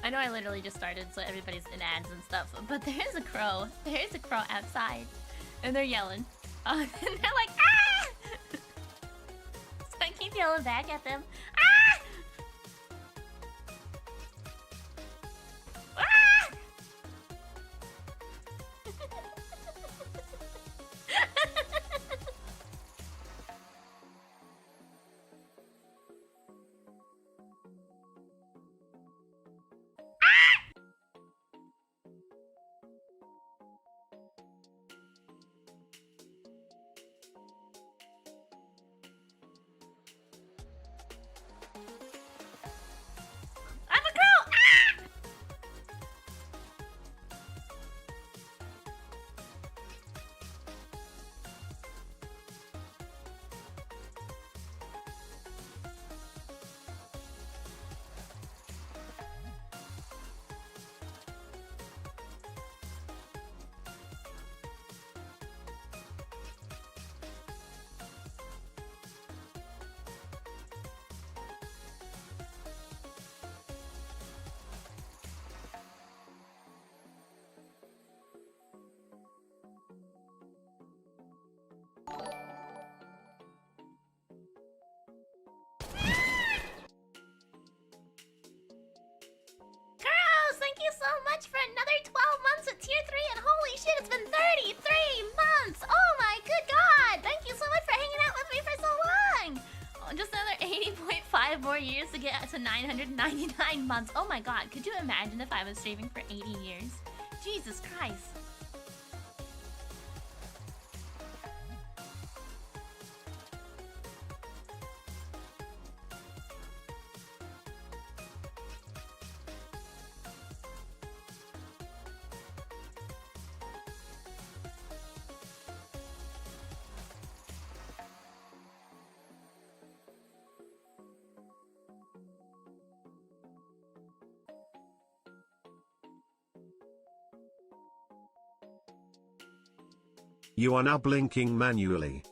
I know I literally just started, so everybody's in ads and stuff, but there is a crow. There is a crow outside, and they're yelling. And they're like, ah! So I keep yelling back at them. Ah! Ah! I'm a crow! Ah! Girls, thank you so much for another 12 months at tier 3, and holy shit, it's been 33 months! Oh my good god! Thank you so much for hanging out with me for so long! Oh, just another 80.5 more years to get to 999 months. Oh my god, could you imagine if I was streaming for 80 years? Jesus Christ. You are now blinking manually.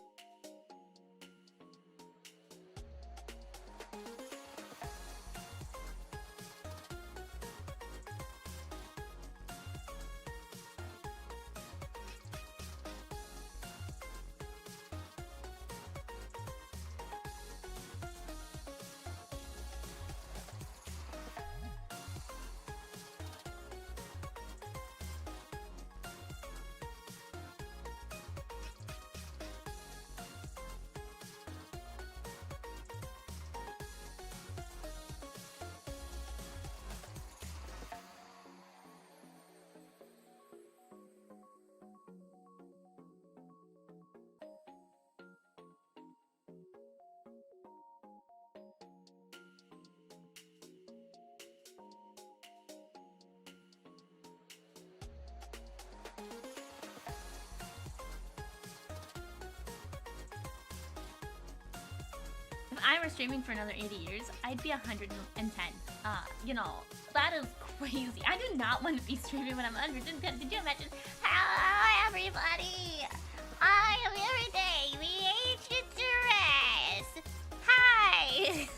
If I were streaming for another 80 years, I'd be 110. You know, that is crazy. I do not want to be streaming when I'm 110. Did you imagine? Hello, everybody! I am Miridae, the ancient Giraffe! Hi!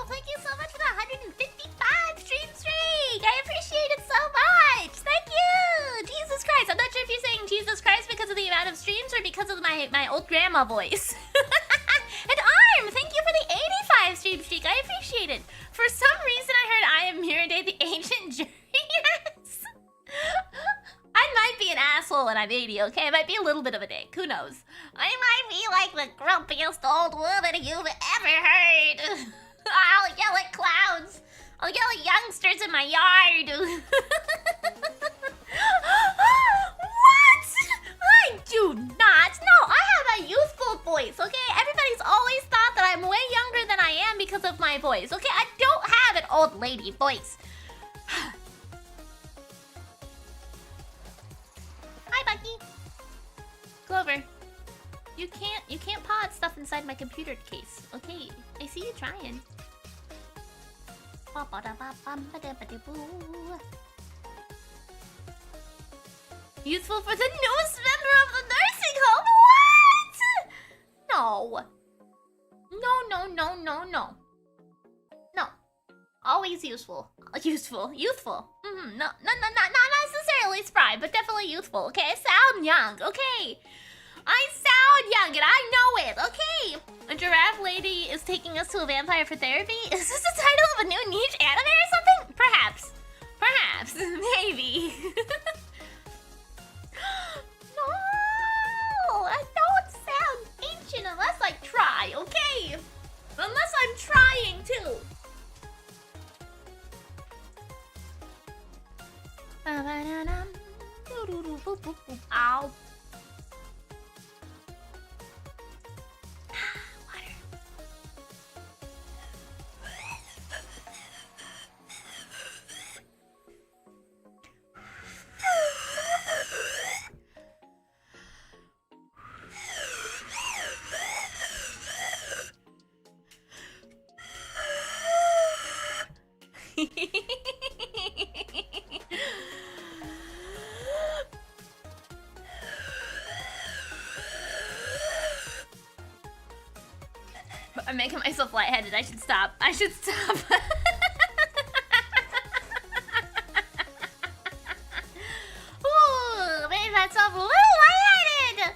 Thank you so much for the 155 stream streak! I appreciate it so much! Thank you! Jesus Christ! I'm not sure if you're saying Jesus Christ because of the amount of streams or because of my old grandma voice. And Arm, thank you for the 85 stream streak. I appreciate it. For some reason, I heard I am Miridae the Ancient Giraffe. I might be an asshole when I'm 80, okay? I might be a little bit of a dick. Who knows? I might be like the grumpiest old woman you've ever heard. I'll yell at clouds. in my yard. What? I do not. No, I have a youthful voice, okay? Everybody's always thought that I'm way younger than I am because of my voice, okay? I don't have an old lady voice. Hi, Bucky. Clover. You can't paw at stuff inside my computer case, okay? I see you trying. Useful for the newest member of the nursing home? What? No. No. No. Always useful. Youthful. No, not necessarily spry, but definitely youthful, okay? I sound young, okay? I sound young and I know it, okay? A giraffe lady is taking us to a vampire for therapy? Is this the title of a new niche anime or something? Perhaps. Maybe. No, I don't sound ancient unless I try, okay? Unless I'm trying to. Ow. I'm making myself lightheaded. I should stop. Ooh, made myself a little lightheaded.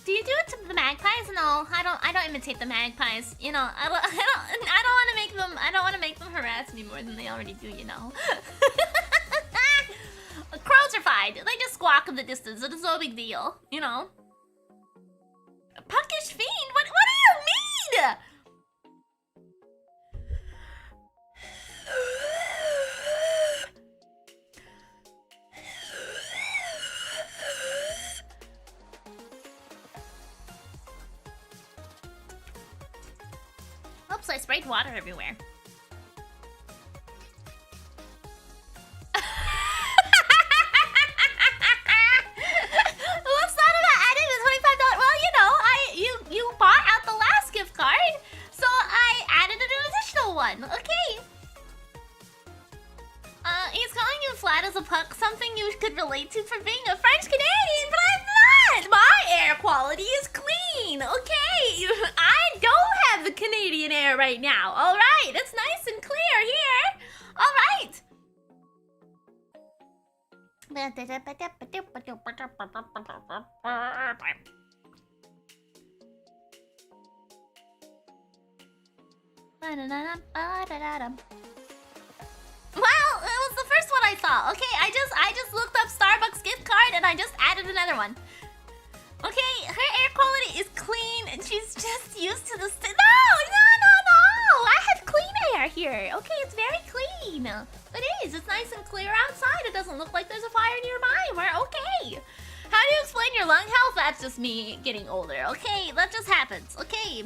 Do you do it to the magpies? No, I don't imitate the magpies. You know, I don't want to make them harass me more than they already do, you know. Crows are fine. They just squawk in the distance. It's no big deal, you know. A puckish fiend? What do you mean? Oops, I sprayed water everywhere. What's that about adding the $25? Well, you know, you bought out the last gift card, so I added an additional one. Okay. He's calling you flat as a puck, something you could relate to for being a French Canadian, but I'm not. My air quality is clean. Okay, I don't have the Canadian air right now. All right, it's nice and clear here. All right. Well, it was the first one I saw. Okay, I just looked up Starbucks gift card and I just added another one. Okay, her air quality is clean and she's just used to the No! I have clean air here. Okay, it's very clean. It is. It's nice and clear outside. It doesn't look like there's a fire nearby. We're okay. How do you explain your lung health? That's just me getting older. Okay, that just happens. Okay.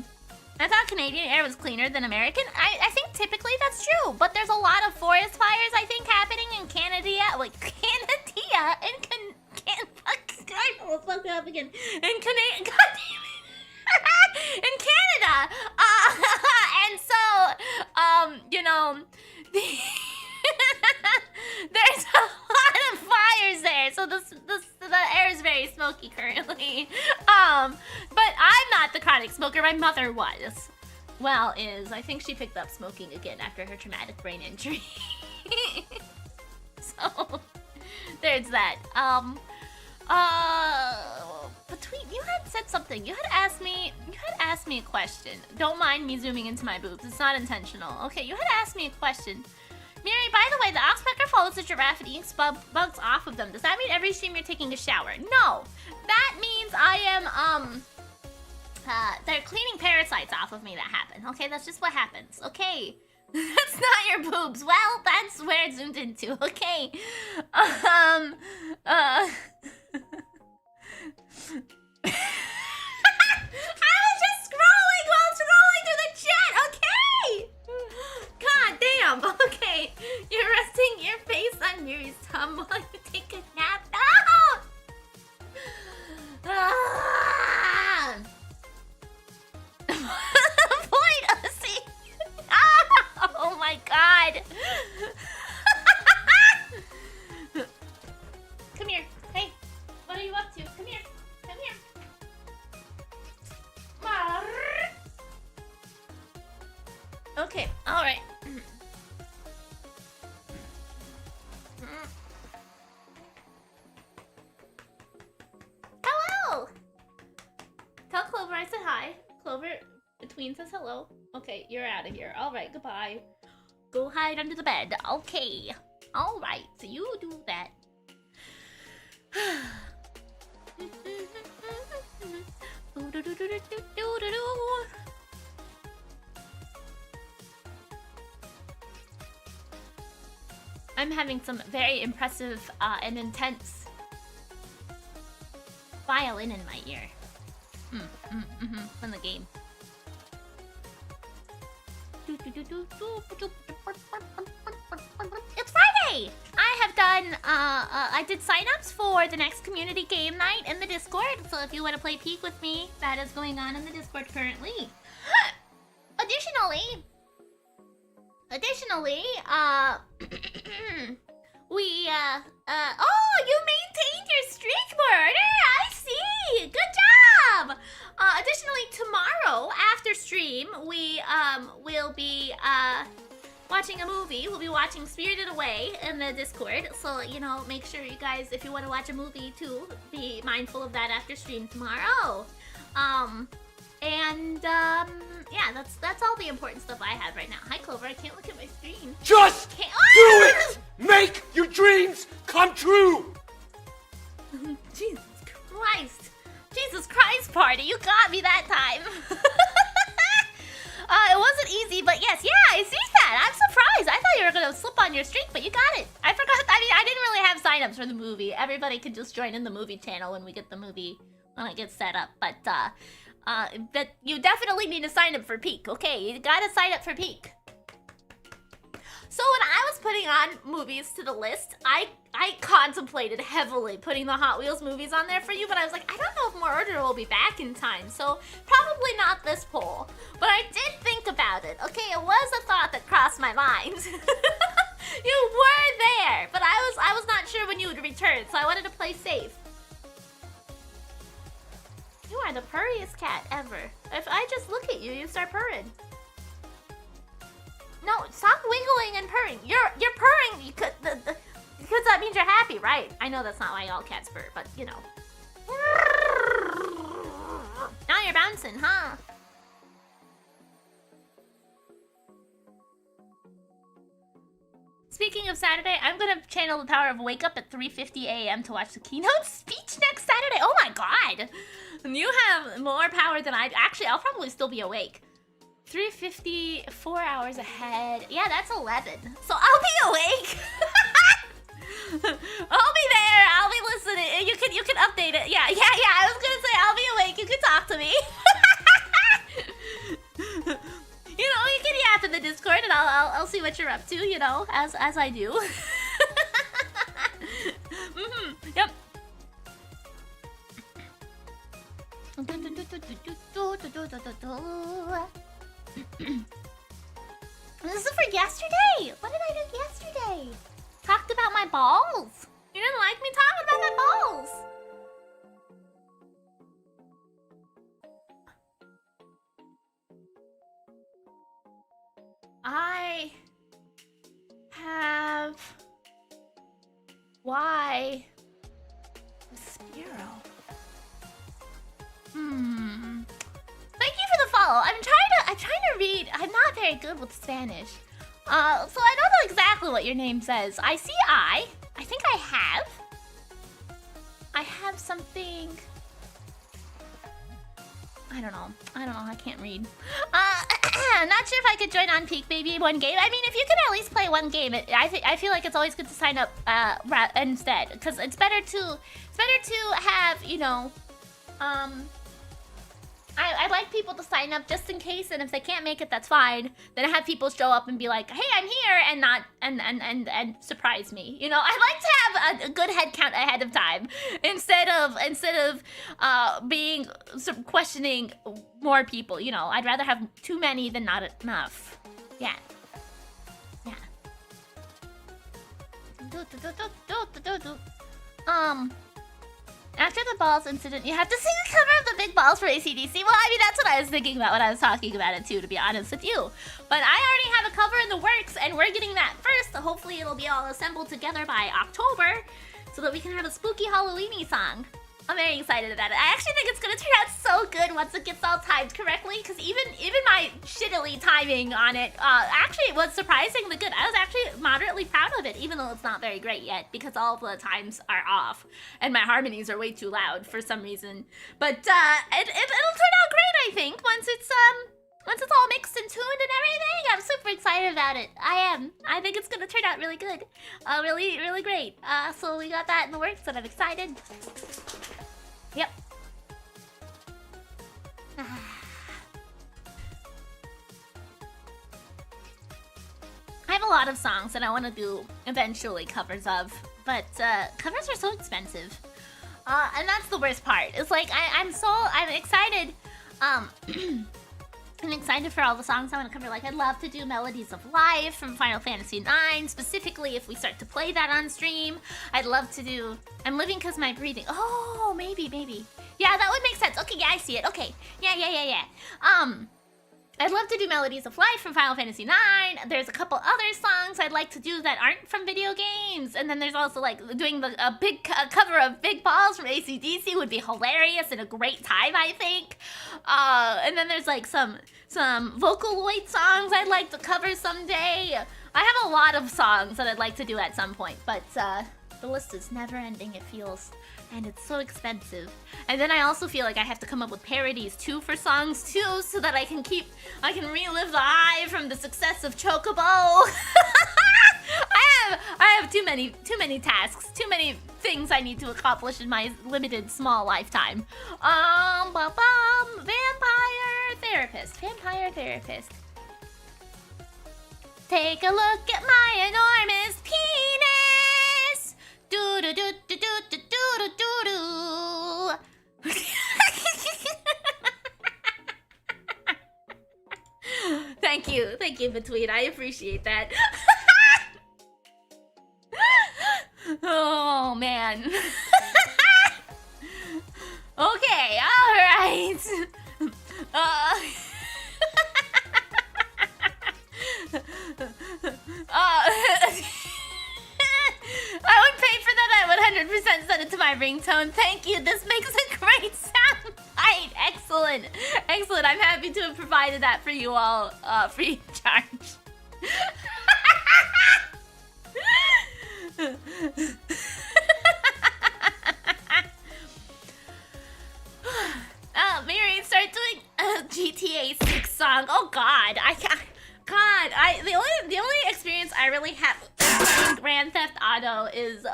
I thought Canadian air was cleaner than American. I think typically that's true, but there's a lot of forest fires, I think, happening in Canada. Like, Canada and I'll fuck it up again. In Canada. God damn it. In Canada. And so, you know, there's a lot of fires there, so the air is very smoky currently. But I'm not the chronic smoker. My mother was. Well, I think she picked up smoking again after her traumatic brain injury. So there's that. Between you had said something. You had asked me a question. Don't mind me zooming into my boobs. It's not intentional. Okay, you had asked me a question. Miri, by the way, the oxpecker follows the giraffe and eats bugs off of them. Does that mean every stream you're taking a shower? No. That means I am they're cleaning parasites off of me that happen. Okay, that's just what happens. Okay. That's not your boobs. Well, that's where it zoomed into. Okay. I was just scrolling while scrolling through the chat. Okay. God damn. Okay. You're resting your face on Miri's tum while you take a nap. No. Point, Ussy. Oh my god. Come here. Hey, what are you up to? Come here. Come here. Okay, alright. Hello! Tell Clover I said hi. Clover between says hello. Okay, you're out of here. Alright, goodbye. Go hide under the bed. Okay. Alright, so you do that. I'm having some very impressive and intense violin in my ear. From the game. It's Friday! I have done, I did signups for the next community game night in the Discord, so if you want to play Peek with me, that is going on in the Discord currently. Additionally, oh, you maintained your streak border! I see! Good job! Additionally, tomorrow, after stream, we, will be, watching a movie. We'll be watching Spirited Away in the Discord, so, you know, make sure you guys, if you want to watch a movie, too, be mindful of that after stream tomorrow. Yeah, that's all the important stuff I have right now. Hi, Clover, I can't look at my screen. Just do it! Make your dreams come true! Jesus Christ. Jesus Christ, party, you got me that time. It wasn't easy, but yes, yeah, I see that. I'm surprised. I thought you were going to slip on your streak, but you got it. I forgot. I mean, I didn't really have signups for the movie. Everybody could just join in the movie channel when we get the movie, when it gets set up. But you definitely need to sign up for Peek, okay? You gotta sign up for Peek. So when I was putting on movies to the list, I contemplated heavily putting the Hot Wheels movies on there for you, but I was like, I don't know if More Order will be back in time, so probably not this poll. But I did think about it, okay? It was a thought that crossed my mind. You were there, but I was not sure when you would return, so I wanted to play safe. You are the purriest cat ever. If I just look at you, you start purring. No, stop wiggling and purring. You're purring because that means you're happy, right? I know that's not why all cats purr, but you know. Now you're bouncing, huh? Speaking of Saturday, I'm gonna channel the power of wake up at 3:50 a.m. to watch the keynote speech next Saturday. Oh my god! You have more power than I. Actually, I'll probably still be awake. 3:50, 4 hours ahead. Yeah, that's 11. So I'll be awake. I'll be there. I'll be listening. You can update it. Yeah. I was gonna say I'll be awake. You can talk to me. You know, you can yap in the Discord, and I'll see what you're up to. You know, as I do. Yep. This is for yesterday. What did I do yesterday? Talked about my balls. You didn't like me talking about my balls. I have... Why? Spiro. Thank you for the follow. I'm trying to read. I'm not very good with Spanish. So I don't know exactly what your name says. I see I think I have something. I I don't know. I can't read. Not sure if I could join on peak, maybe one game. I mean, if you can at least play one game, I feel like it's always good to sign up instead, because it's better to have, you know, I like people to sign up just in case, and if they can't make it, that's fine. Then I have people show up and be like, "Hey, I'm here," and not and surprise me. You know, I like to have a good head count ahead of time instead of being questioning more people. You know, I'd rather have too many than not enough. Yeah. After the balls incident, you have to see the cover of the big balls for AC/DC. Well, I mean, that's what I was thinking about when I was talking about it too, to be honest with you. But I already have a cover in the works, and we're getting that first. So hopefully it'll be all assembled together by October, so that we can have a spooky Halloween-y song. I'm very excited about it. I actually think it's gonna turn out so good once it gets all timed correctly, because even my shittily timing on it, actually it was surprisingly good. I was actually moderately proud of it, even though it's not very great yet, because all of the times are off, and my harmonies are way too loud for some reason. But it'll turn out great, I think, once it's all mixed and tuned and everything. I'm super excited about it. I am. I think it's gonna turn out really good. Really, really great. So we got that in the works, and I'm excited. Yep. I have a lot of songs that I want to do eventually covers of, but covers are so expensive. And that's the worst part. It's like I'm excited. I'm excited for all the songs I want to cover. Like, I'd love to do Melodies of Life from Final Fantasy IX, specifically if we start to play that on stream. I'd love to do I'm Living 'Cause My Breathing. Oh, maybe. Yeah, that would make sense. Okay, yeah, I see it. Okay. Yeah. I'd love to do Melodies of Life from Final Fantasy IX. There's a couple other songs I'd like to do that aren't from video games. And then there's also, like, doing a cover of Big Balls from AC/DC would be hilarious and a great time, I think. And then there's, like, some Vocaloid songs I'd like to cover someday. I have a lot of songs that I'd like to do at some point, but the list is never ending, it feels. And it's so expensive. And then I also feel like I have to come up with parodies too for songs too, so that I can relive the high from the success of Chocobo. I have too many tasks, too many things I need to accomplish in my limited small lifetime. Vampire therapist. Take a look at my enormous penis. Do do do do do do do do do. Thank you, Between. I appreciate that. Oh man. Okay, all right. I would pay for that. I would 100% send it to my ringtone. Thank you. This makes a great sound bite. Excellent. I'm happy to have provided that for you all free of charge. Mary, start doing a GTA 6 song. Oh God, I can't. God, the only experience I really have in Grand Theft Auto is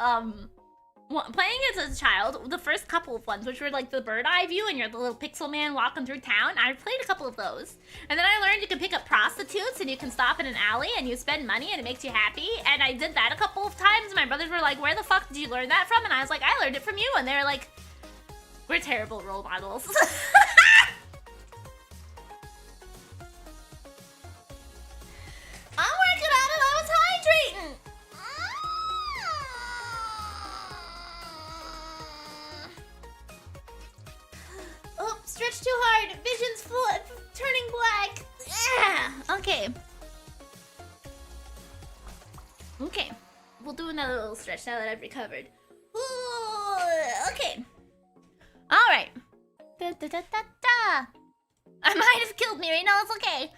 playing as a child. The first couple of ones, which were like the bird eye view, and you're the little pixel man walking through town. I played a couple of those, and then I learned you can pick up prostitutes and you can stop in an alley and you spend money and it makes you happy. And I did that a couple of times. My brothers were like, "Where the fuck did you learn that from?" And I was like, "I learned it from you." And they were like, "We're terrible role models." I'm working on it. I was hydrating. Oh, stretch too hard. Vision's turning black. Yeah. Okay. We'll do another little stretch now that I've recovered. Ooh, okay. All right. I might have killed Miri. No, it's okay. It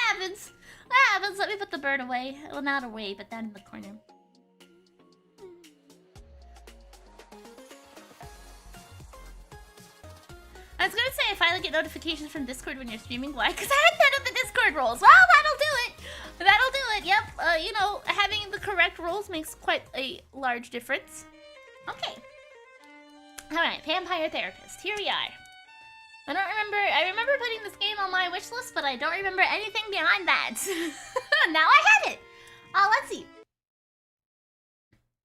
happens. Let me put the bird away. Well, not away, but down in the corner. I was gonna say I finally get notifications from Discord when you're streaming. Why? Because I had none of the Discord roles. Well, that'll do it. That'll do it. Yep. You know, having the correct roles makes quite a large difference. Okay. All right, vampire therapist. Here we are. I remember putting this game on my wish list, but I don't remember anything beyond that. Now I have it. Let's see.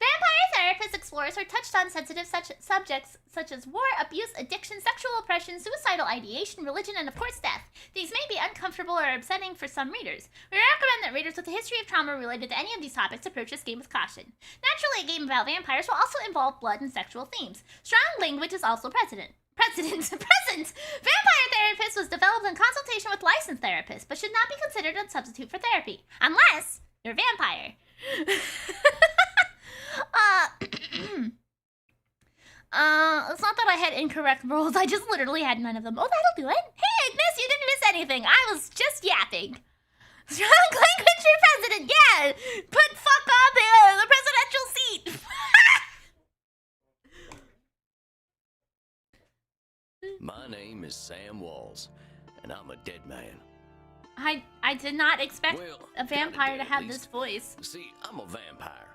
Vampire therapist explores or touched on sensitive subjects such as war, abuse, addiction, sexual oppression, suicidal ideation, religion, and of course death. These may be uncomfortable or upsetting for some readers. We recommend that readers with a history of trauma related to any of these topics approach this game with caution. Naturally, a game about vampires will also involve blood and sexual themes. Strong language is also present. Vampire Therapist was developed in consultation with licensed therapists, but should not be considered a substitute for therapy, unless you're a vampire. It's not that I had incorrect roles, I just literally had none of them. Oh, that'll do it. Hey, Agnes, you didn't miss anything. I was just yapping. Strong language for president, yeah! Put fuck on the presidential seat! My name is Sam Walls, and I'm a dead man. I did not expect a vampire to have this voice. See, I'm a vampire.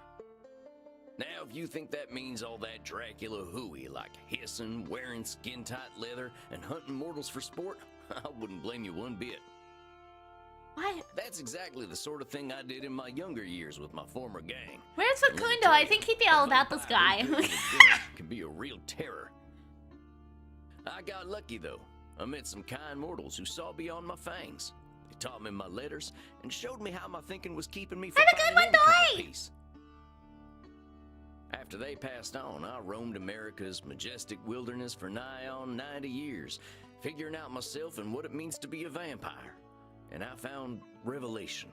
Now, if you think that means all that Dracula hooey, like hissing, wearing skin-tight leather, and hunting mortals for sport, I wouldn't blame you one bit. What? That's exactly the sort of thing I did in my younger years with my former gang. Where's Facundo? I think he'd be all about this guy. Can be a real terror. I got lucky, though. I met some kind mortals who saw beyond my fangs. They taught me my letters and showed me how my thinking was keeping me from finding any kind of peace. After they passed on, I roamed America's majestic wilderness for nigh on 90 years, figuring out myself and what it means to be a vampire. And I found revelation.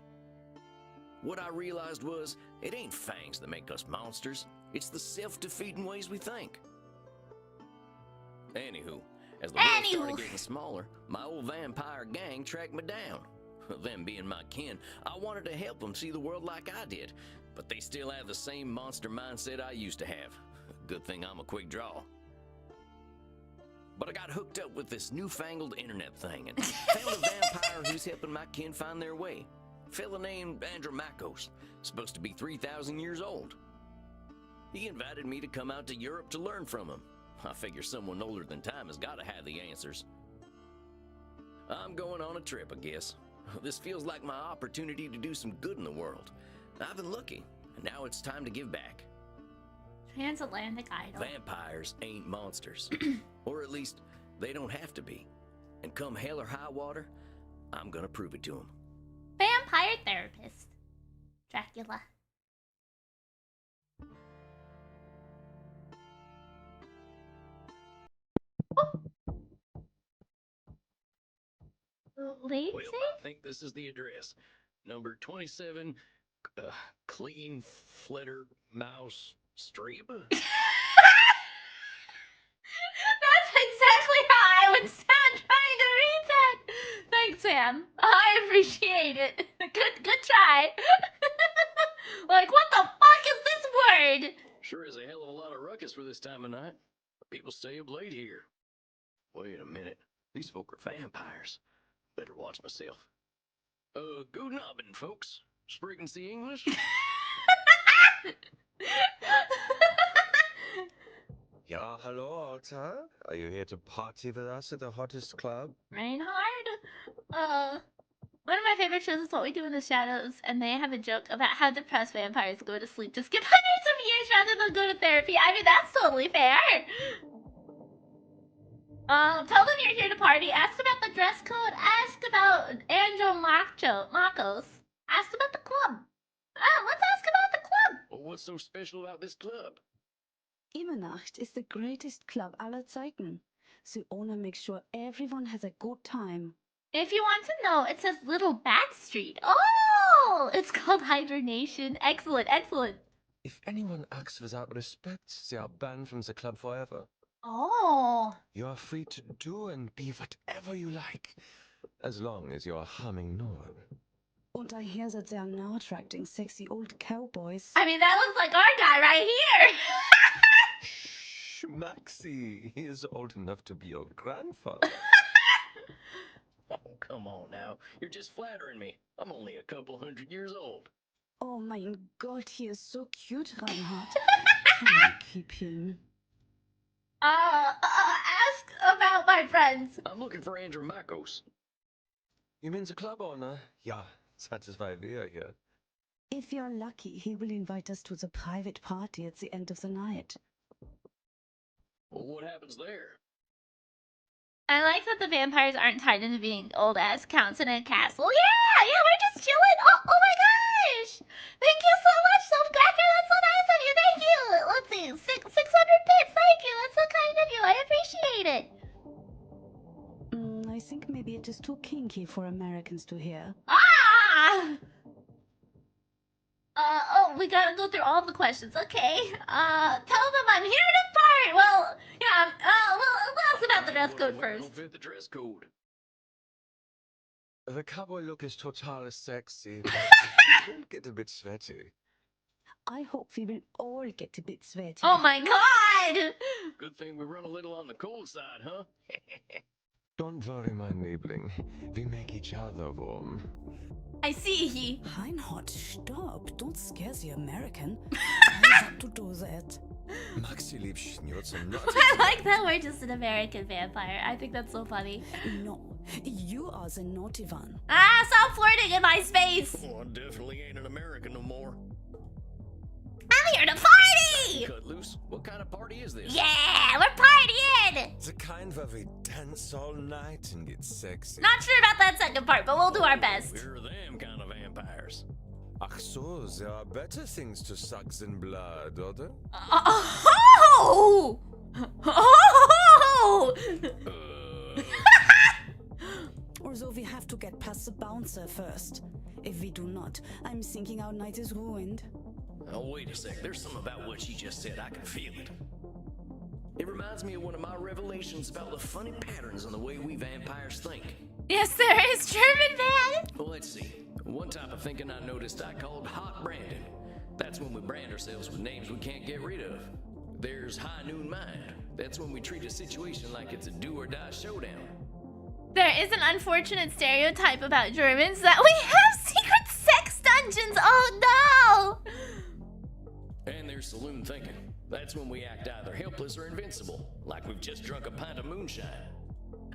What I realized was, it ain't fangs that make us monsters. It's the self-defeating ways we think. Anywho, as the world started getting smaller, my old vampire gang tracked me down. Them being my kin, I wanted to help them see the world like I did, but they still have the same monster mindset I used to have. Good thing I'm a quick draw. But I got hooked up with this newfangled internet thing and found a vampire who's helping my kin find their way. A fella named Andromachos, supposed to be 3,000 years old. He invited me to come out to Europe to learn from him. I figure someone older than time has got to have the answers. I'm going on a trip, I guess. This feels like my opportunity to do some good in the world. I've been looking, and now it's time to give back. Transatlantic Idol. Vampires ain't monsters. Or at least, they don't have to be. And come hell or high water, I'm gonna prove it to them. Vampire therapist. Dracula. Late Well, I think this is the address. Number 27, Clean Flitter Mouse Stream. That's exactly how I would sound trying to read that. Thanks, Sam. I appreciate it. Good try. Like, what the fuck is this word? Sure is a hell of a lot of ruckus for this time of night. People stay up late here. Wait a minute. These folk are vampires. Better watch myself. Guten Abend, folks. Sprechen Sie English? Yeah, hello, Alta. Are you here to party with us at the hottest club? Reinhard? One of my favorite shows is What We Do in the Shadows, and they have a joke about how depressed vampires go to sleep to skip hundreds of years rather than go to therapy. I mean, that's totally fair. Tell them you're here to party. Ask about the dress code. Ask about Marcos. Ask about the club. Let's ask about the club. Well, what's so special about this club? Immernacht is the greatest club aller Zeiten. The owner makes sure everyone has a good time. If you want to know, it says Little Bat Street. Oh, it's called Hibernation. Excellent, excellent. If anyone acts without respect, they are banned from the club forever. Oh. You are free to do and be whatever you like, as long as you are harming no one. And I hear that they are now attracting sexy old cowboys. I mean, that looks like our guy right here. Maxie, he is old enough to be your grandfather. Oh, come on now. You're just flattering me. I'm only a couple 100 years old. Oh mein Gott, he is so cute, Reinhard. Can you keep him? Ask about my friends. I'm looking for Andrew Makos. You mean the club owner? Ja, that is why we are here. If you're lucky, he will invite us to the private party at the end of the night. Well, what happens there? I like that the vampires aren't tied into being old ass counts in a castle. Yeah, we're just chilling. Oh my gosh! Thank you so much, Selfcracker. That's so nice of you. Thank you. Let's see, 600 bits. Thank you. That's so kind of you. I appreciate it. I think maybe it is too kinky for Americans to hear. Ah! We gotta go through all the questions. Okay. Tell them I'm here to part. Well, yeah. We'll ask about the dress code first. Don't fit the dress code. The cowboy look is totally sexy. You will get a bit sweaty. I hope we will all get a bit sweaty. Oh my god! Good thing we run a little on the cold side, huh? Don't worry, my Liebling. We make each other warm. I see. Reinhard, stop. Don't scare the American. I want to do that. Maxi Liebchen, you're so naughty. I like that we're just an American vampire. I think that's so funny. No, you are the naughty one. Stop flirting in my space. Well, I definitely ain't an American no more. I'm here to party! Cut loose. What kind of party is this? Yeah, we're partying! The kind where we dance all night and get sexy. Not sure about that second part, but we'll do our best. We're them kind of vampires. Ach so, there are better things to suck than blood, oder? Oh! Oh! Although we have to get past the bouncer first. If we do not, I'm thinking our night is ruined. Oh, wait a sec. There's something about what she just said. I can feel it. It reminds me of one of my revelations about the funny patterns in the way we vampires think. Yes, there is German man. Well, let's see. One type of thinking I noticed I called hot branding. That's when we brand ourselves with names we can't get rid of. There's high noon mind. That's when we treat a situation like it's a do or die showdown. There is an unfortunate stereotype about Germans that we have secret sex dungeons. Oh no! And there's saloon thinking. That's when we act either helpless or invincible, like we've just drunk a pint of moonshine.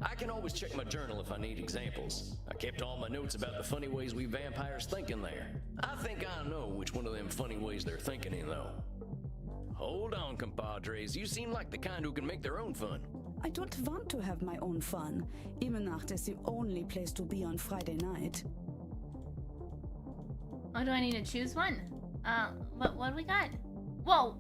I can always check my journal if I need examples. I kept all my notes about the funny ways we vampires think in there. I think I know which one of them funny ways they're thinking in, though. Hold on, compadres. You seem like the kind who can make their own fun. I don't want to have my own fun. Immernacht is the only place to be on Friday night. Oh, do I need to choose one? What do we got? Whoa.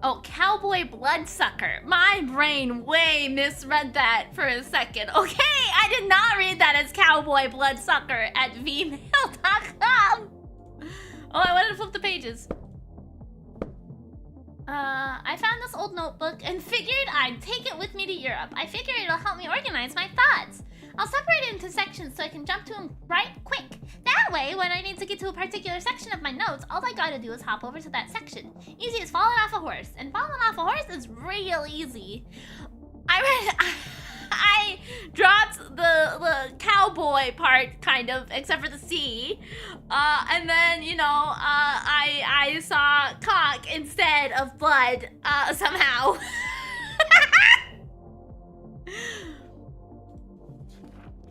Oh, cowboy bloodsucker. My brain way misread that for a second. Okay, I did not read that as cowboy bloodsucker at vmail.com. Oh, I wanted to flip the pages. I found this old notebook and figured I'd take it with me to Europe. I figure it'll help me organize my thoughts. I'll separate it into sections so I can jump to them right quick. That way, when I need to get to a particular section of my notes, all I gotta do is hop over to that section. Easy as falling off a horse. And falling off a horse is real easy. I dropped the cowboy part, kind of, except for the C. And then, you know, I saw cock instead of blood, somehow.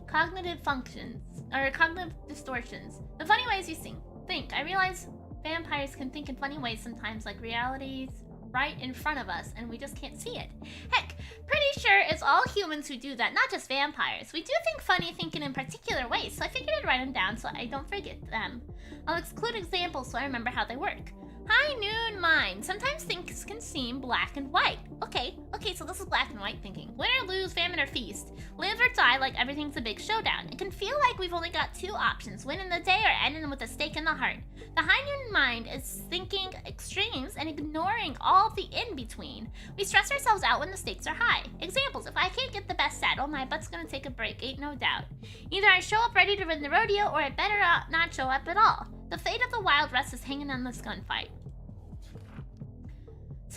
Cognitive functions, or cognitive distortions. The funny ways you think. I realize vampires can think in funny ways sometimes, like reality's right in front of us and we just can't see it. Heck, pretty sure it's all humans who do that, not just vampires. We do think funny thinking in particular ways, so I figured I'd write them down so I don't forget them. I'll exclude examples so I remember how they work. High noon mind. Sometimes things can seem black and white. Okay, so this is black and white thinking. Win or lose, famine or feast. Live or die like everything's a big showdown. It can feel like we've only got two options, win in the day or ending with a stake in the heart. The high noon mind is thinking extremes and ignoring all the in-between. We stress ourselves out when the stakes are high. Examples, if I can't get the best saddle, my butt's gonna take a break, ain't no doubt. Either I show up ready to win the rodeo or I better not show up at all. The fate of the Wild West is hanging on this gunfight.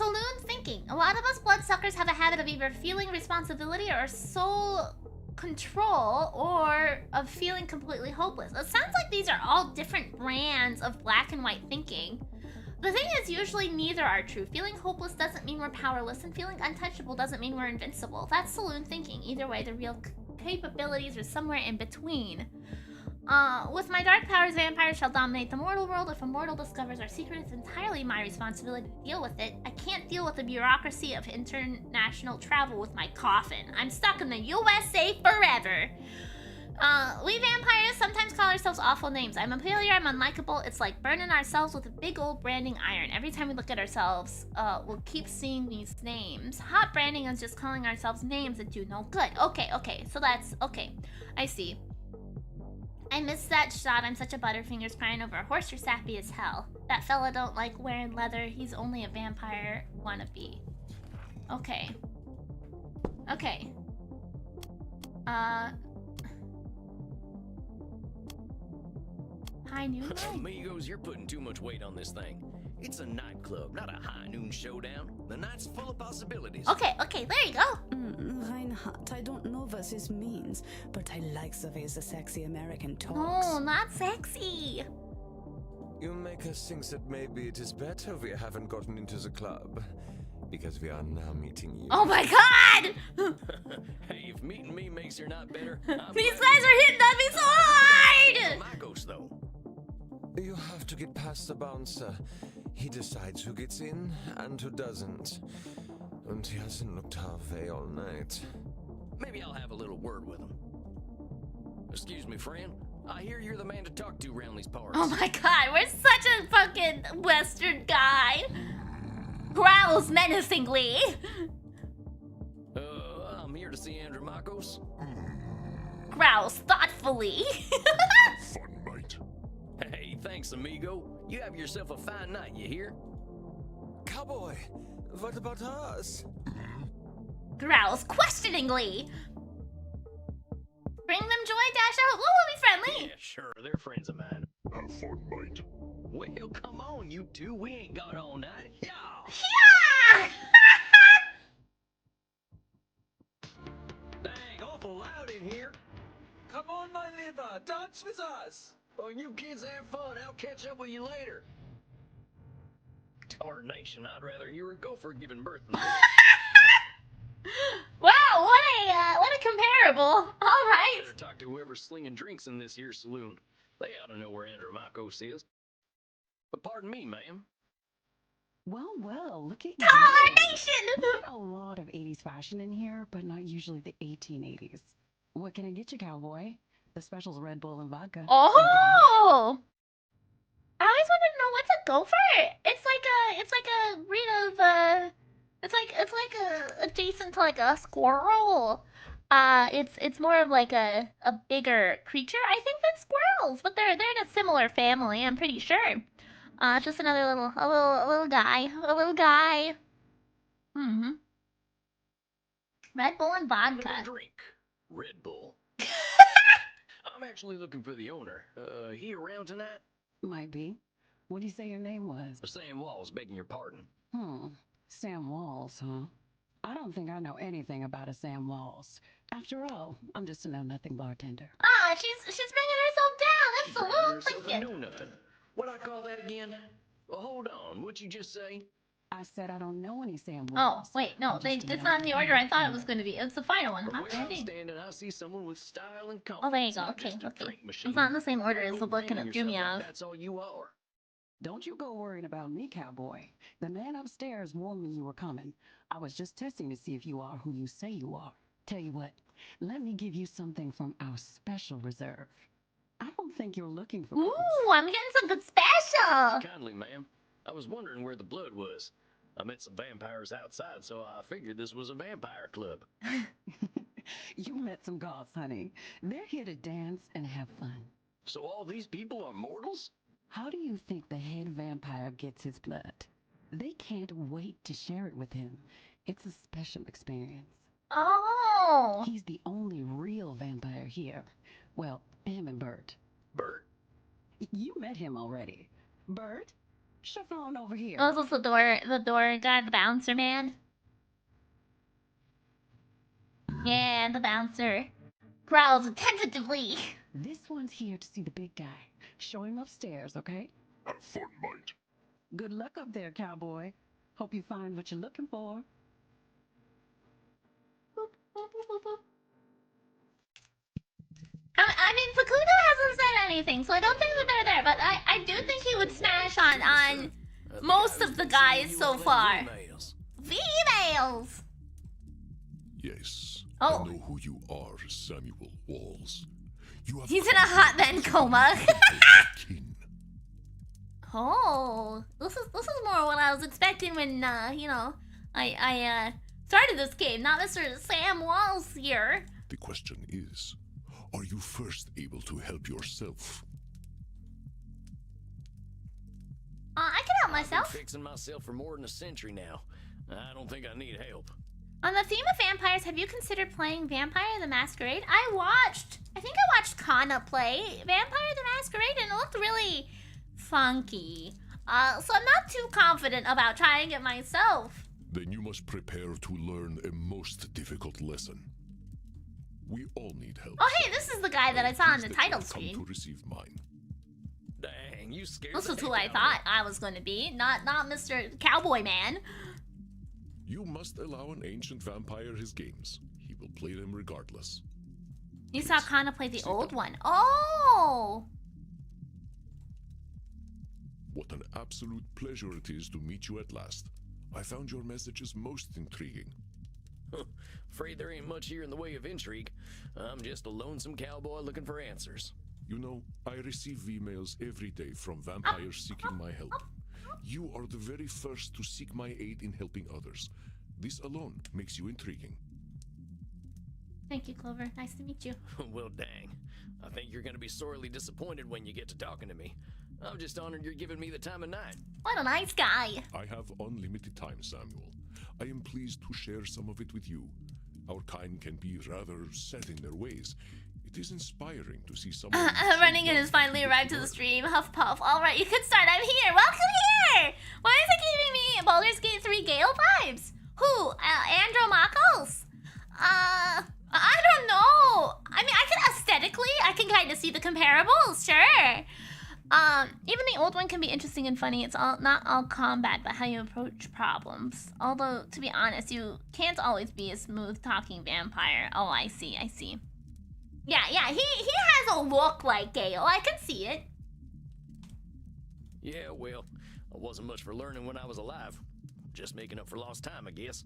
Saloon thinking. A lot of us bloodsuckers have a habit of either feeling responsibility or soul control, or of feeling completely hopeless. It sounds like these are all different brands of black and white thinking. The thing is, usually neither are true. Feeling hopeless doesn't mean we're powerless, and feeling untouchable doesn't mean we're invincible. That's saloon thinking. Either way, the real capabilities are somewhere in between. With my dark powers, vampires shall dominate the mortal world. If a mortal discovers our secret, it's entirely my responsibility to deal with it. I can't deal with the bureaucracy of international travel with my coffin. I'm stuck in the USA forever. We vampires sometimes call ourselves awful names. I'm a failure, I'm unlikable. It's like burning ourselves with a big old branding iron. Every time we look at ourselves, we'll keep seeing these names. Hot branding is just calling ourselves names that do no good. Okay, so that's, okay. I see. I missed that shot. I'm such a butterfingers crying over a horse. You're sappy as hell. That fella don't like wearing leather. He's only a vampire wannabe. Okay. High noon? Amigos, you're putting too much weight on this thing. It's a nightclub, not a high noon showdown. The night's full of possibilities. Okay, there you go. Reinhardt, I don't know what this means, but I like the way the sexy American talks. No, not sexy. You make us think that maybe it is better we haven't gotten into the club, because we are now meeting you. Oh my god! Hey, if meeting me makes your night better, These guys are hitting on me so hard! Marcos, though. You have to get past the bouncer. He decides who gets in and who doesn't. And he hasn't looked our way all night. Maybe I'll have a little word with him. Excuse me, friend. I hear you're the man to talk to around these parts. Oh my god, we're such a fucking Western guy. Growls menacingly. I'm here to see Andrew Marcos. Growls thoughtfully. Fun, mate. Hey, thanks, amigo. You have yourself a fine night, you hear? Cowboy, what about us? Growls questioningly. Bring them joy, dash out. We'll be friendly. Yeah, sure. They're friends of mine. Have fun, mate. Well, come on, you two. We ain't got all night. Yeah. Yeah! Dang, awful loud in here. Come on, my liver, dance with us. Oh, you kids have fun. I'll catch up with you later. Tarnation, I'd rather you were a gopher giving birth than this. Wow, what a comparable. All right. Better talk to whoever's slinging drinks in this here saloon. They ought to know where Andrew Marcos is. But pardon me, ma'am. Well, look at you. Tarnation! A lot of 80s fashion in here, but not usually the 1880s. What can I get you, cowboy? The special's Red Bull and vodka. Oh! I always wanted to know what's a gopher. It's like a breed of it's like adjacent to like a squirrel. It's more of like a bigger creature. I think than squirrels, but they're in a similar family. I'm pretty sure. Just another little guy. Mm-hmm. Red Bull and vodka. Drink. Red Bull. I'm actually looking for the owner. He around tonight? Might be. What do you say your name was? Sam Walls, begging your pardon. Sam Walls, huh? I don't think I know anything about a Sam Walls. After all, I'm just a know-nothing bartender. Ah, she's bringing herself down. Absolutely. Know-nothing. What'd I call that again? Well, hold on. What'd you just say? I said I don't know any Sam Oh, Walls. wait, no, it's not in the order I thought it was going to be. It's the final one, From huh, where I'm Randy? standing, I see someone with style and confidence. Oh, there you go. not Okay, just a okay. drink machine. It's not in the same order as the Don't book, and brand it threw me yourself off. like that's all you are. Don't you go worrying about me, cowboy. The man upstairs warned me you were coming. I was just testing to see if you are who you say you are. Tell you what, let me give you something from our special reserve. I don't think you're looking for... Ooh, I'm getting something special. Kindly, ma'am. I was wondering where the blood was. I met some vampires outside, so I figured this was a vampire club. You met some goths, honey. They're here to dance and have fun. So all these people are mortals? How do you think the head vampire gets his blood? They can't wait to share it with him. It's a special experience. Oh. He's the only real vampire here. Well, him and Bert. Bert. You met him already. Bert? Shuffle on over here. Oh, this is the door guy, the bouncer man. Yeah, the bouncer. Growls tentatively. This one's here to see the big guy. Show him upstairs, okay? Have fun, mate. Good luck up there, cowboy. Hope you find what you're looking for. I mean, Facundo hasn't said anything, so I don't think that they're there, but I do think he would smash on most of the guys so far. Females! Yes. Oh. I know who you are, Samuel Walls. You have He's in a hot man coma. kin. Oh, this is more what I was expecting when you know, I started this game. Not Mr. Sam Walls here. The question is, are you first able to help yourself? I can help I've been myself. fixing myself for more than a century now. I don't think I need help. On the theme of vampires, have you considered playing Vampire the Masquerade? I think I watched Kana play Vampire the Masquerade, and it looked really funky. So I'm not too confident about trying it myself. Then you must prepare to learn a most difficult lesson. We all need help. Oh, hey, this is the guy that I saw on the Please title let me come screen. to receive mine. Dang, you scared This the is who heck I out of thought me. I was going to be, not Mr. Cowboy Man. You must allow an ancient vampire his games. He will play them regardless. You saw Kana play the Sit old down. one. Oh! What an absolute pleasure it is to meet you at last. I found your messages most intriguing. Afraid there ain't much here in the way of intrigue. I'm just a lonesome cowboy looking for answers. You know, I receive emails every day from vampires seeking my help. You are the very first to seek my aid in helping others. This alone makes you intriguing. Thank you, Clover. Nice to meet you. Well, dang. I think you're gonna be sorely disappointed when you get to talking to me. I'm just honored you're giving me the time of night. What a nice guy. I have unlimited time, Samuel. I am pleased to share some of it with you. Our kind can be rather set in their ways. It is inspiring to see someone Running in has finally arrived to the stream. Huff puff. Alright, you can start. I'm here. Welcome here! Why is it giving me Baldur's Gate 3 Gale vibes? Who? Andromachos? I don't know. I mean, I can kind of see the comparables, sure. Even the old one can be interesting and funny. It's not all combat, but how you approach problems. Although, to be honest, you can't always be a smooth-talking vampire. Oh, I see. Yeah, he has a look like Gale. I can see it. Yeah, well, I wasn't much for learning when I was alive. Just making up for lost time, I guess.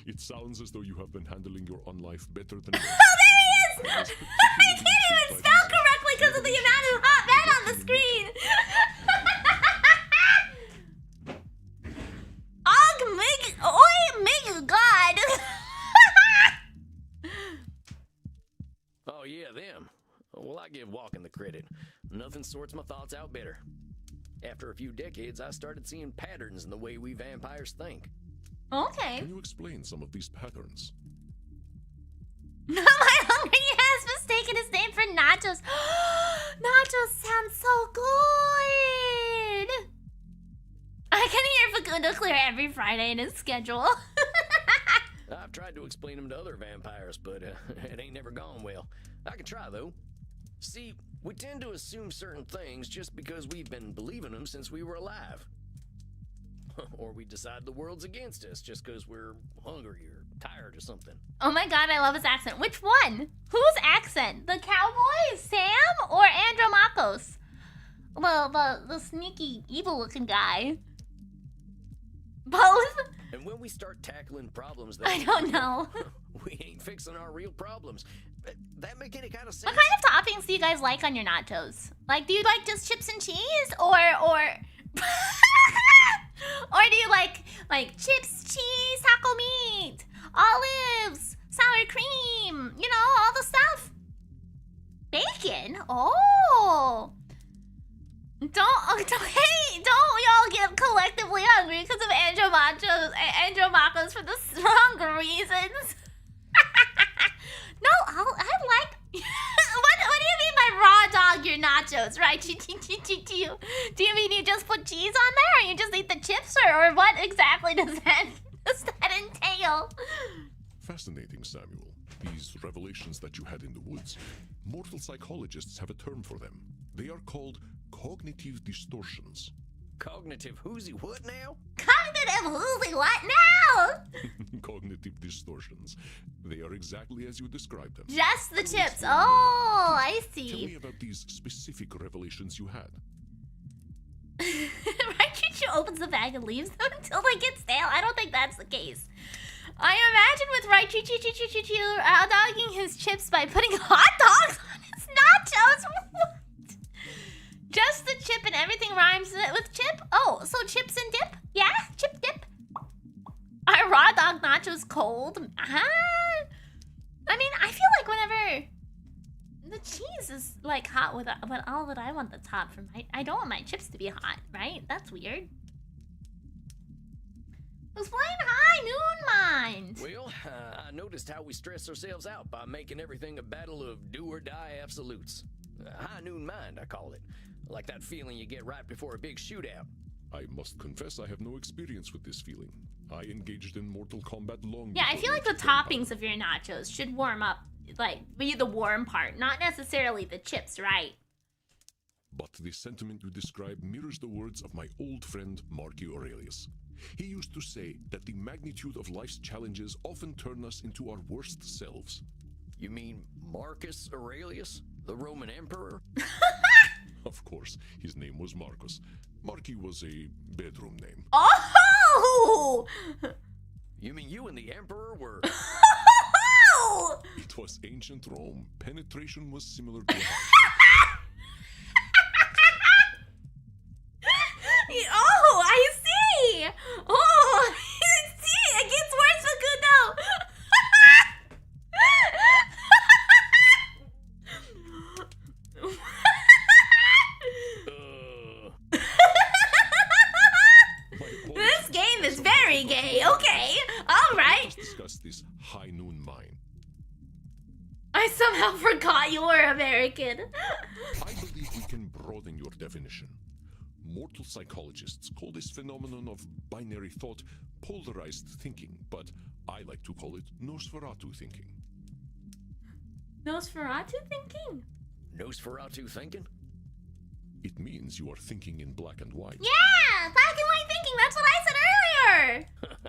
It sounds as though you have been handling your own life better than Oh, there he is! I can't even spell correctly because of the amount of hot men on the screen. God. Oh, yeah, them. Well, I give walking the credit. Nothing sorts my thoughts out better. After a few decades, I started seeing patterns in the way we vampires think. Okay. Can you explain some of these patterns? My hungry has mistaken his name for Nachos. Nachos sounds so good. I can hear Facundo clear every Friday in his schedule. I've tried to explain them to other vampires, but it ain't never gone well. I can try, though. See, we tend to assume certain things just because we've been believing them since we were alive. Or we decide the world's against us just because we're hungry or tired or something. Oh my god, I love his accent. Which one? Whose accent? The cowboy, Sam, or Andromachos? Well, the sneaky, evil-looking guy. Both? And when we start tackling problems I don't know. we ain't fixing our real problems. That make any kind of sense? What kind of toppings do you guys like on your nachos? Like, do you like just chips and cheese, or or do you like chips, cheese, taco meat, olives, sour cream, you know, all the stuff? Bacon? Oh. Don't y'all get collectively hungry because of Andromachos for the wrong reasons. No, I like. What do you mean by raw dog your nachos, right? Do you mean you just put cheese on there, or you just eat the chips, or what exactly does that entail? Fascinating, Samuel. These revelations that you had in the woods, mortal psychologists have a term for them. They are called cognitive distortions. Cognitive whoozy what now? Cognitive whoozy what now? Cognitive distortions. They are exactly as you described them. Just the chips. Oh, I Tell me see. about these specific revelations you had. Raichuchu opens the bag and leaves them until they get stale. I don't think that's the case. I imagine with Raichuchu dogging his chips by putting hot dogs on his nachos. What? Just the chip and everything rhymes with chip? Oh, so chips and dip? Yeah? Chip dip? Are raw dog nachos cold? I mean, I feel like whenever the cheese is like hot with all that I want the top for I don't want my chips to be hot, right? That's weird. Who's playing High Noon Mines? Well, I noticed how we stress ourselves out by making everything a battle of do-or-die absolutes. High Noon Mind, I call it. Like that feeling you get right before a big shootout. I must confess I have no experience with this feeling. I engaged in Mortal Kombat long Yeah, I before feel like the Mortal Kombat. toppings of your nachos should warm up, like, be the warm part, not necessarily the chips, right? But the sentiment you describe mirrors the words of my old friend Marcus Aurelius. He used to say that the magnitude of life's challenges often turn us into our worst selves. You mean Marcus Aurelius, the Roman emperor? Of course, his name was Marcus. Marky was a bedroom name. Oh! You mean you and the emperor were... It was ancient Rome. Penetration was similar to Oh, I see! Oh, see, it gets worse for good now. This game is very gay. Okay, all right. Let's discuss this High Noon Mine. I somehow forgot you were American. I believe we can broaden your definition. Mortal psychologists call this phenomenon of binary thought polarized thinking, but I like to call it Nosferatu thinking. Nosferatu thinking? Nosferatu thinking? It means you are thinking in black and white. Yeah, black and white thinking. That's what I said earlier.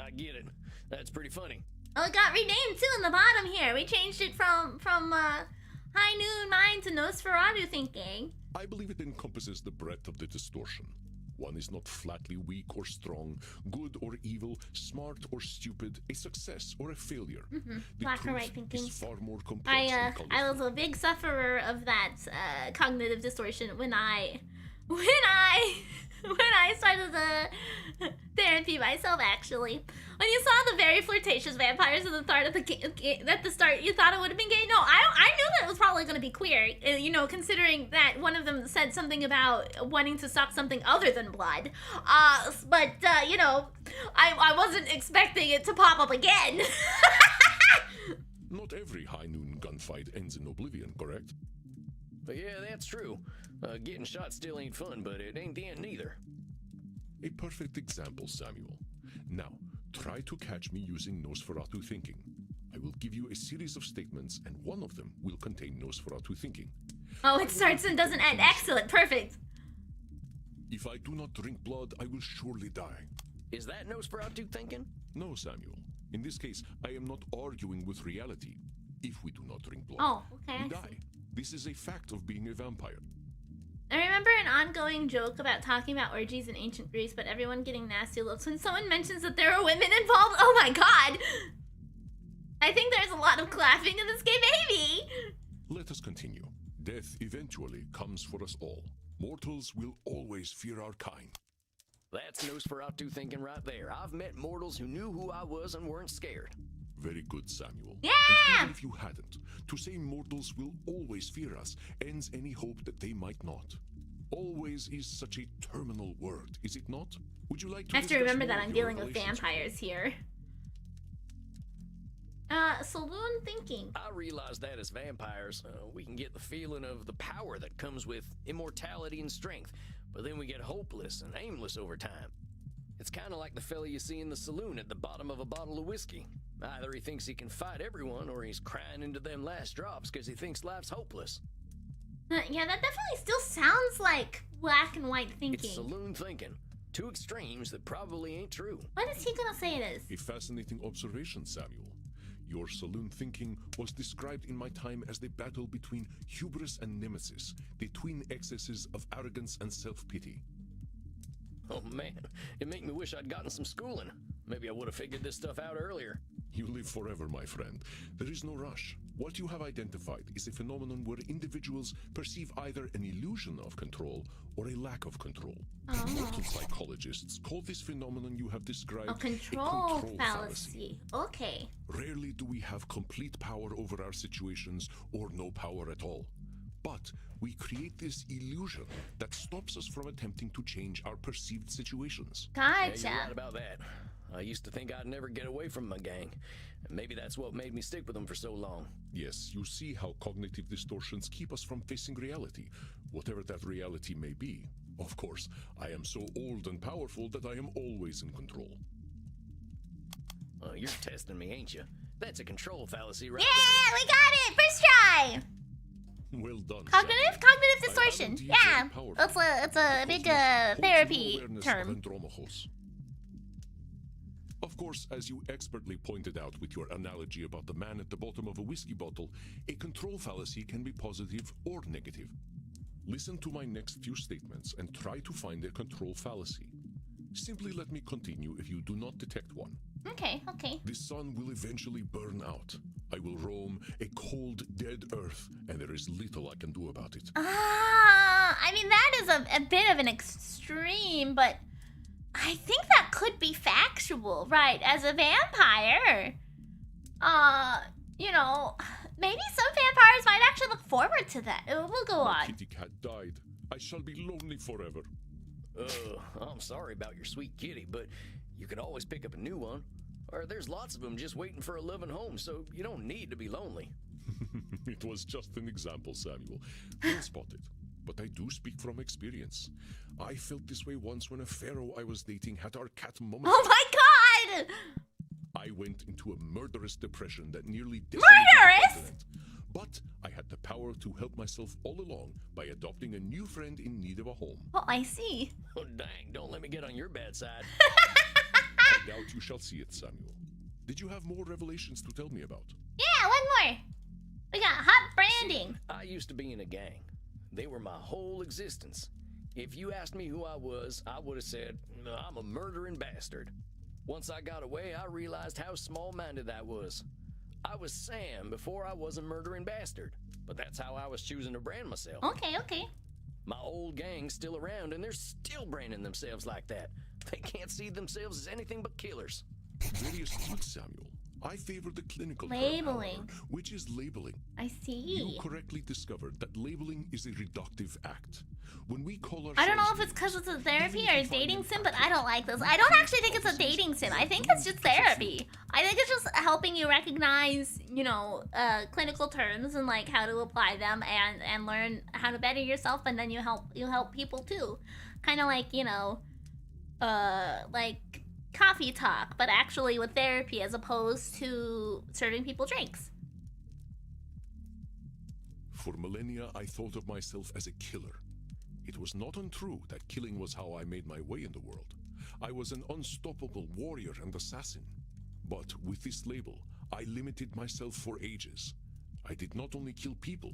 I get it. That's pretty funny. Oh, it got renamed too in the bottom here. We changed it from High Noon Mind to Nosferatu thinking. I believe it encompasses the breadth of the distortion. One is not flatly weak or strong, good or evil, smart or stupid, a success or a failure. The Black or truth white thinking. is far more complex and colorful. I was a big sufferer of that cognitive distortion when I started the therapy myself. Actually, when you saw the very flirtatious vampires at the start of the start, you thought it would have been gay. No, I knew that it was probably going to be queer. You know, considering that one of them said something about wanting to suck something other than blood. But you know, I wasn't expecting it to pop up again. Not every high noon gunfight ends in oblivion, correct? But yeah, that's true. Getting shot still ain't fun, but it ain't the end neither. A perfect example, Samuel. Now, try to catch me using Nosferatu thinking. I will give you a series of statements, and one of them will contain Nosferatu thinking. Oh, it starts and doesn't end. Excellent, perfect. If I do not drink blood, I will surely die. Is that Nosferatu thinking? No, Samuel. In this case, I am not arguing with reality. If we do not drink blood, Oh, okay. we die. This is a fact of being a vampire. I remember an ongoing joke about talking about orgies in ancient Greece, but everyone getting nasty looks when someone mentions that there are women involved. Oh my god! I think there's a lot of clapping in this game, baby! Let us continue. Death eventually comes for us all. Mortals will always fear our kind. That's Nosferatu thinking right there. I've met mortals who knew who I was and weren't scared. Very good, Samuel. Yeah! And even if you hadn't, to say mortals will always fear us ends any hope that they might not. Always is such a terminal word, is it not? Would you like to I have to discuss remember more that of I'm your dealing with revelations? vampires here. Saloon thinking. I realize that as vampires, we can get the feeling of the power that comes with immortality and strength, but then we get hopeless and aimless over time. It's kind of like the fella you see in the saloon at the bottom of a bottle of whiskey. Either he thinks he can fight everyone, or he's crying into them last drops because he thinks life's hopeless. Yeah, that definitely still sounds like black and white thinking. It's saloon thinking. Two extremes that probably ain't true. What is he gonna say it is? A fascinating observation, Samuel. Your saloon thinking was described in my time as the battle between hubris and nemesis, the twin excesses of arrogance and self-pity. Oh man, it make me wish I'd gotten some schooling. Maybe I would have figured this stuff out earlier. You live forever, my friend. There is no rush. What you have identified is a phenomenon where individuals perceive either an illusion of control or a lack of control. Mortal psychologists call this phenomenon you have described A control fallacy. Okay. Rarely do we have complete power over our situations or no power at all. But we create this illusion that stops us from attempting to change our perceived situations. Gotcha. Yeah, you're right about that. I used to think I'd never get away from my gang. And maybe that's what made me stick with them for so long. Yes, you see how cognitive distortions keep us from facing reality, whatever that reality may be. Of course, I am so old and powerful that I am always in control. You're testing me, ain't you? That's a control fallacy, right? Yeah, we got it! First try! Well done. Cognitive distortion. Yeah, it's a big therapy term. Of course, as you expertly pointed out with your analogy about the man at the bottom of a whiskey bottle, a control fallacy can be positive or negative. Listen to my next few statements and try to find a control fallacy. Simply let me continue if you do not detect one. Okay. The sun will eventually burn out. I will roam a cold, dead earth, and there is little I can do about it. I mean, that is a bit of an extreme, but I think that could be factual, right? As a vampire, you know, maybe some vampires might actually look forward to that. We'll go My on. kitty cat died. I shall be lonely forever. I'm sorry about your sweet kitty, but you can always pick up a new one. Or there's lots of them just waiting for a loving home, so you don't need to be lonely. It was just an example, Samuel. Well spotted. But I do speak from experience. I felt this way once when a pharaoh I was dating had our cat moment. Oh my god! I went into a murderous depression that nearly decimated Murderous? the continent. But I had the power to help myself all along by adopting a new friend in need of a home. Oh, I see. Oh, dang, don't let me get on your bad side. I doubt you shall see it, Samuel. Did you have more revelations to tell me about? Yeah, one more. We got hot branding. I used to be in a gang. They were my whole existence. If you asked me who I was, I would have said, I'm a murdering bastard. Once I got away, I realized how small-minded that was. I was Sam before I was a murdering bastard, but that's how I was choosing to brand myself. Okay. My old gang's still around, and they're still branding themselves like that. They can't see themselves as anything but killers. Very astute, Samuel. I favor the clinical term, Labeling. however, which is labeling. I see. You correctly discovered that labeling is a reductive act. When we call ourselves I don't know if it's because it's a therapy or a dating sim, but I don't like this. I don't actually think it's a dating sim. I think it's just therapy. I think it's just helping you recognize, you know, clinical terms and like how to apply them and learn how to better yourself, and then you help people too. Kind of like, you know, like coffee talk, but actually with therapy as opposed to serving people drinks. For millennia, I thought of myself as a killer. It was not untrue that killing was how I made my way in the world. I was an unstoppable warrior and assassin. But with this label, I limited myself for ages. I did not only kill people,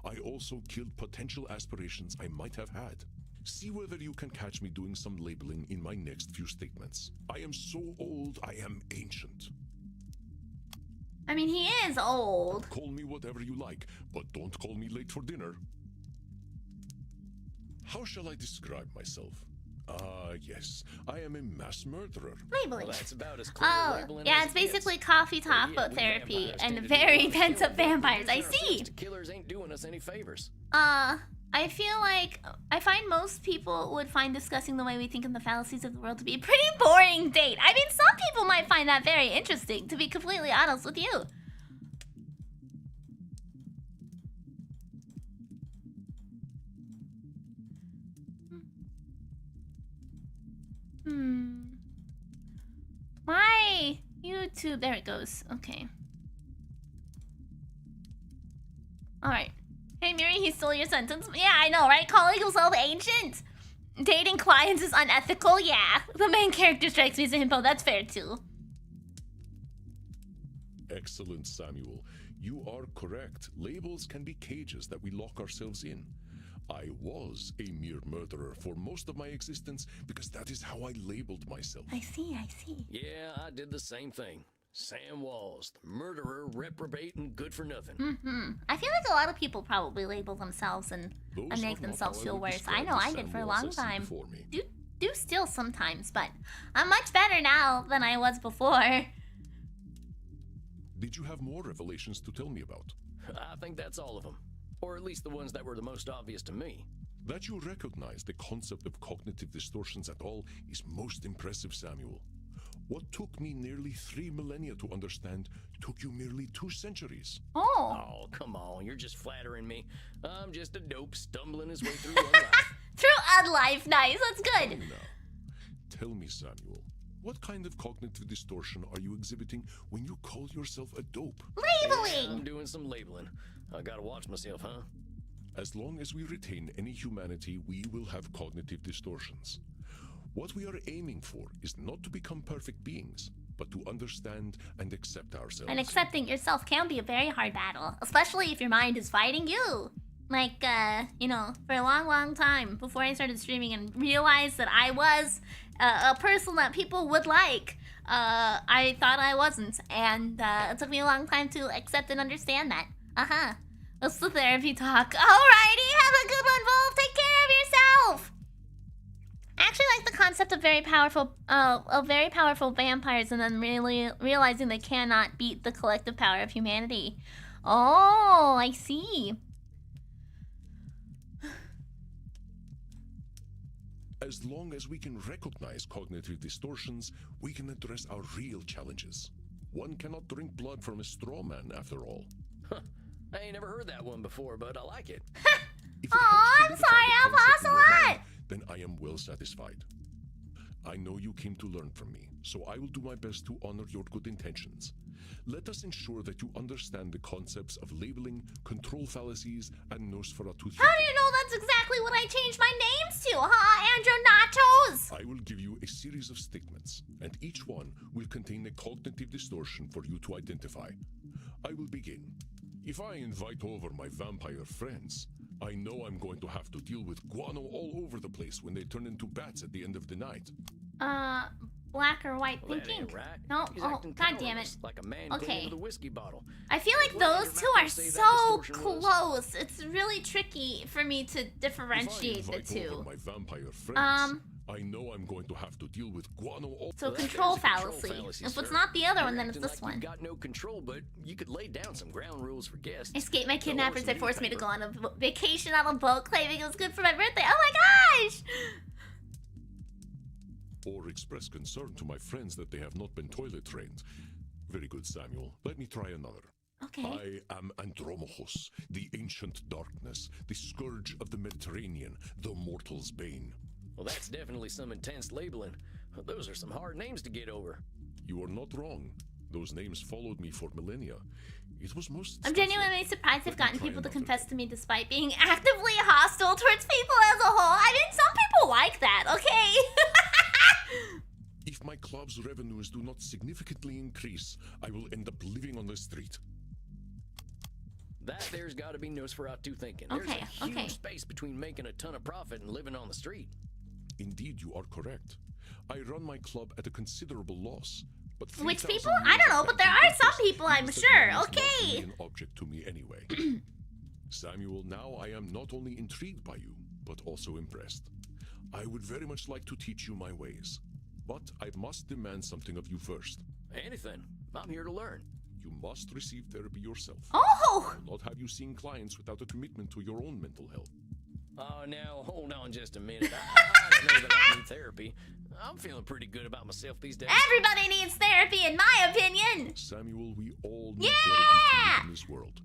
I also killed potential aspirations I might have had. See whether you can catch me doing some labeling in my next few statements. I am so old, I am ancient. I mean, he is old. Call me whatever you like, but don't call me late for dinner. How shall I describe myself? Yes, I am a mass murderer. Labeling. Well, that's about as clear Oh, labeling yeah, as it's it gets. basically coffee talk Yeah, about we therapy vampires and tend to very do a lot of intensive killing, but vampires. I using see. ourselves to killers ain't doing us any favors. I I feel like I find most people would find discussing the way we think and the fallacies of the world to be a pretty boring date. I mean, some people might find that very interesting, to be completely honest with you. My YouTube, there it goes. Okay. Alright. Hey Miri, he stole your sentence. Yeah, I know, right? Calling himself ancient? Dating clients is unethical? Yeah. The main character strikes me as a himbo. That's fair too. Excellent, Samuel. You are correct. Labels can be cages that we lock ourselves in. I was a mere murderer for most of my existence because that is how I labeled myself. I see, I see. Yeah, I did the same thing. Sam Walls, the murderer, reprobate, and good for nothing. I feel like a lot of people probably label themselves and Those make are themselves not feel how would worse. I describe know the I did Sam for a Walls long I've seen time. before me. Do still sometimes, but I'm much better now than I was before. Did you have more revelations to tell me about? I think that's all of them. Or at least the ones that were the most obvious to me. That you recognize the concept of cognitive distortions at all is most impressive, Samuel. What took me nearly 3 millennia to understand took you merely 2 centuries. Oh. Oh, come on, you're just flattering me. I'm just a dope stumbling his way through life. Through unlife, nice. That's good. Now, tell me, Samuel, what kind of cognitive distortion are you exhibiting when you call yourself a dope? Labeling. I'm doing some labeling. I gotta watch myself, huh? As long as we retain any humanity, we will have cognitive distortions. What we are aiming for is not to become perfect beings, but to understand and accept ourselves. And accepting yourself can be a very hard battle, especially if your mind is fighting you. Like, you know, for a long, long time before I started streaming and realized that I was a person that people would like, I thought I wasn't. And it took me a long time to accept and understand that. That's the therapy talk. Alrighty, have a good one, Wolf. Take care of yourself. I actually like the concept of very powerful vampires and then really realizing they cannot beat the collective power of humanity. Oh, I see. As long as we can recognize cognitive distortions, we can address our real challenges. One cannot drink blood from a straw man, after all. Huh. I ain't never heard that one before, but I like it. If it Aw, helps I'm solidify sorry, the I've concept lost a in your lot. mind, then I am well satisfied. I know you came to learn from me, so I will do my best to honor your good intentions. Let us ensure that you understand the concepts of labeling, control fallacies, and Nosferatu thinking. How do you know that's exactly what I changed my names to, huh, Andrew Nachos? I will give you a series of statements, and each one will contain a cognitive distortion for you to identify. I will begin. If I invite over my vampire friends, I know I'm going to have to deal with guano all over the place when they turn into bats at the end of the night. Black or white Well, that thinking? ain't right. No, He's oh, acting god damn it. powerless, like a man Okay. going into the whiskey bottle. I feel like What those did two your are mouth say that so distortion was? close. It's really tricky for me to If I differentiate the invite over two. my vampire friends, Um, I know I'm going to have to deal with guano all So Well, that control there's a control fallacy. fallacy, If it's sir. not the other You're one, then it's acting this like one. You got no control, but you could lay down some ground rules for guests. Escape my Go kidnappers. watch They the forced me to newspaper. go on a vacation on a boat, claiming it was good for my birthday. Oh my gosh! or express concern to my friends that they have not been toilet trained. Very good, Samuel. Let me try another. Okay. I am Andromachus, the ancient darkness, the scourge of the Mediterranean, the mortal's bane. Well, that's definitely some intense labeling. Those are some hard names to get over. You are not wrong. Those names followed me for millennia. It was most I'm stifling. genuinely surprised I've Let me gotten try people to another. confess to me despite being actively hostile towards people as a whole. I mean, some people like that, okay? If my club's revenues do not significantly increase, I will end up living on the street. That there's got to be Nosferatu thinking. Okay, There's a huge okay. space between making a ton of profit and living on the street. Indeed, you are correct. I run my club at a considerable loss. But Which 3,000 people? years I don't of know, but there banking are some interest people, I'm means that sure. money is not Okay. really an object to me anyway. Samuel, now I am not only intrigued by you, but also impressed. I would very much like to teach you my ways. But I must demand something of you first. Anything. I'm here to learn. You must receive therapy yourself. Oh! I will not have you seeing clients without a commitment to your own mental health. Oh, now, hold on just a minute. I don't know that I need therapy. I'm feeling pretty good about myself these days. Everybody needs therapy, in my opinion. Samuel, we all need Yeah! therapy to live in this world.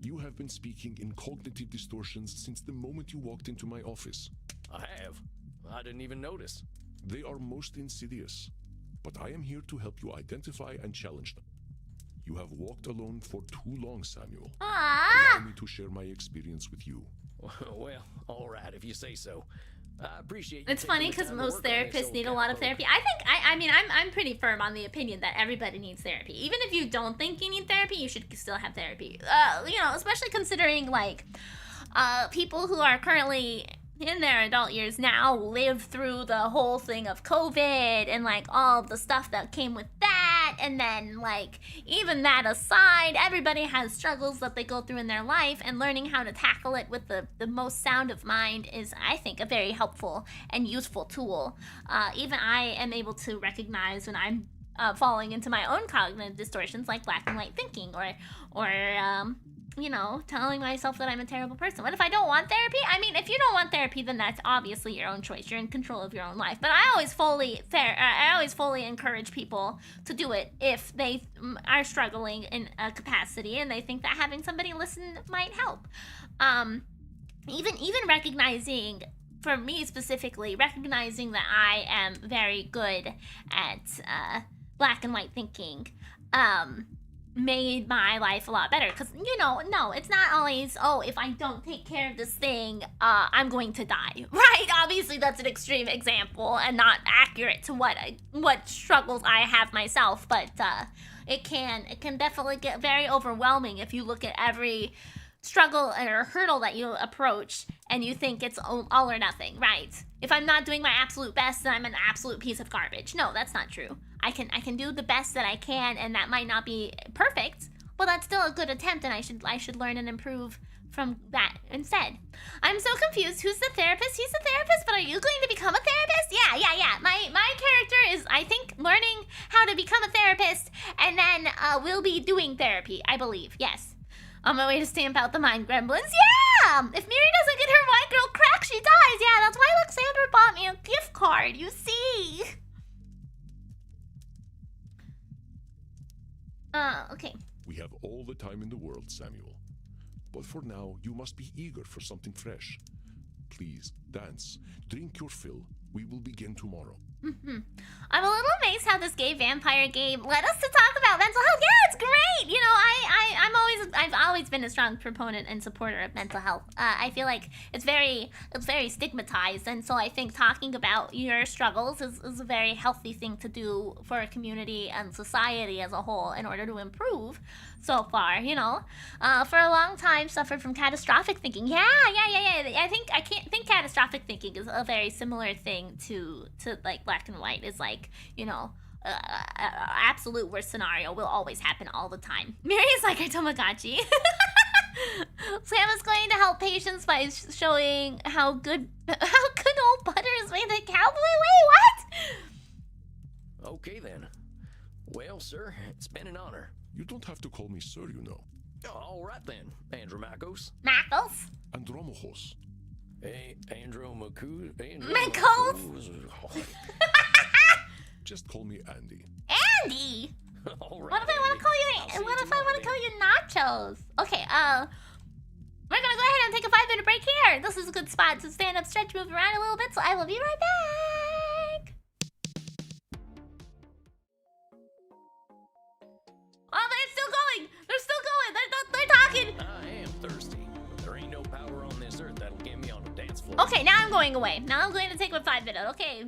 You have been speaking in cognitive distortions since the moment you walked into my office. I have. I didn't even notice. They are most insidious, but I am here to help you identify and challenge them. You have walked alone for too long, Samuel. Aww. Allow me to share my experience with you. Well, all right, if you say so. I appreciate you It's taking funny the because time to most work on this therapists old need a lot of cowpoke. therapy. I mean, I'm pretty firm on the opinion that everybody needs therapy. Even if you don't think you need therapy, you should still have therapy. Especially considering like, people who are currently in their adult years now live through the whole thing of COVID and like all of the stuff that came with that. And then like, even that aside, everybody has struggles that they go through in their life, and learning how to tackle it with the most sound of mind is, I think, a very helpful and useful tool. Even I am able to recognize when I'm falling into my own cognitive distortions, like black and white thinking, or telling myself that I'm a terrible person. What if I don't want therapy? I mean, if you don't want therapy, then that's obviously your own choice. You're in control of your own life. But I always fully encourage people to do it if they are struggling in a capacity and they think that having somebody listen might help. Even recognizing, for me specifically, recognizing that I am very good at black and white thinking, made my life a lot better. Because, no, it's not always, if I don't take care of this thing, I'm going to die, right? Obviously, that's an extreme example and not accurate to what struggles I have myself, but it can definitely get very overwhelming if you look at every struggle or hurdle that you approach and you think it's all or nothing, right? If I'm not doing my absolute best, then I'm an absolute piece of garbage. No, that's not true. I can do the best that I can, and that might not be perfect, but that's still a good attempt, and I should learn and improve from that instead. I'm so confused. Who's the therapist? He's the therapist, but are you going to become a therapist? Yeah. My character is, I think, learning how to become a therapist, and then we'll be doing therapy, I believe. Yes. On my way to stamp out the mind gremlins. Yeah! If Miri doesn't get her white girl crack, she dies. Yeah, that's why Alexandra bought me a gift card, you see. Okay. We have all the time in the world, Samuel. But for now, you must be eager for something fresh. Please, dance, drink your fill. We will begin tomorrow. I'm a little amazed how this gay vampire game led us to talk about mental health. Yeah, it's great. I've always been a strong proponent and supporter of mental health. I feel like it's very stigmatized, and so I think talking about your struggles is a very healthy thing to do for a community and society as a whole in order to improve. So far, for a long time suffered from catastrophic thinking. Yeah. I can't think catastrophic thinking is a very similar thing to like black and white. Is like, absolute worst scenario will always happen all the time. Miri is like our Tamagotchi. Sam is going to help patients by showing how good old butter is made a cowboy. Wait, what? Okay, then. Well, sir, it's been an honor. You don't have to call me sir, you know. All right, then, Andromachos. Mackles? Andromachos. Hey, Andromachos. Just call me Andy. Andy? All right, What if I want Andy. to call I'll you? see What if I tomorrow, want to then. call you Nachos? Okay. We're gonna go ahead and take a 5-minute break here. This is a good spot to stand up, stretch, move around a little bit. So I will be right back. Oh, they're still going. They're still going. They're talking. I am thirsty. There ain't no power on this earth that'll get me on the dance floor. Okay, now I'm going away. Now I'm going to take a 5-minute. Okay.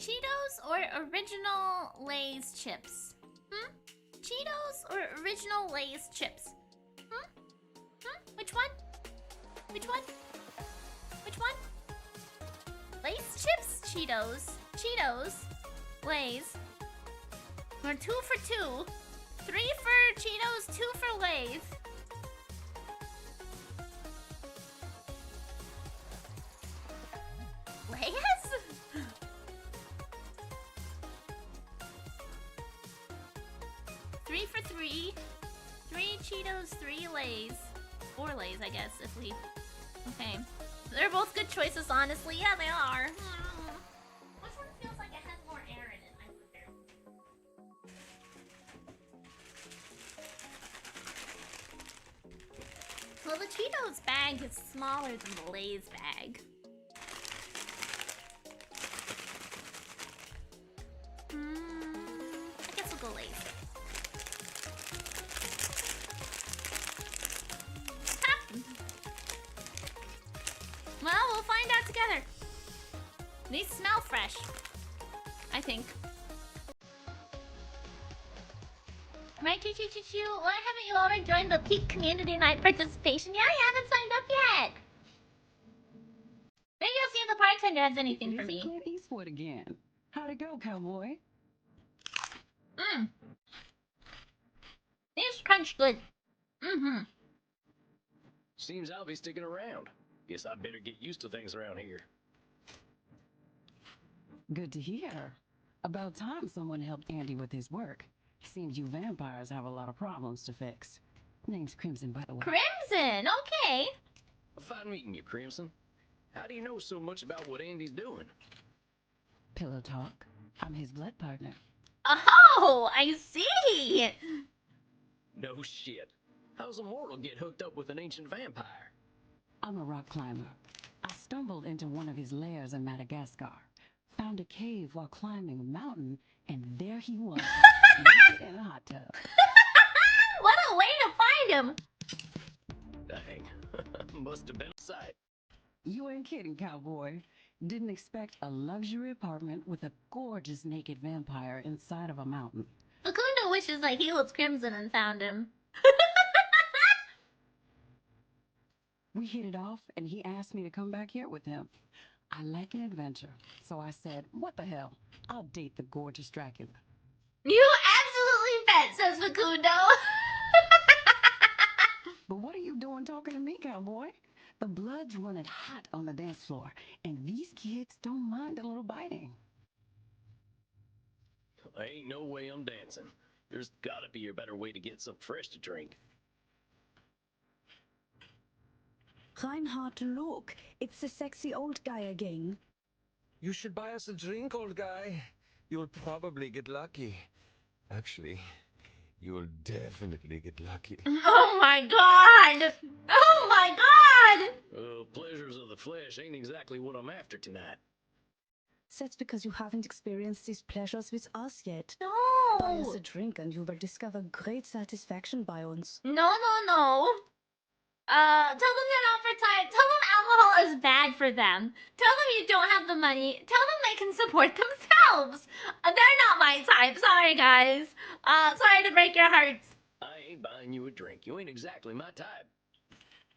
Cheetos or original Lay's chips? Cheetos or original Lay's chips? Which one? Which one? Which one? Lay's chips? Cheetos. Cheetos. Lay's. We're 2 for 2. 3 for Cheetos, 2 for Lay's. Lay's? Three for 3. 3 Cheetos, 3 Lay's. 4 Lay's, I guess, if we... Okay. They're both good choices, honestly. Yeah, they are. Which one feels like it has more air in it, I wonder. Well, the Cheetos bag is smaller than the Lay's bag. I guess we'll go Lay's. Well, we'll find out together. These smell fresh, I think. Right, why haven't you already joined the Peak Community Night participation? Yeah, I haven't signed up yet. Maybe I'll see if the bartender has anything for me. Clint Eastwood again. How'd it go, cowboy? These crunch good. Seems I'll be sticking around. Guess I better get used to things around here. Good to hear. About time someone helped Andy with his work. Seems you vampires have a lot of problems to fix. Name's Crimson, by the way. Crimson, okay. Fine meeting you, Crimson. How do you know so much about what Andy's doing? Pillow talk. I'm his blood partner. Oh, I see. No shit. How's a mortal get hooked up with an ancient vampire? I'm a rock climber. I stumbled into one of his lairs in Madagascar. Found a cave while climbing a mountain, and there he was, naked in a hot tub. What a way to find him. Dang. Must have been a sight. You ain't kidding, cowboy. Didn't expect a luxury apartment with a gorgeous naked vampire inside of a mountain. Facundo wishes that he was Crimson and found him. We hit it off, and he asked me to come back here with him. I like an adventure, so I said, what the hell? I'll date the gorgeous Dracula. You absolutely bet, says Facundo. But what are you doing talking to me, cowboy? The blood's running hot on the dance floor, and these kids don't mind a little biting. Ain't no way I'm dancing. There's gotta be a better way to get something fresh to drink. Reinhard, look, it's the sexy old guy again. You should buy us a drink, old guy. You'll probably get lucky. Actually, you'll definitely get lucky. Oh my god! Oh my god! Pleasures of the flesh ain't exactly what I'm after tonight. That's because you haven't experienced these pleasures with us yet. Buy us No! a drink and you will discover great satisfaction by us. No. Tell them they're not for time. Tell them alcohol is bad for them. Tell them you don't have the money. Tell them they can support themselves. They're not my type. Sorry, guys. Sorry to break your hearts. I ain't buying you a drink. You ain't exactly my type.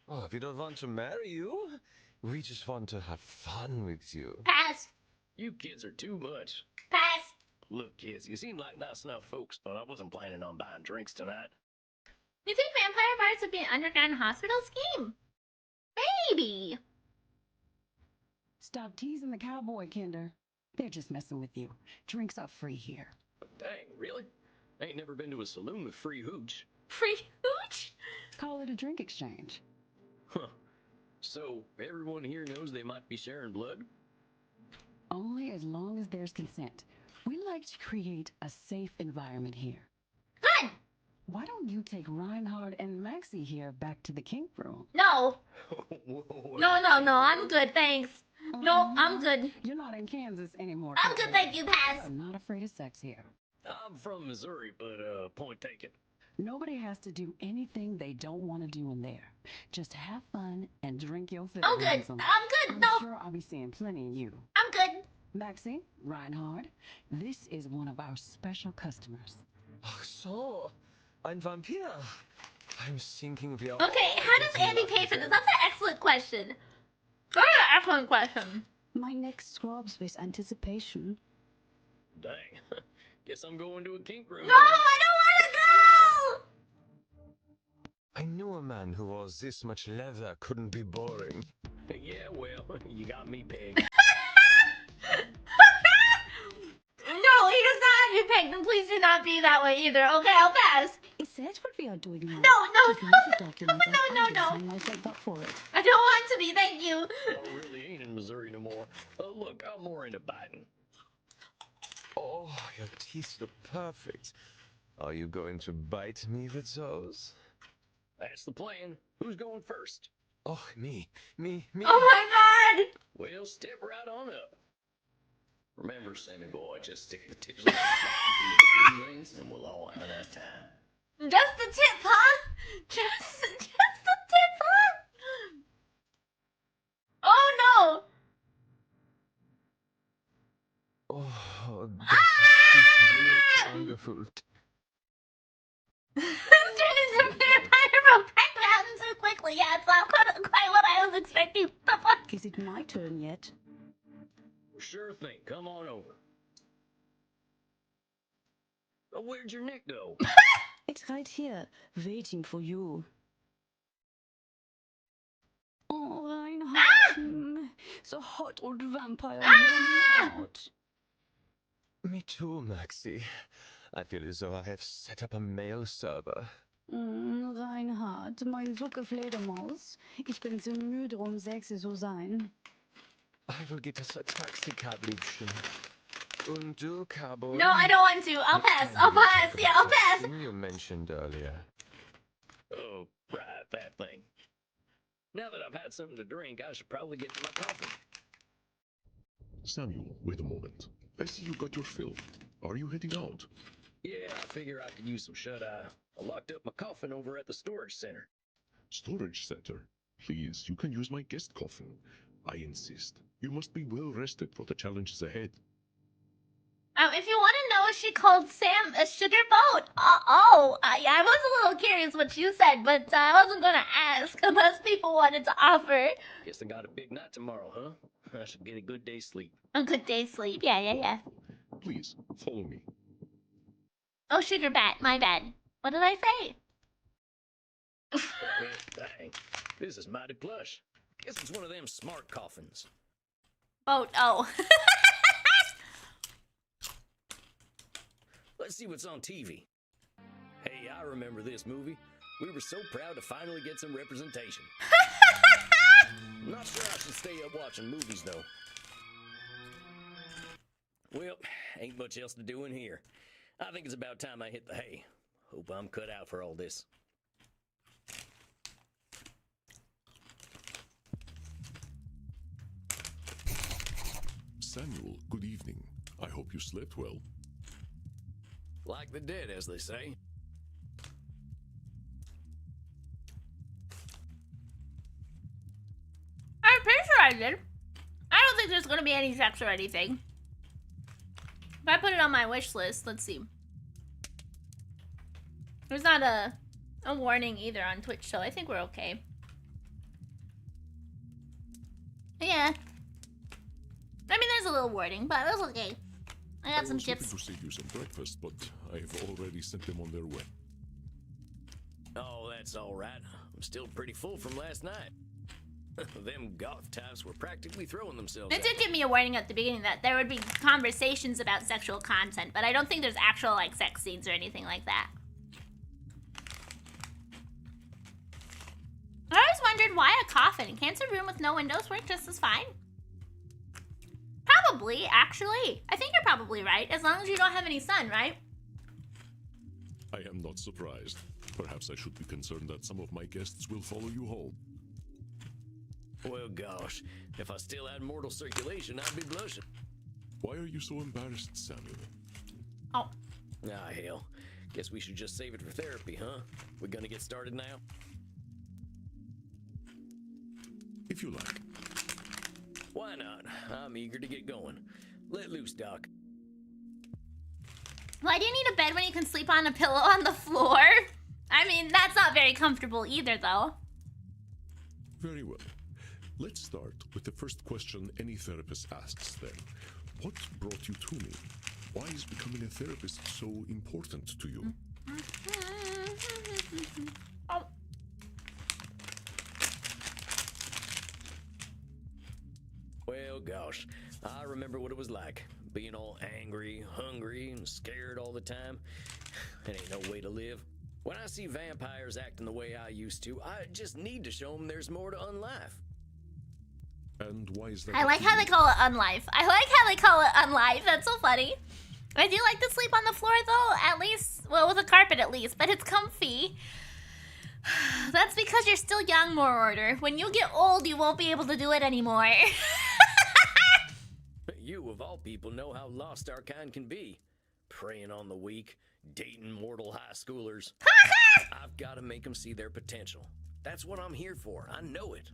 Oh, we don't want to marry you. We just want to have fun with you. Pass. You kids are too much. Pass. Look, kids, you seem like nice enough folks, but I wasn't planning on buying drinks tonight. You think vampire bars would be an underground hospital scheme? Maybe. Stop teasing the cowboy, Kinder. They're just messing with you. Drinks are free here. Dang, really? I ain't never been to a saloon with free hooch. Free hooch? Call it a drink exchange. Huh. So, everyone here knows they might be sharing blood? Only as long as there's consent. We like to create a safe environment here. Good. Why don't you take Reinhard and Maxie here back to the kink room? No. Whoa. No. I'm good, thanks. No, I'm good. You're not in Kansas anymore. I'm good, thank you, pass. I'm not afraid of sex here. I'm from Missouri, but, point taken. Nobody has to do anything they don't want to do in there. Just have fun and drink your fill. I'm good. Ransom. I'm good. I'm No, sure I'll be seeing plenty of you. I'm good. Maxie, Reinhard, this is one of our special customers. Ach so, ein Vampir. I'm thinking we are Okay, all how does getting Andy lucky pay for this? then. That's an excellent question. That's an excellent question. My neck throbs with anticipation. Dang. Guess I'm going to a kink room. No, I don't want to go! I knew a man who wore this much leather couldn't be boring. Yeah, well, you got me pegged. No, he does not have you pegged, and please do not be that way either. Okay, I'll pass. Is that what we are doing now? No, Give me the document and no, I will no. sign myself up for it. I don't want to be, thank you. I really ain't in Missouri no more. Look, I'm more into biting. Oh, your teeth look perfect. Are you going to bite me with those? That's the plan. Who's going first? Oh, me. Oh my god! Well, step right on up. Remember, Sammy boy, just stick the tips of the rings and we'll all have enough time. Just the tip, huh? Just the tip, huh? Oh Oh, that's wonderful. no! Turned into a vampire from Peck Mountain so quickly. Yeah, it's not quite what I was expecting. The fuck? Is it my turn yet? Sure thing. Come on over. Oh, where'd your neck go? It's right here, waiting for you. Oh, Reinhard. The hot old vampire warmed me out. Me too, Maxie. I feel as though I have set up a mail server. Reinhard, mein Sucke Fledermaus. Ich bin so müde, 6 zu sein. I will get us a taxi cab, Liebchen. Und du, Cowboy? No, I don't want to. I'll pass. I'll pass. Yeah, I'll pass. Thing you mentioned earlier. Oh, right, that thing. Now that I've had something to drink, I should probably get to my coffee. Samuel, wait a moment. I see you got your fill. Are you heading out? Yeah, I figure I could use some shut-eye. I locked up my coffin over at the storage center. Storage center. Please, you can use my guest coffin. I insist. You must be well rested for the challenges ahead. If you want to know, she called Sam a sugar boat. Yeah, I was a little curious what you said, but I wasn't gonna ask unless people wanted to offer. Guess I got a big night tomorrow, huh? I should get a good day's sleep. A good day's sleep. Yeah. Please, follow me. Oh, sugar bat. My bad. What did I say? Dang, this is mighty plush. Guess it's one of them smart coffins. Boat. Oh. Let's see what's on TV. Hey, I remember this movie. We were so proud to finally get some representation. Not sure I should stay up watching movies, though. Well, ain't much else to do in here. I think it's about time I hit the hay. Hope I'm cut out for all this. Samuel, good evening. I hope you slept well. Like the dead, as they say. I'm pretty sure I did. I don't think there's gonna be any sex or anything. If I put it on my wish list, let's see. There's not a warning either on Twitch, so I think we're okay. Yeah. I mean, there's a little warning, but it's okay. I got some was chips. hoping to save you some breakfast, but I've already sent them on their way. Oh, that's all right. I'm still pretty full from last night. Them goth types were practically throwing themselves It at did me. give me a warning at the beginning that there would be conversations about sexual content, but I don't think there's actual, like, sex scenes or anything like that. I always wondered why a coffin. Can't a room with no windows work just as fine? Probably, actually. I think you're probably right, as long as you don't have any sun, right? I am not surprised. Perhaps I should be concerned that some of my guests will follow you home. Well, gosh, if I still had mortal circulation, I'd be blushing. Why are you so embarrassed, Samuel? Oh. Ah, hell. Guess we should just save it for therapy, huh? We gonna get started now? If you like. Why not? I'm eager to get going. Let loose, Doc. Why do you need a bed when you can sleep on a pillow on the floor? I mean, that's not very comfortable either, though. Very well. Let's start with the first question any therapist asks then. What brought you to me? Why is becoming a therapist so important to you? Oh. Well, gosh, I remember what it was like. Being all angry, hungry, and scared all the time. That ain't no way to live. When I see vampires acting the way I used to, I just need to show them there's more to unlife. And why is that? I like how they call it unlife. I like how they call it unlife. That's so funny. I do like to sleep on the floor, though, at least, well, with a carpet at least, but it's comfy. That's because you're still young, More Order. When you get old, you won't be able to do it anymore. You, of all people, know how lost our kind can be. Preying on the weak, dating mortal high schoolers. I've got to make them see their potential. That's what I'm here for. I know it.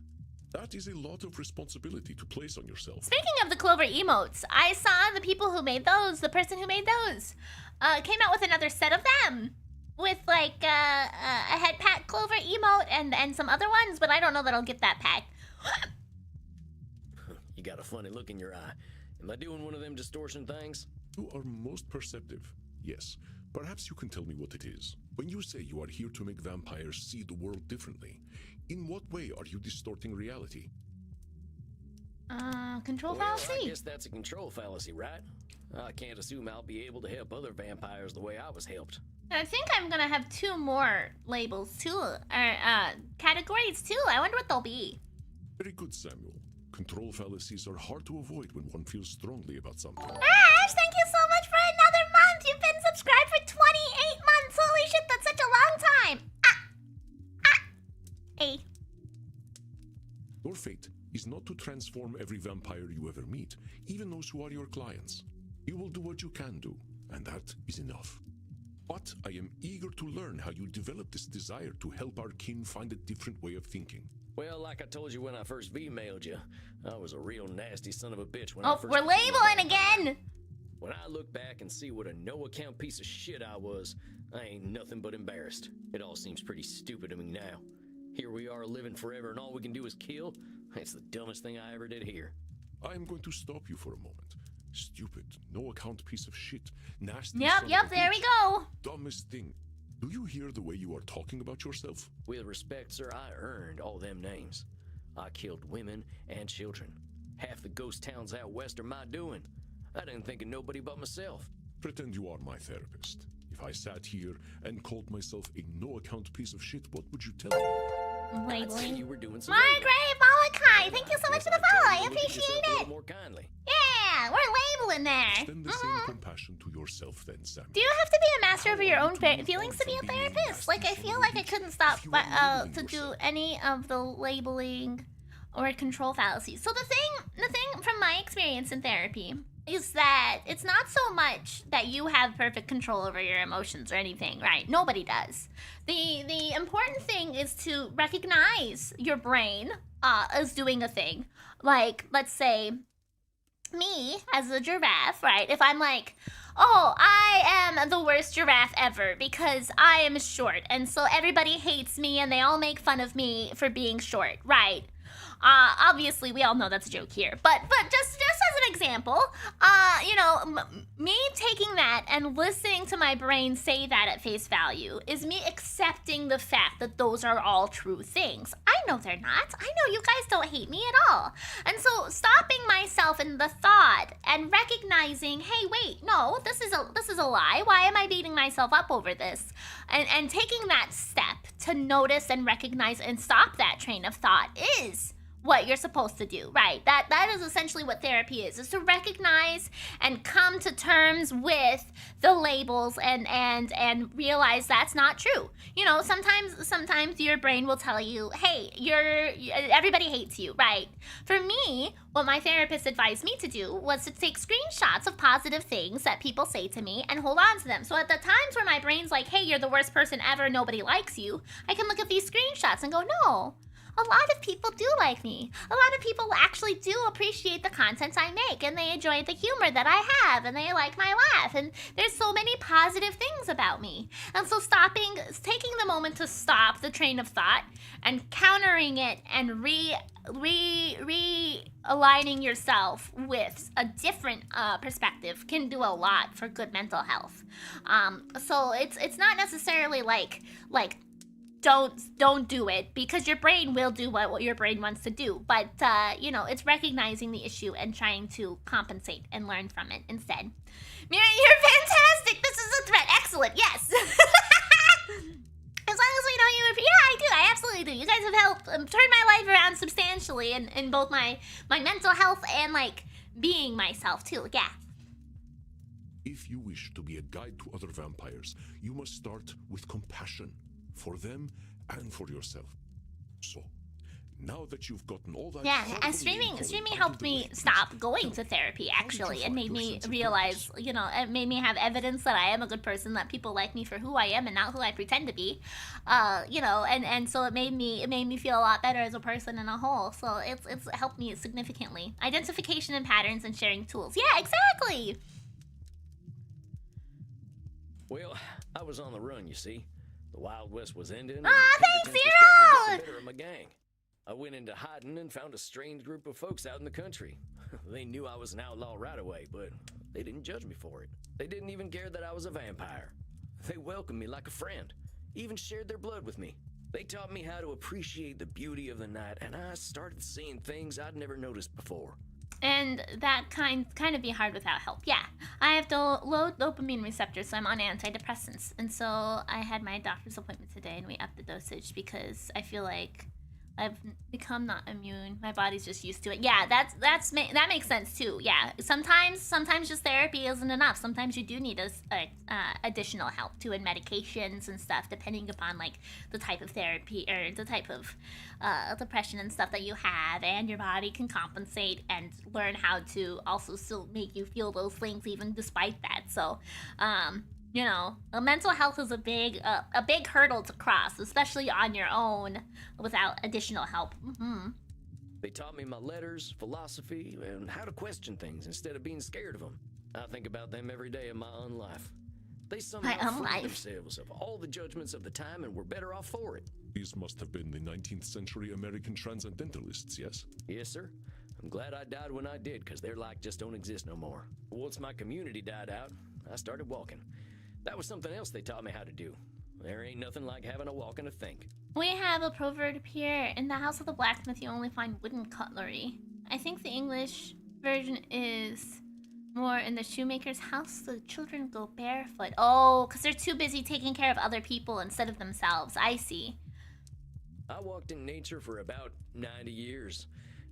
That is a lot of responsibility to place on yourself. Speaking of the Clover emotes, I saw the people who made those, the person who made those, came out with another set of them. With like a head pat Clover emote and some other ones, but I don't know that I'll get that pack. You got a funny look in your eye. Am I doing one of them distortion things? You are most perceptive, yes. Perhaps you can tell me what it is. When you say you are here to make vampires see the world differently, in what way are you distorting reality? Control Well, fallacy? I guess that's a control fallacy, right? I can't assume I'll be able to help other vampires the way I was helped. I think I'm gonna have 2 more labels too, categories too. I wonder what they'll be. Very good, Samuel. Control fallacies are hard to avoid when one feels strongly about something. Ash, thank you so much for another month. You've been subscribed for 28 months. Holy shit, that's such a long time. Hey. Your fate is not to transform every vampire you ever meet, even those who are your clients. You will do what you can do, and that is enough. But I am eager to learn how you develop this desire to help our kin find a different way of thinking. Well, like I told you when I first emailed you, I was a real nasty son of a bitch when Oh, I first we're became a labeling vampire. again. When I look back and see what a no-account piece of shit I was, I ain't nothing but embarrassed. It all seems pretty stupid to me now. Here we are living forever and all we can do is kill? It's the dumbest thing I ever did here. I am going to stop you for a moment. Stupid, no-account piece of shit, nasty. Yep, son yep, of a there we bitch. go. Dumbest thing. Do you hear the way you are talking about yourself? With respect, sir, I earned all them names. I killed women and children. Half the ghost towns out west are my doing. I didn't think of nobody but myself. Pretend you are my therapist. If I sat here and called myself a no-account piece of shit, what would you tell me? I'd say Labeling. you were doing some Margrave Malachi, thank you so much for the follow. I appreciate A it. little more kindly. Yeah, we're labeling there. Extend the same compassion to yourself then, Sam. Do you have to be a master over your own feelings to be a therapist? Like, I feel like I couldn't stop to do any of the labeling or control fallacies. So the thing from my experience in therapy is that it's not so much that you have perfect control over your emotions or anything, right? Nobody does. The important thing is to recognize your brain as doing a thing. Like, let's say me as a giraffe, right? If I'm like, oh, I am the worst giraffe ever because I am short, and so everybody hates me and they all make fun of me for being short, right? Obviously, we all know that's a joke here, but just as an example, me taking that and listening to my brain say that at face value is me accepting the fact that those are all true things. I know they're not. I know you guys don't hate me at all. And so stopping myself in the thought and recognizing, hey, wait, no, this is a lie. Why am I beating myself up over this? And taking that step to notice and recognize and stop that train of thought is what you're supposed to do, right? That is essentially what therapy is to recognize and come to terms with the labels and realize that's not true. You know, sometimes your brain will tell you, hey, everybody hates you, right? For me, what my therapist advised me to do was to take screenshots of positive things that people say to me and hold on to them. So at the times where my brain's like, hey, you're the worst person ever, nobody likes you, I can look at these screenshots and go, no, a lot of people do like me. A lot of people actually do appreciate the content I make, and they enjoy the humor that I have, and they like my laugh, and there's so many positive things about me. And so taking the moment to stop the train of thought and countering it and realigning yourself with a different perspective can do a lot for good mental health. So it's not necessarily like don't do it, because your brain will do what your brain wants to do, but you know, it's recognizing the issue and trying to compensate and learn from it instead. Mira, you're fantastic. This is a threat. Excellent. Yes. As long as we know you, yeah, I do. I absolutely do. You guys have helped turn my life around substantially, in both my mental health and like being myself too. Yeah. If you wish to be a guide to other vampires, you must start with compassion for them and for yourself. So, now that you've gotten all that, yeah, and streaming helped me stop going to therapy, actually, and made me realize, you know, it made me have evidence that I am a good person, that people like me for who I am and not who I pretend to be. You know, and so it made me feel a lot better as a person in a whole. So it's helped me significantly. Identification and patterns and sharing tools. Yeah, exactly. Well, I was on the run, you see. The Wild West was ending. Thanks, Zero! Of my gang. I went into hiding and found a strange group of folks out in the country. They knew I was an outlaw right away, but they didn't judge me for it. They didn't even care that I was a vampire. They welcomed me like a friend, even shared their blood with me. They taught me how to appreciate the beauty of the night, and I started seeing things I'd never noticed before. And that kind of be hard without help. Yeah, I have low dopamine receptors, so I'm on antidepressants. And so I had my doctor's appointment today, and we upped the dosage because I feel like I've become not immune. My body's just used to it. Yeah, that makes sense too. Yeah, sometimes just therapy isn't enough. Sometimes you do need additional help too, and medications and stuff, depending upon like the type of therapy or the type of depression and stuff that you have, and your body can compensate and learn how to also still make you feel those things even despite that. So, you know, mental health is a big hurdle to cross, especially on your own without additional help. Mm-hmm. They taught me my letters, philosophy, and how to question things instead of being scared of them. I think about them every day of my own life. They somehow freed themselves of all the judgments of the time and were better off for it. These must have been the 19th century American transcendentalists, yes? Yes, sir. I'm glad I died when I did, because their like just don't exist no more. Once my community died out, I started walking. That was something else they taught me how to do. There ain't nothing like having a walk and a think. We have a proverb here. In the house of the blacksmith, you only find wooden cutlery. I think the English version is more in the shoemaker's house, the children go barefoot. Oh, because they're too busy taking care of other people instead of themselves. I see. I walked in nature for about 90 years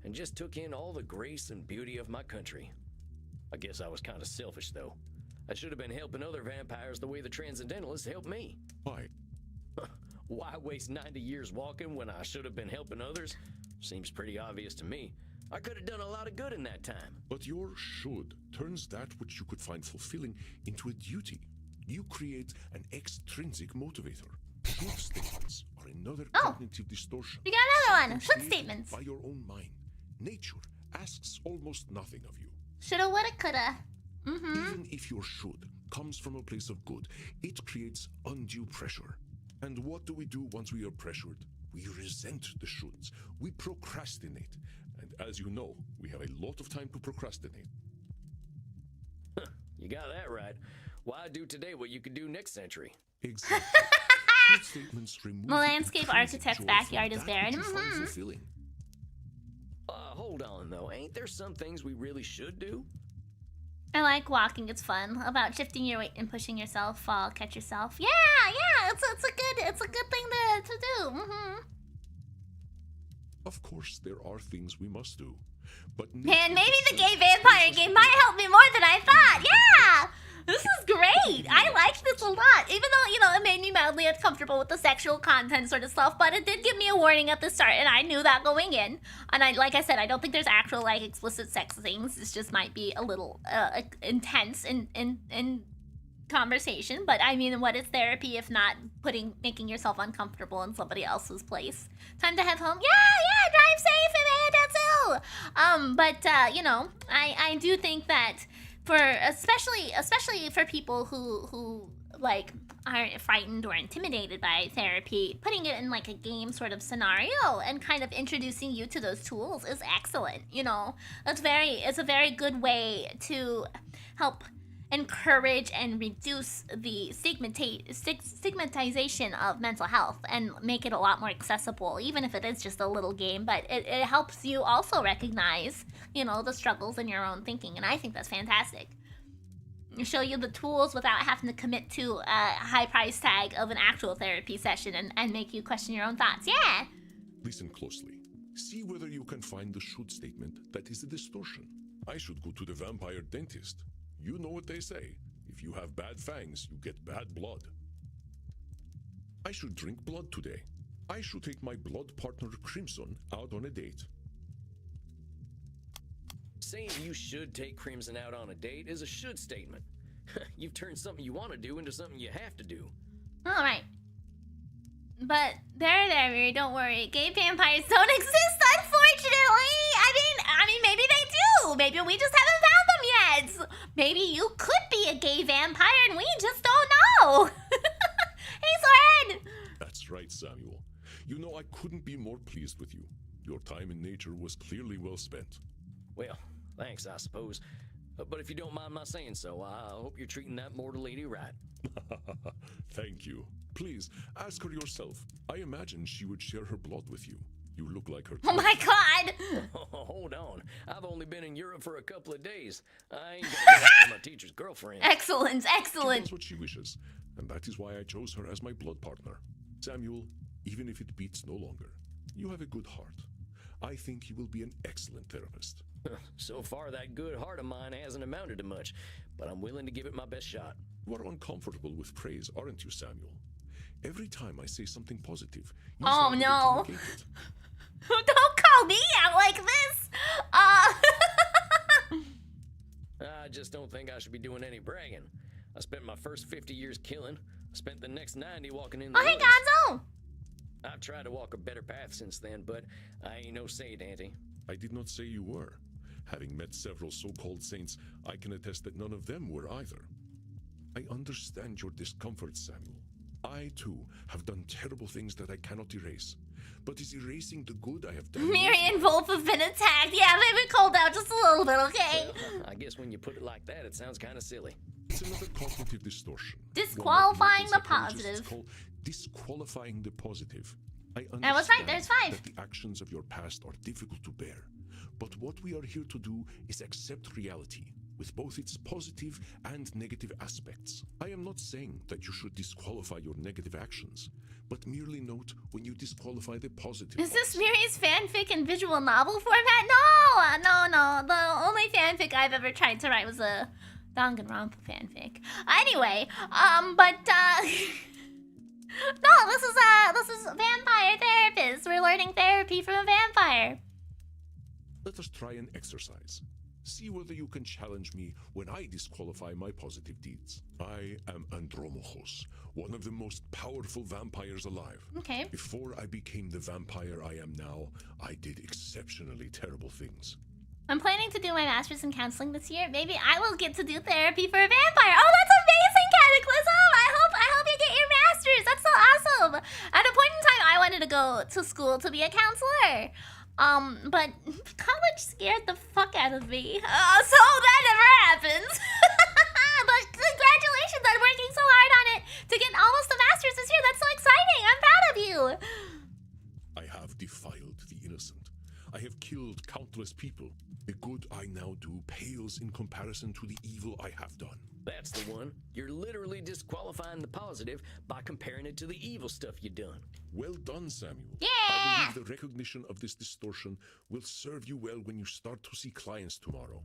and just took in all the grace and beauty of my country. I guess I was kind of selfish, though. I should have been helping other vampires the way the Transcendentalists helped me. Why? Why waste 90 years walking when I should have been helping others? Seems pretty obvious to me. I could have done a lot of good in that time. But your should turns that which you could find fulfilling into a duty. You create an extrinsic motivator. Should statements are another cognitive distortion. We got another one. Should statements. By your own mind. Nature asks almost nothing of you. Shoulda, woulda, coulda. Even if your should comes from a place of good, it creates undue pressure. And what do we do once we are pressured? We resent the shoulds. We procrastinate. And as you know, we have a lot of time to procrastinate. You got that right. Why do today what you could do next century? Exactly. Should statements remove the landscape architect's backyard is barren. Hold on, though. Ain't there some things we really should do? I like walking. It's fun. About shifting your weight and pushing yourself, fall, catch yourself. Yeah. It's a good thing to do. Of course, there are things we must do, but man, maybe the gay vampire game might help me more than I thought. Yeah, this is great. I like this a lot, even though it made me mildly uncomfortable with the sexual content sort of stuff. But it did give me a warning at the start, and I knew that going in. And like I said, I don't think there's actual like explicit sex things. This just might be a little intense and conversation, but I mean, what is therapy if not making yourself uncomfortable in somebody else's place? Time to head home. Yeah, drive safe, but you know, I do think that for especially for people who like are frightened or intimidated by therapy, putting it in like a game sort of scenario and kind of introducing you to those tools is excellent. You know, it's a very good way to help encourage and reduce the stigmatization of mental health and make it a lot more accessible, even if it is just a little game. But it helps you also recognize, you know, the struggles in your own thinking, and I think that's fantastic. Show you the tools without having to commit to a high price tag of an actual therapy session and make you question your own thoughts. Yeah. Listen closely. See whether you can find the should statement that is a distortion. I should go to the vampire dentist. You know what they say. If you have bad fangs, you get bad blood. I should drink blood today. I should take my blood partner Crimson out on a date. Saying you should take Crimson out on a date is a should statement. You've turned something you want to do into something you have to do. Alright. But there, don't worry. Gay vampires don't exist, unfortunately. I mean, maybe they do. Maybe we just haven't found them yet. Maybe you could be a gay vampire and we just don't know. Hey, Soren! That's right, Samuel. You know, I couldn't be more pleased with you. Your time in nature was clearly well spent. Well, thanks, I suppose. But if you don't mind my saying so, I hope you're treating that mortal lady right. Thank you. Please, ask her yourself. I imagine she would share her blood with you. You look like her too. Oh my god! Hold on. I've only been in Europe for a couple of days. I ain't gonna go after my teacher's girlfriend. Excellent. She does what she wishes, and that is why I chose her as my blood partner. Samuel, even if it beats no longer, you have a good heart. I think you will be an excellent therapist. So far, that good heart of mine hasn't amounted to much, but I'm willing to give it my best shot. You are uncomfortable with praise, aren't you, Samuel? Every time I say something positive, you Oh sound no! like you negate it. Don't call me out like this! I just don't think I should be doing any bragging. I spent my first 50 years killing. I spent the next 90 walking in the Oh, hey, woods. Gonzo! I've tried to walk a better path since then, but I ain't no saint, Auntie. I did not say you were. Having met several so-called saints, I can attest that none of them were either. I understand your discomfort, Samuel. I, too, have done terrible things that I cannot erase. But is erasing the good I have done... Miri and Wolf have been attacked. Yeah, they've been called out just a little bit, okay? Well, I guess when you put it like that, it sounds kind of silly. It's another cognitive distortion. Disqualifying the Psychologists positive. call disqualifying the positive. I That was right, understand there's 5. that the actions of your past are difficult to bear. But what we are here to do is accept reality, with both its positive and negative aspects. I am not saying that you should disqualify your negative actions, but merely note when you disqualify the positive Is this ones. Miri's fanfic in visual novel format? No. The only fanfic I've ever tried to write was a Danganronpa fanfic. Anyway, no, this is vampire therapist. We're learning therapy from a vampire. Let us try an exercise. See whether you can challenge me when I disqualify my positive deeds. I am Andromachos, one of the most powerful vampires alive. Okay. Before I became the vampire I am now, I did exceptionally terrible things. I'm planning to do my master's in counseling this year. Maybe I will get to do therapy for a vampire. Oh, that's amazing, Cataclysm! I hope you get your master's. That's so awesome. At a point in time, I wanted to go to school to be a counselor. But college scared the fuck out of me. So that never happened. But congratulations on working so hard on it to get almost a master's this year. That's so exciting. I'm proud of you. I have defiled the innocent. I have killed countless people. The good I now do pales in comparison to the evil I have done. That's the one. You're literally disqualifying the positive by comparing it to the evil stuff you done. Well done, Samuel. Yeah! I believe the recognition of this distortion will serve you well when you start to see clients tomorrow.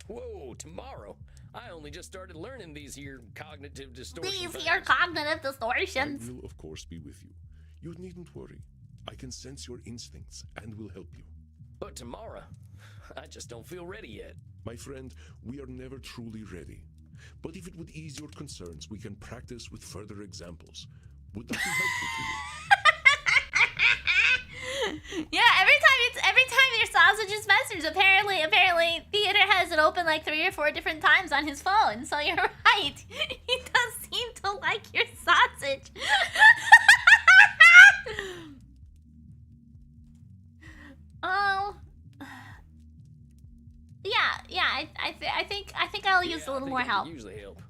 Whoa, tomorrow? I only just started learning these here cognitive distortions. These here cognitive distortions. I will, of course, be with you. You needn't worry. I can sense your instincts and will help you. But tomorrow, I just don't feel ready yet. My friend, we are never truly ready. but if it would ease your concerns, we can practice with further examples. Would that be helpful to you? Yeah, every time your sausage is messaged, apparently Theater has it open like 3 or 4 different times on his phone. So you're right. He does seem to like your sausage. Oh. Yeah. I think I'll use a little more help. Usually help.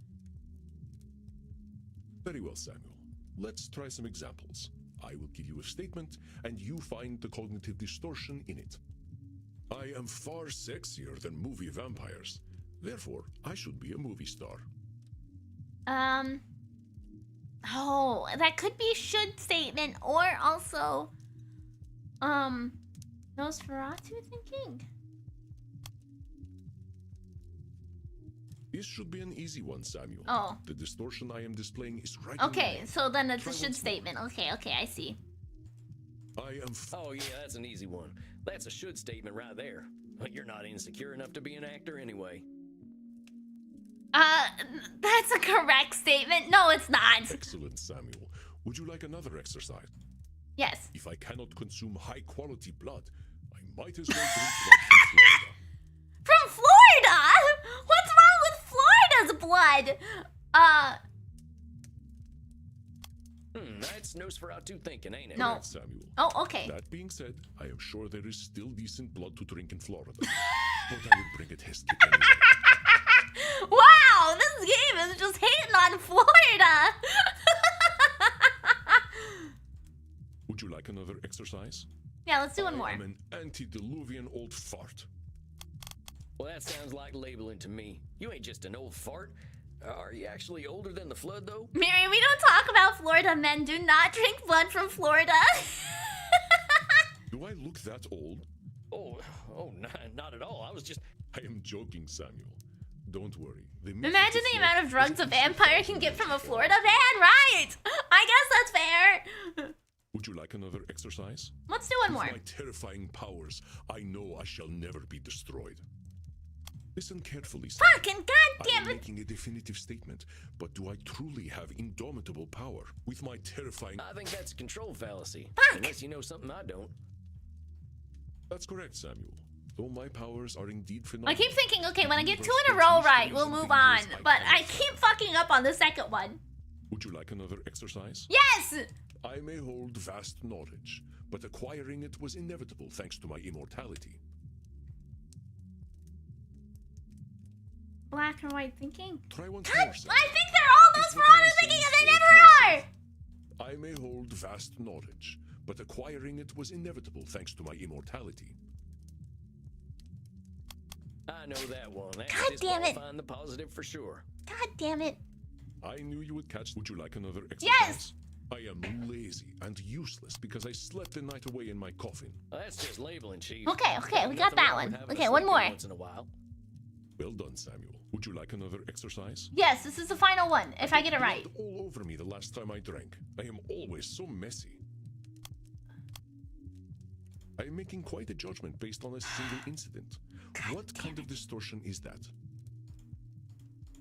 Very well, Samuel. Let's try some examples. I will give you a statement, and you find the cognitive distortion in it. I am far sexier than movie vampires. Therefore, I should be a movie star. Oh, that could be should statement or also, Nosferatu thinking. This should be an easy one, Samuel. Oh. The distortion I am displaying is right. Okay, so then it's a Try should once more. statement. Okay, I see. I am. Oh yeah, that's an easy one. That's a should statement right there. But you're not insecure enough to be an actor anyway. That's a correct statement. No, it's not. Excellent, Samuel. Would you like another exercise? Yes. If I cannot consume high-quality blood, I might as well drink blood from Florida. From Florida? What's wrong with Florida's blood? That's Nosferatu thinking, ain't it? No. Right, Samuel. Oh, okay. That being said, I am sure there is still decent blood to drink in Florida. But I would bring a test kit anyway. Wow, this game is just hating on Florida. Would you like another exercise? Yeah, let's do one more. I'm an antediluvian old fart. Well, that sounds like labeling to me. You ain't just an old fart. Are you actually older than the flood, though? Miri, we don't talk about Florida men. Do not drink blood from Florida. Do I look that old? Oh, not at all. I was just... I am joking, Samuel. Don't worry. Imagine the amount of drugs a vampire can get from a Florida man, right? I guess that's fair. Would you like another exercise? Let's do one more. With my terrifying powers, I know I shall never be destroyed. Listen carefully, Sam. Fucking I am goddamn it. making a definitive statement, but do I truly have indomitable power? With my terrifying... I think that's a control fallacy. Fuck. Unless you know something I don't. That's correct, Samuel. Though my powers are indeed I phenomenal. keep thinking, okay, when I get 2 in a row right, we'll move on. But I keep fucking up on the second one. Would you like another exercise? Yes! I may hold vast knowledge, but acquiring it was inevitable thanks to my immortality. Black or white thinking? Try once God, more, Sam. I think they're all It's Nosferatu what I'm thinking and saying they never straight are! I may hold vast knowledge, but acquiring it was inevitable thanks to my immortality. I know that one. That's God damn it. disqualifying the positive for sure. God damn it. I knew you would catch. Would you like another exercise? Yes! I am lazy and useless because I slept the night away in my coffin. Well, that's just labeling, Chief. Okay, we got Nothing that wrong one. with having a Okay, one sleep in more. Once in a while. Well done, Samuel. Would you like another exercise? Yes, this is the final one, if I get it right. Blood all over me the last time I drank. I am always so messy. I am making quite a judgment based on a single incident. What kind of distortion is that?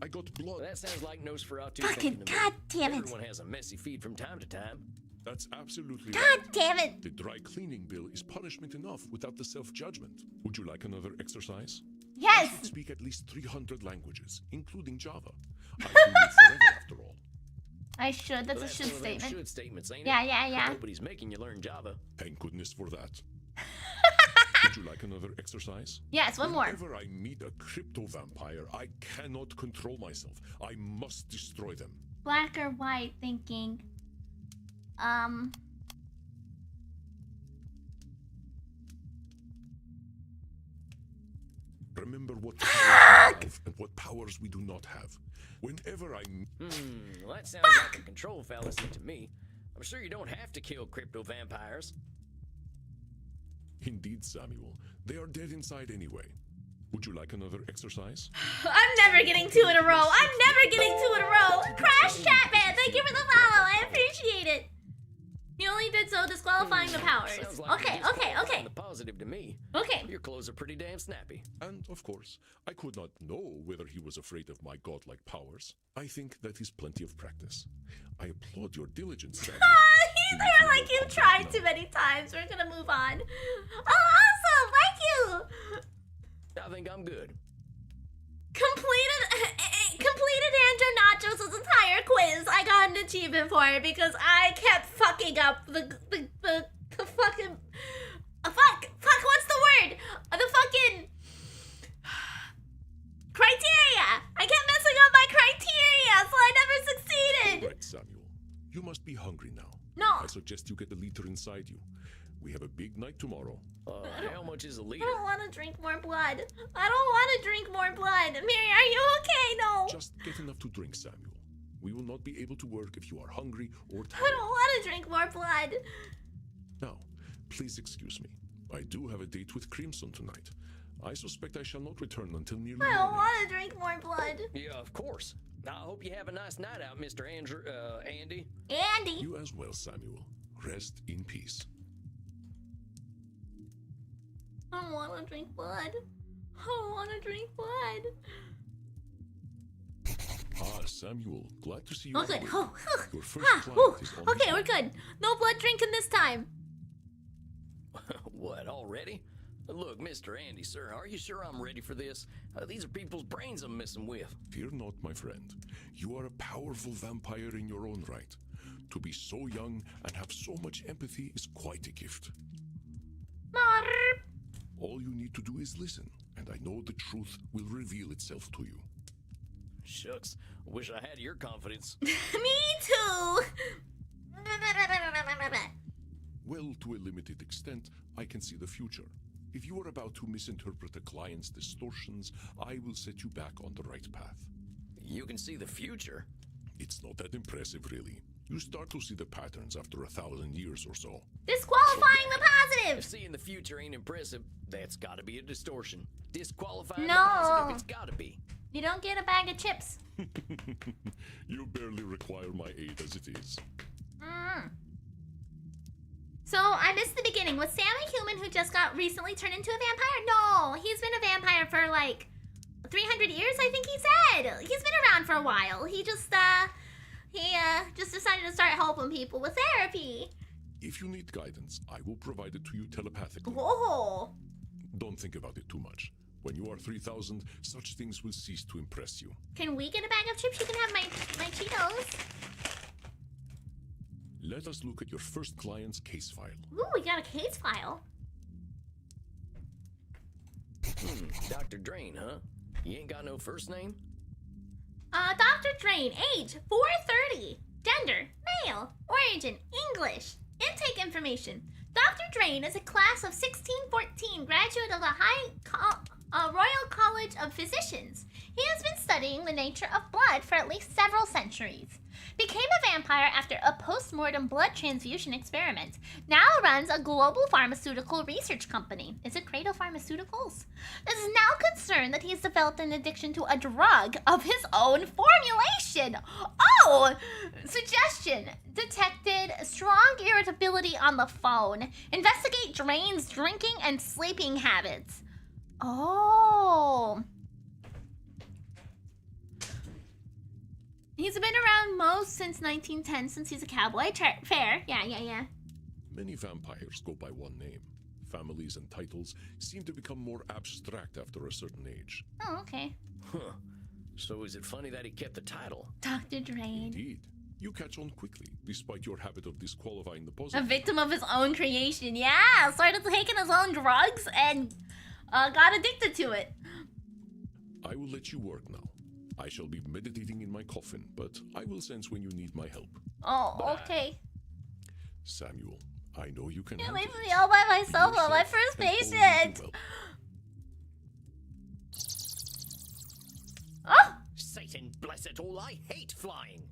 I got blood. Well, that sounds like Nosferatu Fucking thinking to me. god damn it. Everyone has a messy feed from time to time. That's absolutely God right. damn it. The dry cleaning bill is punishment enough without the self-judgment. Would you like another exercise? I Yes! should speak at least 300 languages, including Java. I do live forever after all. I should. That's Well, a should one of them statement. Should statements, ain't Yeah, it? yeah. Nobody's making you learn Java. Thank goodness for that. Would you like another exercise? Yes, one more. Whenever I meet a crypto vampire, I cannot control myself. I must destroy them. Black or white thinking. Remember what powers we have and what powers we do not have. Whenever I Well, that sounds like a control fallacy to me. I'm sure you don't have to kill crypto vampires. Indeed, Samuel. They are dead inside anyway. Would you like another exercise? I'm never getting 2 in a row. I'm never getting 2 in a row. Crash Chatman, thank you for the follow. I appreciate it. He only did so disqualifying the powers. Sounds like Okay. you're disqualifying the positive to me. Okay. Your clothes are pretty damn snappy. And, of course, I could not know whether he was afraid of my godlike powers. I think that is plenty of practice. I applaud your diligence, Samuel. They're like, you've tried too many times. We're gonna move on. Oh, awesome! Thank you! I think I'm good. Completed Andrew Nachos' entire quiz. I got an achievement for it because I kept fucking up the fucking what's the word? The fucking criteria. I kept messing up my criteria, so I never succeeded. All right, Samuel. You must be hungry now. No. I suggest you get a liter inside you. We have a big night tomorrow. How much is a I liter? don't want to drink more blood. I don't want to drink more blood. Miri, are you okay? No. Just get enough to drink, Samuel. We will not be able to work if you are hungry or I tired. don't want to drink more blood. Now, please excuse me. I do have a date with Crimson tonight. I suspect I shall not return until nearly I don't morning. want to drink more blood. Yeah, of course. I hope you have a nice night out, Mr. Andy. Andy. You as well, Samuel. Rest in peace. I don't want to drink blood. I don't want to drink blood. Ah, Samuel. Glad to see you. Oh, good. awake. Oh, Your first ah, client whew. is on Okay, his we're way. good. No blood drinking this time. What, already? Look, Mr. Andy, sir, are you sure I'm ready for this? These are people's brains I'm messing with. Fear not, my friend. You are a powerful vampire in your own right. To be so young and have so much empathy is quite a gift. All you need to do is listen, and I know the truth will reveal itself to you. Shucks, wish I had your confidence. Me too. Well, to a limited extent, I can see the future. If you are about to misinterpret a client's distortions, I will set you back on the right path. You can see the future? It's not that impressive, really. You start to see the patterns after 1,000 years or so. Disqualifying the If positives. seeing the future ain't impressive, that's gotta be a distortion. Disqualifying No. the positive, it's gotta be. You don't get a bag of chips. You barely require my aid as it is. So I missed the beginning. Was Sam a human who just got recently turned into a vampire? No, he's been a vampire for like 300 years, I think he said. He's been around for a while. He just decided to start helping people with therapy. If you need guidance, I will provide it to you telepathically. Oh. Don't think about it too much. When you are 3,000, such things will cease to impress you. Can we get a bag of chips? You can have my Cheetos. Let us look at your first client's case file. Ooh, we got a case file. Dr. Drain, huh? You ain't got no first name? Dr. Drain, age 430, gender male, origin English, intake information. Dr. Drain is a class of 1614 graduate of the Royal College of Physicians. He has been studying the nature of blood for at least several centuries. Became a vampire after a post-mortem blood transfusion experiment. Now runs a global pharmaceutical research company. Is it Credo Pharmaceuticals? Is now concerned that he's developed an addiction to a drug of his own formulation. Oh! Suggestion. Detected strong irritability on the phone. Investigate Drain's drinking and sleeping habits. Oh. He's been around most since 1910, since he's a cowboy. Fair. Yeah. Many vampires go by one name. Families and titles seem to become more abstract after a certain age. Oh, okay. Huh. So is it funny that he kept the title? Dr. Drain. Indeed. You catch on quickly, despite your habit of disqualifying the A positive. victim of his own creation. Yeah, started taking his own drugs and got addicted to it. I will let you work now. I shall be meditating in my coffin, but I will sense when you need my help. Oh, okay. Samuel, I know you can You handle leave it. me all by Be myself on my yourself first and only do patient. well. Oh! Satan bless it all, I hate flying.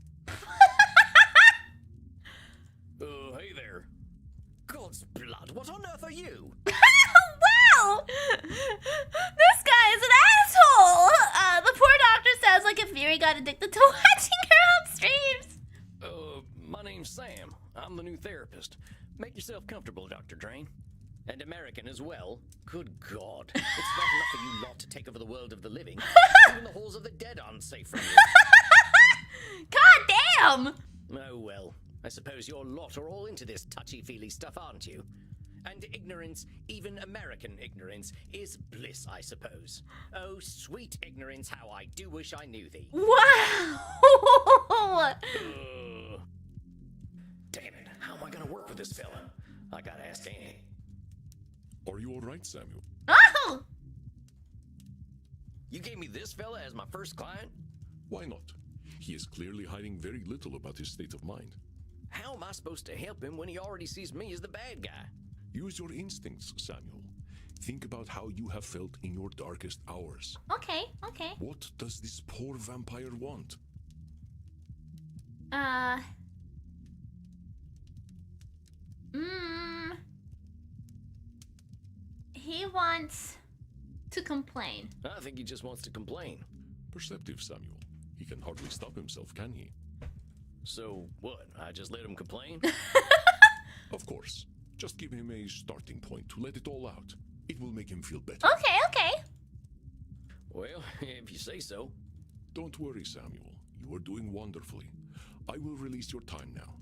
Hey there. God's blood, what on earth are you? Wow! This guy is an asshole! The poor doctor sounds like if Miri got addicted to watching her own streams. My name's Sam. I'm the new therapist. Make yourself comfortable, Dr. Drain. And American as well? Good God. It's not enough for you lot to take over the world of the living. Even the halls of the dead aren't safe from you. God damn! Oh well, I suppose your lot are all into this touchy-feely stuff, aren't you? And ignorance, even American ignorance, is bliss, I suppose. Oh, sweet ignorance, how I do wish I knew thee. Wow! Damn it, how am I gonna work with this fella? I gotta ask Annie. Are you all right, Samuel? Oh! You gave me this fella as my first client? Why not? He is clearly hiding very little about his state of mind. How am I supposed to help him when he already sees me as the bad guy? Use your instincts, Samuel. Think about how you have felt in your darkest hours. Okay, okay. What does this poor vampire want? He wants to complain. I think he just wants to complain. Perceptive, Samuel. He can hardly stop himself, can he? So, what? I just let him complain? Of course. Just give him a starting point to let it all out. It will make him feel better. Okay, okay. Well, if you say so. Don't worry, Samuel. You are doing wonderfully. I will release your time now.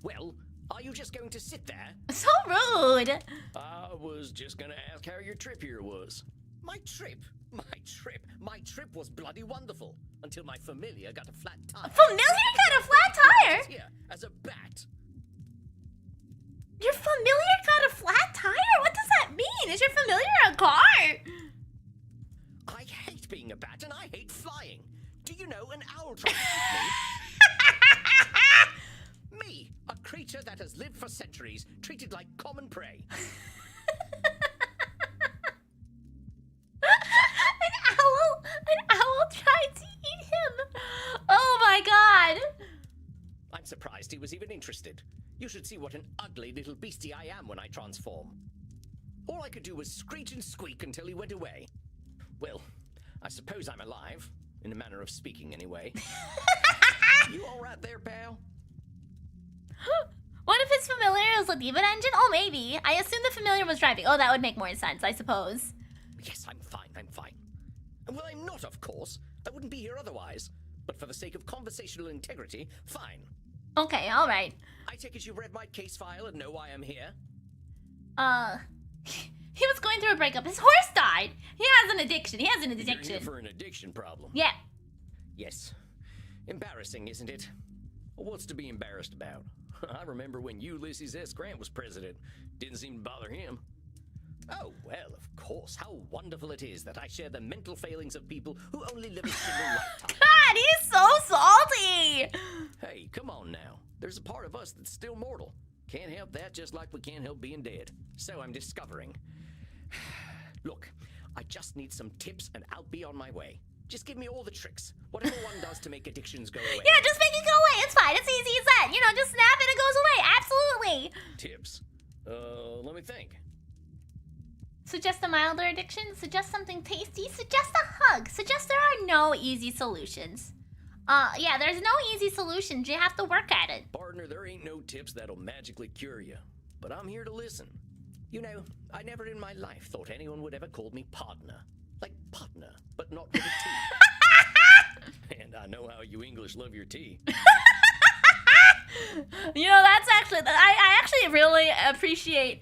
Well, are you just going to sit there? So rude. I was just gonna ask how your trip here was. My trip? My trip was bloody wonderful. Until my familiar got a flat tire. Familiar got a flat tire? Yeah, as a bat. Your familiar got a flat tire? What does that mean? Is your familiar a car? I hate being a bat and I hate flying. Do you know an owl tried to eat me? Me, a creature that has lived for centuries, treated like common prey. An owl tried to eat him. Oh my god. I'm surprised he was even interested. You should see what an ugly little beastie I am when I transform. All I could do was screech and squeak until he went away. Well, I suppose I'm alive, in a manner of speaking anyway. You all right there, pal? What if his familiar is a demon engine? Oh, maybe. I assume the familiar was driving. Oh, that would make more sense, I suppose. Yes, I'm fine. Well, I'm not, of course. I wouldn't be here otherwise. But for the sake of conversational integrity, fine. Okay, alright. I take it you read my case file and know why I'm here? He was going through a breakup. His horse died. He has an addiction. You're here for an addiction problem. Yeah. Yes. Embarrassing, isn't it? What's to be embarrassed about? I remember when Ulysses S. Grant was president. Didn't seem to bother him. Oh, well, of course. How wonderful it is that I share the mental failings of people who only live a single lifetime. God, he's so salty! Hey, come on now. There's a part of us that's still mortal. Can't help that, just like we can't help being dead. So I'm discovering. Look, I just need some tips and I'll be on my way. Just give me all the tricks. Whatever one does to make addictions go away. Yeah, just make it go away. It's fine. It's easy as that. You know, just snap it and it goes away. Absolutely. Tips. Let me think. Suggest a milder addiction. Suggest something tasty. Suggest a hug. Suggest there are no easy solutions. Yeah, there's no easy solutions. You have to work at it. Partner, there ain't no tips that'll magically cure you. But I'm here to listen. You know, I never in my life thought anyone would ever call me partner. Like partner, but not with a T. And I know how you English love your tea. You know, that's actually, I actually really appreciate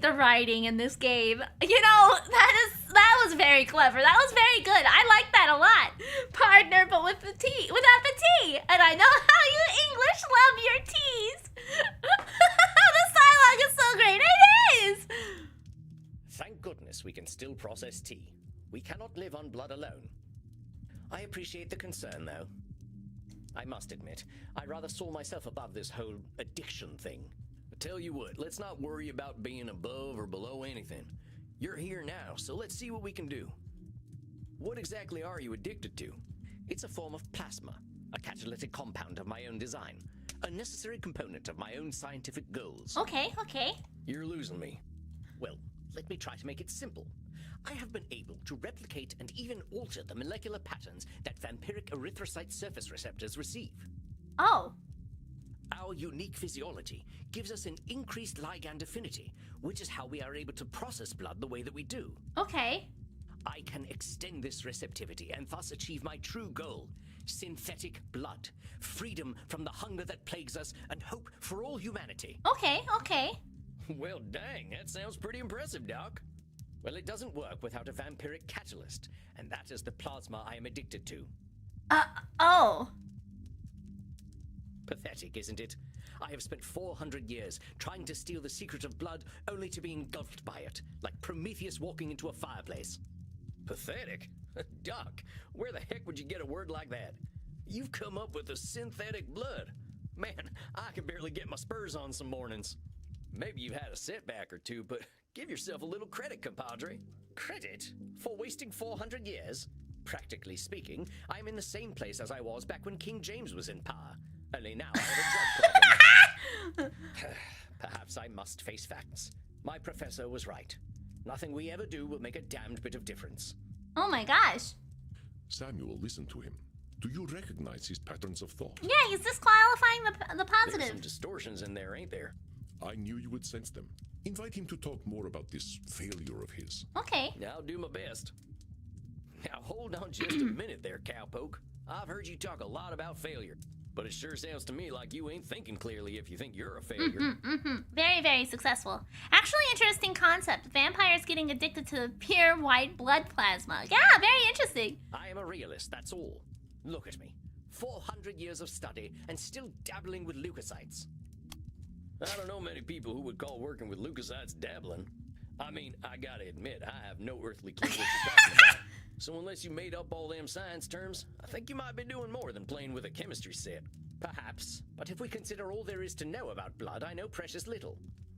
the writing in this game. You know, that was very clever. That was very good. I like that a lot. Partner, but with the T, without the T. And I know how you English love your T's. The dialogue is so great. It is. Thank goodness we can still process tea. We cannot live on blood alone. I appreciate the concern, though. I must admit, I rather saw myself above this whole addiction thing. I tell you what, let's not worry about being above or below anything. You're here now, so let's see what we can do. What exactly are you addicted to? It's a form of plasma, a catalytic compound of my own design, a necessary component of my own scientific goals. Okay. You're losing me. Well, let me try to make it simple. I have been able to replicate and even alter the molecular patterns that vampiric erythrocyte surface receptors receive. Oh. Our unique physiology gives us an increased ligand affinity, which is how we are able to process blood the way that we do. Okay. I can extend this receptivity and thus achieve my true goal: synthetic blood, freedom from the hunger that plagues us, and hope for all humanity. Okay, okay. Well, dang, that sounds pretty impressive, Doc. Well, it doesn't work without a vampiric catalyst, and that is the plasma I am addicted to. Oh. Pathetic, isn't it? I have spent 400 years trying to steal the secret of blood, only to be engulfed by it, like Prometheus walking into a fireplace. Pathetic? Doc, where the heck would you get a word like that? You've come up with a synthetic blood. Man, I can barely get my spurs on some mornings. Maybe you've had a setback or two, but give yourself a little credit, compadre. Credit? For wasting 400 years? Practically speaking, I am in the same place as I was back when King James was in power. Only now I have a drug problem. Perhaps I must face facts. My professor was right. Nothing we ever do will make a damned bit of difference. Oh my gosh. Samuel, listen to him. Do you recognize his patterns of thought? Yeah, he's disqualifying the There's positive. some distortions in there, ain't there? I knew you would sense them. Invite him to talk more about this failure of his. Okay. I'll do my best. Now hold on just a minute there, cowpoke. I've heard you talk a lot about failure, but it sure sounds to me like you ain't thinking clearly if you think you're a failure. Very, very successful. Actually, interesting concept. Vampires getting addicted to pure white blood plasma. Yeah, very interesting. I am a realist, that's all. Look at me. 400 years of study and still dabbling with leukocytes. I don't know many people who would call working with leukocytes dabbling. I mean, I gotta admit, I have no earthly clue what you're talking about. So unless you made up all them science terms, I think you might be doing more than playing with a chemistry set. Perhaps. But if we consider all there is to know about blood, I know precious little.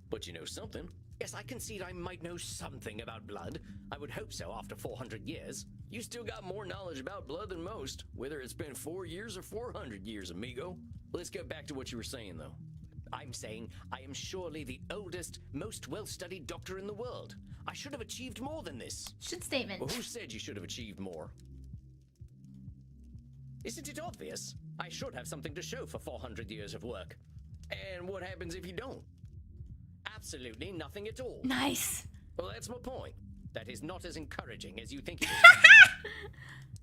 But you know something? Yes, I concede I might know something about blood. I would hope so after 400 years. You still got more knowledge about blood than most, whether it's been 4 years or 400 years, amigo. Let's get back to what you were saying, though. I'm saying I am surely the oldest, most well-studied doctor in the world. I should have achieved more than this. Should statement. Well, who said you should have achieved more? Isn't it obvious? I should have something to show for 400 years of work. And what happens if you don't? Absolutely nothing at all. Nice. Well, that's my point. That is not as encouraging as you think it is.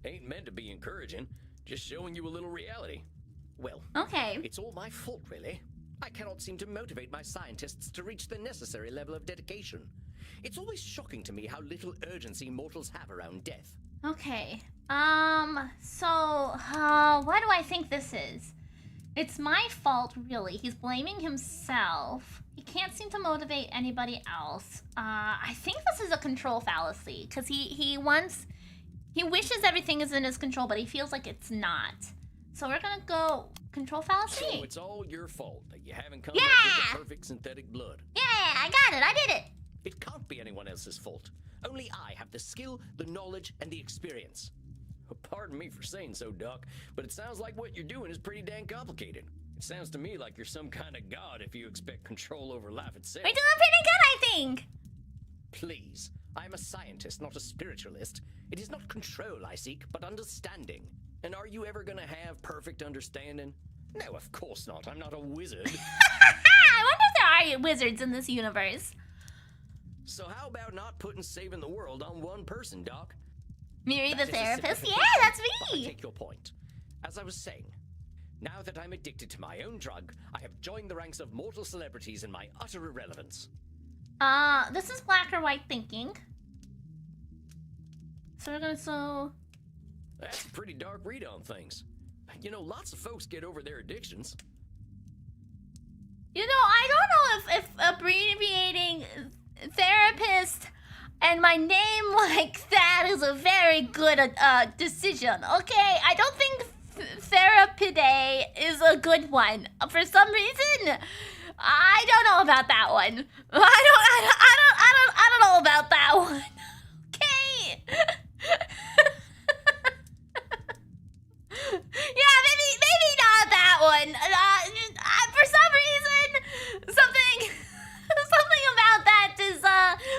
Ain't meant to be encouraging, just showing you a little reality. Well, Okay. it's all my fault, really. I cannot seem to motivate my scientists to reach the necessary level of dedication. It's always shocking to me how little urgency mortals have around death. Okay. What do I think this is? It's my fault, really. He's blaming himself. He can't seem to motivate anybody else. I think this is a control fallacy, because he wishes everything is in his control, but he feels like it's not. So we're gonna go control fallacy. So it's all your fault that you haven't come Yeah! up with the perfect synthetic blood. Yeah, I got it. I did it. It can't be anyone else's fault. Only I have the skill, the knowledge, and the experience. Pardon me for saying so, Doc, but it sounds like what you're doing is pretty dang complicated. It sounds to me like you're some kind of god if you expect control over life itself. We're doing pretty good, I think. Please, I'm a scientist, not a spiritualist. It is not control I seek, but understanding. And are you ever gonna have perfect understanding? No, of course not. I'm not a wizard. I wonder if there are wizards in this universe. So how about not putting saving the world on one person, Doc? Miri the That is a therapist? Yeah, simplification, that's but I me. take your point. As I was saying, now that I'm addicted to my own drug, I have joined the ranks of mortal celebrities in my utter irrelevance. This is black or white thinking. So we're gonna That's a pretty dark read on things. You know, lots of folks get over their addictions. You know, I don't know if abbreviating therapist and my name like that is a very good decision, okay? I don't think Therapidae is a good one. For some reason, I don't know about that one. I don't know about that one. Okay. Yeah, maybe not that one. For some reason, something about that is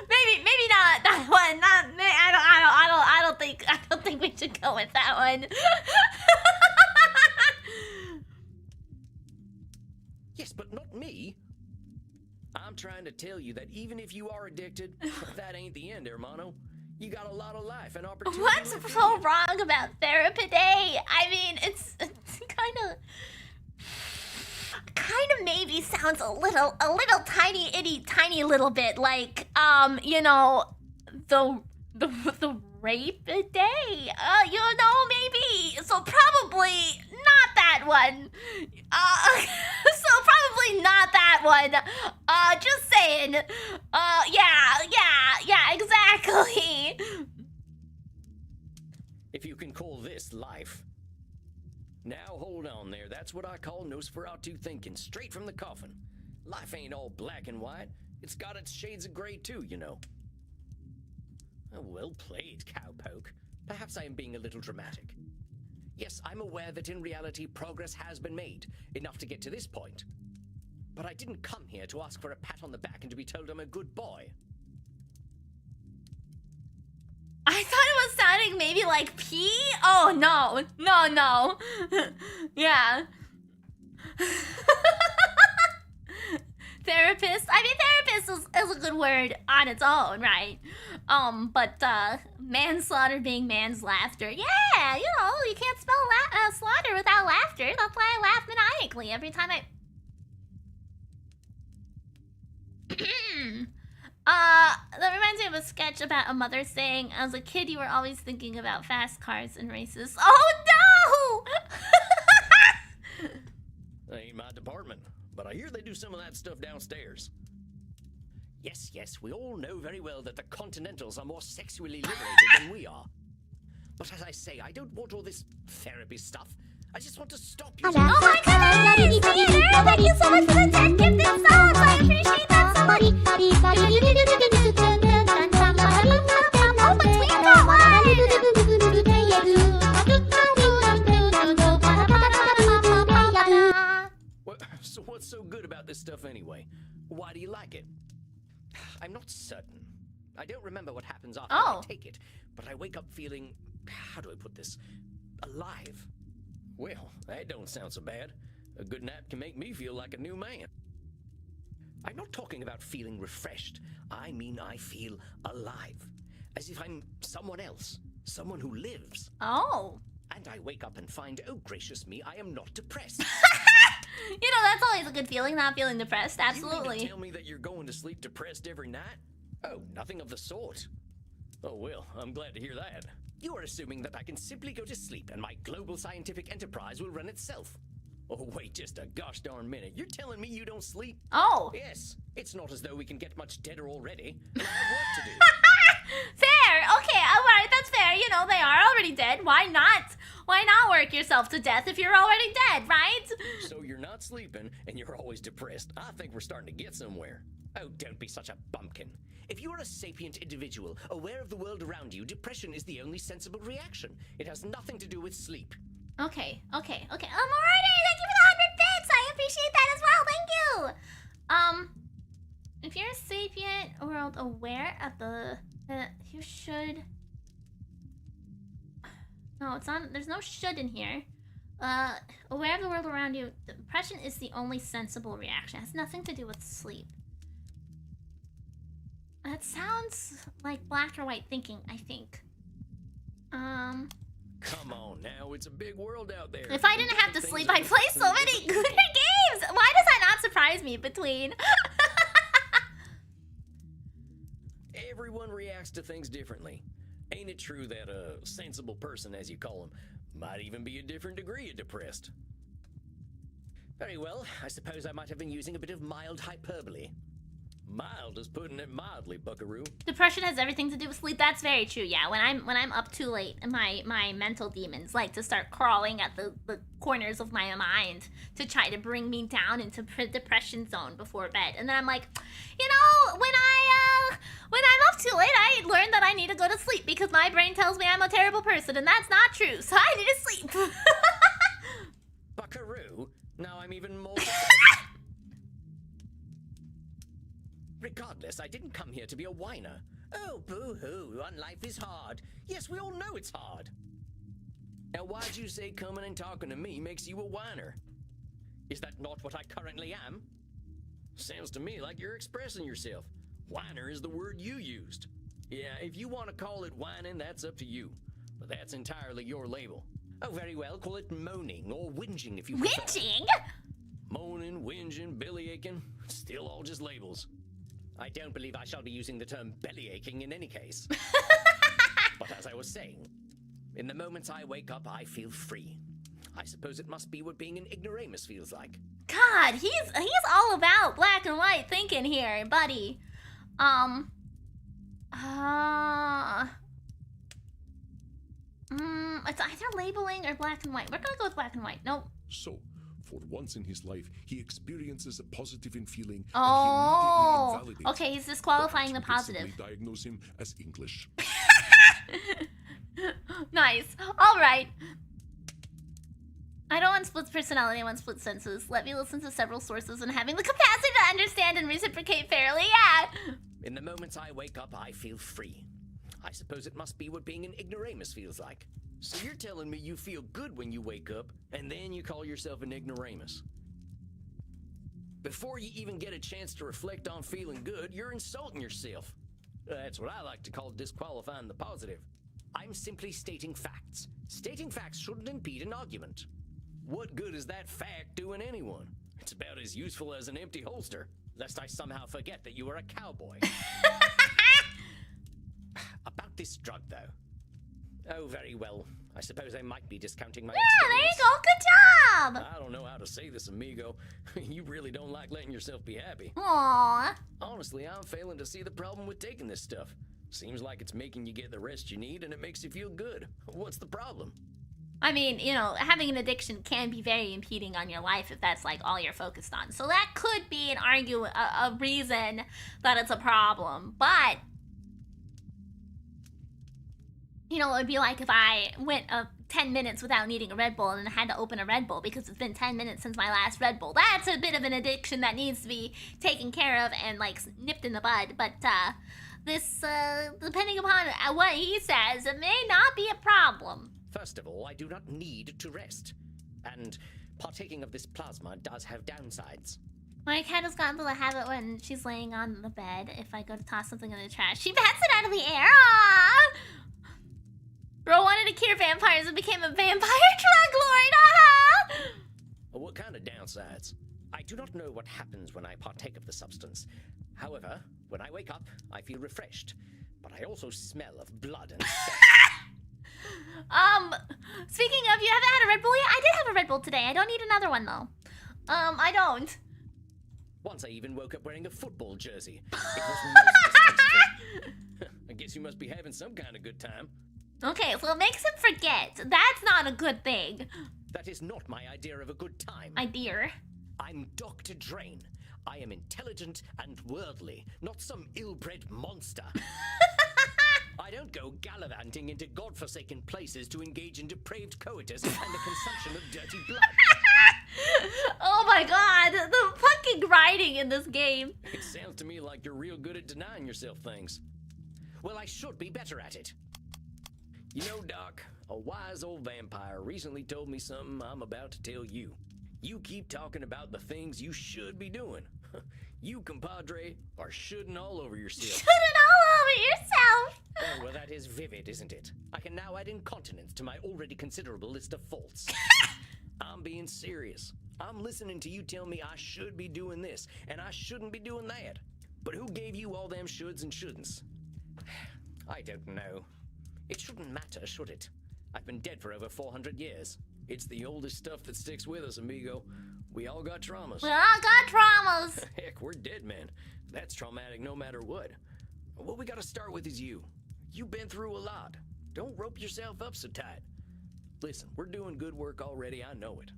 maybe not that one. I don't think we should go with that one. I'm trying to tell you that even if you are addicted, that ain't the end, hermano. You got a lot of life and opportunity. What's so wrong about therapy day? I mean, it's kind of maybe sounds a little tiny itty tiny little bit like you know, the rape day. You know, maybe. So probably not that one. So probably not that one. Just saying. Yeah, exactly. If you can call this life. Now hold on there. That's what I call Nosferatu thinking, straight from the coffin. Life ain't all black and white. It's got its shades of gray too, you know. Oh, well played, cowpoke. Perhaps I am being a little dramatic. Yes, I'm aware that in reality progress has been made, enough to get to this point. But I didn't come here to ask for a pat on the back and to be told I'm a good boy. I thought it was sounding maybe like pee. Oh, no. Yeah. Therapist. I mean, therapist is a good word on its own, right? But manslaughter being man's laughter. Yeah, you know, you can't spell slaughter without laughter. That's why I laugh maniacally every time I... That reminds me of a sketch about a mother saying, as a kid, you were always thinking about fast cars and races. Oh, no! That ain't my department, but I hear they do some of that stuff downstairs. Yes, we all know very well that the Continentals are more sexually liberated than we are. But as I say, I don't want all this therapy stuff. I just want to stop you. Oh my goodness! Theater! Thank you so much for the 10 gifted subs! I appreciate that so much! Oh, between got one! So what's so good about this stuff anyway? Why do you like it? I'm not certain. I don't remember what happens after I take it, but I wake up feeling, how do I put this, alive. Well, that don't sound so bad. A good nap can make me feel like a new man. I'm not talking about feeling refreshed. I mean I feel alive. As if I'm someone else. Someone who lives. Oh. And I wake up and find, oh gracious me, I am not depressed. You know, that's always a good feeling, not feeling depressed. Absolutely. You mean to tell me that you're going to sleep depressed every night? Oh, nothing of the sort. Oh well, I'm glad to hear that. You are assuming that I can simply go to sleep and my global scientific enterprise will run itself. Oh, wait just a gosh darn minute. You're telling me you don't sleep? Oh. Yes. It's not as though we can get much deader already. And I have work to do. Fair. Okay, alright, that's fair. You know, they are already dead. Why not? Why not work yourself to death if you're already dead, right? So you're not sleeping and you're always depressed. I think we're starting to get somewhere. Oh, don't be such a bumpkin. If you are a sapient individual, aware of the world around you, depression is the only sensible reaction. It has nothing to do with sleep. Okay. Alrighty, thank you for the 100 bits. I appreciate that as well. Thank you. If you're a sapient world aware of the, you should. No, it's not. There's no should in here. Aware of the world around you, depression is the only sensible reaction. It has nothing to do with sleep. That sounds like black or white thinking, I think. Come on now, it's a big world out there. If I didn't have to sleep, I'd play so many good games! Why does that not surprise me between? Everyone reacts to things differently. Ain't it true that a sensible person, as you call them, might even be a different degree of depressed? Very well, I suppose I might have been using a bit of mild hyperbole. Mild is putting it mildly, buckaroo. Depression has everything to do with sleep. That's very true. Yeah, when I'm up too late, my mental demons like to start crawling at the corners of my mind to try to bring me down into depression zone before bed. And then I'm like, you know, when I'm up too late, I learned that I need to go to sleep because my brain tells me I'm a terrible person, and that's not true. So I need to sleep. Buckaroo? Now I'm even more. Regardless, I didn't come here to be a whiner. Oh, boo-hoo, life is hard. Yes, we all know it's hard. Now, why'd you say coming and talking to me makes you a whiner? Is that not what I currently am? Sounds to me like you're expressing yourself. Whiner is the word you used. Yeah, if you want to call it whining, that's up to you. But that's entirely your label. Oh, very well, call it moaning or whinging if you prefer. Whinging? Moaning, whinging, bellyaching, still all just labels. I don't believe I shall be using the term bellyaching in any case. But as I was saying, in the moments I wake up, I feel free. I suppose it must be what being an ignoramus feels like. God, he's all about black and white thinking here, buddy. It's either labeling or black and white. We're gonna go with black and white. Nope. So, for once in his life, he experiences a positive in feeling, Oh, and he immediately invalidates okay, he's disqualifying the Perhaps we positive. basically diagnose him as English. Nice. All right. I don't want split personality, I want split senses. Let me listen to several sources and having the capacity to understand and reciprocate fairly, yeah! In the moments I wake up, I feel free. I suppose it must be what being an ignoramus feels like. So you're telling me you feel good when you wake up, and then you call yourself an ignoramus. Before you even get a chance to reflect on feeling good, you're insulting yourself. That's what I like to call disqualifying the positive. I'm simply stating facts. Stating facts shouldn't impede an argument. What good is that fact doing anyone? It's about as useful as an empty holster, lest I somehow forget that you were a cowboy. About this drug, though. Oh, very well. I suppose I might be discounting my Yeah, there you experience. go, good job! I don't know how to say this, amigo. You really don't like letting yourself be happy. Aww. Honestly, I'm failing to see the problem with taking this stuff. Seems like it's making you get the rest you need and it makes you feel good. What's the problem? I mean, you know, having an addiction can be very impeding on your life if that's like all you're focused on. So that could be a reason that it's a problem. But, you know, it would be like if I went 10 minutes without needing a Red Bull and I had to open a Red Bull because it's been 10 minutes since my last Red Bull. That's a bit of an addiction that needs to be taken care of and like nipped in the bud. But this, depending upon what he says, it may not be a problem. First of all, I do not need to rest. And partaking of this plasma does have downsides. My cat has gotten into the habit when she's laying on the bed, if I go to toss something in the trash, she bats it out of the air. Aww! Bro wanted to cure vampires and became a vampire drug lord. Aha! What kind of downsides? I do not know what happens when I partake of the substance. However, when I wake up, I feel refreshed. But I also smell of blood and sex. Speaking of, you haven't had a Red Bull yet? I did have a Red Bull today. I don't need another one, though. I don't. Once I even woke up wearing a football jersey. It was most distasteful. I guess you must be having some kind of good time. Okay, so it makes him forget. That's not a good thing. That is not my idea of a good time. Idea. I'm Dr. Drain. I am intelligent and worldly, not some ill-bred monster. I don't go gallivanting into godforsaken places to engage in depraved coitus and the consumption of dirty blood. Oh my god, the fucking writing in this game. It sounds to me like you're real good at denying yourself things. Well, I should be better at it. You know, Doc, a wise old vampire recently told me something I'm about to tell you. You keep talking about the things you should be doing. You, compadre, are shoulding all over yourself. Shoulding all over yourself. Oh, well, that is vivid, isn't it? I can now add incontinence to my already considerable list of faults. I'm being serious. I'm listening to you tell me I should be doing this, and I shouldn't be doing that. But who gave you all them shoulds and shouldn'ts? I don't know. It shouldn't matter, should it? I've been dead for over 400 years. It's the oldest stuff that sticks with us, amigo. We all got traumas. We all got traumas. Heck, we're dead, man. That's traumatic no matter what. What we gotta start with is you. You've been through a lot. Don't rope yourself up so tight. Listen, we're doing good work already, I know it.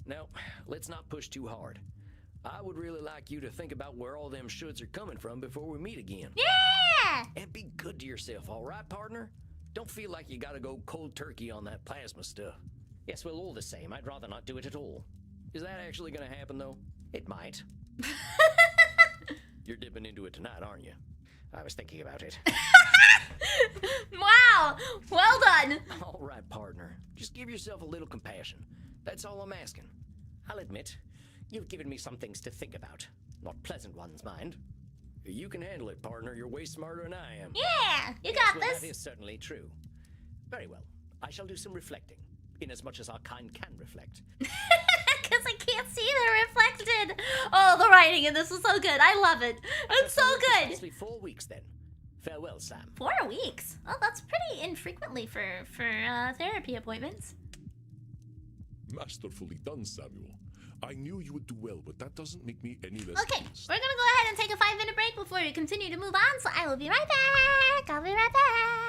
Now, let's not push too hard. I would really like you to think about where all them shoulds are coming from before we meet again. Yeah! And be good to yourself, all right, partner? Don't feel like you gotta go cold turkey on that plasma stuff. Yes, well, all the same, I'd rather not do it at all. Is that actually gonna happen, though? It might. You're dipping into it tonight, aren't you? I was thinking about it. Wow! Well done! All right, partner. Just give yourself a little compassion. That's all I'm asking. I'll admit, you've given me some things to think about. Not pleasant ones, mind. You can handle it, partner. You're way smarter than I am. Yeah, you Yes, got well, this. that is certainly true. Very well. I shall do some reflecting, inasmuch as our kind can reflect. Because I can't see the reflected. Oh, the writing in this is so good. I love it. It's so good. Precisely 4 weeks, then. Farewell, Sam. 4 weeks. Oh, that's pretty infrequently for therapy appointments. Masterfully done, Samuel. I knew you would do well, but that doesn't make me any less Okay, pleased. we're gonna go ahead and take a 5-minute break before we continue to move on. So I will be right back. I'll be right back.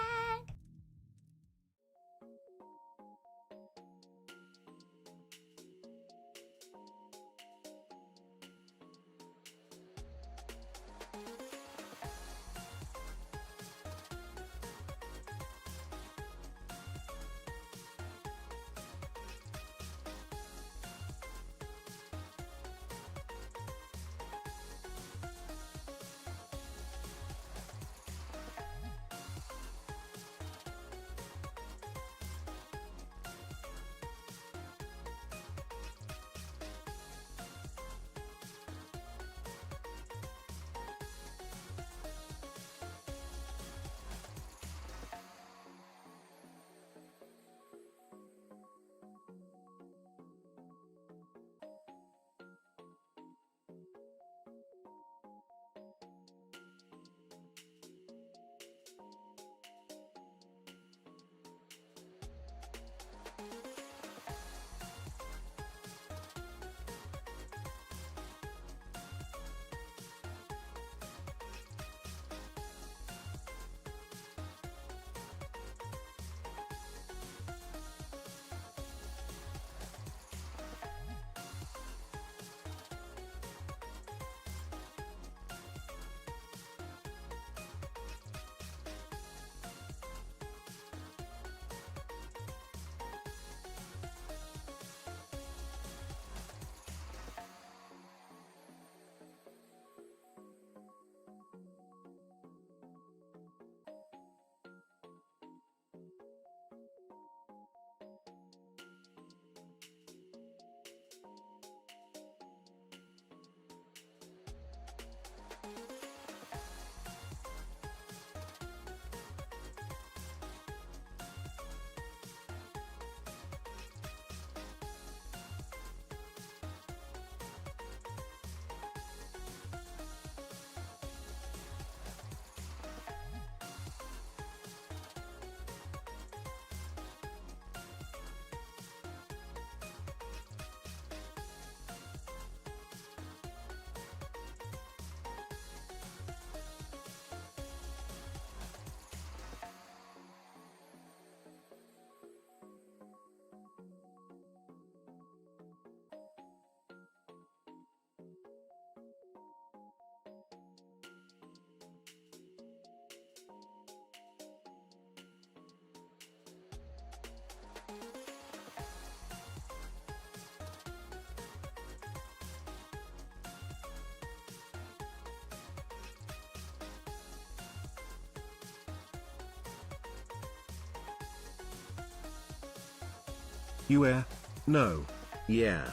No. Yeah.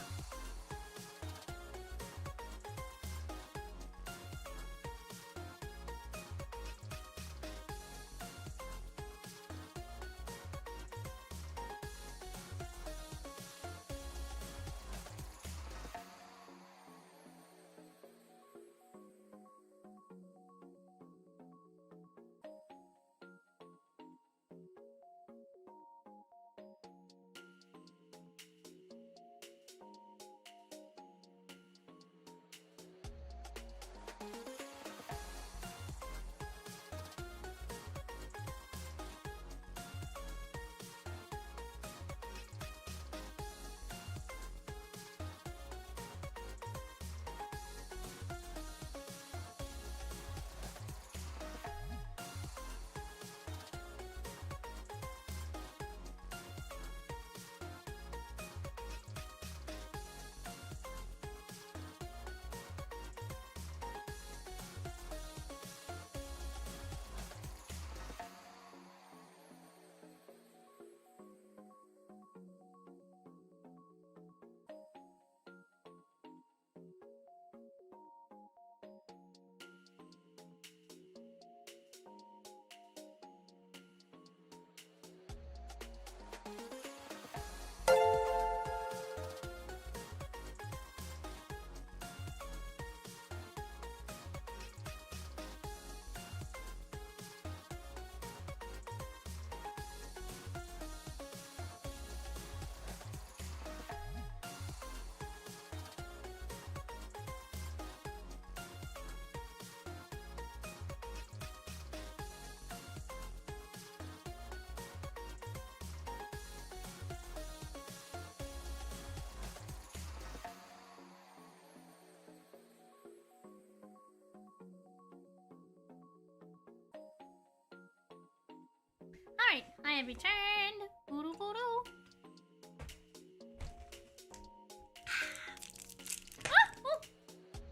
I've returned. Voodoo voodoo.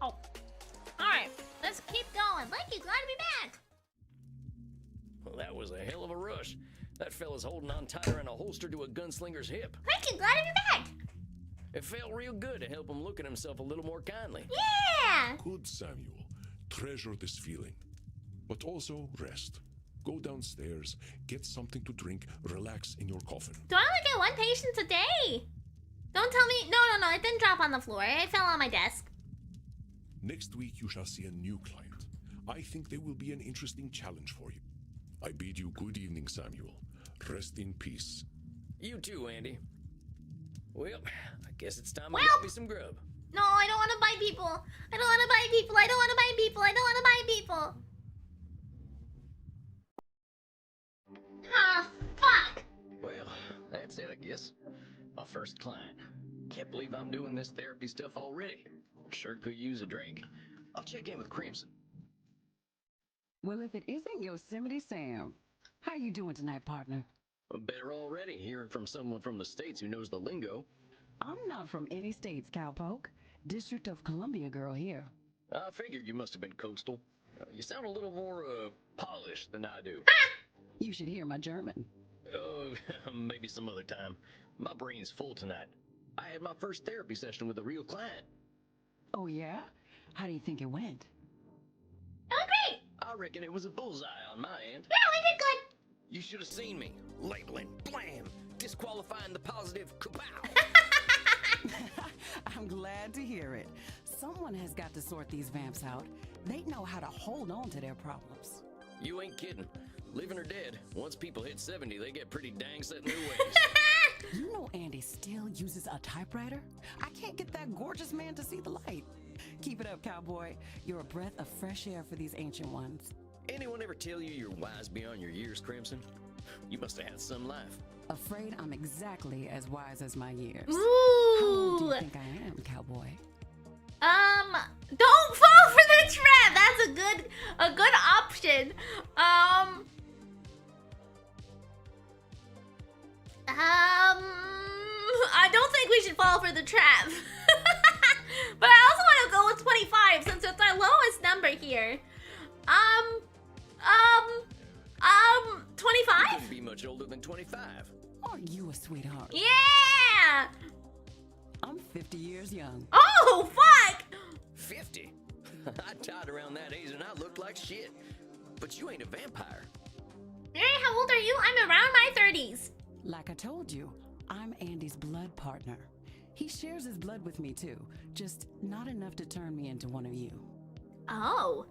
Oh. Alright, let's keep going. Thank you, glad to be back. Well, that was a hell of a rush. That fella's holding on tighter than a holster to a gunslinger's hip. Thank you, glad to be back. It felt real good to help him look at himself a little more kindly. Yeah! Good, Samuel. Treasure this feeling. But also rest. Go downstairs, get something to drink, relax in your coffin. Do I only get one patient a day? Don't tell me. No, it didn't drop on the floor. It fell on my desk. Next week you shall see a new client. I think they will be an interesting challenge for you. I bid you good evening, Samuel. Rest in peace. You too, Andy. Well, I guess it's time to Well. get me some grub. No, I don't want to bite people. I don't want to bite people. I don't want to bite people. I don't want to bite people. Ah, fuck. Well, that's it, I guess. My first client. Can't believe I'm doing this therapy stuff already. Sure could use a drink. I'll check in with Crimson. Well, if it isn't Yosemite Sam, how you doing tonight, partner? Better already, hearing from someone from the States who knows the lingo. I'm not from any states, cowpoke. District of Columbia girl here. I figured you must have been coastal. You sound a little more, polished than I do. You should hear my German. Oh, maybe some other time. My brain's full tonight. I had my first therapy session with a real client. Oh, yeah? How do you think it went? Oh, great. I reckon it was a bullseye on my end. Yeah, we did good. You should have seen me. Labeling, blam, disqualifying the positive, kapow. I'm glad to hear it. Someone has got to sort these vamps out. They know how to hold on to their problems. You ain't kidding. Living or dead, once people hit 70, they get pretty dang set in their ways. You know Andy still uses a typewriter? I can't get that gorgeous man to see the light. Keep it up, cowboy. You're a breath of fresh air for these ancient ones. Anyone ever tell you you're wise beyond your years, Crimson? You must have had some life. Afraid I'm exactly as wise as my years. How old do Ooh. you think I am, cowboy? Don't fall for the trap. That's a good option. I don't think we should fall for the trap. But I also want to go with 25 since it's our lowest number here. 25? Couldn't be much older than 25. Aren't you a sweetheart? Yeah! I'm 50 years young. Oh, fuck! 50? I died around that age and I looked like shit. But you ain't a vampire. Mary, how old are you? I'm around my 30s. Like I told you, I'm Andy's blood partner. He shares his blood with me too, just not enough to turn me into one of you. Oh.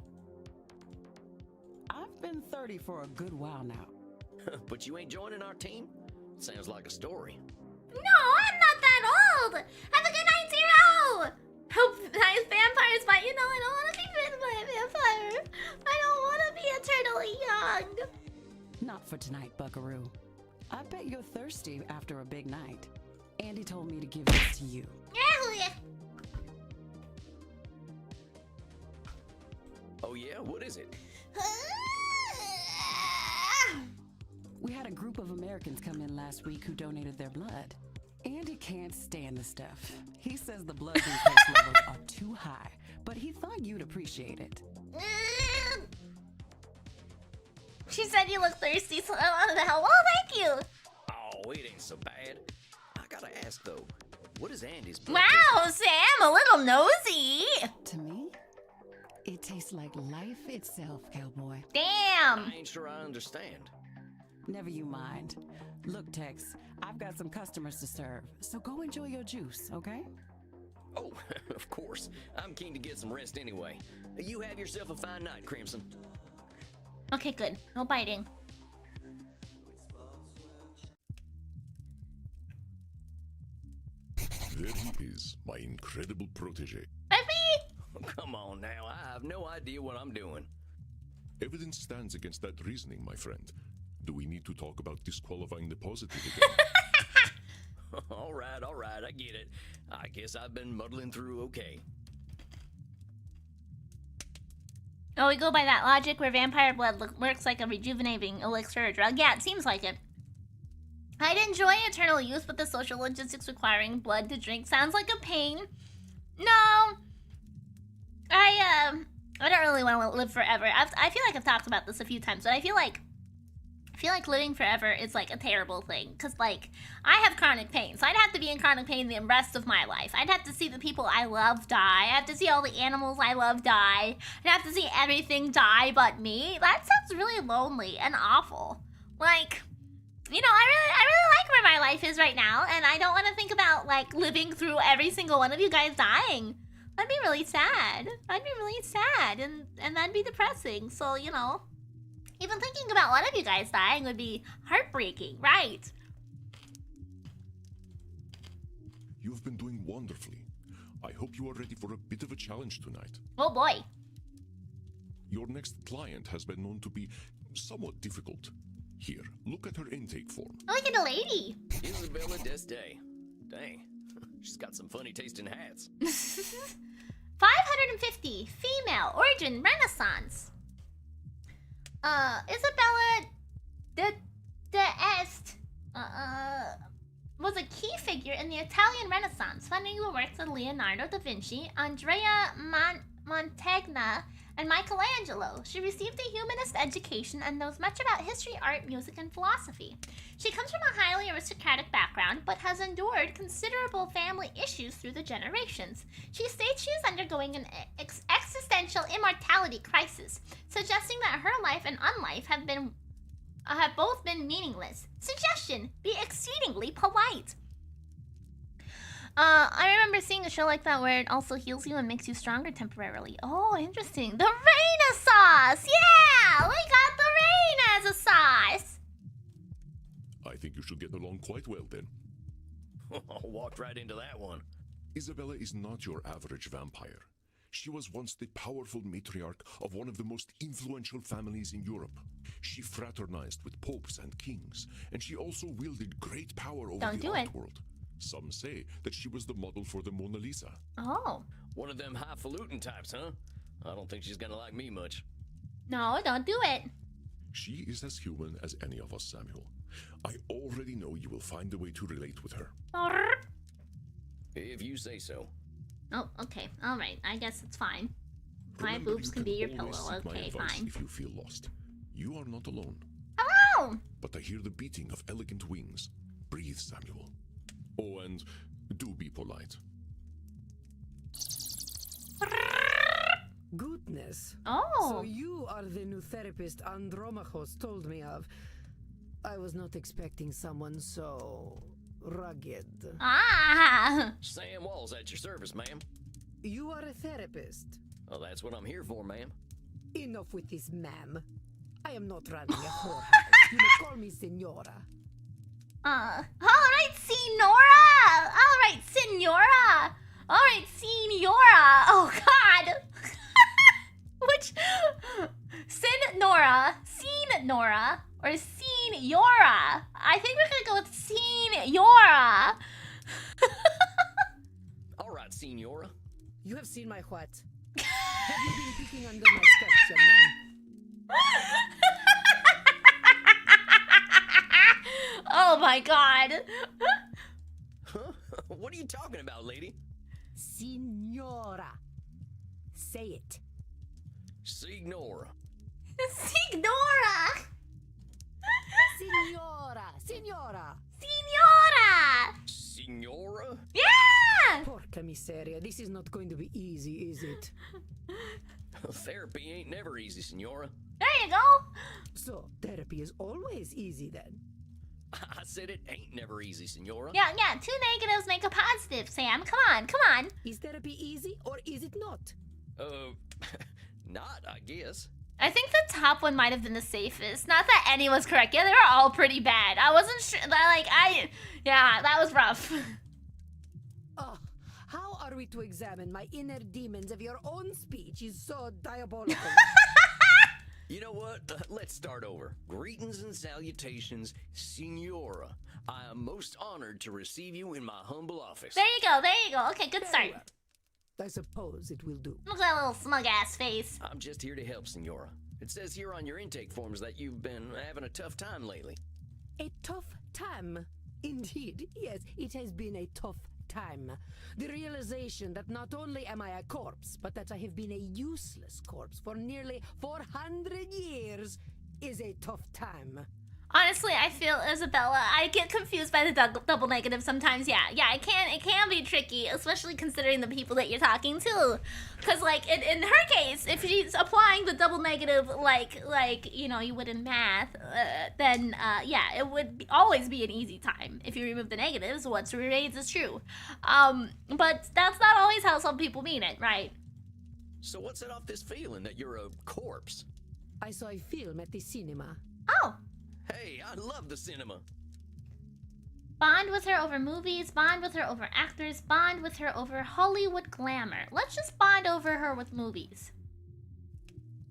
I've been 30 for a good while now. But you ain't joining our team? Sounds like a story. No, I'm not that old. Have a good night, Zero. Hope nice vampires fight. You know, I don't want to be bitten by a vampire. I don't want to be eternally young. Not for tonight, buckaroo. I bet you're thirsty after a big night. Andy told me to give this to you. Yeah. Oh yeah? What is it? We had a group of Americans come in last week who donated their blood. Andy can't stand the stuff. He says the blood glucose levels are too high, but he thought you'd appreciate it. She said you look thirsty, so I wanted to help. Oh, thank you. Oh, it ain't so bad. I gotta ask though, what is Andy's blood? Wow, Sam, a little nosy. To me, it tastes like life itself, cowboy. Damn. I ain't sure I understand. Never you mind. Look, Tex, I've got some customers to serve, so go enjoy your juice, okay? Oh, of course. I'm keen to get some rest anyway. You have yourself a fine night, Crimson. Okay, good. No biting. There he is, my incredible protege. Peppy! Come on now, I have no idea what I'm doing. Evidence stands against that reasoning, my friend. Do we need to talk about disqualifying the positive again? All right, I get it. I guess I've been muddling through okay. Oh, we go by that logic where vampire blood works like a rejuvenating elixir or drug? Yeah, it seems like it. I'd enjoy eternal youth, but the social logistics requiring blood to drink sounds like a pain. No. I don't really want to live forever. I feel like I've talked about this a few times, but I feel like living forever is like a terrible thing, because like I have chronic pain, so I'd have to be in chronic pain the rest of my life. I'd have to see the people I love die. I have to see all the animals I love die. I'd have to see everything die but me. That sounds really lonely and awful. Like, you know, I really like where my life is right now, and I don't want to think about like living through every single one of you guys dying. That'd be really sad. I'd be really sad, and that'd be depressing. So, you know, even thinking about one of you guys dying would be heartbreaking, right? You've been doing wonderfully. I hope you are ready for a bit of a challenge tonight. Oh boy. Your next client has been known to be somewhat difficult. Here, look at her intake form. Look at the lady. Isabella Deste. Dang, she's got some funny taste in hats. 550, female, origin, Renaissance. Isabella d'Este was a key figure in the Italian Renaissance, funding the works of Leonardo da Vinci, Andrea Mantegna, and Michelangelo. She received a humanist education and knows much about history, art, music, and philosophy. She comes from a highly aristocratic background, but has endured considerable family issues through the generations. She states she is undergoing an existential immortality crisis, suggesting that her life and unlife have both been meaningless. Suggestion: be exceedingly polite. I remember seeing a show like that where it also heals you and makes you stronger temporarily. Oh, interesting. The Reina sauce! Yeah! We got the Reina as a sauce! I think you should get along quite well then. Walked right into that one. Isabella is not your average vampire. She was once the powerful matriarch of one of the most influential families in Europe. She fraternized with popes and kings, and she also wielded great power over the art world. Some say that she was the model for the Mona Lisa. Oh. One of them highfalutin types, huh? I don't think she's gonna like me much. No, don't do it. She is as human as any of us, Samuel. I already know you will find a way to relate with her. If you say so. Oh, okay. Alright. I guess it's fine. Remember, my boobs can be your always pillow. seek my Okay, advice fine. if you feel lost. You are not alone. Hello! But I hear the beating of elegant wings. Breathe, Samuel. Oh, and do be polite. Goodness. Oh. So you are the new therapist Andromachos told me of. I was not expecting someone so rugged. Ah! Sam Walls at your service, ma'am. You are a therapist. Well, that's what I'm here for, ma'am. Enough with this, ma'am. I am not running a whorehouse. You may call me Senora. Alright, Senora! Alright, Senora! Alright, Senora! Oh, God! Which... Senora, Senora, or Senora? I think we're gonna go with Senora! Alright, Senora. You have seen my what? Have you been peeking under my skirts, young man? Oh my God! Huh? What are you talking about, lady? Signora. Say it. Signora. Signora! Signora. Signora. Signora! Signora? Yeah! Porca miseria. This is not going to be easy, is it? Therapy ain't never easy, Signora. There you go! So, therapy is always easy then. I said it ain't never easy, Signora. Yeah, two negatives make a positive, Sam. Come on. Is therapy easy or is it not? Not, I guess. I think the top one might have been the safest. Not that any was correct. Yeah, they were all pretty bad. I wasn't sure. Yeah, that was rough. Oh, how are we to examine my inner demons if your own speech is so diabolical? You know what? Let's start over. Greetings and salutations, Signora. I am most honored to receive you in my humble office. There you go. Okay, good start. I suppose it will do. Look at that little smug-ass face. I'm just here to help, Signora. It says here on your intake forms that you've been having a tough time lately. A tough time. Indeed, yes, it has been a tough time. The realization that not only am I a corpse, but that I have been a useless corpse for nearly 400 years is a tough time. Honestly, I feel Isabella. I get confused by the double negative sometimes. Yeah, it can be tricky, especially considering the people that you're talking to. Cause like in her case, if she's applying the double negative like you know you would in math, then yeah, it would always be an easy time. If you remove the negatives, what remains is true. But that's not always how some people mean it, right? So what's set off this feeling that you're a corpse? I saw a film at the cinema. Oh. Hey, I love the cinema. Bond with her over movies, bond with her over actors, bond with her over Hollywood glamour. Let's just bond over her with movies.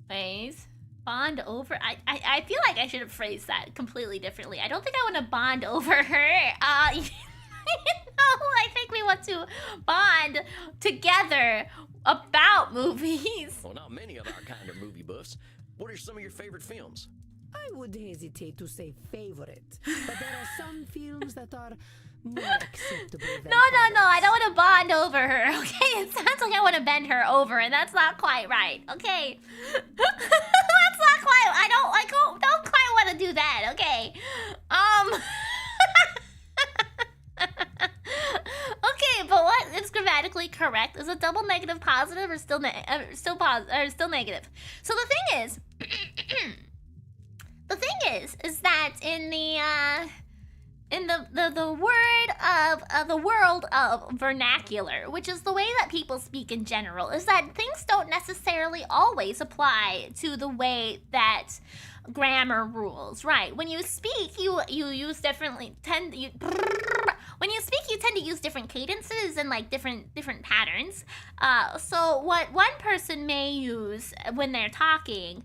Phase. Bond over... I feel like I should have phrased that completely differently. I don't think I want to bond over her. You know, I think we want to bond together about movies. Well, not many of our kind of movie buffs. What are some of your favorite films? I would hesitate to say favorite, but there are some films that are more acceptable than No, I don't want to bond over her, okay? It sounds like I want to bend her over, and that's not quite right, okay? That's not quite, I don't quite want to do that, okay? Okay, but what is grammatically correct? Is a double negative positive or still negative? So the thing is... The thing is that in the world of vernacular, which is the way that people speak in general, is that things don't necessarily always apply to the way that grammar rules, right? When you speak, you use when you speak, you tend to use different cadences and like different patterns. So what one person may use when they're talking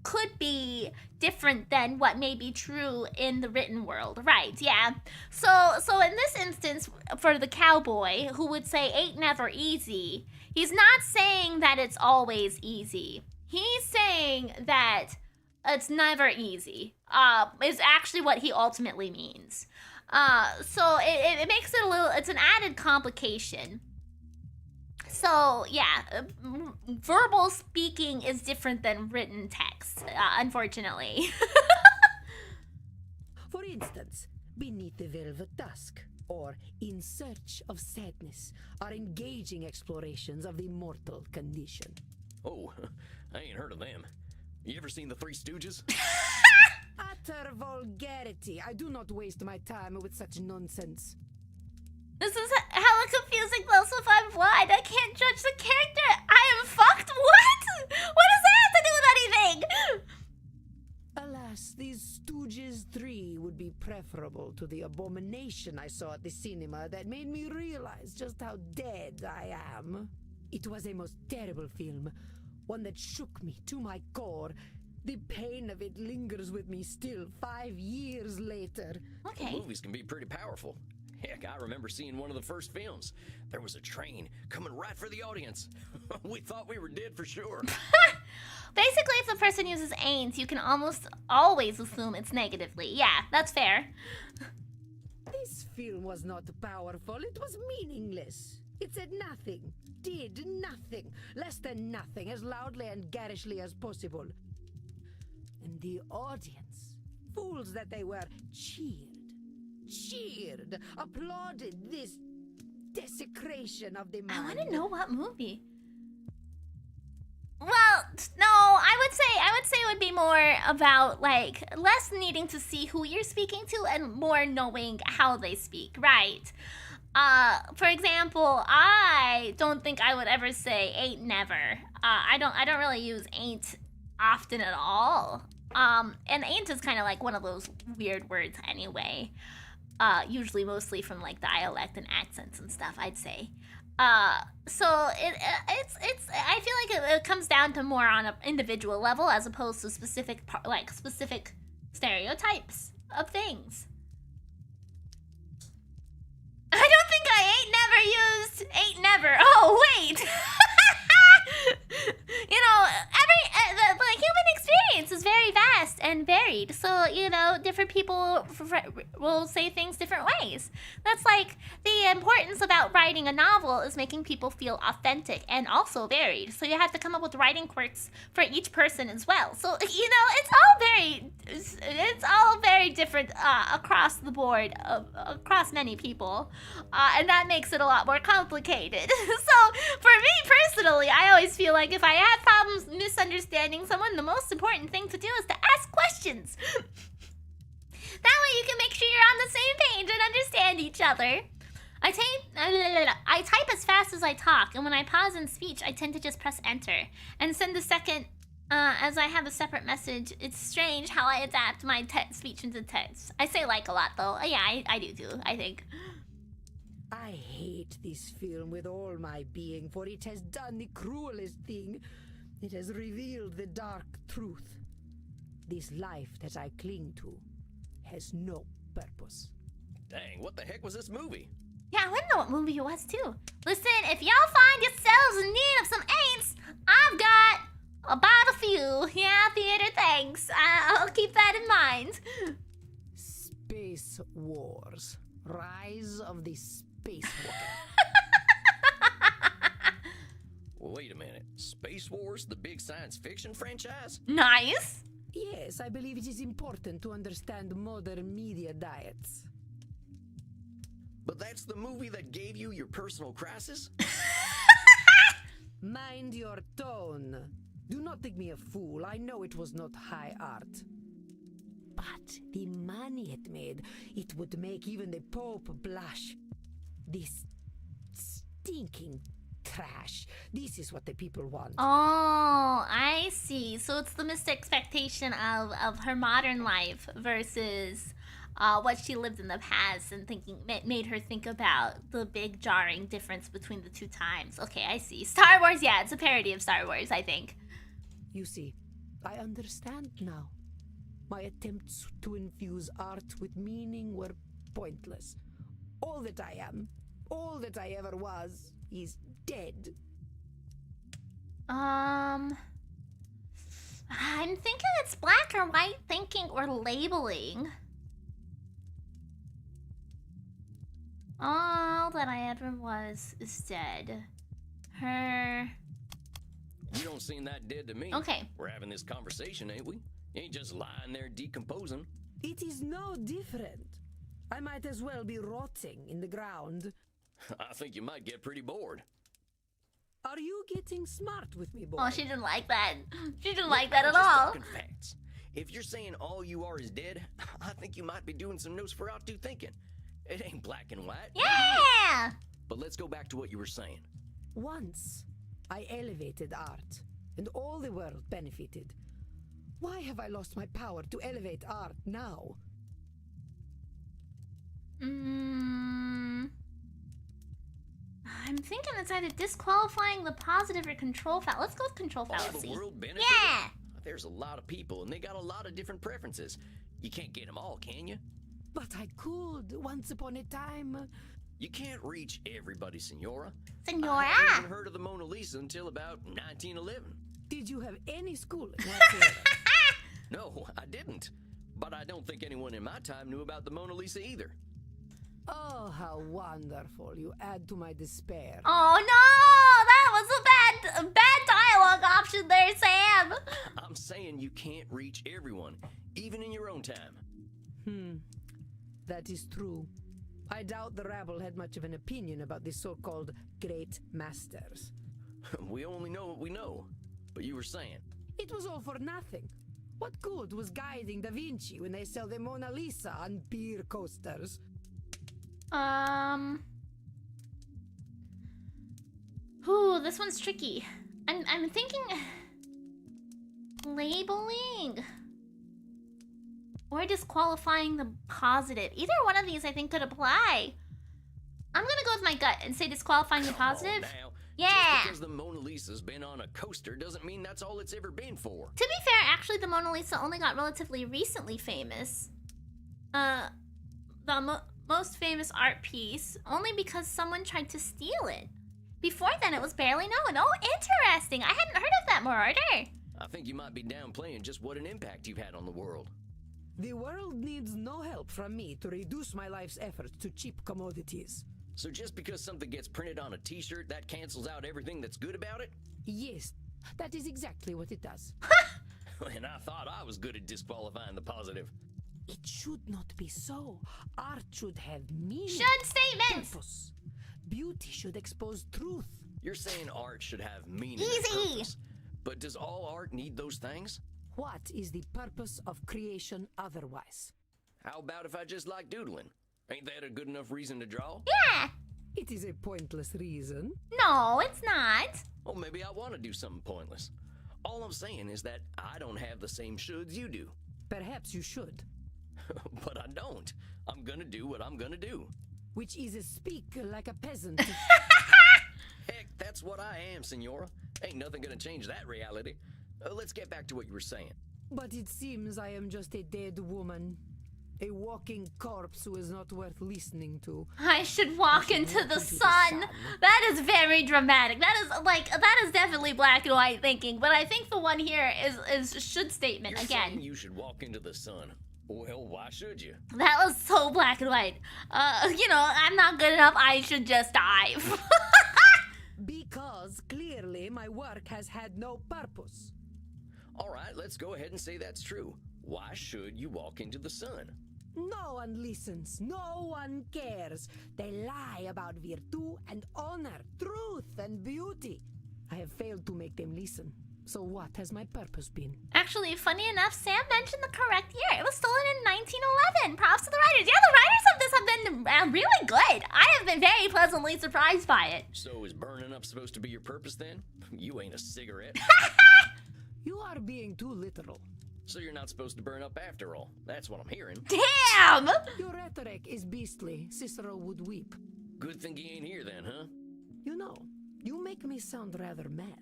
could be different than what may be true in the written world, right? Yeah. So in this instance, for the cowboy who would say ain't never easy, he's not saying that it's always easy. He's saying that it's never easy. Is actually what he ultimately means. So it makes it it's an added complication. So, yeah, verbal speaking is different than written text, unfortunately. For instance, Beneath the Velvet Dusk, or In Search of Sadness, are engaging explorations of the mortal condition. Oh, I ain't heard of them. You ever seen The Three Stooges? Utter vulgarity. I do not waste my time with such nonsense. This is hella confusing though, so if I'm blind, I can't judge the character. I am fucked? What? What does that have to do with anything? Alas, these Stooges 3 would be preferable to the abomination I saw at the cinema that made me realize just how dead I am. It was a most terrible film, one that shook me to my core. The pain of it lingers with me still 5 years later. Okay. Movies can be pretty powerful. Heck, I remember seeing one of the first films. There was a train coming right for the audience. We thought we were dead for sure. Basically, if the person uses ain't, you can almost always assume it's negatively. Yeah, that's fair. This film was not powerful, it was meaningless. It said nothing, did nothing, less than nothing, as loudly and garishly as possible. And the audience, fools that they were, cheered, applauded this desecration of the mind. I want to know what movie. Well, no, I would say it would be more about like less needing to see who you're speaking to and more knowing how they speak, right? For example, I don't think I would ever say ain't never. I don't really use ain't often at all. And ain't is kind of like one of those weird words anyway. Usually mostly from like dialect and accents and stuff, I'd say. So it's I feel like it comes down to more on an individual level as opposed to specific stereotypes of things. I don't think I ain't never. Oh wait. You know, the human experience is very vast and varied. So, you know, different people will say things different ways. That's like the importance about writing a novel is making people feel authentic and also varied. So you have to come up with writing quirks for each person as well. So it's all very different across the board, across many people, and that makes it a lot more complicated. So for me personally, I always feel like if I have problems misunderstanding someone, the most important thing to do is to ask questions. That way you can make sure you're on the same page and understand each other. I type as fast as I talk, and when I pause in speech, I tend to just press enter and send the second as I have a separate message. It's strange how I adapt my speech into text. I say like a lot though. Yeah, I do too, I think. I hate this film with all my being, for it has done the cruelest thing. It has revealed the dark truth. This life that I cling to has no purpose. Dang, what the heck was this movie? Yeah, I want to know what movie it was too. Listen, if y'all find yourselves in need of some ain'ts, I've got about a few. Yeah, theater, thanks. I'll keep that in mind. Space Wars. Rise of the Spacewalker. Wait a minute. Space Wars, the big science fiction franchise? Nice. Yes, I believe it is important to understand modern media diets. But that's the movie that gave you your personal crisis? Mind your tone. Do not think me a fool. I know it was not high art. But the money it made, it would make even the Pope blush. This stinking trash. This is what the people want. Oh, I see. So it's the missed expectation of her modern life versus what she lived in the past, and made her think about the big jarring difference between the two times. Okay, I see. Star Wars, yeah, it's a parody of Star Wars, I think. You see, I understand now. My attempts to infuse art with meaning were pointless. All that I am, all that I ever was, is dead. I'm thinking it's black or white thinking or labeling. All that I ever was is dead. Her... You don't seem that dead to me. Okay. We're having this conversation, ain't we? You ain't just lying there decomposing. It is no different. I might as well be rotting in the ground. I think you might get pretty bored. Are you getting smart with me, boy? Oh, she didn't like that. She didn't like that at Just all. talking facts. If you're saying all you are is dead, I think you might be doing some Nosferatu thinking. It ain't black and white. Yeah! But let's go back to what you were saying. Once, I elevated art, and all the world benefited. Why have I lost my power to elevate art now? I'm thinking it's either disqualifying the positive or control fallacy. Let's go with control fallacy. All the world benefited? Yeah! There's a lot of people, and they got a lot of different preferences. You can't get them all, can you? But I could, once upon a time. You can't reach everybody, Senora. Senora! I haven't even heard of the Mona Lisa until about 1911. Did you have any schooling whatsoever? No, I didn't. But I don't think anyone in my time knew about the Mona Lisa either. Oh, how wonderful. You add to my despair. Oh no! That was a bad dialogue option there, Sam! I'm saying you can't reach everyone, even in your own time. That is true. I doubt the rabble had much of an opinion about the so-called great masters. We only know what we know. But you were saying... It was all for nothing. What good was guiding Da Vinci when they sell the Mona Lisa on beer coasters? Ooh, this one's tricky. I'm thinking... labeling... or disqualifying the positive. Either one of these I think could apply. I'm gonna go with my gut and say disqualifying the positive. Now. Yeah! Just because the Mona Lisa's been on a coaster doesn't mean that's all it's ever been for. To be fair, actually the Mona Lisa only got relatively recently famous. The most famous art piece, only because someone tried to steal it. Before then, it was barely known. Oh, interesting. I hadn't heard of that, Marauder. I think you might be downplaying just what an impact you've had on the world. The world needs no help from me to reduce my life's efforts to cheap commodities. So just because something gets printed on a t-shirt, that cancels out everything that's good about it? Yes, that is exactly what it does. And I thought I was good at disqualifying the positive. It should not be so. Art should have meaning. Should statements. Purpose. Beauty should expose truth. You're saying art should have meaning and Easy. purpose. But does all art need those things? What is the purpose of creation otherwise? How about if I just like doodling? Ain't that a good enough reason to draw? Yeah. It is a pointless reason. No, it's not. Well, maybe I want to do something pointless. All I'm saying is that I don't have the same shoulds you do. Perhaps you should. But I don't. I'm gonna do what I'm gonna do. Which is speak like a peasant. Heck, that's what I am, Senora. Ain't nothing gonna change that reality. Let's get back to what you were saying. But it seems I am just a dead woman. A walking corpse who is not worth listening to. I should walk into the sun. That is very dramatic. That is definitely black and white thinking. But I think the one here is should statement You're again. saying you should walk into the sun. Well, why should you? That was so black and white. I'm not good enough. I should just die. Because clearly my work has had no purpose. All right, let's go ahead and say that's true. Why should you walk into the sun? No one listens. No one cares. They lie about virtue and honor, truth and beauty. I have failed to make them listen. So what has my purpose been? Actually, funny enough, Sam mentioned the correct year. It was stolen in 1911. Props to the writers. Yeah, the writers of this have been really good. I have been very pleasantly surprised by it. So is burning up supposed to be your purpose then? You ain't a cigarette. You are being too literal. So you're not supposed to burn up after all. That's what I'm hearing. Damn! Your rhetoric is beastly. Cicero would weep. Good thing he ain't here then, huh? You know, you make me sound rather mad.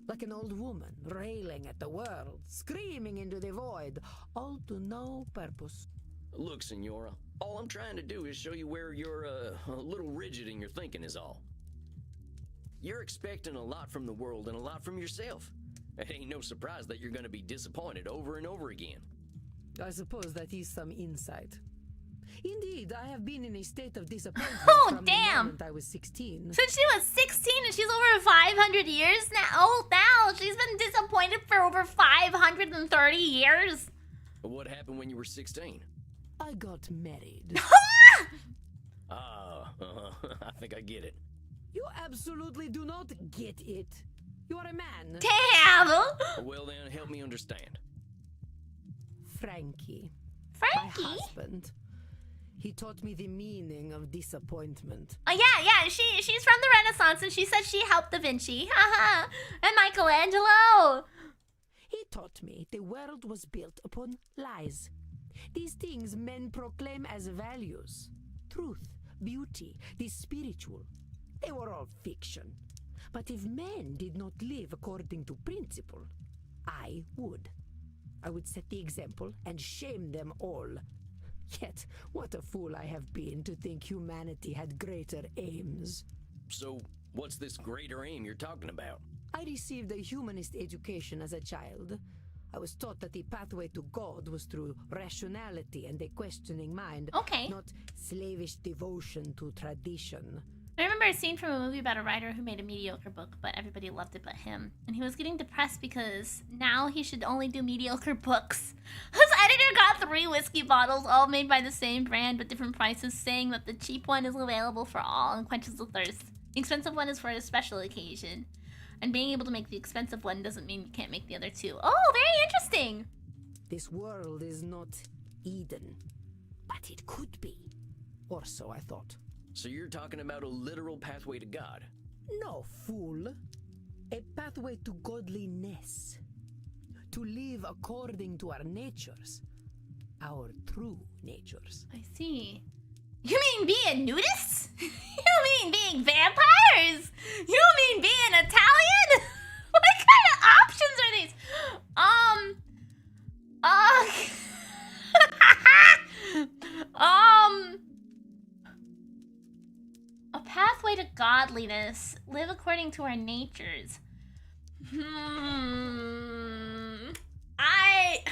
Like an old woman, railing at the world, screaming into the void, all to no purpose. Look, Senora, all I'm trying to do is show you where you're a little rigid in your thinking is all. You're expecting a lot from the world and a lot from yourself. It ain't no surprise that you're gonna be disappointed over and over again. I suppose that is some insight. Indeed, I have been in a state of disappointment from the moment I was 16. Since she was 16 and she's over 500 years now. Oh, now she's been disappointed for over 530 years. What happened when you were 16? I got married. I think I get it. You absolutely do not get it. You are a man. Damn! Well then, help me understand. Frankie. Frankie? My husband. He taught me the meaning of disappointment. Oh, yeah, she's from the Renaissance and she said she helped Da Vinci. Haha. And Michelangelo. He taught me the world was built upon lies. These things men proclaim as values. Truth, beauty, the spiritual. They were all fiction. But if men did not live according to principle, I would. I would set the example and shame them all. Yet, what a fool I have been to think humanity had greater aims. So, what's this greater aim you're talking about? I received a humanist education as a child. I was taught that the pathway to God was through rationality and a questioning mind, Okay. not slavish devotion to tradition. I remember a scene from a movie about a writer who made a mediocre book, but everybody loved it but him. And he was getting depressed because now he should only do mediocre books. His editor got 3 whiskey bottles, all made by the same brand but different prices, saying that the cheap one is available for all and quenches the thirst. The expensive one is for a special occasion. And being able to make the expensive one doesn't mean you can't make the other 2. Oh, very interesting! This world is not Eden, but it could be. Or so I thought. So you're talking about a literal pathway to God? No, fool. A pathway to godliness. To live according to our natures. Our true natures. I see. You mean being nudists? You mean being vampires? You mean being Italian? What kind of options are these? A pathway to godliness. Live according to our natures. I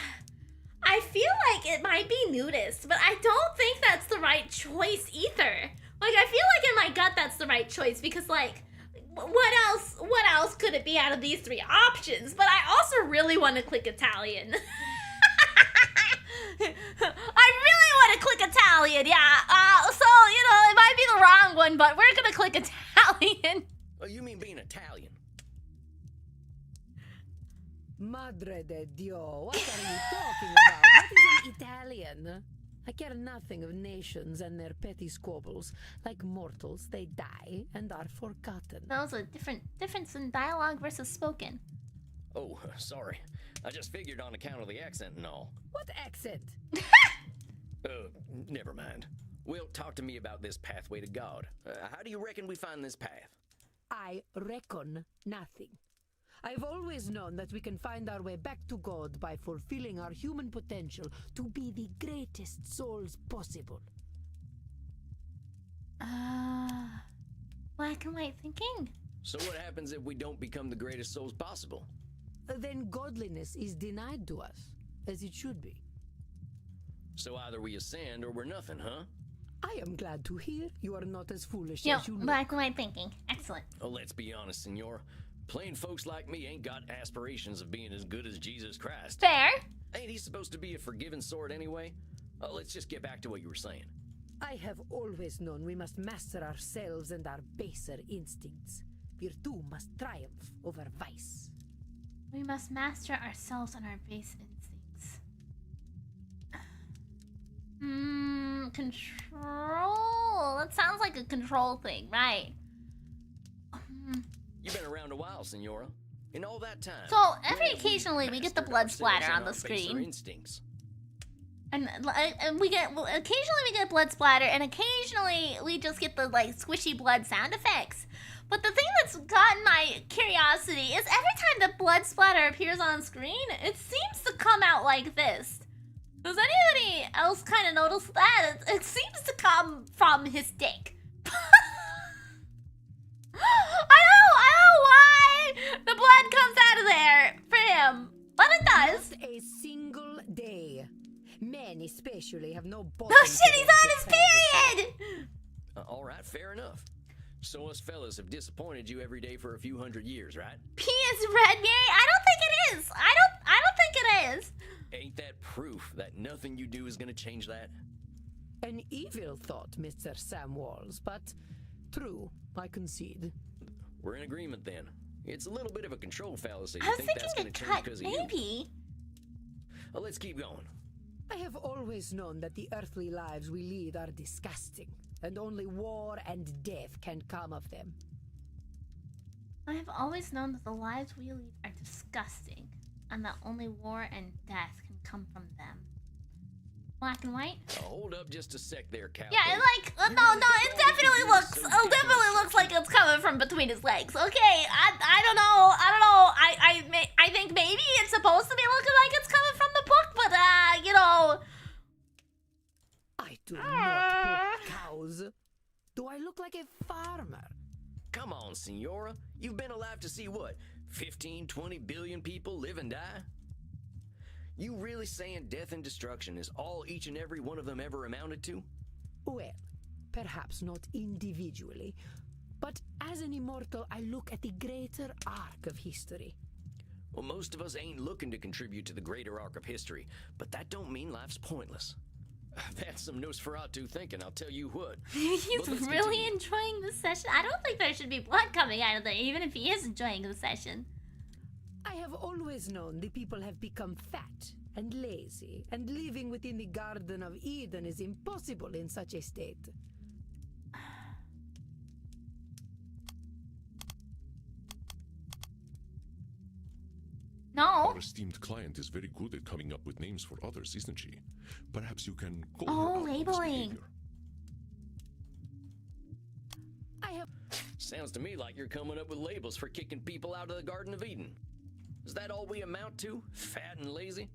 I feel like it might be nudist, but I don't think that's the right choice either. Like, I feel like in my gut that's the right choice because, like, what else could it be out of these three options? But I also really want to click Italian. I really want to click Italian, yeah. So, you know, it might be the wrong one, but we're gonna click Italian. Oh, you mean being Italian? Madre de Dio, what are you talking about? What is an Italian? I care nothing of nations and their petty squabbles. Like mortals, they die and are forgotten. That was a difference in dialogue versus spoken. Oh, sorry. I just figured on account of the accent and all. What accent? Never mind. Well, talk to me about this pathway to God. How do you reckon we find this path? I reckon nothing. I've always known that we can find our way back to God by fulfilling our human potential to be the greatest souls possible. Black and white thinking? So what happens if we don't become the greatest souls possible? Then godliness is denied to us, as it should be. So either we ascend or we're nothing, huh? I am glad to hear you are not as foolish Yep, as you look. black and white thinking. Excellent. Oh, let's be honest, Senor. Plain folks like me ain't got aspirations of being as good as Jesus Christ. Fair. Ain't he supposed to be a forgiving sort anyway? Oh, let's just get back to what you were saying. I have always known we must master ourselves and our baser instincts. Virtue must triumph over vice. We must master ourselves and our base instincts. Control. That sounds like a control thing, right? You've been around a while, Senora. In all that time. So occasionally we get the blood splatter on the screen. Instincts. And we get occasionally we get blood splatter, and occasionally we just get the like squishy blood sound effects. But the thing that's gotten my curiosity is every time the blood splatter appears on screen, it seems to come out like this. Does anybody else kind of notice that? It seems to come from his dick. I know why the blood comes out of there for him, but it does. Not a single day. Men especially have no bottom. No shit, he's on his period! All right, fair enough. So us fellas have disappointed you every day for a few hundred years, right? P.S. Red Gay? I don't think it is. I don't think it is. Ain't that proof that nothing you do is gonna change that? An evil thought, Mr. Sam Walls, but true, I concede. We're in agreement then. It's a little bit of a control fallacy. I was Think that's thinking gonna a change cut, because of you. maybe. Well, let's keep going. I have always known that the earthly lives we lead are disgusting, and only war and death can come of them. I have always known that the lives we lead are disgusting, and that only war and death can come from them. Black and white? Hold up just a sec there, Cal. Yeah, it it definitely looks like it's coming from between his legs. Okay, I don't know. I think maybe it's supposed to be looking like it's coming from the book, but you know. I do not put cows. Do I look like a farmer? Come on, Senora. You've been alive to see what? 15, 20 billion people live and die? You really saying death and destruction is all each and every one of them ever amounted to? Well, perhaps not individually, but as an immortal, I look at the greater arc of history. Well, most of us ain't looking to contribute to the greater arc of history, but that don't mean life's pointless. That's some Nosferatu thinking, I'll tell you what. He's really enjoying the session. I don't think there should be blood coming out of there, even if he is enjoying the session. I have always known the people have become fat and lazy, and living within the Garden of Eden is impossible in such a state. No. Our esteemed client is very good at coming up with names for others, isn't she? Perhaps you can call her out on this labeling. behavior. Sounds to me like you're coming up with labels for kicking people out of the Garden of Eden. Is that all we amount to? Fat and lazy?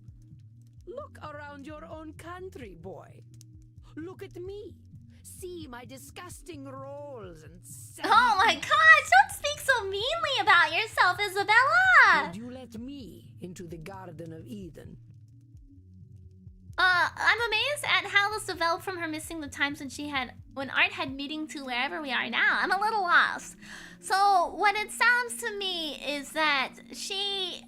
Look around your own country, boy. Look at me. See my disgusting rolls and Oh my gosh, don't speak so meanly about yourself, Isabella! Would you let me into the Garden of Eden? I'm amazed at how this developed from her missing the times when Art had meeting to wherever we are now. I'm a little lost. So what it sounds to me is that she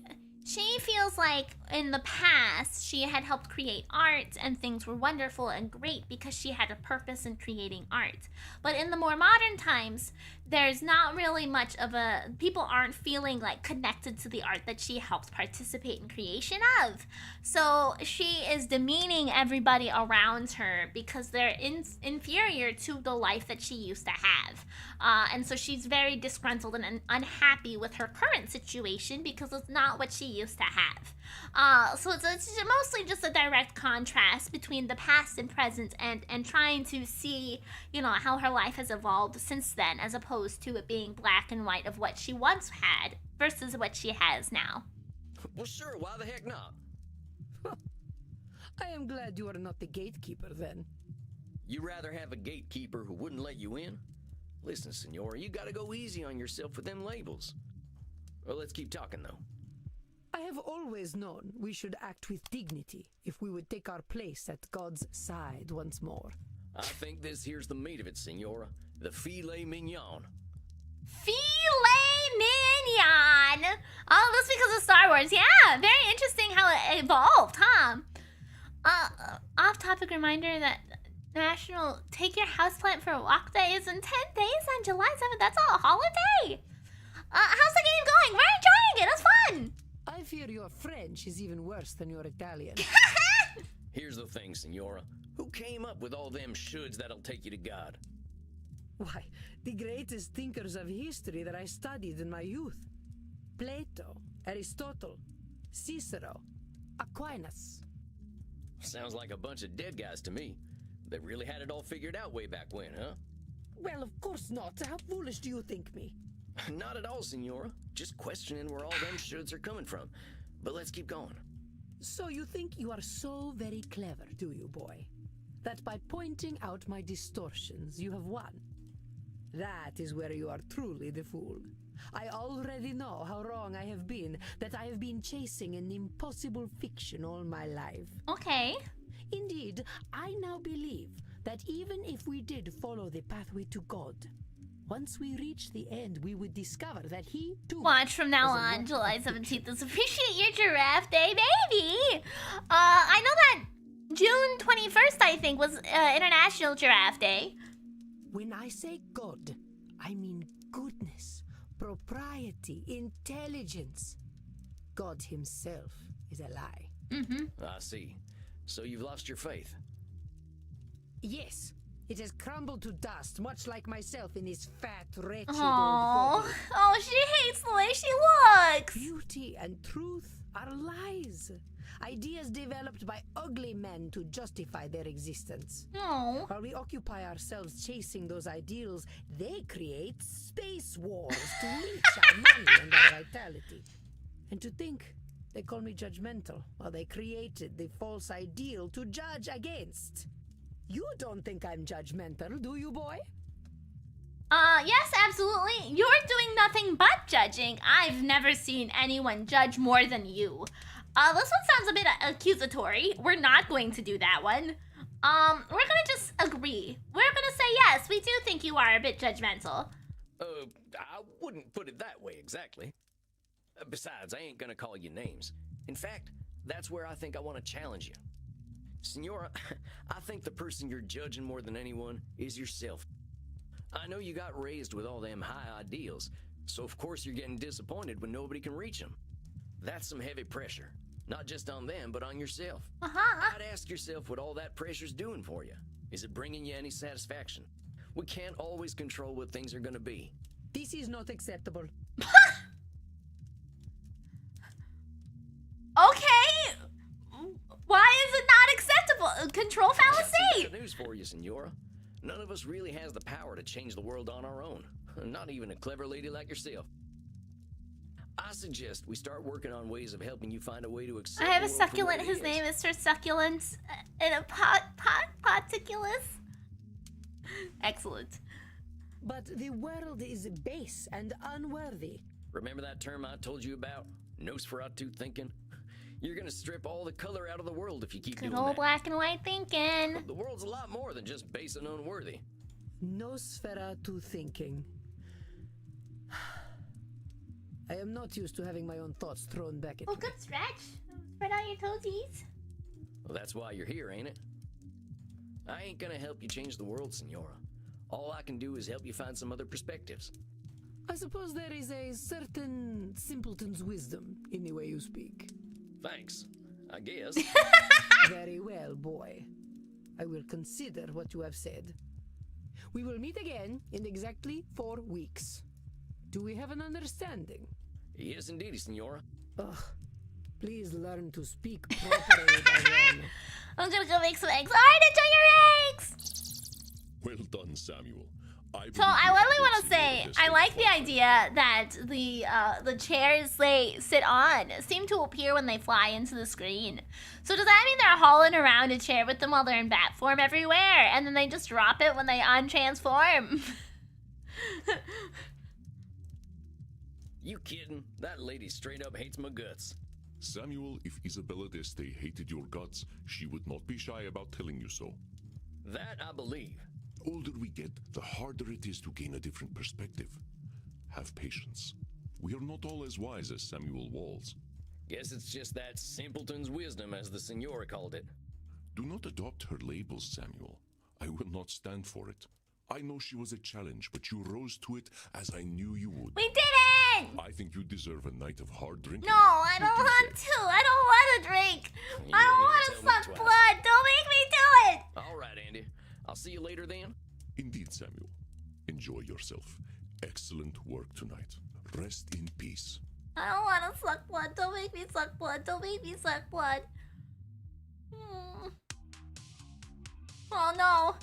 feels like in the past she had helped create art and things were wonderful and great because she had a purpose in creating art. But in the more modern times, there's not really much of people aren't feeling like connected to the art that she helped participate in creation of. So she is demeaning everybody around her because they're inferior to the life that she used to have. And so she's very disgruntled and unhappy with her current situation because it's not what she used to have. So it's mostly just a direct contrast between the past and present and trying to see, how her life has evolved since then, as opposed to it being black and white of what she once had versus what she has now. Well, sure, why the heck not? I am glad you are not the gatekeeper then. You rather have a gatekeeper who wouldn't let you in? Listen, Senora, you gotta go easy on yourself with them labels. Well, let's keep talking, though. I have always known we should act with dignity if we would take our place at God's side once more. I think this here's the meat of it, Senora. The filet mignon. Filet mignon! Oh, that's because of Star Wars. Yeah, very interesting how it evolved, huh? Off-topic reminder that National Take Your Houseplant for a Walk Day is in 10 days on July 7th. That's a holiday. How's the game going? We're enjoying it. It's fun. I fear your French is even worse than your Italian. Here's the thing, Senora. Who came up with all them shoulds that'll take you to God? Why, the greatest thinkers of history that I studied in my youth. Plato, Aristotle, Cicero, Aquinas. Sounds like a bunch of dead guys to me. They really had it all figured out way back when, huh? Well, of course not. How foolish do you think me? Not at all, Senora. Just questioning where all them shoulds are coming from. But let's keep going. So you think you are so very clever, do you, boy? That by pointing out my distortions, you have won? That is where you are truly the fool. I already know how wrong I have been, that I have been chasing an impossible fiction all my life. Okay. Indeed, I now believe that even if we did follow the pathway to God, once we reach the end, we would discover that he, too... Watch from now on, July 17th is Appreciate Your Giraffe Day, baby! I know that June 21st, I think, was International Giraffe Day. When I say God, I mean goodness, propriety, intelligence. God himself is a lie. I see. So you've lost your faith? Yes. It has crumbled to dust, much like myself in this fat, wretched old Oh, body. oh, she hates the way she looks. Beauty and truth are lies. Ideas developed by ugly men to justify their existence. Oh. While we occupy ourselves chasing those ideals, they create space wars to leech our money and our vitality. And to think they call me judgmental while they created the false ideal to judge against. You don't think I'm judgmental, do you, boy? Yes, absolutely. You're doing nothing but judging. I've never seen anyone judge more than you. This one sounds a bit accusatory. We're not going to do that one. We're gonna just agree. We're gonna say yes, we do think you are a bit judgmental. I wouldn't put it that way exactly. Besides, I ain't gonna call you names. In fact, that's where I think I want to challenge you. Senora, I think the person you're judging more than anyone is yourself. I know you got raised with all them high ideals, so of course you're getting disappointed when nobody can reach them. That's some heavy pressure, not just on them, but on yourself. I'd ask yourself what all that pressure's doing for you. Is it bringing you any satisfaction? We can't always control what things are gonna be. This is not acceptable. Okay. Why is it not acceptable? Control fallacy. Good news for you, Senora. None of us really has the power to change the world on our own. Not even a clever lady like yourself. I suggest we start working on ways of helping you find a way to accept. I have a the world for succulent. what it His is. name is Sir Succulent. In a poticulus. Excellent. But the world is base and unworthy. Remember that term I told you about? Nosferatu thinking? You're gonna strip all the color out of the world if you keep Good doing old that. black and white thinking. The world's a lot more than just base and unworthy. Nosferatu thinking. I am not used to having my own thoughts thrown back at Oh, me. good stretch. Spread out your toesies. Well, that's why you're here, ain't it? I ain't gonna help you change the world, Senora. All I can do is help you find some other perspectives. I suppose there is a certain simpleton's wisdom in the way you speak. Thanks, I guess. Very well, boy. I will consider what you have said. We will meet again in exactly 4 weeks. Do we have an understanding? Yes, indeedy, Senora. Ugh. Please learn to speak properly by then. I'm gonna go make some eggs. Alright, enjoy your eggs! Well done, Samuel. So I really want to say, I like the idea that the chairs they sit on seem to appear when they fly into the screen. So does that mean they're hauling around a chair with them while they're in bat form everywhere, and then they just drop it when they untransform? You kidding? That lady straight up hates my guts. Samuel, if Isabella d'Este hated your guts, she would not be shy about telling you so. That I believe. The older we get, the harder it is to gain a different perspective. Have patience. We are not all as wise as Samuel Walls. Guess it's just that simpleton's wisdom, as the Senora called it. Do not adopt her labels, Samuel. I will not stand for it. I know she was a challenge, but you rose to it as I knew you would. We did it! I think you deserve a night of hard drinking. No, I don't What do you want say? to. I don't want to drink. You I don't don't want need to to tell me suck twice. blood. Don't make me do it. All right, Andy. I'll see you later then. Indeed, Samuel. Enjoy yourself. Excellent work tonight. Rest in peace. I don't want to suck blood. Don't make me suck blood. Don't make me suck blood. Oh no.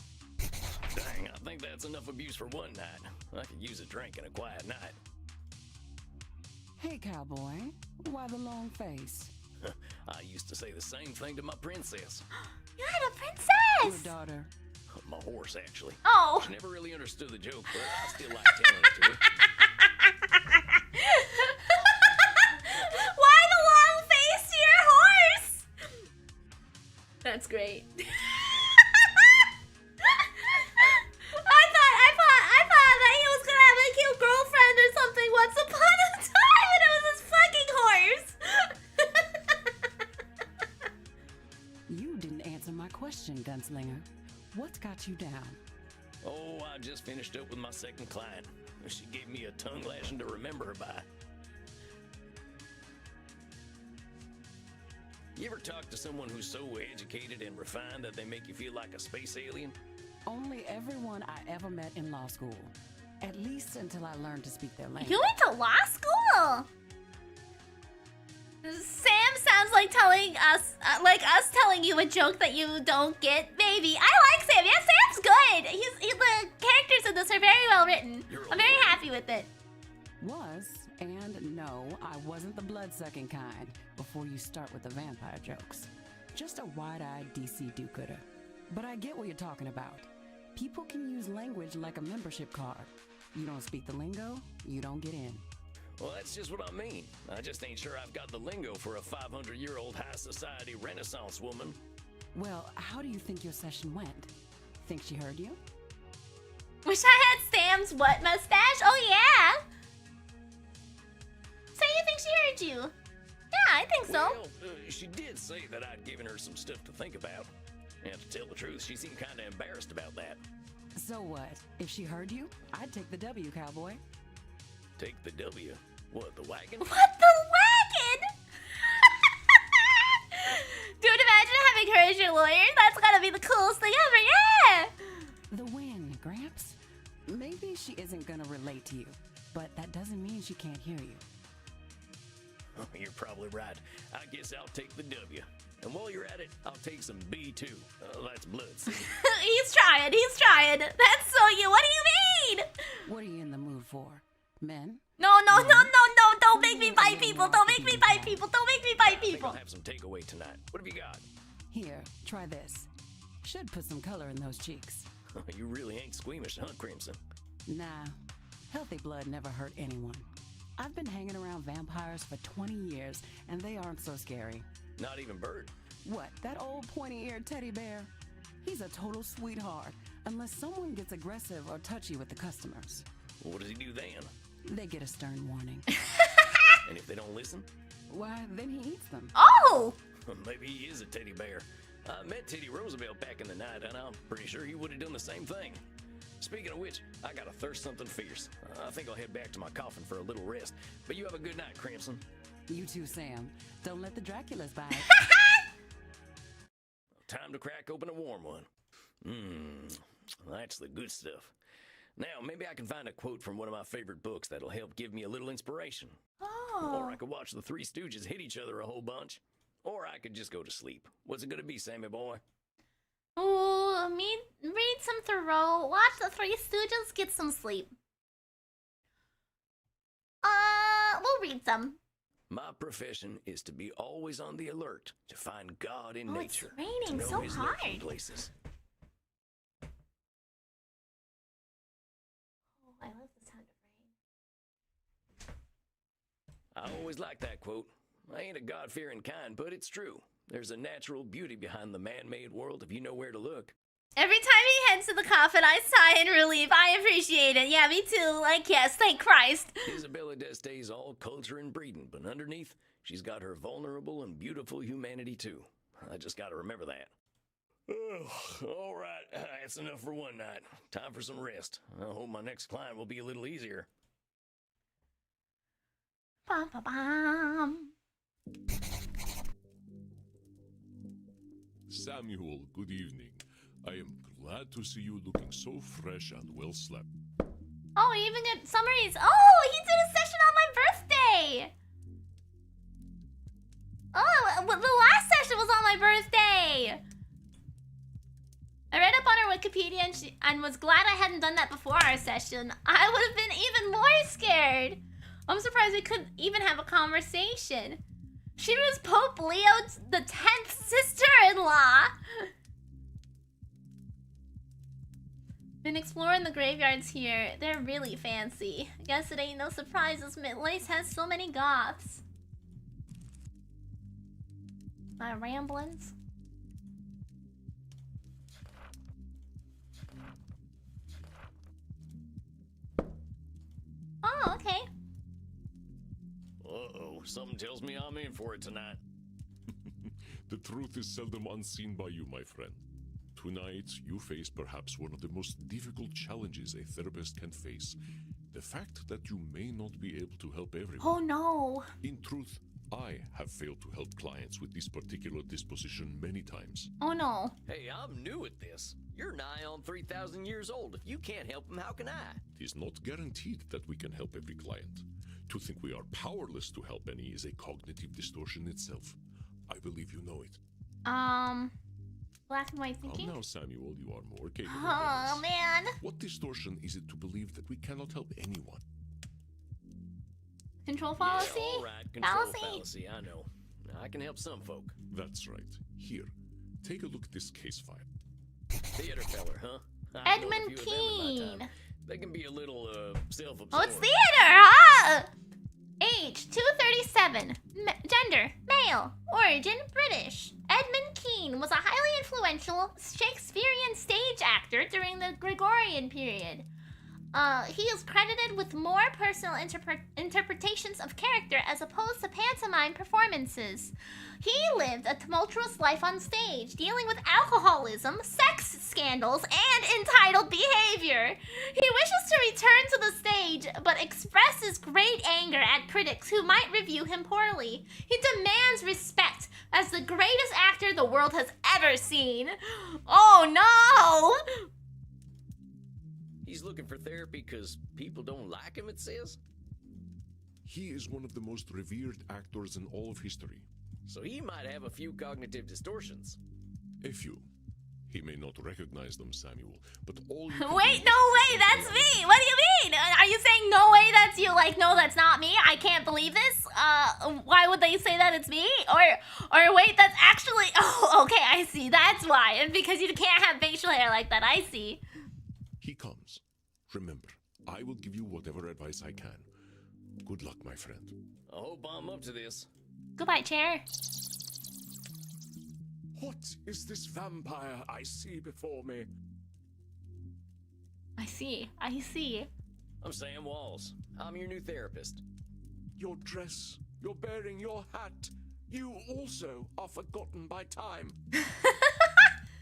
Dang, I think that's enough abuse for one night. I could use a drink and a quiet night. Hey, cowboy. Why the long face? I used to say the same thing to my princess. You had a Your princess. daughter. My horse, actually. Oh. She never really understood the joke, but I still like telling it to her. Why the long face to your horse? That's great. I thought that he was gonna have a cute girlfriend or something once upon a time, and it was his fucking horse. You didn't answer my question, Gunslinger. What's got you down? Oh, I just finished up with my second client. She gave me a tongue lashing to remember her by. You ever talk to someone who's so educated and refined that they make you feel like a space alien? Only everyone I ever met in law school. At least until I learned to speak their language. You went to law school? Sam sounds like telling us, telling you a joke that you don't get, baby. I like Sam. Yeah, Sam's good. The characters in this are very well written. I'm very happy with it. Was, and no, I wasn't the blood-sucking kind before you start with the vampire jokes. Just a wide-eyed DC do-gooder. But I get what you're talking about. People can use language like a membership card. You don't speak the lingo, you don't get in. Well, that's just what I mean. I just ain't sure I've got the lingo for a 500-year-old high society Renaissance woman. Well, how do you think your session went? Think she heard you? Wish I had Sam's what mustache? Oh, yeah. So you think she heard you? Yeah, I think so. Well, she did say that I'd given her some stuff to think about. And to tell the truth, she seemed kind of embarrassed about that. So what? If she heard you, I'd take the W, cowboy. Take the W. What, the wagon? What, the wagon? Dude, imagine having her as your lawyer. That's gotta be the coolest thing ever, yeah! The win, Gramps. Maybe she isn't gonna relate to you, but that doesn't mean she can't hear you. Oh, you're probably right. I guess I'll take the W. And while you're at it, I'll take some B2. That's blood, see? He's trying. That's so you. What do you mean? What are you in the mood for? Men? No. Don't make me bite people. Don't make me bite people. I think I'll have some takeaway tonight. What have you got? Here, try this. Should put some color in those cheeks. You really ain't squeamish, huh, Crimson? Nah, healthy blood never hurt anyone. I've been hanging around vampires for 20 years, and they aren't so scary. Not even Bird. What, that old pointy-eared teddy bear? He's a total sweetheart, unless someone gets aggressive or touchy with the customers. What does he do then? They get a stern warning. And if they don't listen? Why, then he eats them. Oh! Maybe he is a teddy bear. I met Teddy Roosevelt back in the night, and I'm pretty sure he would have done the same thing. Speaking of which, I gotta thirst something fierce. I think I'll head back to my coffin for a little rest. But you have a good night, Crimson. You too, Sam. Don't let the Draculas bite. Time to crack open a warm one. That's the good stuff. Now, maybe I can find a quote from one of my favorite books that'll help give me a little inspiration. Oh. Or I could watch the Three Stooges hit each other a whole bunch. Or I could just go to sleep. What's it gonna be, Sammy boy? Ooh, read some Thoreau, watch the Three Stooges, get some sleep. We'll read some. My profession is to be always on the alert to find God in Oh, nature. it's raining to know so his lurking hard. places. Oh, I love the sound of rain. I always like that quote. I ain't a God-fearing kind, but it's true. There's a natural beauty behind the man-made world if you know where to look. Every time he heads to the coffin, I sigh in relief. I appreciate it. Yeah, me too. Like, yes, thank Christ. Isabella D'Este's all culture and breeding, but underneath, she's got her vulnerable and beautiful humanity too. I just gotta remember that. All right, that's enough for one night. Time for some rest. I hope my next climb will be a little easier. Bum, bum, bum. Samuel, good evening. I am glad to see you looking so fresh and well slept. Oh, you even get summaries. Oh, he did a session on my birthday. Oh, the last session was on my birthday. I read up on her Wikipedia and was glad I hadn't done that before our session. I would have been even more scared. I'm surprised we couldn't even have a conversation. She was Pope Leo the 10th sister-in-law. Been exploring the graveyards here. They're really fancy. I guess it ain't no surprise this place has so many goths. My ramblings. Oh, okay. Uh-oh, something tells me I'm in for it tonight. The truth is seldom unseen by you, my friend. Tonight, you face perhaps one of the most difficult challenges a therapist can face. The fact that you may not be able to help everyone. Oh no. In truth, I have failed to help clients with this particular disposition many times. Oh no. Hey, I'm new at this. You're nigh on 3,000 years old. If you can't help them, how can I? It is not guaranteed that we can help every client. To think we are powerless to help any is a cognitive distortion itself. I believe you know it. Black and white thinking? Now, Samuel, you are more capable Oh, than this. man. What distortion is it to believe that we cannot help anyone? Control fallacy? Yeah, all right, control fallacy, I know. I can help some folk. That's right. Here, take a look at this case file. Theater feller, huh? I've known a Edmund few of them in my Keene. time. They can be a little, self-absorbed. Oh, it's theater, huh? Age, 237. Gender, male. Origin, British. Edmund Keene was a highly influential Shakespearean stage actor during the Gregorian period. He is credited with more personal interpretations of character as opposed to pantomime performances. He lived a tumultuous life on stage, dealing with alcoholism, sex scandals, and entitled behavior. He wishes to return to the stage, but expresses great anger at critics who might review him poorly. He demands respect as the greatest actor the world has ever seen. Oh no! He's looking for therapy because people don't like him, it says? He is one of the most revered actors in all of history. So he might have a few cognitive distortions. A few. He may not recognize them, Samuel, but all you Wait, no way, that's me! What do you mean? Are you saying no way that's you? Like, no, that's not me? I can't believe this? Why would they say that it's me? Or wait, that's actually... Oh, okay, I see, that's why. And because you can't have facial hair like that, I see. He comes. Remember, I will give you whatever advice I can. Good luck, my friend. I hope I'm up to this. Goodbye, chair. What is this vampire I see before me? I see. I'm Sam Walls. I'm your new therapist. Your dress, your bearing, your hat. You also are forgotten by time.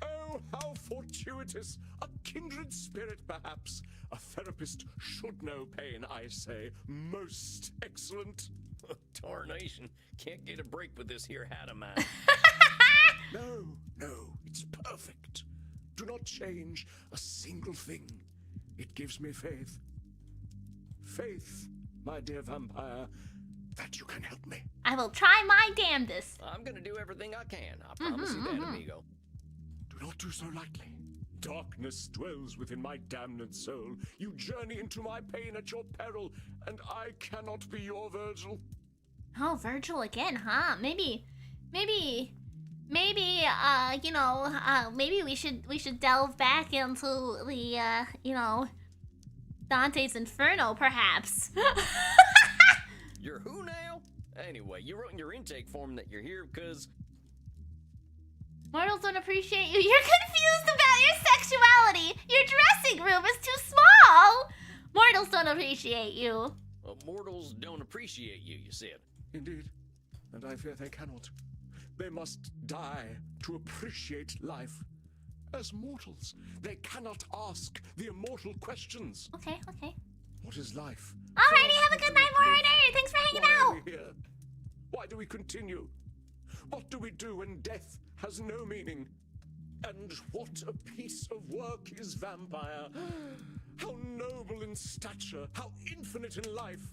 Oh, how fortuitous. A kindred spirit, perhaps. A therapist should know pain, I say. Most excellent. Tarnation. Can't get a break with this here hat of mine. No, it's perfect. Do not change a single thing. It gives me faith. Faith, my dear vampire, that you can help me. I will try my damnedest. I'm gonna do everything I can. I promise you that, amigo. Do not do so lightly. Darkness dwells within my damned soul. You journey into my pain at your peril, and I cannot be your Virgil. Oh, Virgil again, huh? Maybe, maybe we should delve back into the, Dante's Inferno, perhaps. You're who now? Anyway, you wrote in your intake form that you're here because... Mortals don't appreciate you. You're confused about your sexuality. Your dressing room is too small. Mortals don't appreciate you. Well, mortals don't appreciate you, you said. Indeed, and I fear they cannot. They must die to appreciate life. As mortals, they cannot ask the immortal questions. Okay. What is life? Alrighty, have a good night, Morider. Thanks for hanging Why out. are we here? Why do we continue? What do we do when death has no meaning? And what a piece of work is Vampire. How noble in stature, how infinite in life.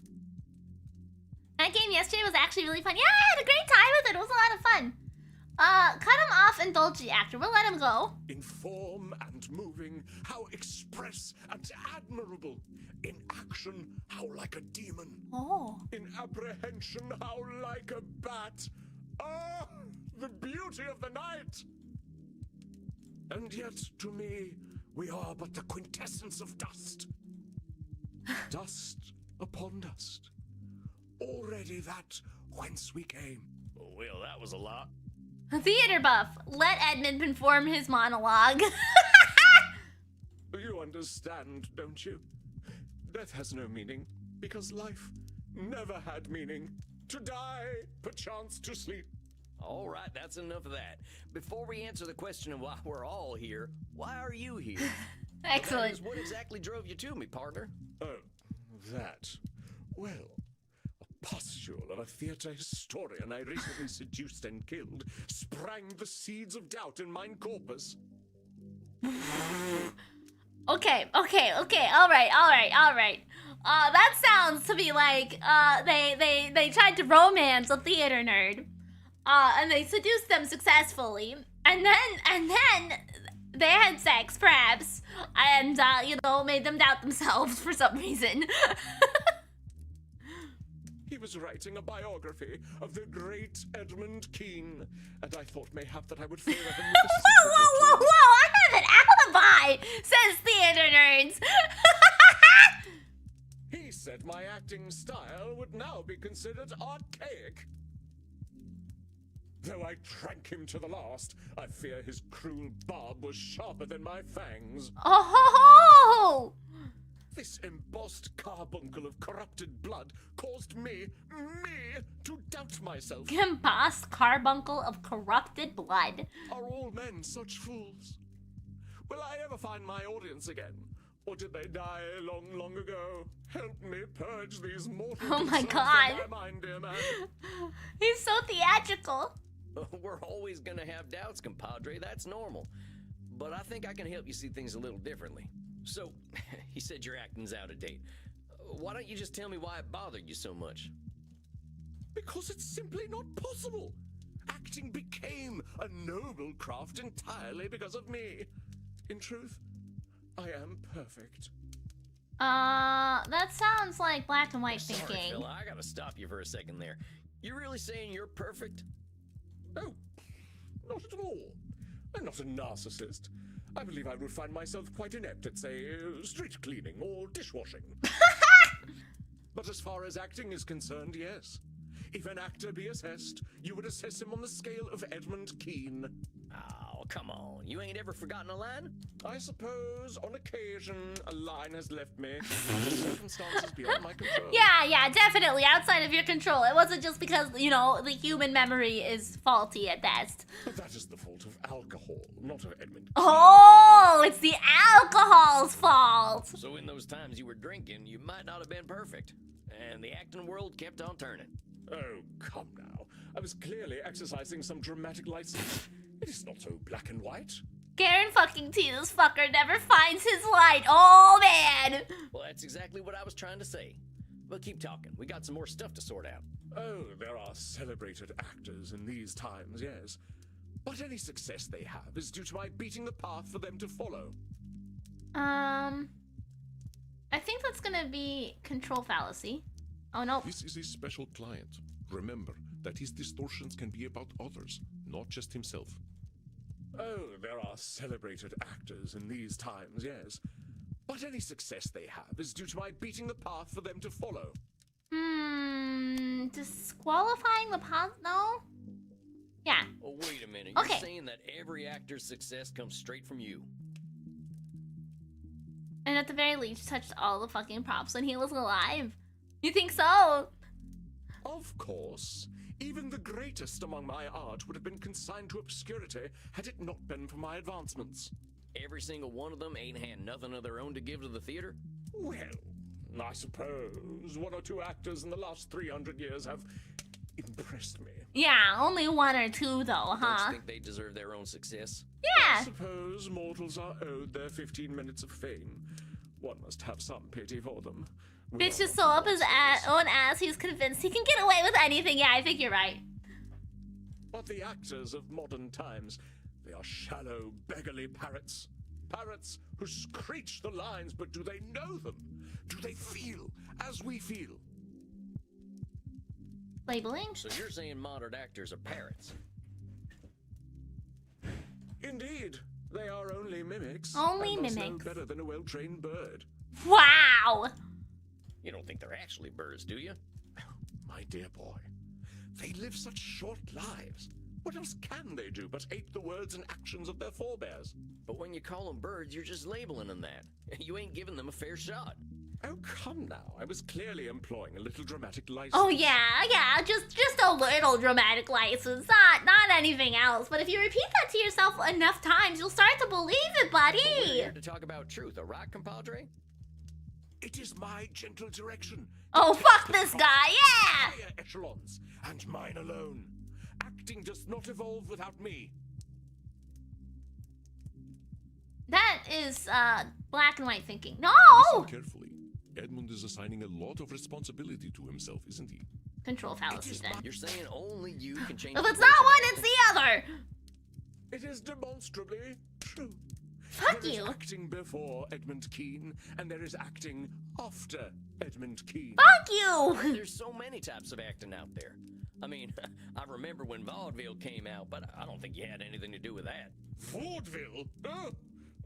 That game yesterday was actually really fun. Yeah, I had a great time with it. It was a lot of fun. Cut him off and indulge the actor. We'll let him go. In form and moving, how express and admirable. In action, how like a demon. Oh. In apprehension, how like a bat. Ah, the beauty of the night. And yet, to me, we are but the quintessence of dust. Dust upon dust. Already that whence we came. Well, that was a lot. Theater buff. Let Edmund perform his monologue. You understand, don't you? Death has no meaning, because life never had meaning. To die, perchance to sleep. All right, that's enough of that. Before we answer the question of why we're all here, why are you here? Excellent. That is, what exactly drove you to me, partner? Oh, that. Well, a pustule of a theater historian I recently seduced and killed sprang the seeds of doubt in mine corpus. Okay. All right. That sounds to me like they tried to romance a theater nerd, and they seduced them successfully, and then they had sex, perhaps, and made them doubt themselves for some reason. He was writing a biography of the great Edmund Kean, and I thought mayhap that I would favor him with a secret or two. Whoa! I have an alibi, says theater nerds. He said my acting style would now be considered archaic. Though I drank him to the last, I fear his cruel barb was sharper than my fangs. Oh! This embossed carbuncle of corrupted blood caused me to doubt myself. Embossed carbuncle of corrupted blood. Are all men such fools? Will I ever find my audience again? Or did they die long, long ago? Help me purge these mortal Oh my concerns God. from my mind, dear man. He's so theatrical. We're always gonna have doubts, compadre. That's normal. But I think I can help you see things a little differently. So, he said your acting's out of date. Why don't you just tell me why it bothered you so much? Because it's simply not possible. Acting became a noble craft entirely because of me. In truth, I am perfect. That sounds like black and white Sorry, thinking. fella, I gotta stop you for a second there. You really saying you're perfect? Oh, not at all. I'm not a narcissist. I believe I would find myself quite inept at, say, street cleaning or dishwashing. But as far as acting is concerned, yes. If an actor be assessed, you would assess him on the scale of Edmund Kean. come on. You ain't ever forgotten a line? I suppose on occasion a line has left me. Circumstances beyond my control. Yeah, definitely outside of your control. It wasn't just because, you know, the human memory is faulty at best. But that is the fault of alcohol, not of Edmund. Oh, it's the alcohol's fault. So in those times you were drinking, you might not have been perfect. And the acting world kept on turning. Oh, come now. I was clearly exercising some dramatic license. It is not so black and white. Garen fucking T, this fucker never finds his light. Oh, man. Well, that's exactly what I was trying to say. But keep talking. We got some more stuff to sort out. Oh, there are celebrated actors in these times, yes. But any success they have is due to my beating the path for them to follow. I think that's gonna be control fallacy. Oh, no. This is a special client. Remember that his distortions can be about others, not just himself. Oh, there are celebrated actors in these times, yes. But any success they have is due to my beating the path for them to follow. Disqualifying the path? No? Yeah. Oh, wait a minute. Okay. You're saying that every actor's success comes straight from you? And at the very least, touched all the fucking props when he was alive. You think so? Of course. Even the greatest among my art would have been consigned to obscurity had it not been for my advancements. Every single one of them ain't had nothing of their own to give to the theater? Well, I suppose one or two actors in the last 300 years have impressed me. Yeah, only one or two though, Don't you huh? think they deserve their own success? Yeah. I suppose mortals are owed their 15 minutes of fame. One must have some pity for them. We Bitch are is not so up his monsters. own ass, he's convinced he can get away with anything. Yeah, I think you're right. But the actors of modern times, they are shallow, beggarly parrots. Parrots who screech the lines, but do they know them? Do they feel as we feel? Labeling? So you're saying modern actors are parrots? Indeed, they are only mimics. Only and thus mimics. no better than a well-trained bird. Wow! You don't think they're actually birds, do you? My dear boy, they live such short lives. What else can they do but ape the words and actions of their forebears? But when you call them birds, you're just labeling them that. You ain't giving them a fair shot. Oh, come now. I was clearly employing a little dramatic license. Oh yeah, just a little dramatic license, not anything else. But if you repeat that to yourself enough times, you'll start to believe it, But we're buddy. here to talk about truth, right, compadre? It is my gentle direction. Oh, to fuck take this the guy, yeah! higher echelons, and mine alone. Acting does not evolve without me. That is black and white thinking. No! Listen carefully. Edmund is assigning a lot of responsibility to himself, isn't he? Control fallacy then. You're saying only you can change If the it's not course of one, anything. it's the other. It is demonstrably true. Fuck There is you. acting before Edmund Keane, and there is acting after Edmund Keane. Fuck you. There's so many types of acting out there. I mean, I remember when vaudeville came out, but I don't think you had anything to do with that. Vaudeville? Oh,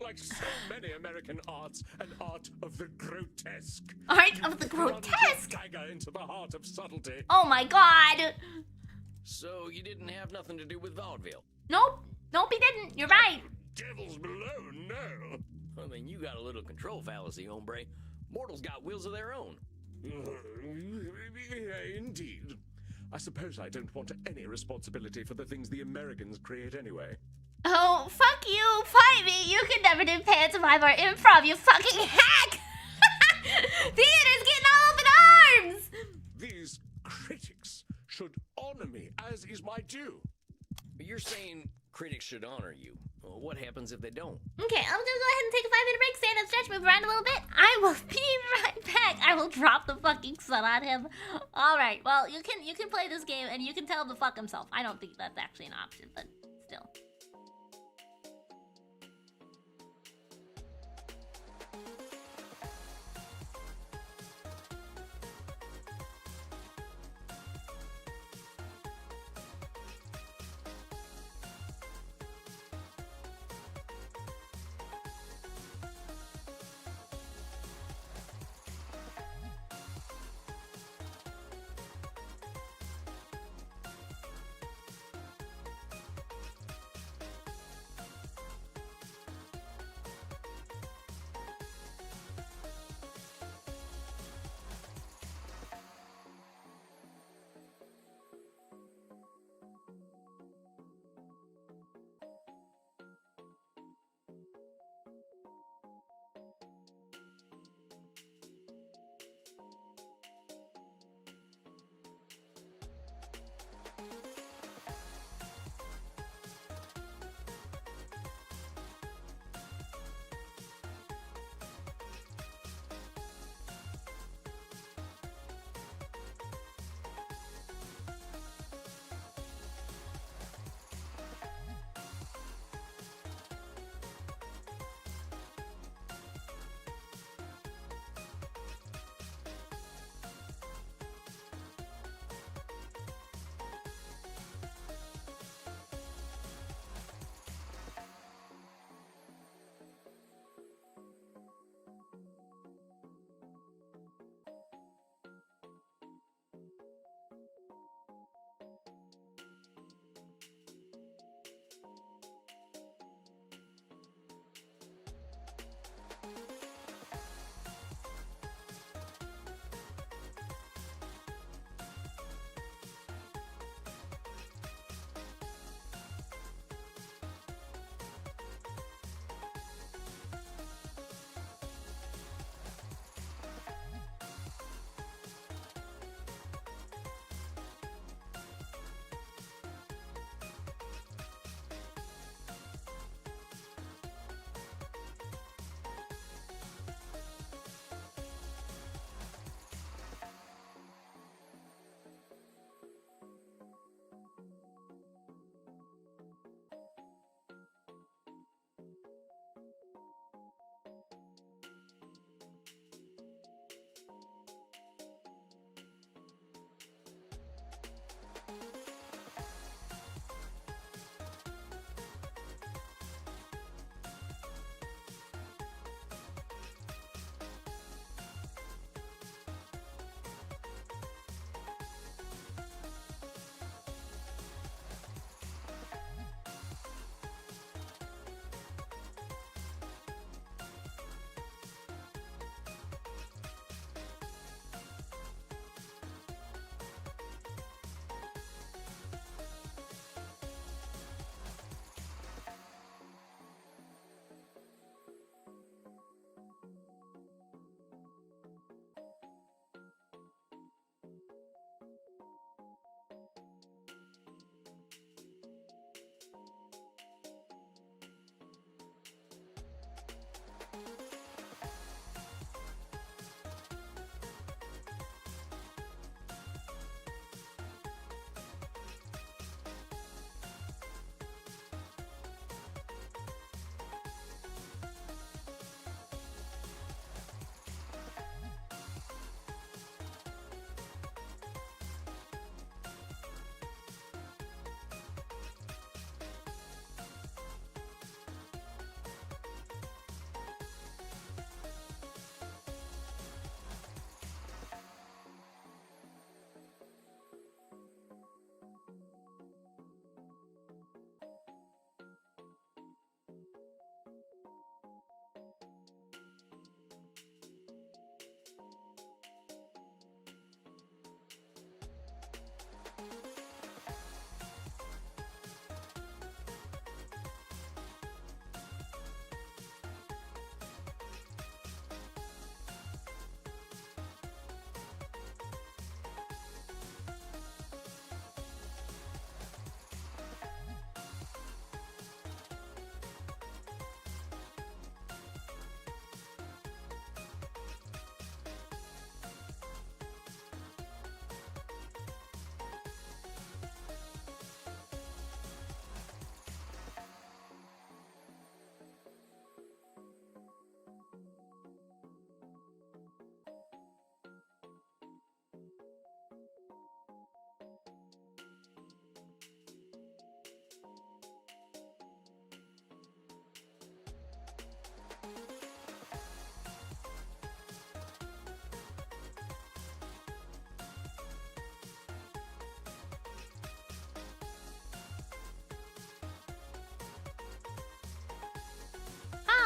like so many American arts, an art of the grotesque. Art of the Runs a grotesque. dagger into the heart of subtlety. Oh my god. So you didn't have nothing to do with vaudeville? Nope, he didn't. You're right. Devils below, no. I mean, you got a little control fallacy, hombre. Mortals got wills of their own. Indeed. I suppose I don't want any responsibility for the things the Americans create anyway. Oh, fuck you. Fight me. You can never do pantomime or improv, you fucking hack. Theater's getting all up in arms. These critics should honor me, as is my due. But you're saying critics should honor you. Well, what happens if they don't? Okay, I'm gonna go ahead and take a 5-minute break, stand up, stretch, move around a little bit. I will be right back. I will drop the fucking sun on him. All right, well, you can play this game and you can tell him to fuck himself. I don't think that's actually an option, but still.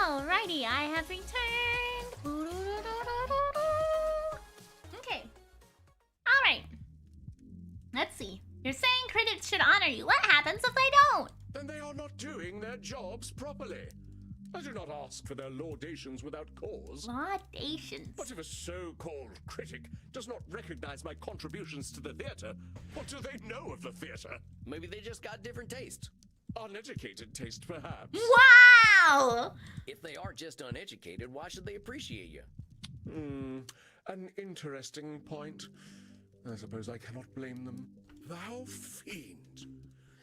Alrighty, I have returned. Okay. Alright. Let's see. You're saying critics should honor you. What happens if they don't? Then they are not doing their jobs properly. I do not ask for their laudations without cause. Laudations. But if a so-called critic does not recognize my contributions to the theater, what do they know of the theater? Maybe they just got different tastes. Uneducated taste, perhaps. Wow! If they are just uneducated, why should they appreciate you? An interesting point. I suppose I cannot blame them. Thou fiend!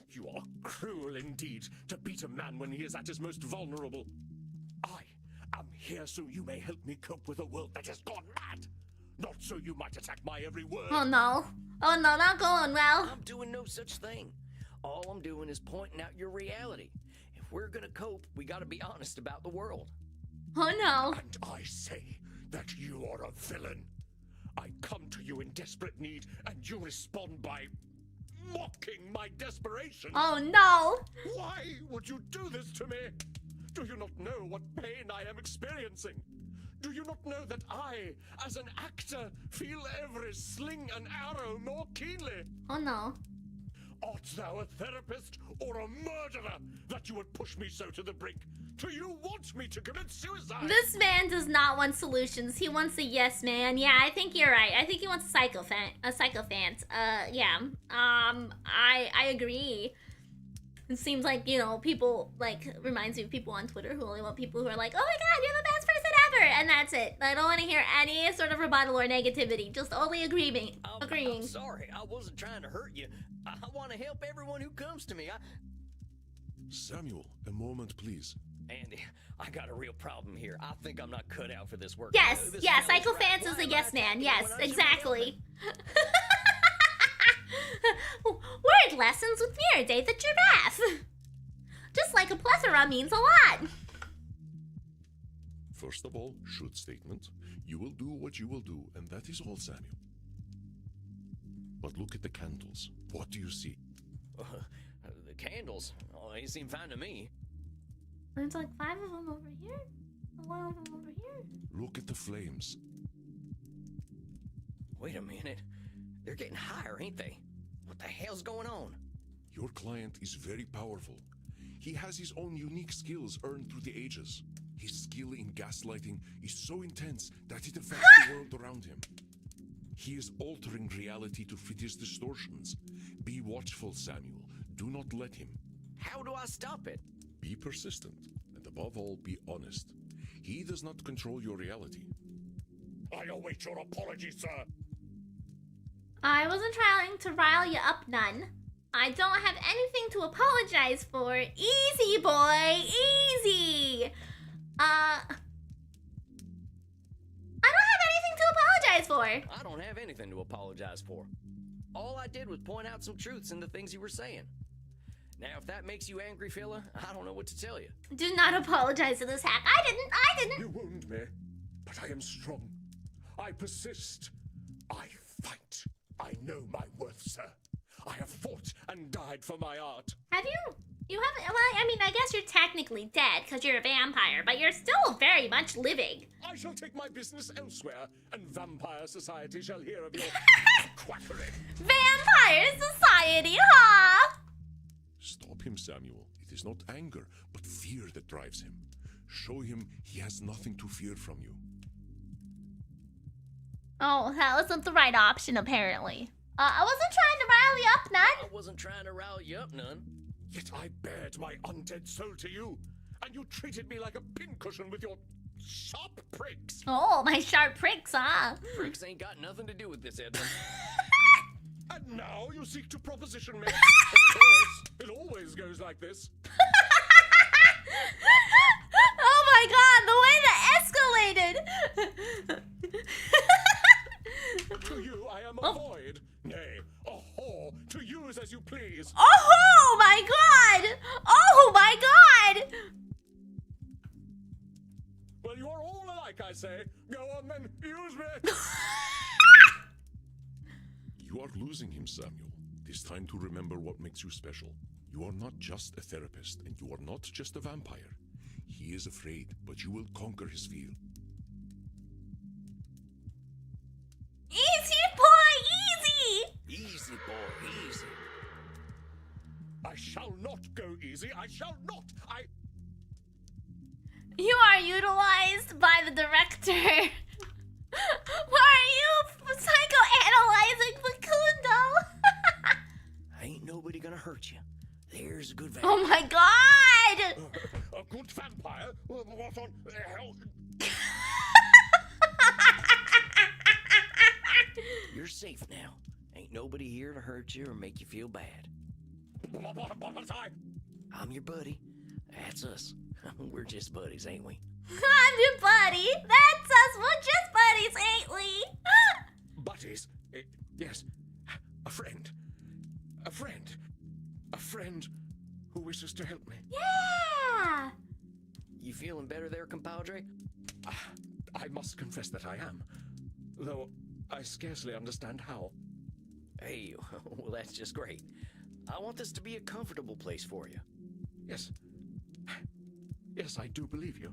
You are cruel indeed to beat a man when he is at his most vulnerable. I am here so you may help me cope with a world that has gone mad. Not so you might attack my every word. Oh no. Oh no, not going well. I'm doing no such thing. All I'm doing is pointing out your reality. If we're gonna cope, we gotta be honest about the world. Oh no. And I say that you are a villain. I come to you in desperate need, and you respond by mocking my desperation. Oh no. Why would you do this to me? Do you not know what pain I am experiencing? Do you not know that I, as an actor, feel every sling and arrow more keenly? Oh no. Art thou a therapist or a murderer that you would push me so to the brink? Do you want me to commit suicide? This man does not want solutions. He wants a yes man. Yeah, I think you're right. I think he wants a sycophant. Yeah. I agree. It seems like, you know, people, like, reminds me of people on Twitter who only want people who are like, oh my god, you're the best person ever! And that's it. I don't want to hear any sort of rebuttal or negativity. Just only agreeing. I'm sorry, I wasn't trying to hurt you. I want to help everyone who comes to me. Samuel, a moment, please. Andy, I got a real problem here. I think I'm not cut out for this work. Yes, This yeah, fellow's Psychophants right. is a Why yes am I man. attacking Yes, when I should be exactly. Word lessons with Miridae the Giraffe. Just like a plethora means a lot. First of all, should statement. You will do what you will do, and that is all, Samuel. But look at the candles. What do you see? The candles? Oh, they seem fine to me. There's like 5 of them over here. 1 of them over here. Look at the flames. Wait a minute. They're getting higher, ain't they? What the hell's going on? Your client is very powerful. He has his own unique skills earned through the ages. His skill in gaslighting is so intense that it affects the world around him. He is altering reality to fit his distortions. Be watchful, Samuel. Do not let him. How do I stop it? Be persistent, and above all, be honest. He does not control your reality. I await your apology, sir. I wasn't trying to rile you up none. I don't have anything to apologize for. Easy, boy, easy. I don't have anything to apologize for. I don't have anything to apologize for. All I did was point out some truths in the things you were saying. Now, if that makes you angry, fella, I don't know what to tell you. Do not apologize to this hack. I didn't. You wound me, but I am strong. I persist. I fight. I know my worth, sir. I have fought and died for my art. Have you? You haven't? Well, I mean, I guess you're technically dead because you're a vampire, but you're still very much living. I shall take my business elsewhere, and vampire society shall hear of your quackery. Vampire society, huh? Stop him, Samuel. It is not anger, but fear that drives him. Show him he has nothing to fear from you. Oh, that wasn't the right option, apparently. I wasn't trying to rile you up, none. I wasn't trying to rile you up none. Yet I bared my undead soul to you, and you treated me like a pincushion with your sharp pricks. Oh, my sharp pricks, huh? Pricks ain't got nothing to do with this, Edmund. And now you seek to proposition me. Of course, it always goes like this. Oh my god, the way that escalated! To you I am a void, nay, a whore, to use as you please. Oh my god! Oh my god! Well, you are all alike, I say. Go on then, use me. You are losing him, Samuel. It is time to remember what makes you special. You are not just a therapist, and you are not just a vampire. He is afraid, but you will conquer his fear. Easy, boy, easy! Easy, boy, easy. I shall not go easy. I shall not. You are utilized by the director. Why are you psychoanalyzing Facundo? Ain't nobody gonna hurt you. There's a good vampire. Oh my god! A good vampire? What on hell? You're safe now. Ain't nobody here to hurt you or make you feel bad. I'm your buddy. That's us. We're just buddies, ain't we? I'm your buddy. That's us. We're just buddies, ain't we? Buddies? Yes. A friend. A friend. A friend who wishes to help me. Yeah. You feeling better there, compadre? I must confess that I am. Though I scarcely understand how. Hey, well, that's just great. I want this to be a comfortable place for you. Yes. Yes, I do believe you.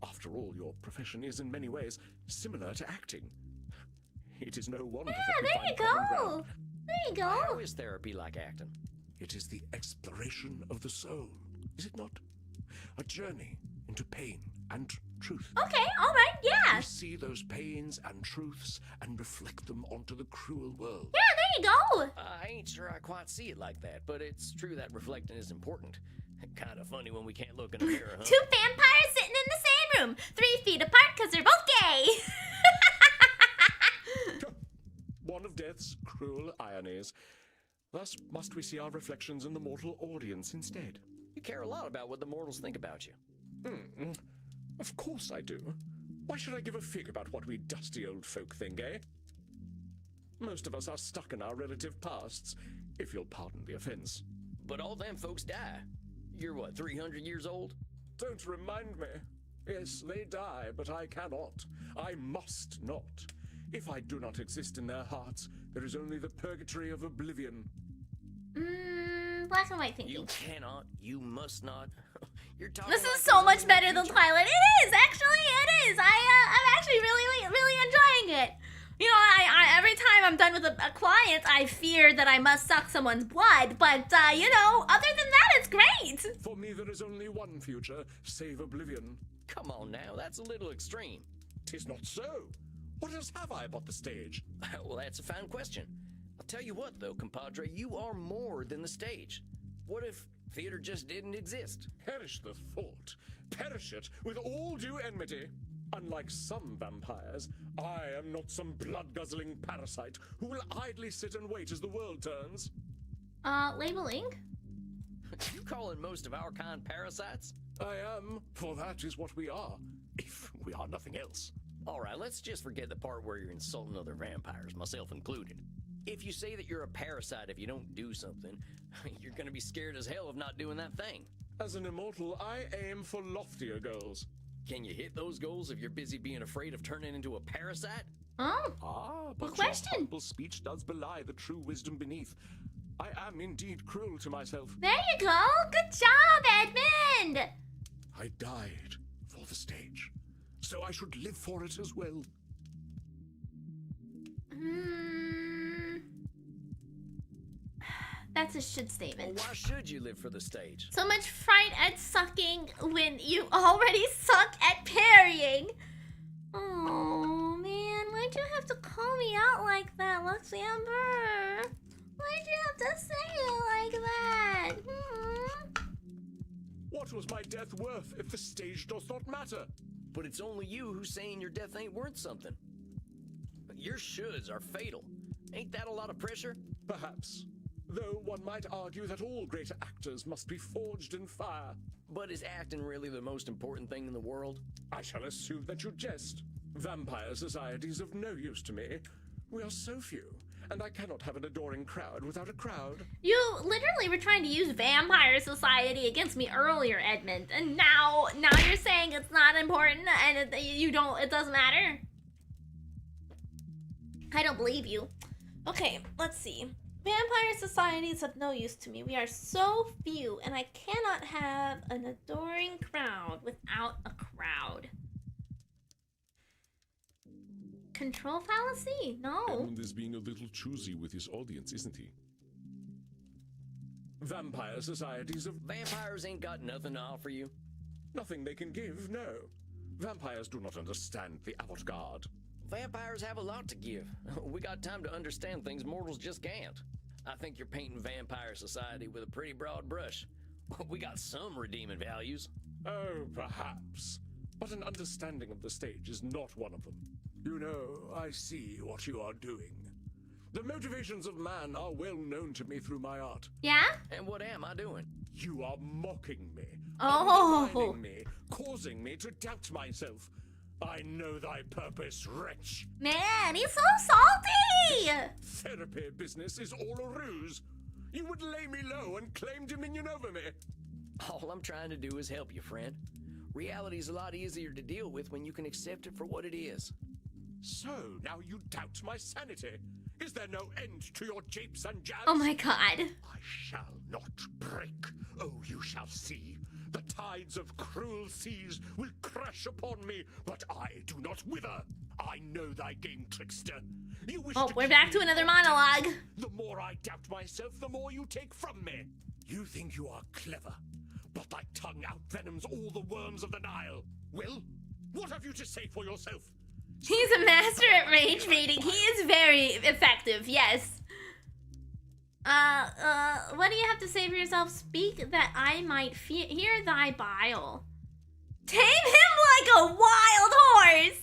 After all, your profession is in many ways similar to acting. It is no wonder that we there you find common go. ground. There you How go. is therapy like acting? It is the exploration of the soul, is it not? A journey into pain and truth. Okay, alright, yeah. We see those pains and truths and reflect them onto the cruel world. Yeah, there you go. I ain't sure I quite see it like that, but it's true that reflecting is important. Kind of funny when we can't look in a mirror, huh? 2 vampires sitting in the same room, 3 feet apart because they're both gay. One of death's cruel ironies. Thus must we see our reflections in the mortal audience instead. You care a lot about what the mortals think about you. Of course I do. Why should I give a fig about what we dusty old folk think, eh? Most of us are stuck in our relative pasts, if you'll pardon the offense. But all them folks die. You're what, 300 years old? Don't remind me. Yes, they die, but I cannot. I must not. If I do not exist in their hearts, there is only the purgatory of oblivion. Black and white thinking. You cannot, you must not. You're talking This like is so there's much only better one than future. Twilight. It is, actually, it is. I'm actually really enjoying it. You know, I every time I'm done with a client, I fear that I must suck someone's blood. But, you know, other than that, it's great. For me, there is only one future, save oblivion. Come on now, that's a little extreme. 'Tis not so. What else have I but the stage? Well, that's a fine question. I'll tell you what, though, compadre, you are more than the stage. What if theater just didn't exist? Perish the thought. Perish it with all due enmity. Unlike some vampires, I am not some blood-guzzling parasite who will idly sit and wait as the world turns. Labeling? You calling most of our kind parasites? I am, for that is what we are, if we are nothing else. All right, let's just forget the part where you're insulting other vampires, myself included. If you say that you're a parasite if you don't do something, you're gonna be scared as hell of not doing that thing. As an immortal, I aim for loftier goals. Can you hit those goals if you're busy being afraid of turning into a parasite? Oh, Ah, Good but question. your humble speech does belie the true wisdom beneath. I am indeed cruel to myself. there you go. Good job, Edmund. I died for the stage, so I should live for it as well. That's a should Well, statement. why should you live for the stage? So much fright at sucking when you already suck at parrying. Oh man, why'd you have to call me out like that, Lux Amber? Why'd you have to say it like that? What was my death worth if the stage does not matter? But it's only you who's saying your death ain't worth something. Your shoulds are fatal. Ain't that a lot of pressure? Perhaps. Though one might argue that all great actors must be forged in fire. But is acting really the most important thing in the world? I shall assume that you jest. Vampire society's of no use to me. We are so few, and I cannot have an adoring crowd without a crowd. You literally were trying to use Vampire Society against me earlier, Edmund, and now you're saying it's not important and it doesn't matter. I don't believe you. Okay, let's see. Vampire societies have no use to me. We are so few, and I cannot have an adoring crowd without a crowd. Control fallacy? No. Edmund is being a little choosy with his audience, isn't he? Vampire societies of Vampires ain't got nothing to offer you. nothing they can give, no. Vampires do not understand the avant-garde. Vampires have a lot to give. We got time to understand things mortals just can't. I think you're painting Vampire Society with a pretty broad brush. We got some redeeming values. Oh, perhaps. But an understanding of the stage is not one of them. You know, I see what you are doing. The motivations of man are well known to me through my art. Yeah? And what am I doing? You are mocking me, Oh. undermining me, causing me to doubt myself. I know thy purpose, wretch. Man, he's so salty! Therapy business is all a ruse. You would lay me low and claim dominion over me. All I'm trying to do is help you, friend. Reality's a lot easier to deal with when you can accept it for what it is. So, now you doubt my sanity. Is there no end to your japes and jabs? Oh my god. I shall not break. Oh, you shall see. The tides of cruel seas will crash upon me, but I do not wither. I know thy game, trickster. You wish Oh, to we're keep back me to another in monologue. doubt. The more I doubt myself, the more you take from me. You think you are clever, but thy tongue outvenoms all the worms of the Nile. Well, what have you to say for yourself? He's a master at rage baiting. He is very effective, yes. What do you have to say for yourself? Speak that I might hear thy bile. Tame him like a wild horse!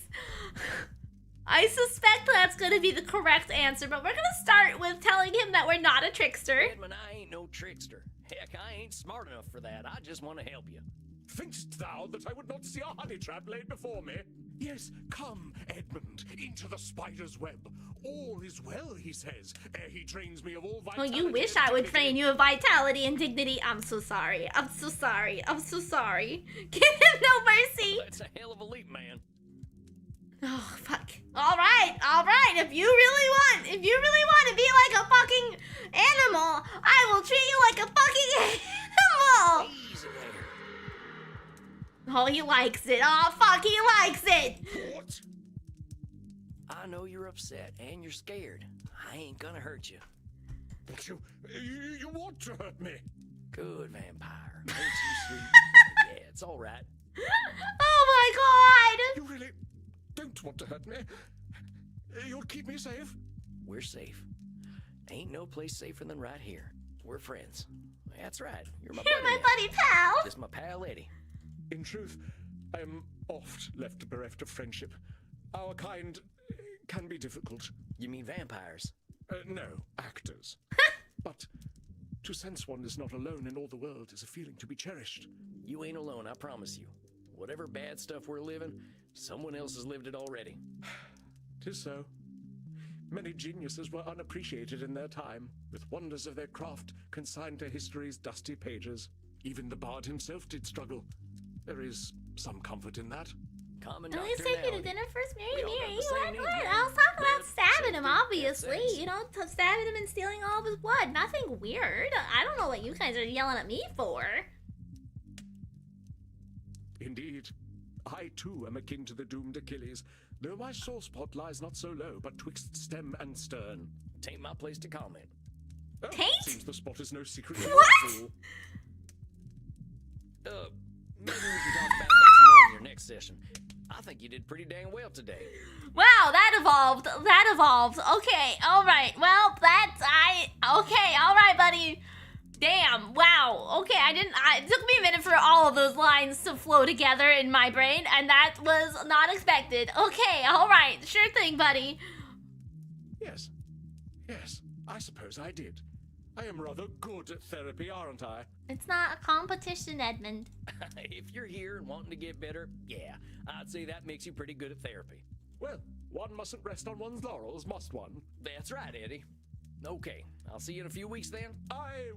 I suspect that's gonna be the correct answer, but we're gonna start with telling him that we're not a trickster. Edmund, I ain't no trickster. Heck, I ain't smart enough for that. I just want to help you. Thinkst thou that I would not see a honey trap laid before me? Yes, come, Edmund, into the spider's web. All is well, he says, ere he trains me of all Oh, vitality. you wish and I would dignity. train you of vitality and dignity. I'm so sorry. I'm so sorry. I'm so sorry. Give him no mercy. That's a hell of a leap, man. Oh, fuck. All right. If you really want to be like a fucking animal, I will treat you like a fucking animal. Easy there. Oh, he likes it. Oh, fuck, he likes it. What? I know you're upset and you're scared. I ain't gonna hurt you. But you want to hurt me. Good vampire. Ain't you sweet? Yeah, it's all right. Oh my god. You really don't want to hurt me. You'll keep me safe. We're safe. Ain't no place safer than right here. We're friends. That's right. You're my You're buddy my now. buddy pal. This my pal Eddie. In truth, I am oft left bereft of friendship. Our kind can be difficult. You mean vampires? No, actors. But to sense one is not alone in all the world is a feeling to be cherished. You ain't alone, I promise you. Whatever bad stuff we're living, someone else has lived it already. 'Tis so. Many geniuses were unappreciated in their time, with wonders of their craft consigned to history's dusty pages. Even the bard himself did struggle. There is some comfort in that. Common At least take you to nocturnality. dinner first, We Mary. all got the You same weren't needs, right. man. I was talking about Blood, stabbing him, safety, obviously. sex. You know, stabbing him and stealing all of his blood. Nothing weird. I don't know what you guys are yelling at me for. Indeed. I too am akin to the doomed Achilles, though my sore spot lies not so low, but twixt stem and stern. Tain't my place to comment. Oh, Taint? seems the spot is no secret to What? you, fool. Maybe we can talk about that some more in your next session. I think you did pretty dang well today. Wow, that evolved. Okay, alright. Well, okay, alright, buddy. Damn, wow. Okay, it took me a minute for all of those lines to flow together in my brain, and that was not expected. Okay, alright, sure thing, buddy. Yes, I suppose I did. I am rather good at therapy, aren't I? It's not a competition, Edmund. If you're here and wanting to get better, yeah, I'd say that makes you pretty good at therapy. Well, one mustn't rest on one's laurels, must one? That's right, Eddie. Okay, I'll see you in a few weeks then.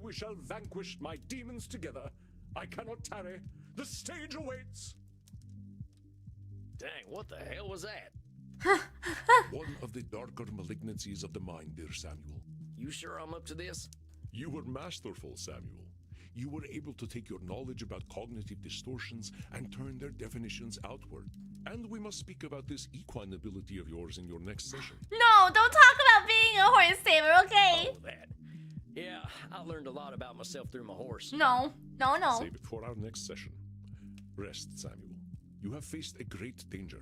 We shall vanquish my demons together. I cannot tarry. The stage awaits. Dang, what the hell was that? One of the darker malignancies of the mind, dear Samuel. You sure I'm up to this? You were masterful, Samuel. You were able to take your knowledge about cognitive distortions and turn their definitions outward. And we must speak about this equine ability of yours in your next session. No, don't talk about being a horse tamer, okay? Oh, that. Yeah, I learned a lot about myself through my horse. No. Save it for our next session. Rest, Samuel. You have faced a great danger.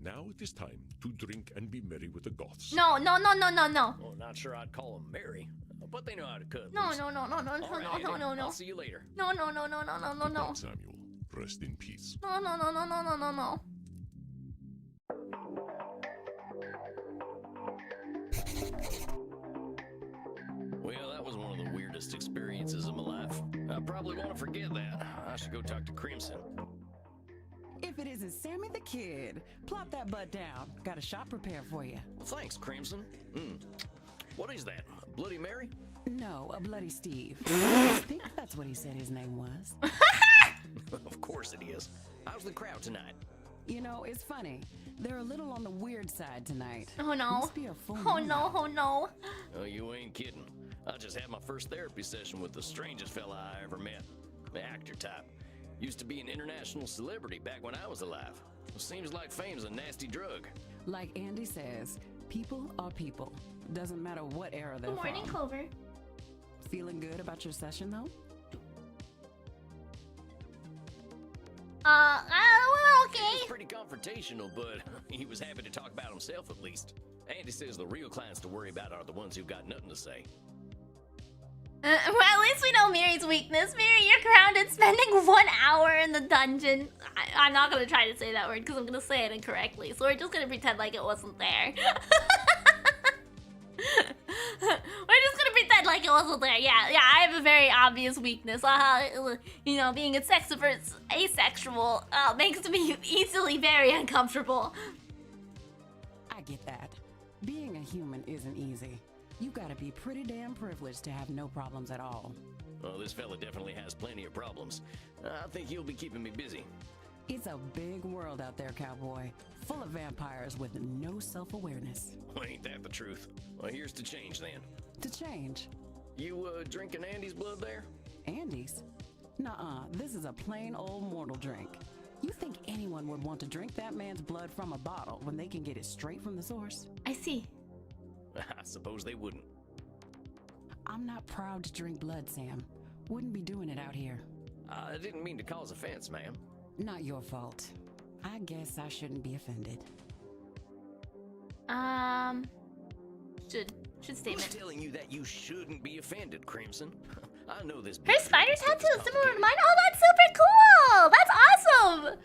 Now it is time to drink and be merry with the Goths. No. Well, not sure I'd call them merry, but they know how to cut No. loose. All right, Eddie, I'll see you later. No. Goodbye, Samuel. Rest in peace. No. Well, that was one of the weirdest experiences of my life. I probably want to forget that. I should go talk to Crimson. If it isn't Sammy the Kid, plop that butt down. Got a shot prepared for you. Well, thanks, Crimson. What is that? A Bloody Mary? No, a Bloody Steve. I think that's what he said his name was. Of course it is. How's the crowd tonight? You know, it's funny. They're a little on the weird side tonight. Oh no. Must be a full Oh moon. no. Oh, you ain't kidding. I just had my first therapy session with the strangest fella I ever met. The actor type. Used to be an international celebrity back when I was alive. Seems like fame's a nasty drug. Like Andy says, people are people. Doesn't matter what era they're Good morning, from. Clover. Feeling good about your session, though? Well, okay. He was pretty confrontational, but he was happy to talk about himself at least. Andy says the real clients to worry about are the ones who've got nothing to say. Well, at least we know Miri's weakness. Miri, you're grounded, spending 1 hour in the dungeon. I'm not gonna try to say that word because I'm gonna say it incorrectly. So we're just gonna pretend like it wasn't there. We're just gonna pretend like it wasn't there. Yeah, I have a very obvious weakness. You know, being asexual makes me easily very uncomfortable. I get that. Being a human isn't easy. You gotta be pretty damn privileged to have no problems at all. Well, this fella definitely has plenty of problems. I think he'll be keeping me busy. It's a big world out there, cowboy. Full of vampires with no self-awareness. Well, ain't that the truth? Well, here's to change then. To change. You, drinking Andy's blood there? Andy's? Nuh-uh, this is a plain old mortal drink. You think anyone would want to drink that man's blood from a bottle when they can get it straight from the source? I see. I suppose they wouldn't. I'm not proud to drink blood, Sam. Wouldn't be doing it out here. I didn't mean to cause offense, ma'am. Not your fault. I guess I shouldn't be offended. Should statement. Who's telling you that you shouldn't be offended, Crimson? I know this. Her spider tattoo is similar to mine. Oh, that's super cool! That's awesome!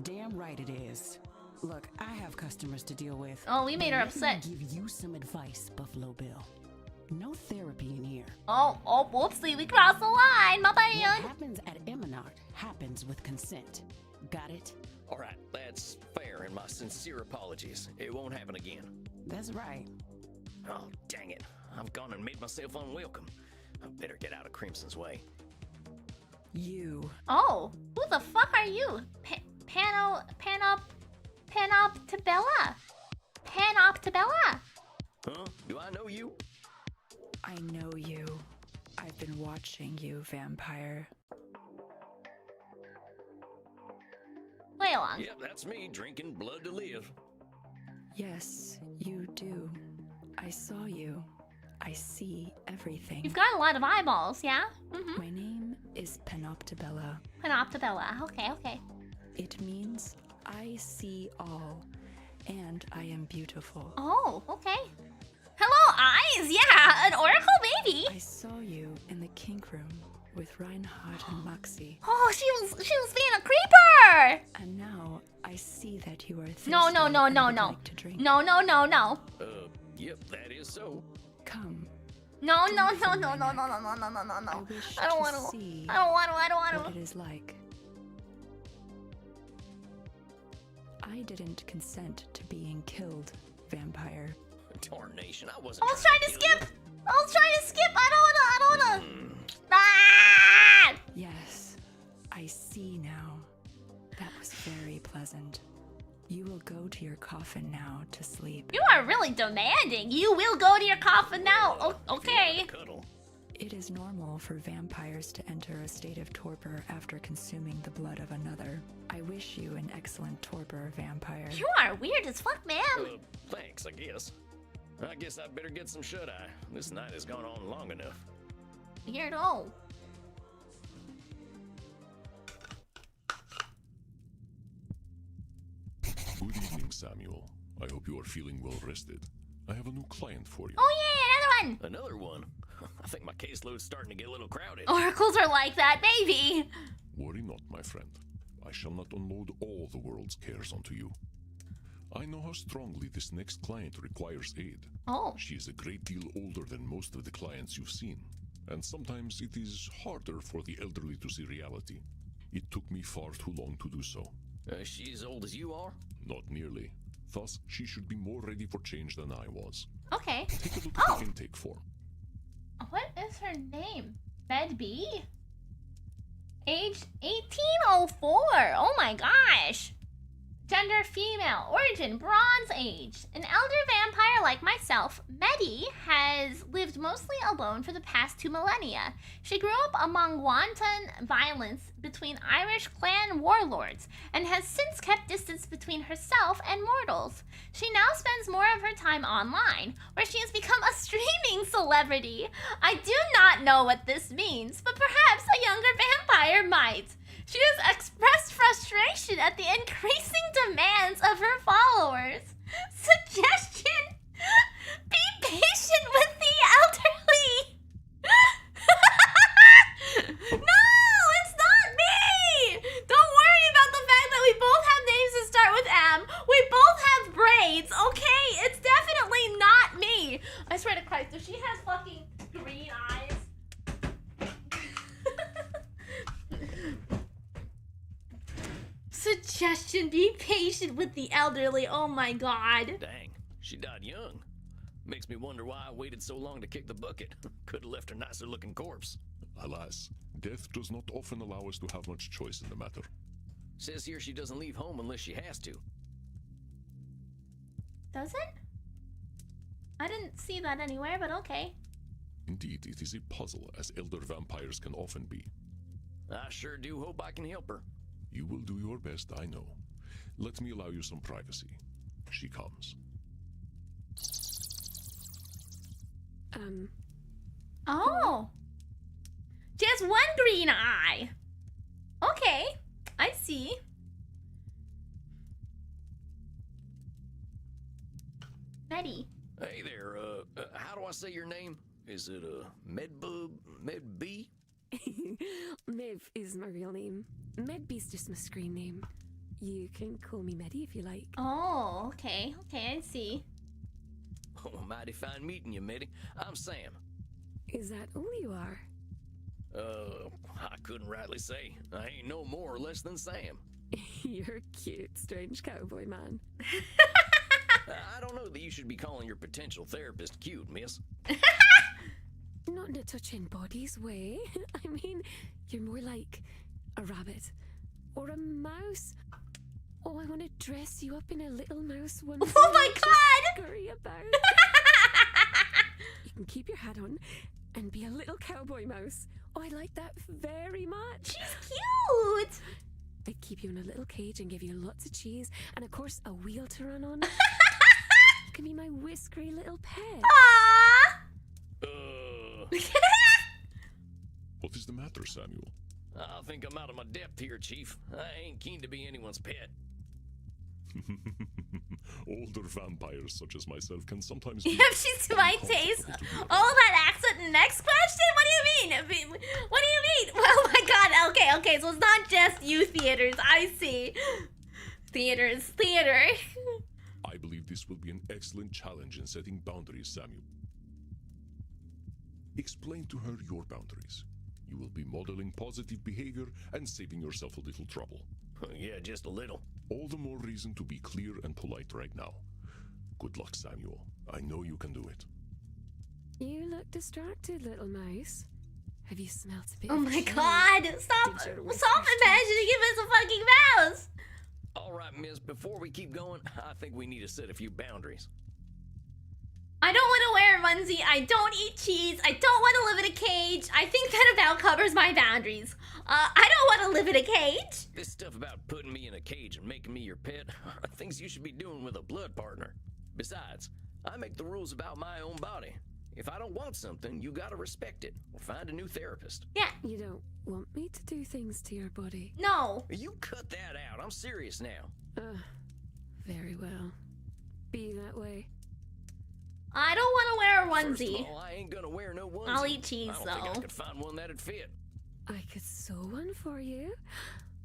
Damn right it is. Look, I have customers to deal with. Oh, we made her Let upset. me give you some advice, Buffalo Bill. No therapy in here. Oh, whoopsie, we crossed the line, my What bad. happens at Eminard happens with consent. Got it? All right, that's fair, and my sincere apologies. It won't happen again. That's right. Oh, dang it. I've gone and made myself unwelcome. I better get out of Crimson's way. You. Oh, who the fuck are you? Panoptibella? Panoptibella? Huh? Do I know you? I know you. I've been watching you, vampire. Wait on. Yep, that's me, drinking blood to live. Yes, you do. I saw you. I see everything. You've got a lot of eyeballs, yeah? Mm-hmm. My name is Panoptibella. Panoptibella. Okay. It means I see all, and I am beautiful. Oh, okay. Hello, eyes. Yeah, an oracle baby. I saw you in the kink room with Reinhardt and Maxi. Oh, she was being a creeper. And now I see that you are thirsty. No. and would like to drink. No. Yep, that is so. Come. No. I I wish don't to want to. see I don't want what to. it is like. I didn't consent to being killed, vampire. Tarnation, I wasn't. I was trying to skip. I don't wanna. Yes, I see now. That was very pleasant. You will go to your coffin now to sleep. You are really demanding. You will go to your coffin now. Oh, okay. Cuddle. It is normal for vampires to enter a state of torpor after consuming the blood of another. I wish you an excellent torpor, vampire. You are weird as fuck, ma'am. Thanks, I guess. I guess I better get some shut-eye. This night has gone on long enough. Weirdo. Good evening, Samuel. I hope you are feeling well rested. I have a new client for you. Oh yeah, another one. Another one? I think my caseload's starting to get a little crowded. Oracles are like that, baby. Worry not, my friend. I shall not unload all the world's cares onto you. I know how strongly this next client requires aid. Oh. She is a great deal older than most of the clients you've seen, and sometimes it is harder for the elderly to see reality. It took me far too long to do so. She as old as you are? Not nearly. Thus, she should be more ready for change than I was. Okay. Take a look at the intake form. What is her name? Bed B? Age 1804. Oh my gosh. Gender female. Origin Bronze Age. An elder vampire like myself, Medi has lived mostly alone for the past 2 millennia. She grew up among wanton violence between Irish clan warlords and has since kept distance between herself and mortals. She now spends more of her time online, where she has become a streaming celebrity. I do not know what this means, but perhaps a younger vampire might. She has expressed frustration at the increasing demands of her followers. Suggestion: be patient with the elderly. No, it's not me. Don't worry about the fact that we both have names that start with M. We both have braids, okay? It's definitely not me. I swear to Christ, if she has fucking green eyes. Suggestion: be patient with the elderly. Oh my god. Dang, she died young. Makes me wonder why I waited so long to kick the bucket. Could have left her nicer looking corpse. Alas, death does not often allow us to have much choice in the matter. Says here she doesn't leave home unless she has to. Does it? I didn't see that anywhere, but okay. Indeed, it is a puzzle, as elder vampires can often be. I sure do hope I can help her. You will do your best, I know. Let me allow you some privacy. She comes. Oh. She has one green eye. Okay, I see. Betty. Hey there, how do I say your name? Is it, Medbub? Medbee? Mev is my real name. Medbee's just my screen name. You can call me Medi if you like. Oh, okay. Okay, I see. Oh, mighty fine meeting you, Meddy. I'm Sam. Is that all you are? I couldn't rightly say. I ain't no more or less than Sam. You're cute, strange cowboy man. I don't know that you should be calling your potential therapist cute, miss. Not in a touching bodies way. I mean, you're more like a rabbit or a mouse. Oh, I want to dress you up in a little mouse one. Oh my god! Scurry about. You can keep your hat on and be a little cowboy mouse. Oh, I like that very much. She's cute. I'd keep you in a little cage and give you lots of cheese and, of course, a wheel to run on. You can be my whiskery little pet. What is the matter, Samuel? I think I'm out of my depth here, Chief. I ain't keen to be anyone's pet. Older vampires such as myself can sometimes be... If she's my taste. Oh, that accent. Next question? What do you mean? What do you mean? Oh my god. Okay. So it's not just you theaters. I see. Theater. I believe this will be an excellent challenge in setting boundaries, Samuel. Explain to her your boundaries. You will be modeling positive behavior and saving yourself a little trouble. Yeah, just a little. All the more reason to be clear and polite right now. Good luck, Samuel. I know you can do it. You look distracted, little mouse. Have you smelt a bit? Oh of my cheese? god. Stop imagining him as a fucking mouse. All right, miss, before we keep going, I think we need to set a few boundaries. I don't want to wear a onesie. I don't eat cheese. I don't want to live in a cage. I think that about covers my boundaries. I don't want to live in a cage. This stuff about putting me in a cage and making me your pet are things you should be doing with a blood partner. Besides, I make the rules about my own body. If I don't want something, you gotta respect it or find a new therapist. Yeah. You don't want me to do things to your body? No. You cut that out. I'm serious now. Very well. Be that way. I don't want to wear a First onesie. of all, I ain't gonna wear no onesie. I'll eat cheese, I don't think I though. could find one that'd fit. I could sew one for you.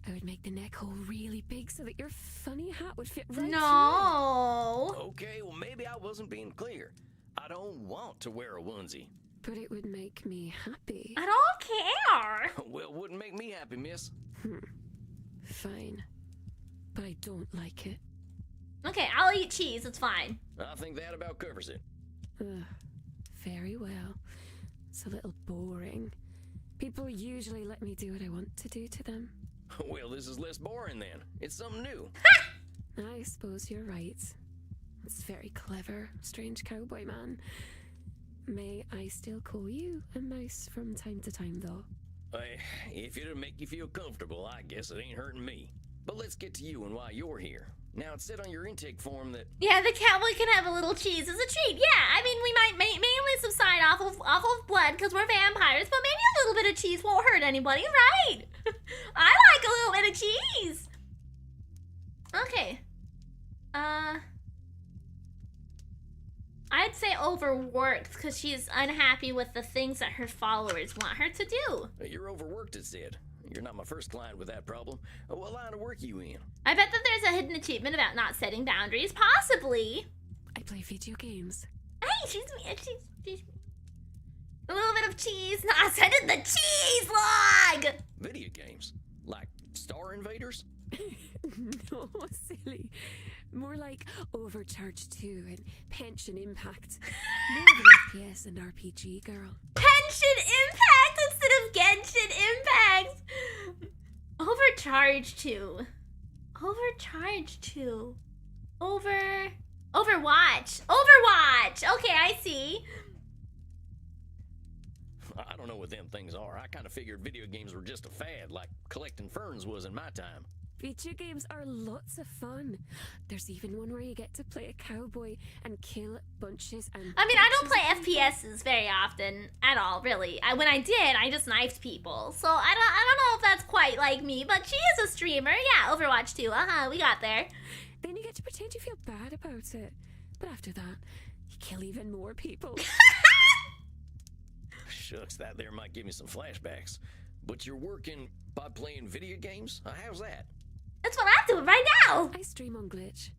I would make the neck hole really big so that your funny hat would fit right No. Okay, well maybe I wasn't being clear. I don't want to wear a onesie. But it would make me happy. I don't care. Well, it wouldn't make me happy, miss. Fine. But I don't like it. Okay, I'll eat cheese. It's fine. I think that about covers it. Very well. It's a little boring. People usually let me do what I want to do to them. Well, this is less boring then. It's something new. I suppose you're right. It's very clever, strange cowboy man. May I still call you a mouse from time to time, though? If it'll make you feel comfortable, I guess it ain't hurting me. But let's get to you and why you're here. Now, it said on your intake form that... Yeah, the cowboy can have a little cheese as a treat. Yeah, I mean, we might mainly subside off of blood because we're vampires, but maybe a little bit of cheese won't hurt anybody, right? I like a little bit of cheese. Okay. I'd say overworked because she's unhappy with the things that her followers want her to do. You're overworked, it said. You're not my first client with that problem. What line of work are you in? I bet that there's a hidden achievement about not setting boundaries. Possibly. I play video games. Hey, she's a little bit of cheese. No, I sent it the cheese log. Video games? Like Star Invaders? No, silly. More like Overcharged 2 and Pension Impact. More of an FPS and RPG, girl. Pension Impact instead of Genshin Impact. Overcharged 2. Overcharged 2. Overwatch. Okay, I see. I don't know what them things are. I kind of figured video games were just a fad, like collecting ferns was in my time. Video games are lots of fun. There's even one where you get to play a cowboy and kill bunches and... I mean, I don't play FPSs very often at all, really. When I did, I just knifed people. So I don't know if that's quite like me, but she is a streamer. Yeah, Overwatch 2. We got there. Then you get to pretend you feel bad about it. But after that, you kill even more people. Shucks, that there might give me some flashbacks. But you're working by playing video games? How's that? That's what I'm doing right now. I stream on Glitch.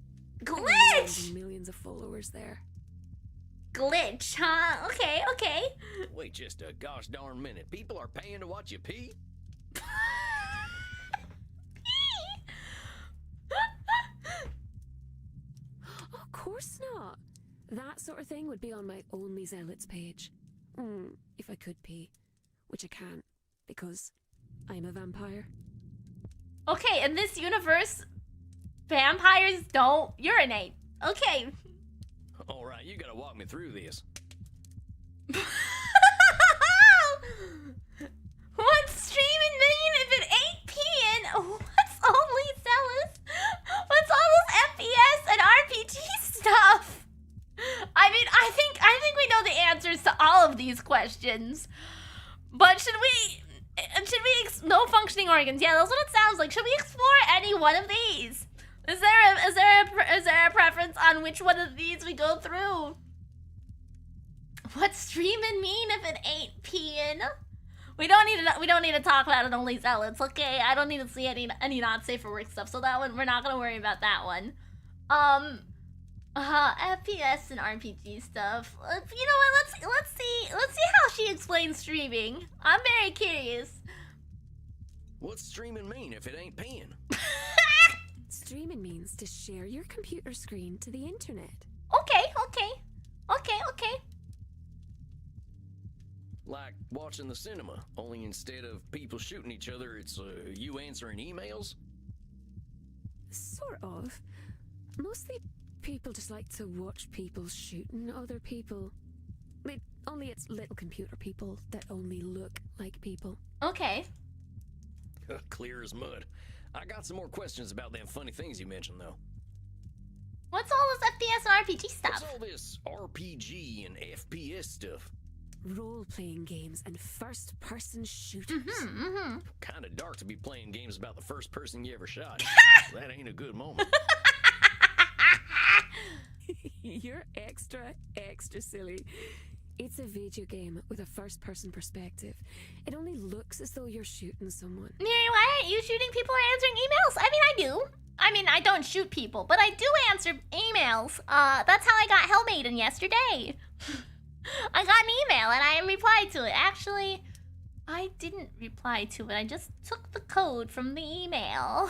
Glitch? Millions of followers there. Glitch, huh? Okay. Wait just a gosh darn minute. People are paying to watch you pee? Of course not. That sort of thing would be on my Only Zealots page. If I could pee. Which I can't, because I'm a vampire. Okay, in this universe, vampires don't urinate. Okay. Alright, you gotta walk me through this. What's streaming mean if it ain't peeing? What's Only Zealous? What's all this FPS and RPG stuff? I mean, I think we know the answers to all of these questions. But should we no functioning organs? Yeah, that's what it sounds like. Should we explore any one of these? Is there a preference on which one of these we go through? What's streaming mean if it ain't peeing? We don't need to talk about it. Only Zealots, okay? I don't need to see any not safe for work stuff. So that one, we're not gonna worry about that one. FPS and RPG stuff. You know what? Let's see how she explains streaming. I'm very curious. What's streaming mean if it ain't peeing? Streaming means to share your computer screen to the internet. Okay. Like watching the cinema, only instead of people shooting each other, it's you answering emails? Sort of. Mostly people just like to watch people shooting other people. Only it's little computer people that only look like people. Okay. Clear as mud. I got some more questions about them funny things you mentioned, though. What's all this FPS and RPG stuff? What's all this RPG and FPS stuff? Role-playing games and first-person shooters. Kinda dark to be playing games about the first person you ever shot. That ain't a good moment. You're extra silly. It's a video game with a first-person perspective. It only looks as though you're shooting someone. Miri, why aren't you shooting people or answering emails? I mean, I do. I mean, I don't shoot people, but I do answer emails. That's how I got Hellmaiden yesterday. I got an email and I replied to it. Actually, I didn't reply to it. I just took the code from the email.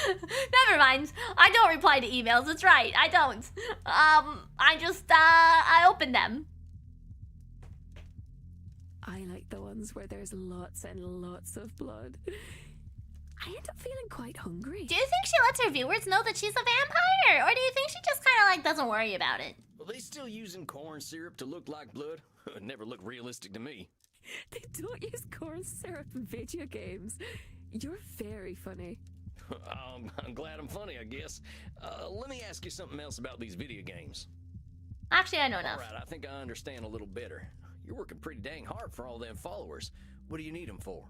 Never mind. I don't reply to emails. It's right. I don't. I opened them. I like the ones where there's lots and lots of blood. I end up feeling quite hungry. Do you think she lets her viewers know that she's a vampire? Or do you think she just kind of like doesn't worry about it? Well, they still using corn syrup to look like blood? Never looked realistic to me. They don't use corn syrup in video games. You're very funny. I'm glad I'm funny, I guess. Let me ask you something else about these video games. Actually, I know enough. Alright, I think I understand a little better. You're working pretty dang hard for all them followers. What do you need them for?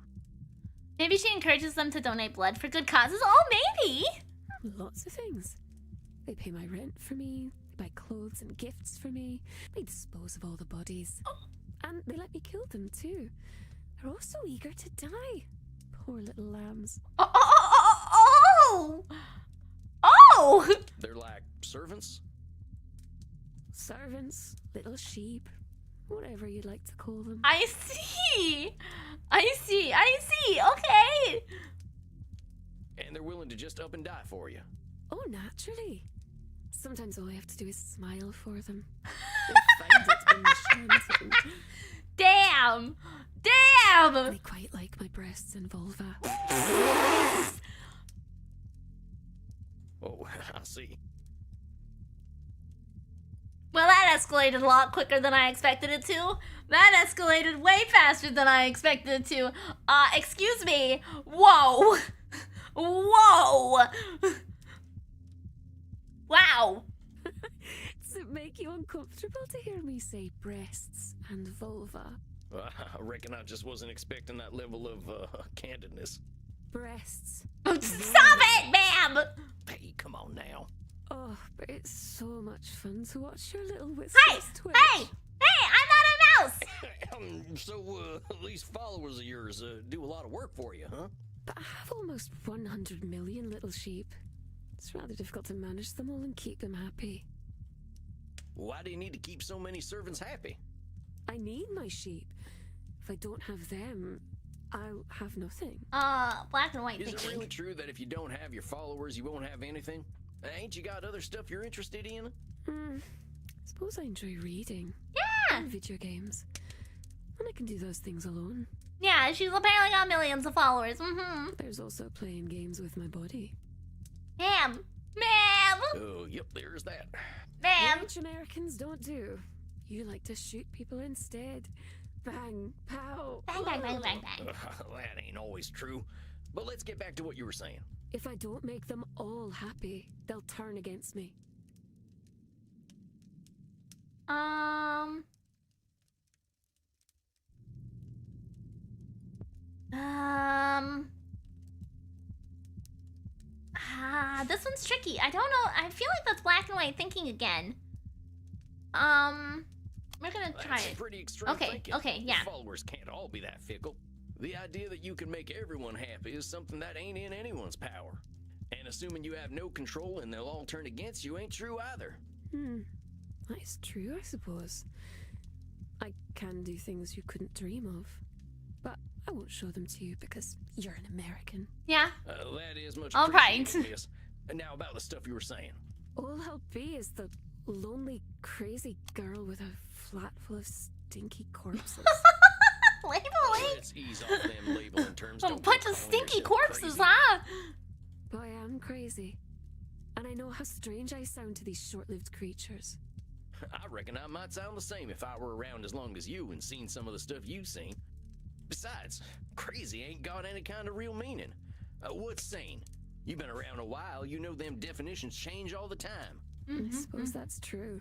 Maybe she encourages them to donate blood for good causes. Oh, maybe! Lots of things. They pay my rent for me, they buy clothes and gifts for me, they dispose of all the bodies. And they let me kill them too. They're all so eager to die. Poor little lambs. Oh! They're like servants? Servants, little sheep, whatever you'd like to call them. I see! Okay! And they're willing to just up and die for you? Oh, naturally. Sometimes all I have to do is smile for them. They find it enchanting. Damn! They quite like my breasts and vulva. Oh, I see. Well, that escalated a lot quicker than I expected it to. That escalated way faster than I expected it to. Excuse me. Whoa. Whoa. Wow. Does it make you uncomfortable to hear me say breasts and vulva? I reckon I just wasn't expecting that level of candidness. Breasts. Stop it, ma'am! Hey, come on now. Oh, but it's so much fun to watch your little whiskers twitch. Hey, I'm not a mouse! So, these followers of yours do a lot of work for you, huh? But I have almost 100 million little sheep. It's rather difficult to manage them all and keep them happy. Why do you need to keep so many servants happy? I need my sheep. If I don't have them, I'll have nothing. Black and white Is thinking. it really true that if you don't have your followers, you won't have anything? Ain't you got other stuff you're interested in? Suppose I enjoy reading. Yeah! And video games. And I can do those things alone. Yeah, she's apparently got millions of followers. There's also playing games with my body. Ma'am! Oh, yep, there's that. Ma'am! Which Americans don't do. You like to shoot people instead. Bang, pow. Bang, bang, bang, bang, bang. That ain't always true. But let's get back to what you were saying. If I don't make them all happy, they'll turn against me. This one's tricky. I don't know. I feel like that's black and white thinking again. We're gonna try That's it. pretty extreme thinking. Okay, yeah. The followers can't all be that fickle. The idea that you can make everyone happy is something that ain't in anyone's power. And assuming you have no control and they'll all turn against you ain't true either. That is true, I suppose. I can do things you couldn't dream of. But I won't show them to you because you're an American. Yeah. That is much All right. appreciated, miss. And now about the stuff you were saying. All I'll be is the lonely, crazy girl with a flat full of stinky corpses. Labeling? Let's ease off them labeling terms. A Don't bunch go of calling stinky yourself corpses, crazy. huh? But I am crazy. And I know how strange I sound to these short-lived creatures. I reckon I might sound the same if I were around as long as you and seen some of the stuff you've seen. Besides, crazy ain't got any kind of real meaning. What's sane? You've been around a while, you know them definitions change all the time. I suppose that's true.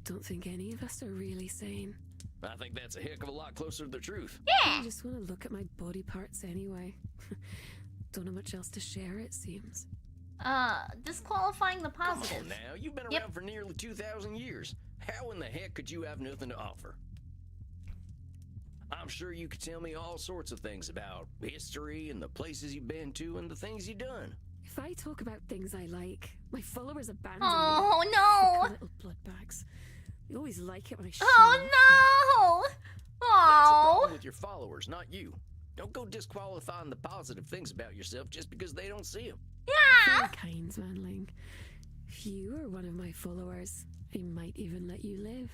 Don't think any of us are really sane. I think that's a heck of a lot closer to the truth. Yeah! I just want to look at my body parts anyway. Don't know much else to share, it seems. Disqualifying the positive. Come on now, you've been around for nearly 2,000 years. How in the heck could you have nothing to offer? I'm sure you could tell me all sorts of things about history and the places you've been to and the things you've done. If I talk about things I like, my followers abandon Oh, me. no. Thick little blood bags. They always like it when I show Oh, off. no! That's a Oh! problem with your followers, not you. Don't go disqualifying the positive things about yourself just because they don't see them. Yeah! Very kind, Manling. If you were one of my followers, I might even let you live.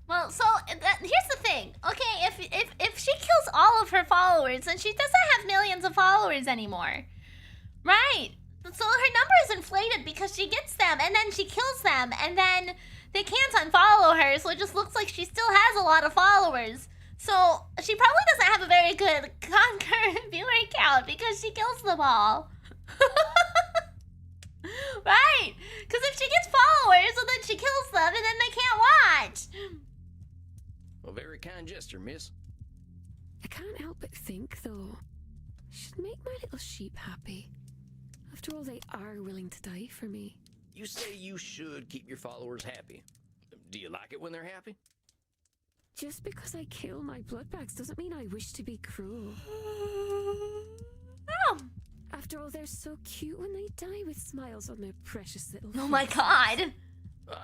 Well, so here's the thing. Okay, if she kills all of her followers, and she doesn't have millions of followers anymore. Right. So her number is inflated because she gets them, and then she kills them, and then they can't unfollow her, so it just looks like she still has a lot of followers. So she probably doesn't have a very good concurrent viewer count because she kills them all. Right. Because if she gets followers, and then she kills them, and then they can't watch. A very kind gesture, miss. I can't help but think, though, I should make my little sheep happy. After all, they are willing to die for me. You say you should keep your followers happy. Do you like it when they're happy? Just because I kill my bloodbags doesn't mean I wish to be cruel. Oh. After all, they're so cute when they die with smiles on their precious little faces. Oh my god.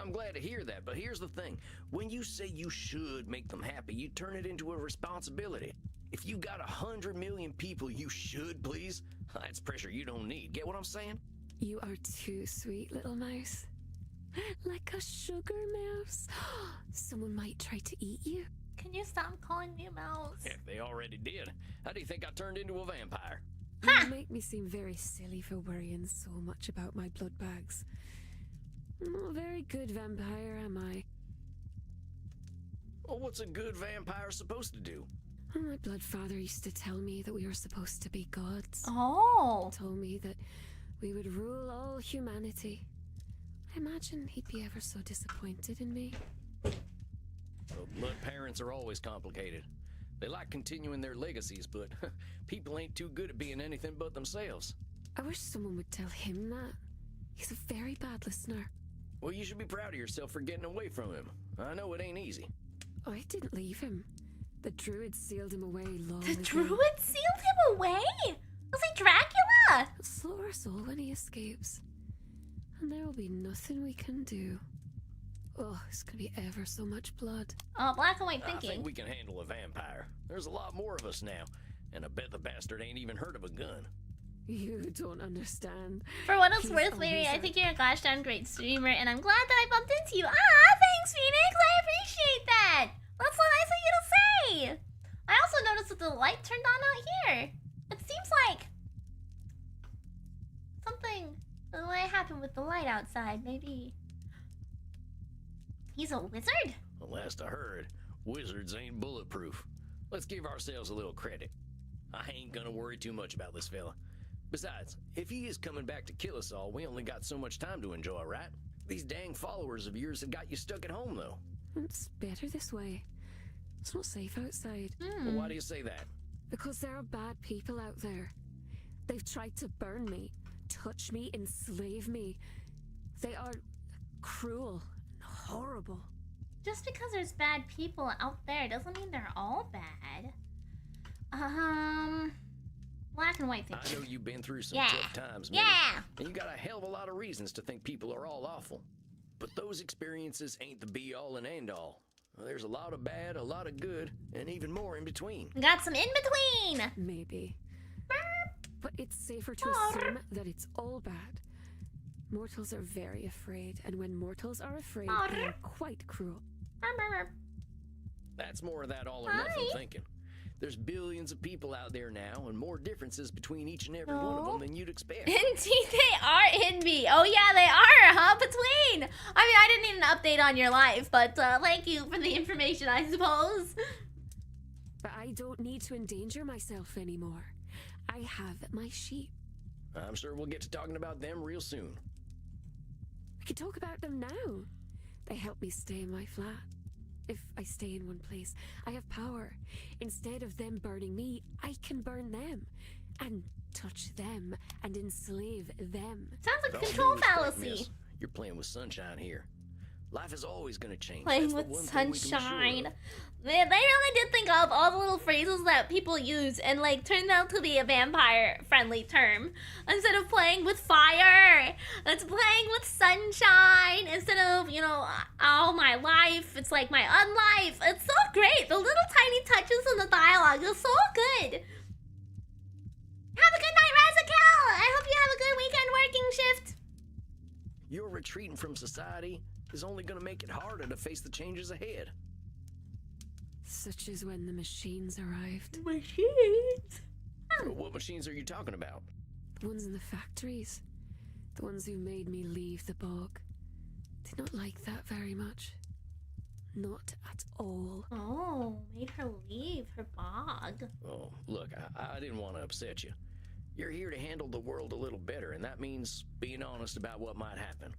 I'm glad to hear that, but here's the thing. When you say you should make them happy, you turn it into a responsibility. If you got 100 million people you should please, that's pressure you don't need. Get what I'm saying? You are too sweet, little mouse. Like a sugar mouse. Someone might try to eat you. Can you stop calling me a mouse? Heck, they already did. How do you think I turned into a vampire? You make me seem very silly for worrying so much about my blood bags. Not a very good vampire, am I? Well, what's a good vampire supposed to do? My blood father used to tell me that we were supposed to be gods. Oh. He told me that we would rule all humanity. I imagine he'd be ever so disappointed in me. Well, blood parents are always complicated. They like continuing their legacies, but people ain't too good at being anything but themselves. I wish someone would tell him that. He's a very bad listener. Well, you should be proud of yourself for getting away from him. I know it ain't easy. I didn't leave him. The druid sealed him away long The ago. druid sealed him away? Was he Dracula? He'll slaughter us all when he escapes. And there will be nothing we can do. Oh, it's gonna be ever so much blood. Oh, black and white I thinking. think we can handle a vampire. There's a lot more of us now, and I bet the bastard ain't even heard of a gun. You don't understand. For what it's He's worth, Mary, I always think you're a gosh darn great streamer, and I'm glad that I bumped into you. Ah, thanks, Phoenix. I appreciate that. That's so nice of you to say. I also noticed that the light turned on out here. It seems like something might happen with the light outside. Maybe he's a wizard? Well, last I heard, wizards ain't bulletproof. Let's give ourselves a little credit. I ain't gonna worry too much about this fella. Besides, if he is coming back to kill us all, we only got so much time to enjoy, right? These dang followers of yours have got you stuck at home, though. It's better this way. It's not safe outside. Well, why do you say that? Because there are bad people out there. They've tried to burn me, touch me, enslave me. They are cruel and horrible. Just because there's bad people out there doesn't mean they're all bad. Black and white thinking. I know you've been through some Yeah. tough times, Minnie, Yeah. and you got a hell of a lot of reasons to think people are all awful. But those experiences ain't the be-all and end-all. There's a lot of bad, a lot of good, and even more in between. Got some in between. Maybe. But it's safer to assume that it's all bad. Mortals are very afraid, and when mortals are afraid, they are quite cruel. That's more of that all or nothing thinking. There's billions of people out there now, and more differences between each and every one of them than you'd expect. Indeed, they are in me. Oh yeah, they are, huh? Between. I mean, I didn't need an update on your life, but thank you for the information, I suppose. But I don't need to endanger myself anymore. I have my sheep. I'm sure we'll get to talking about them real soon. We can talk about them now. They help me stay in my flat. If I stay in one place, I have power. Instead of them burning me, I can burn them. And touch them and enslave them. Sounds like a Don't control lose faith, fallacy. miss. You're playing with sunshine here. Life is always going to change. Playing That's the with one thing we can be sure sunshine. of. They really did think of all the little phrases that people use and like turned out to be a vampire friendly term. Instead of playing with fire, it's playing with sunshine. Instead of, you know, all my life, it's like my unlife. It's so great. The little tiny touches in the dialogue is so good. Have a good night, Razakel. I hope you have a good weekend working shift. Your retreating from society is only going to make it harder to face the changes ahead. So such as when the machines arrived. Machines? What machines are you talking about? The ones in the factories. The ones who made me leave the bog. Did not like that very much. Not at all. Oh, made her leave her bog. Oh, look, I didn't want to upset you. You're here to handle the world a little better, and that means being honest about what might happen.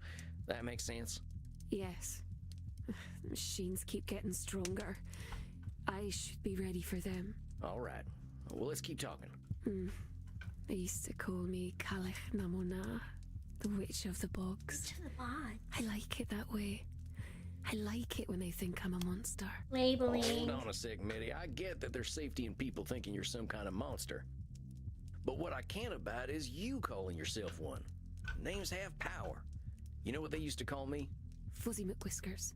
That makes sense? Yes. The machines keep getting stronger. I should be ready for them. All right. Well, let's keep talking. They used to call me Calich Namona, the Witch of the Bogs. To the bog. I like it that way. I like it when they think I'm a monster. Labeling. Hold on a sec, Mitty. I get that there's safety in people thinking you're some kind of monster. But what I can't abide is you calling yourself one. Names have power. You know what they used to call me? Fuzzy McWhiskers.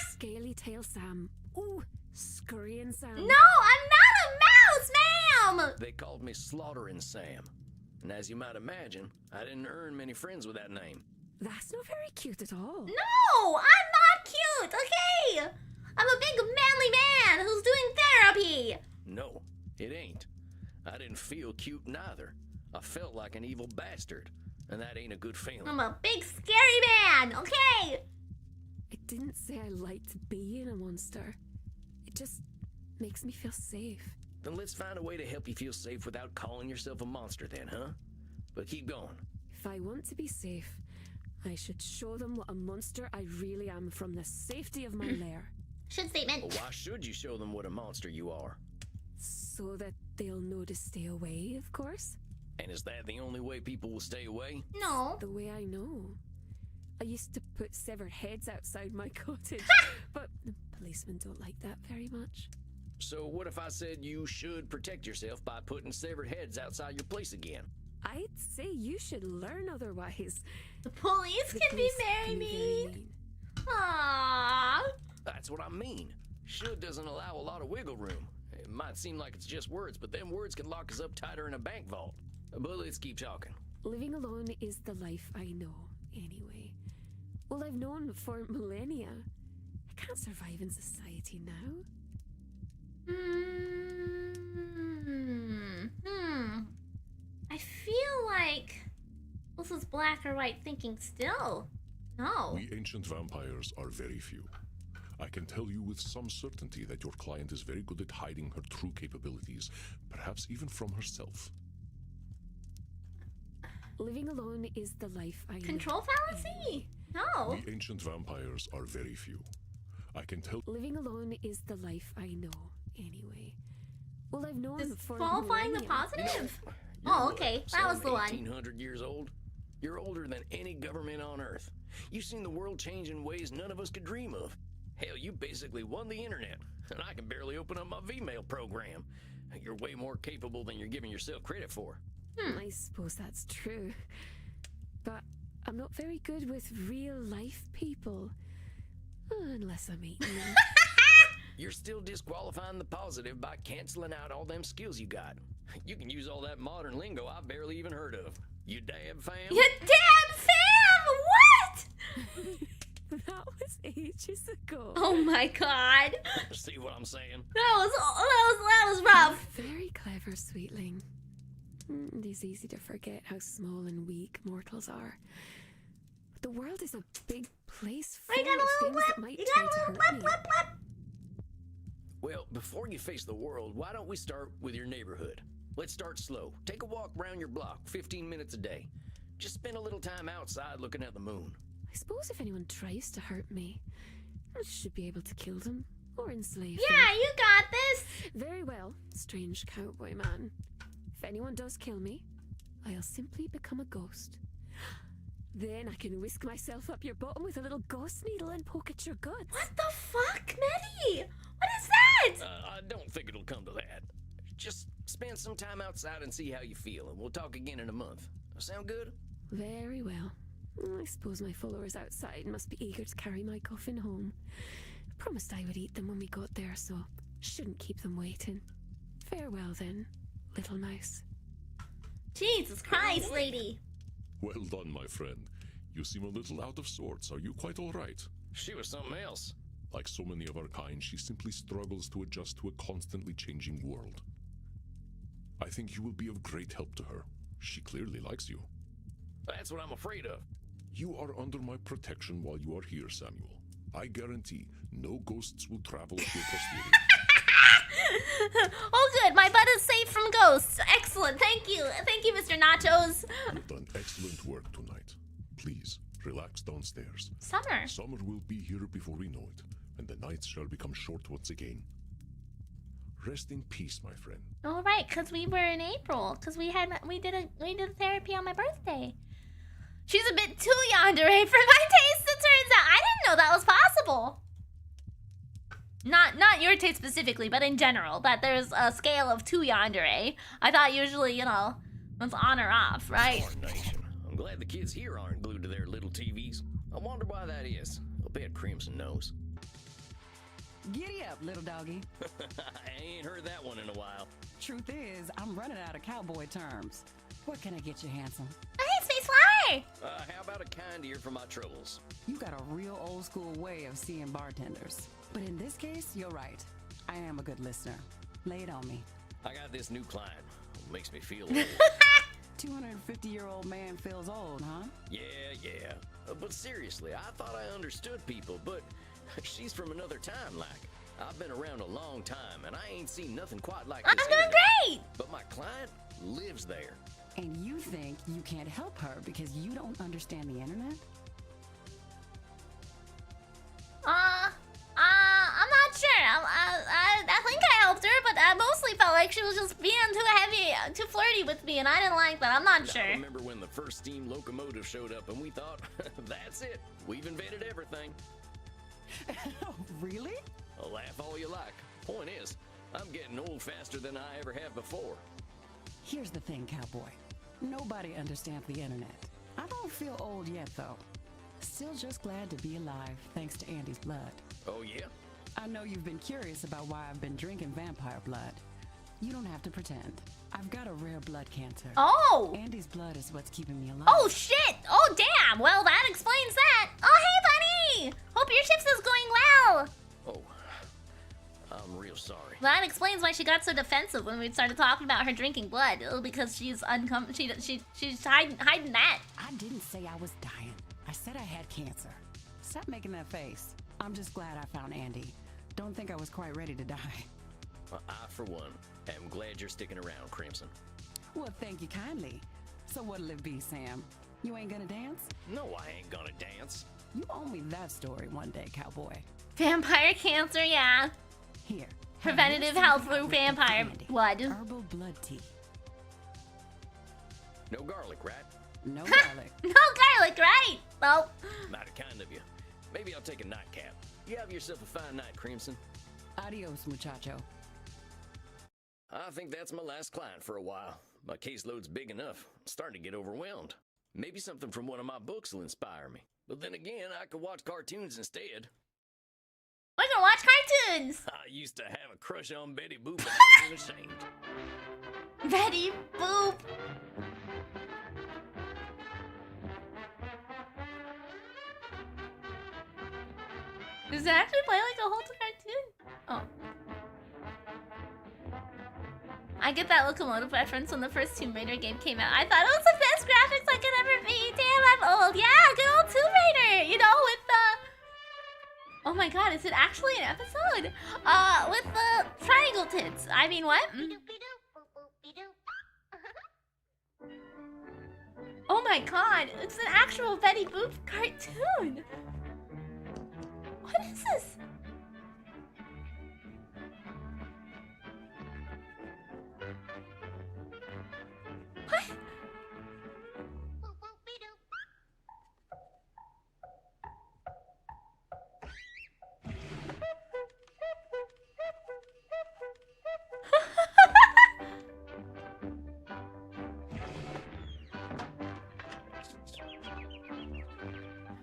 Scaly Tail Sam. Ooh, Scurrying Sam. No, I'm not a mouse, ma'am! They called me Slaughtering Sam. And as you might imagine, I didn't earn many friends with that name. That's not very cute at all. No, I'm not cute, okay? I'm a big manly man who's doing therapy. No, it ain't. I didn't feel cute neither. I felt like an evil bastard. And that ain't a good feeling. I'm a big scary man, okay? I didn't say I liked being a monster. It just makes me feel safe. Then let's find a way to help you feel safe without calling yourself a monster then, huh? But keep going. If I want to be safe, I should show them what a monster I really am from the safety of my lair. Should statement. Well, why should you show them what a monster you are? So that they'll know to stay away, of course. And is that the only way people will stay away? No. The way I know. I used to put severed heads outside my cottage, but the policemen don't like that very much. So what if I said you should protect yourself by putting severed heads outside your place again? I'd say you should learn otherwise. The police can be very mean. Aww. That's what I mean. Should doesn't allow a lot of wiggle room. It might seem like it's just words, but them words can lock us up tighter in a bank vault. But let's keep talking. Living alone is the life I know, anyway. Well, I've known for millennia. I can't survive in society now. I feel like this is black or white thinking still. No. We ancient vampires are very few. I can tell you with some certainty that your client is very good at hiding her true capabilities, perhaps even from herself. Living alone is the life I know. Control fallacy? No. We ancient vampires are very few. I can tell. Living alone is the life I know, anyway. Well, I've known Is for qualifying the millennia. positive? You're Oh, what, okay. That was the one. 1800 years old? You're older than any government on Earth. You've seen the world change in ways none of us could dream of. Hell, you basically won the internet, and I can barely open up my Vmail program. You're way more capable than you're giving yourself credit for. I suppose that's true. But I'm not very good with real life people. Unless I'm eating them. You're still disqualifying the positive by canceling out all them skills you got. You can use all that modern lingo I've barely even heard of. You dab fam? You damn fam! What? That was ages ago. Oh my god. See what I'm saying? That was rough. Very clever, sweetling. It is easy to forget how small and weak mortals are. But the world is a big place full I got a of little things that blip. might You try got a to little hurt blip, me. blip, blip. Well, before you face the world, why don't we start with your neighborhood? Let's start slow. Take a walk around your block, 15 minutes a day. Just spend a little time outside looking at the moon. I suppose if anyone tries to hurt me, I should be able to kill them or enslave them. Yeah, you got this. Very well, strange cowboy man. If anyone does kill me, I'll simply become a ghost. Then I can whisk myself up your bottom with a little ghost needle and poke at your guts. What the fuck, Meddy? What is that? I don't think it'll come to that. Just spend some time outside and see how you feel, and we'll talk again in a month. Sound good? Very well. I suppose my followers outside must be eager to carry my coffin home. I promised I would eat them when we got there, so shouldn't keep them waiting. Farewell then, little mouse. Jesus Christ, lady. Well done, my friend. You seem a little out of sorts. Are you quite all right? She was something else. Like so many of our kind, she simply struggles to adjust to a constantly changing world. I think you will be of great help to her. She clearly likes you. That's what I'm afraid of. You are under my protection while you are here, Samuel. I guarantee no ghosts will travel to your posterior. Oh good, my butt is safe from ghosts. Excellent, thank you. Thank you, Mr. Nachos. You've done excellent work tonight. Please, relax downstairs. Summer. Summer will be here before we know it, and the nights shall become short once again. Rest in peace, my friend. All right, because we were in April. Because we did therapy on my birthday. She's a bit too yandere for my taste, it turns out. I didn't know that was possible. Not your taste specifically, but in general, that there's a scale of 2 yandere. I thought usually, you know, it's on or off, right? Darnation. I'm glad the kids here aren't glued to their little TVs. I wonder why that is. I'll bet Crimson knows. Giddy up, little doggy. I ain't heard that one in a while. Truth is, I'm running out of cowboy terms. What can I get you, handsome? Hey, Space Flyer! How about a kind ear for my troubles? You got a real old school way of seeing bartenders. But in this case, you're right. I am a good listener. Lay it on me. I got this new client. It makes me feel old. 250-year-old man feels old, huh? Yeah. But seriously, I thought I understood people, but she's from another time, like. I've been around a long time, and I ain't seen nothing quite like this. I'm doing great! But my client lives there. And you think you can't help her because you don't understand the internet? I'm not sure. I think I helped her, but I mostly felt like she was just being too flirty with me, and I didn't like that. I'm not sure. I remember when the first steam locomotive showed up, and we thought, that's it. We've invented everything. Really? Laugh all you like. Point is, I'm getting old faster than I ever have before. Here's the thing, cowboy. Nobody understands the internet. I don't feel old yet, though. Still just glad to be alive, thanks to Andy's blood. Oh, yeah? I know you've been curious about why I've been drinking vampire blood. You don't have to pretend. I've got a rare blood cancer. Oh! Andy's blood is what's keeping me alive. Oh, shit! Oh, damn! Well, that explains that. Oh, hey, buddy! Hope your shift is going well! Oh, I'm real sorry. That explains why she got so defensive when we started talking about her drinking blood. Because she's she's hiding that. I didn't say I was dying. I said I had cancer. Stop making that face. I'm just glad I found Andy. Don't think I was quite ready to die. I, for one, am glad you're sticking around, Crimson. Well, thank you kindly. So what'll it be, Sam? You ain't gonna dance? No, I ain't gonna dance. You owe me that story one day, cowboy. Vampire cancer, yeah. Here. Preventative health through vampire blood. Herbal blood tea. No garlic, right? No garlic. No garlic, right? Well. Mighty kind of you. Maybe I'll take a nightcap. You have yourself a fine night, Crimson. Adios, muchacho. I think that's my last client for a while. My caseload's big enough. I'm starting to get overwhelmed. Maybe something from one of my books will inspire me. But then again, I could watch cartoons instead. We're gonna watch cartoons! I used to have a crush on Betty Boop and I was ashamed. Betty Boop! Does it actually play like a whole cartoon? Oh. I get that locomotive reference when the first Tomb Raider game came out. I thought it was the best graphics I could ever be. Damn, I'm old. Yeah, good old Tomb Raider. You know, with the... Oh my god, is it actually an episode? With the triangle tits. I mean, what? Oh my god, it's an actual Betty Boop cartoon. What is this? What?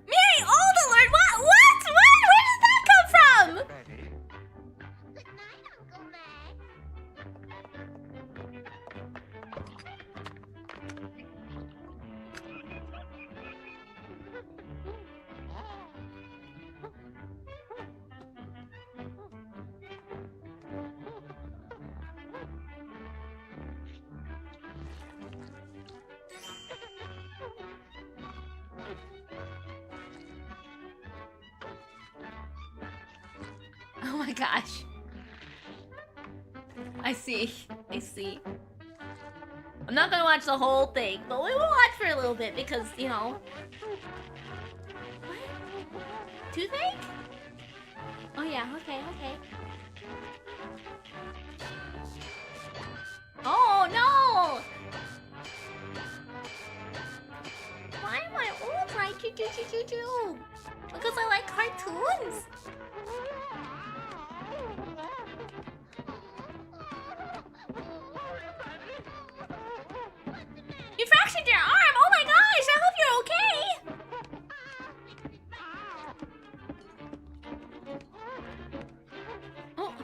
Mary Alderlord, what? Where did that come Oh my gosh. I see. I see. I'm not gonna watch the whole thing, but we will watch for a little bit because, you know. What? Toothache? Oh yeah, okay, okay. Oh no! Why am I always like choo? Because I like cartoons? You fractured your arm! Oh my gosh! I hope you're okay! Oh.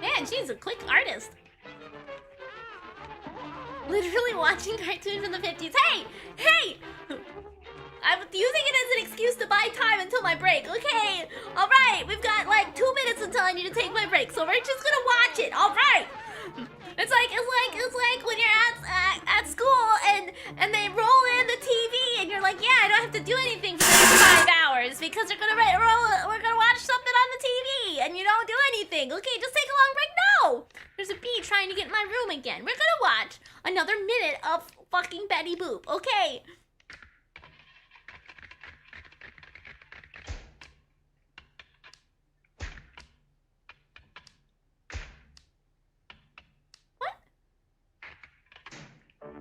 Man, she's a quick artist. Literally watching cartoons from the 50s. Hey! Hey! I'm using it as an excuse to buy time until my break, okay? Alright, we've got like 2 minutes until I need to take my break, so we're just gonna watch it, alright? It's like when you're at school and they roll in the TV and you're like, yeah, I don't have to do anything for the next 5 hours because we're gonna watch something on the TV and you don't do anything. Okay, just take a long break. No! There's a bee trying to get in my room again. We're gonna watch another minute of fucking Betty Boop, okay?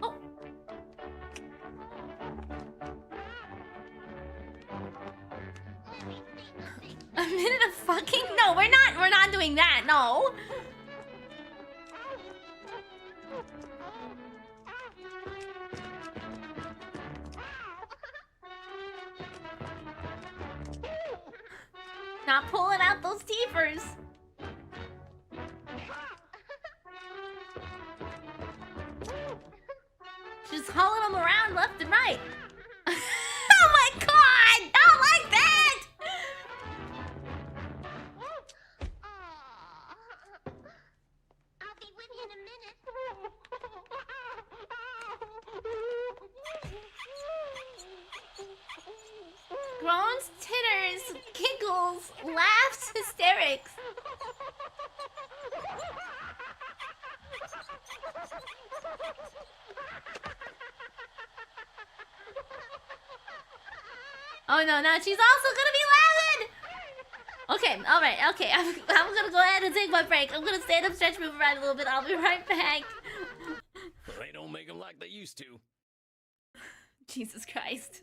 Oh. A minute of fucking? No, we're not doing that, no. Not pulling out those teethers. Just hauling them around left and right. Oh my god! Not like that! I'll be with you in a minute. Groans, titters, giggles, laughs, hysterics. Oh no, now she's also gonna be laughing! Okay, alright, okay. I'm gonna go ahead and take my break. I'm gonna stand up, stretch, move around a little bit. I'll be right back. Well, they don't make them like they used to. Jesus Christ.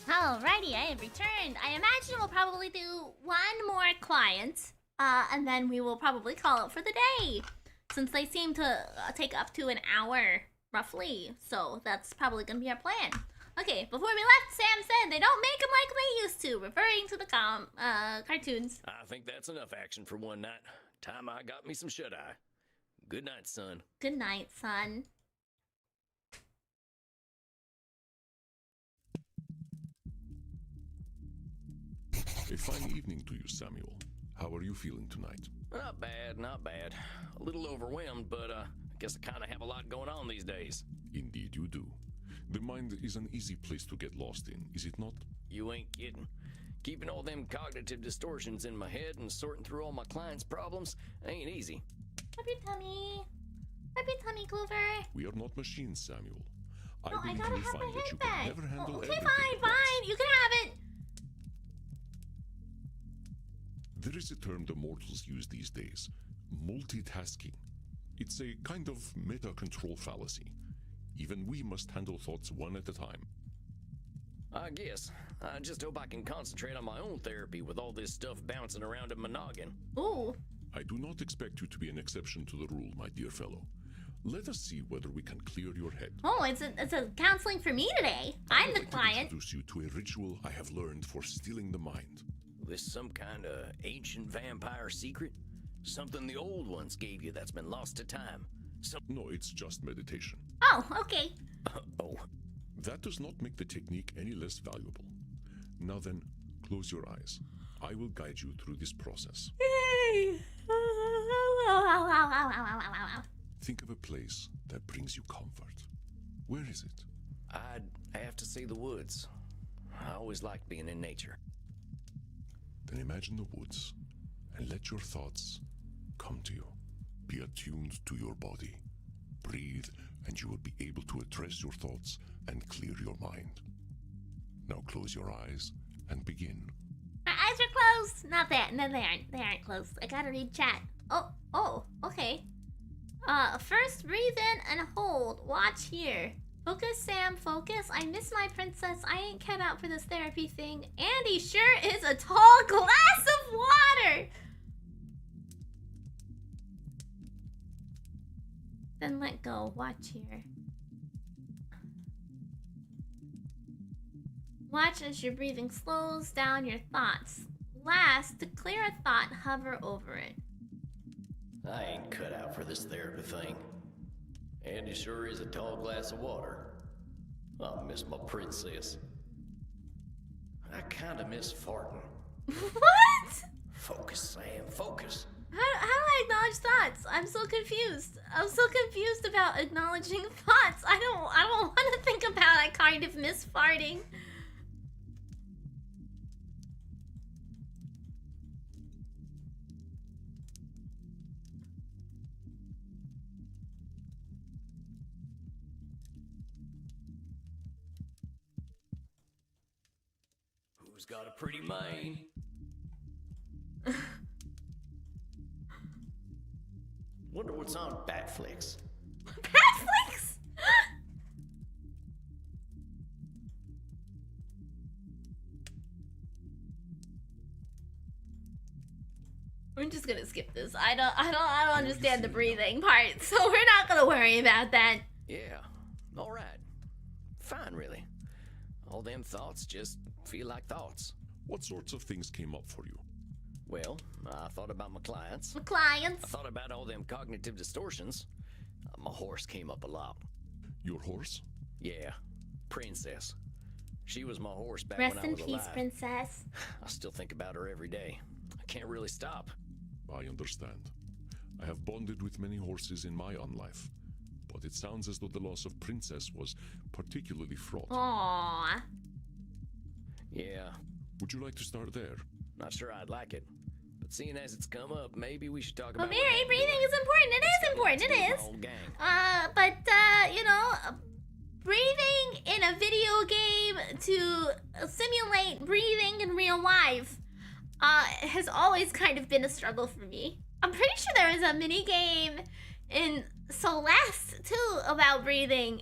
Alrighty, I have returned. I imagine we'll probably do one more client, and then we will probably call it for the day, since they seem to take up to an hour, roughly. So that's probably gonna be our plan. Okay, before we left, Sam said they don't make them like they used to, referring to the cartoons. I think that's enough action for one night. Time I got me some shut-eye. Good night, son. Good night, son. A fine evening to you, Samuel. How are you feeling tonight? Not bad, not bad. A little overwhelmed, but I guess I kind of have a lot going on these days. Indeed you do. The mind is an easy place to get lost in, is it not? You ain't kidding. Keeping all them cognitive distortions in my head and sorting through all my clients' problems ain't easy. Rub your tummy. Rub your tummy, Clover. We are not machines, Samuel. No, I believe gotta you'll have find my that head you back. can never handle Okay, everything fine, at once. fine. You can have it. There is a term the mortals use these days, multitasking. It's a kind of meta-control fallacy. Even we must handle thoughts one at a time. I guess. I just hope I can concentrate on my own therapy with all this stuff bouncing around in my noggin. Ooh. I do not expect you to be an exception to the rule, my dear fellow. Let us see whether we can clear your head. Oh, it's a counseling for me today. I'm the I'd like client. to introduce you to a ritual I have learned for stealing the mind. This some kind of ancient vampire secret? Something the old ones gave you that's been lost to time? No, it's just meditation. Oh, okay. Oh. That does not make the technique any less valuable. Now then, close your eyes. I will guide you through this process. Think of a place that brings you comfort. Where is it? I'd have to say the woods. I always liked being in nature. Then imagine the woods and let your thoughts come to you. Be attuned to your body. Breathe, and you will be able to address your thoughts and clear your mind. Now close your eyes and begin. My eyes are closed. Not that. No, they aren't. They aren't closed. I gotta read chat. Oh, okay. First breathe in and hold. Watch here. Focus, Sam, focus. I miss my princess. I ain't cut out for this therapy thing. Andy sure is a tall glass of water. Then let go. Watch here. Watch as your breathing slows down your thoughts. Last, to clear a thought, hover over it. I ain't cut out for this therapy thing. Andy sure is a tall glass of water. I miss my princess. I kinda miss farting. What? Focus, Sam, focus. How do I acknowledge thoughts? I'm so confused. I'm so confused about acknowledging thoughts. I don't want to think about I kind of miss farting. Who's got a pretty mane? Wonder what's on Batflix. Batflix? We're just gonna skip this. I don't understand the breathing part, so we're not gonna worry about that. Yeah, all right. Fine, really. All them thoughts just feel like thoughts. What sorts of things came up for you? Well, I thought about my clients. My clients. I thought about all them cognitive distortions. My horse came up a lot. Your horse? Yeah, Princess. She was my horse back Rest when I in was peace, alive. princess. I still think about her every day. I can't really stop. I understand. I have bonded with many horses in my own life, but it sounds as though the loss of Princess was particularly fraught. Aww. Yeah. Would you like to start there? Not sure I'd like it. But seeing as it's come up, maybe we should talk about... But Mary, breathing is important. It is important. It is. But you know, breathing in a video game to simulate breathing in real life has always kind of been a struggle for me. I'm pretty sure there was a mini game in Celeste too about breathing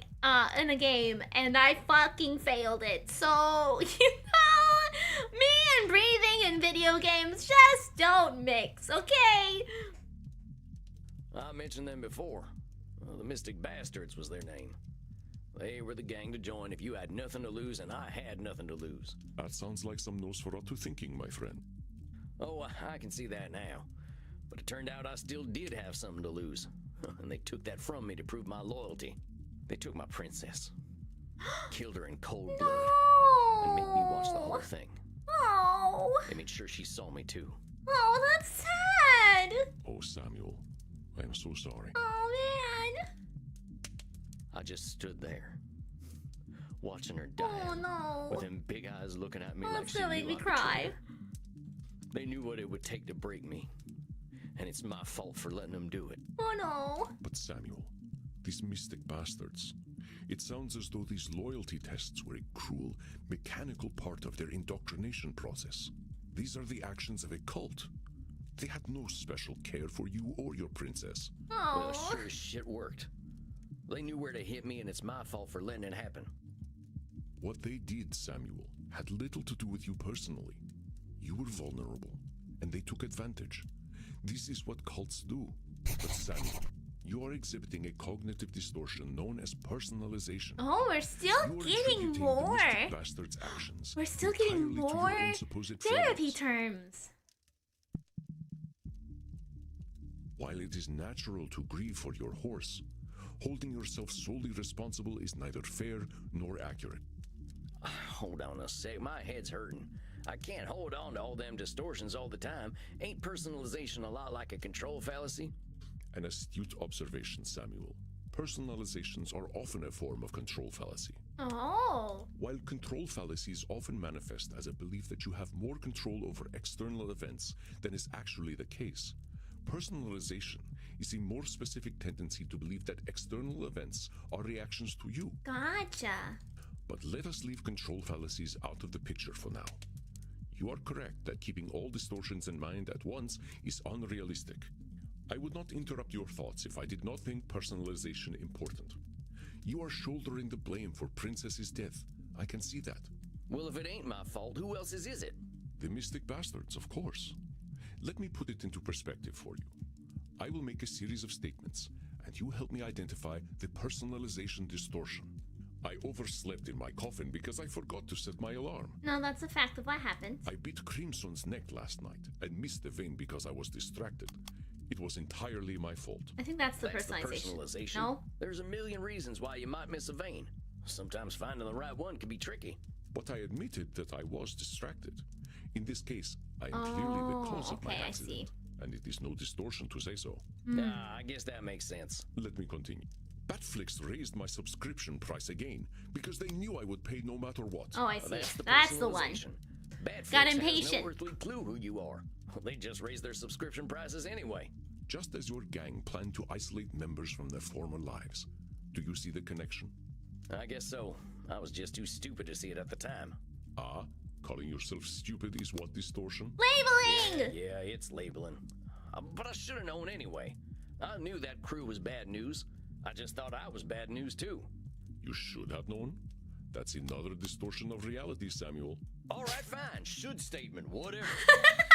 in a game, and I fucking failed it. So, you know, me and breathing in video games just don't mix, okay? I mentioned them before. Well, the Mystic Bastards was their name. They were the gang to join if you had nothing to lose, and I had nothing to lose. That sounds like some Nosferatu thinking, my friend. Oh, I can see that now. But it turned out I still did have something to lose. And they took that from me to prove my loyalty. They took my princess. Killed her in cold blood. And made me watch the whole thing. Oh. They made sure she saw me too. Oh, that's sad. Oh, Samuel. I am so sorry. Oh, man. I just stood there, watching her die. Oh, no. With them big eyes looking at me Oh, like that's she gonna knew make me I'd cry. betray her. They knew what it would take to break me. And it's my fault for letting them do it. Oh, no. But Samuel, these mystic bastards, it sounds as though these loyalty tests were a cruel, mechanical part of their indoctrination process. These are the actions of a cult. They had no special care for you or your princess. Well, sure as shit worked. They knew where to hit me, and it's my fault for letting it happen. What they did, Samuel, had little to do with you personally. You were vulnerable, and they took advantage. This is what cults do. But Samuel, you are exhibiting a cognitive distortion known as personalization. Oh, we're still getting more. Bastards' actions We're still getting more therapy terms. While it is natural to grieve for your horse, holding yourself solely responsible is neither fair nor accurate. Hold on a sec, my head's hurting. I can't hold on to all them distortions all the time. Ain't personalization a lot like a control fallacy? An astute observation, Samuel. Personalizations are often a form of control fallacy. Oh. While control fallacies often manifest as a belief that you have more control over external events than is actually the case, personalization is a more specific tendency to believe that external events are reactions to you. Gotcha. But let us leave control fallacies out of the picture for now. You are correct that keeping all distortions in mind at once is unrealistic. I would not interrupt your thoughts if I did not think personalization important. You are shouldering the blame for Princess's death. I can see that. Well, if it ain't my fault, who else's is it? The Mystic Bastards, of course. Let me put it into perspective for you. I will make a series of statements, and you help me identify the personalization distortion. I overslept in my coffin because I forgot to set my alarm. No, that's a fact of what happened. I bit Crimson's neck last night and missed the vein because I was distracted. It was entirely my fault. I think that's the That's personalization. the personalization. No? There's a million reasons why you might miss a vein. Sometimes finding the right one can be tricky. But I admitted that I was distracted. In this case, I am clearly the cause of my okay, accident. I see. And it is no distortion to say so. I guess that makes sense. Let me continue. Batflix raised my subscription price again because they knew I would pay no matter what. Oh, I see. That's That's the one. personalization. Bad Got folks impatient. Has no earthly clue who you are. They just raise their subscription prices anyway. Just as your gang planned to isolate members from their former lives. Do you see the connection? I guess so. I was just too stupid to see it at the time. Ah, calling yourself stupid is what distortion? Labeling! Yeah, it's labeling. But I should have known anyway. I knew that crew was bad news. I just thought I was bad news too. You should have known. That's another distortion of reality, Samuel. All right, fine. Should statement, whatever.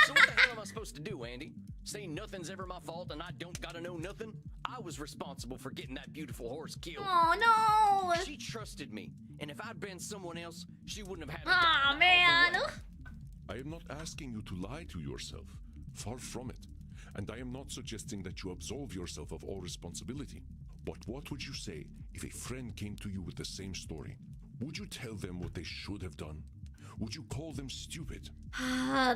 So what the hell am I supposed supposed to do, Andy? Say nothing's ever my fault and I don't gotta know nothing? I was responsible for getting that beautiful horse killed. Oh no! She trusted me, and if I'd been someone else, she wouldn't have had a Aw, dime man! all the way. I am not asking you to lie to yourself. Far from it. And I am not suggesting that you absolve yourself of all responsibility. But what would you say if a friend came to you with the same story? Would you tell them what they should have done? Would you call them stupid?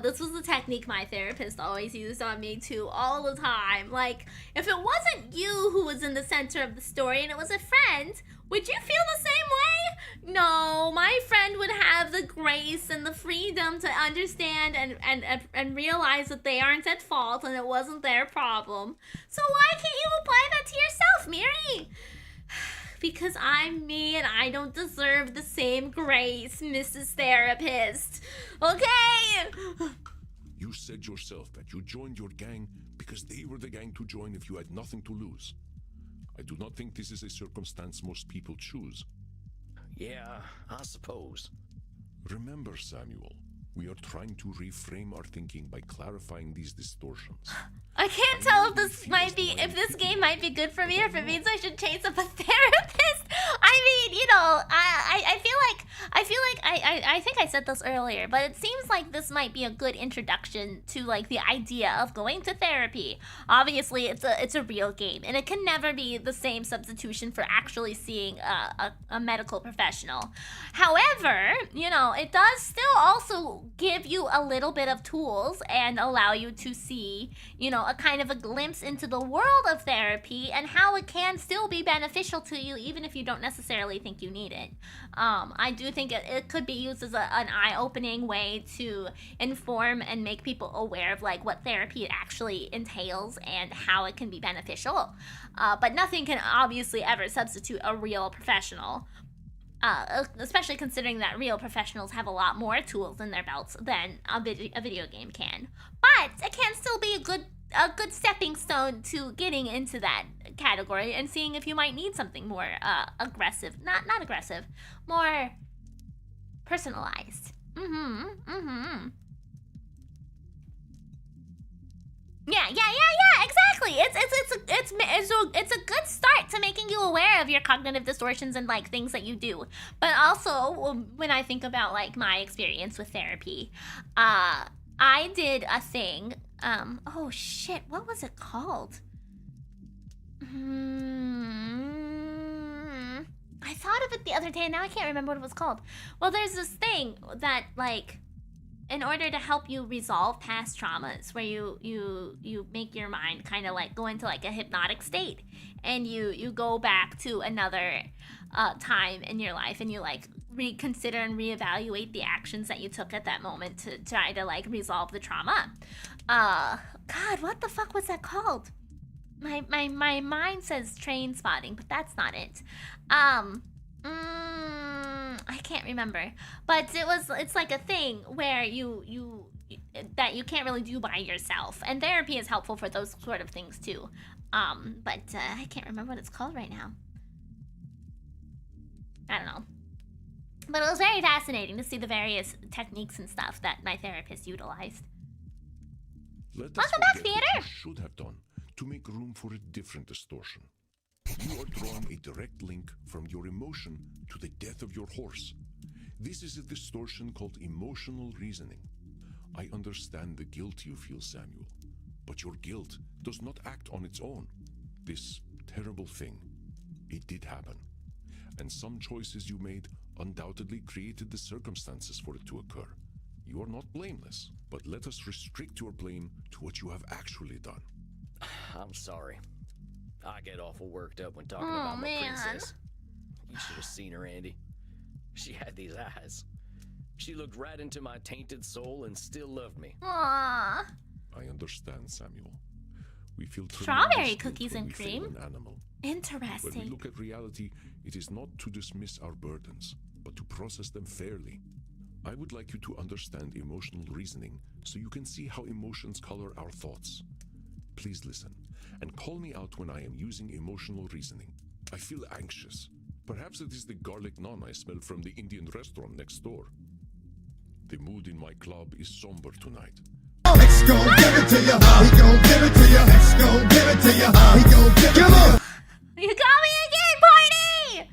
This was the technique my therapist always used on me too, all the time. Like, if it wasn't you who was in the center of the story and it was a friend, would you feel the same way? No, my friend would have the grace and the freedom to understand and realize that they aren't at fault and it wasn't their problem. So why can't you apply that to yourself, Miri? Because I'm me and I don't deserve the same grace, Mrs. Therapist. Okay? You said yourself that you joined your gang because they were the gang to join if you had nothing to lose. I do not think this is a circumstance most people choose. Yeah, I suppose. Remember, Samuel, we are trying to reframe our thinking by clarifying these distortions. I can't tell if this game might be good for me or if it means I should chase up a therapist. I mean, you know, I think I said this earlier, but it seems like this might be a good introduction to like the idea of going to therapy. Obviously, it's a real game, and it can never be the same substitution for actually seeing a medical professional. However, you know, it does still also give you a little bit of tools and allow you to see, you know, a kind of a glimpse into the world of therapy and how it can still be beneficial to you even if you don't necessarily think you need it. I do think it could be used as an eye-opening way to inform and make people aware of like what therapy actually entails and how it can be beneficial. But nothing can obviously ever substitute a real professional. Especially considering that real professionals have a lot more tools in their belts than a video game can. But it can still be a good stepping stone to getting into that category and seeing if you might need something more aggressive. Not aggressive, more personalized. Yeah, exactly. It's a good start to making you aware of your cognitive distortions and like things that you do. But also, when I think about like my experience with therapy, I did a thing. Oh shit, what was it called? I thought of it the other day and now I can't remember what it was called. Well, there's this thing that like, in order to help you resolve past traumas, where you make your mind kind of like go into like a hypnotic state, and you go back to another time in your life, and you like reconsider and reevaluate the actions that you took at that moment to try to like resolve the trauma. God, what the fuck was that called? My mind says train spotting, but that's not it. I can't remember, but it's like a thing where you can't really do by yourself, and therapy is helpful for those sort of things too. But I can't remember what it's called right now. I don't know, but it was very fascinating to see the various techniques and stuff that my therapist utilized. Let us Welcome back, forget what theater. you should have done to make room for a different distortion. You are drawing a direct link from your emotion to the death of your horse. This is a distortion called emotional reasoning. I understand the guilt you feel, Samuel, but your guilt does not act on its own. This terrible thing, it did happen. And some choices you made undoubtedly created the circumstances for it to occur. You are not blameless, but let us restrict your blame to what you have actually done. I'm sorry. I get awful worked up when talking about my princess. You should have seen her, Andy. She had these eyes. She looked right into my tainted soul and still loved me. Aww. I understand, Samuel. We feel Strawberry tremendous guilt cookies when and we fail cream. an animal. Interesting. When we look at reality, it is not to dismiss our burdens, but to process them fairly. I would like you to understand emotional reasoning so you can see how emotions color our thoughts. Please listen, and call me out when I am using emotional reasoning. I feel anxious. Perhaps it is the garlic naan I smelled from the Indian restaurant next door. The mood in my club is somber tonight. Oh, gon' give it to you. He gon' give it to you. X gon' give it to you. He gon' give it to you. You got me again, party!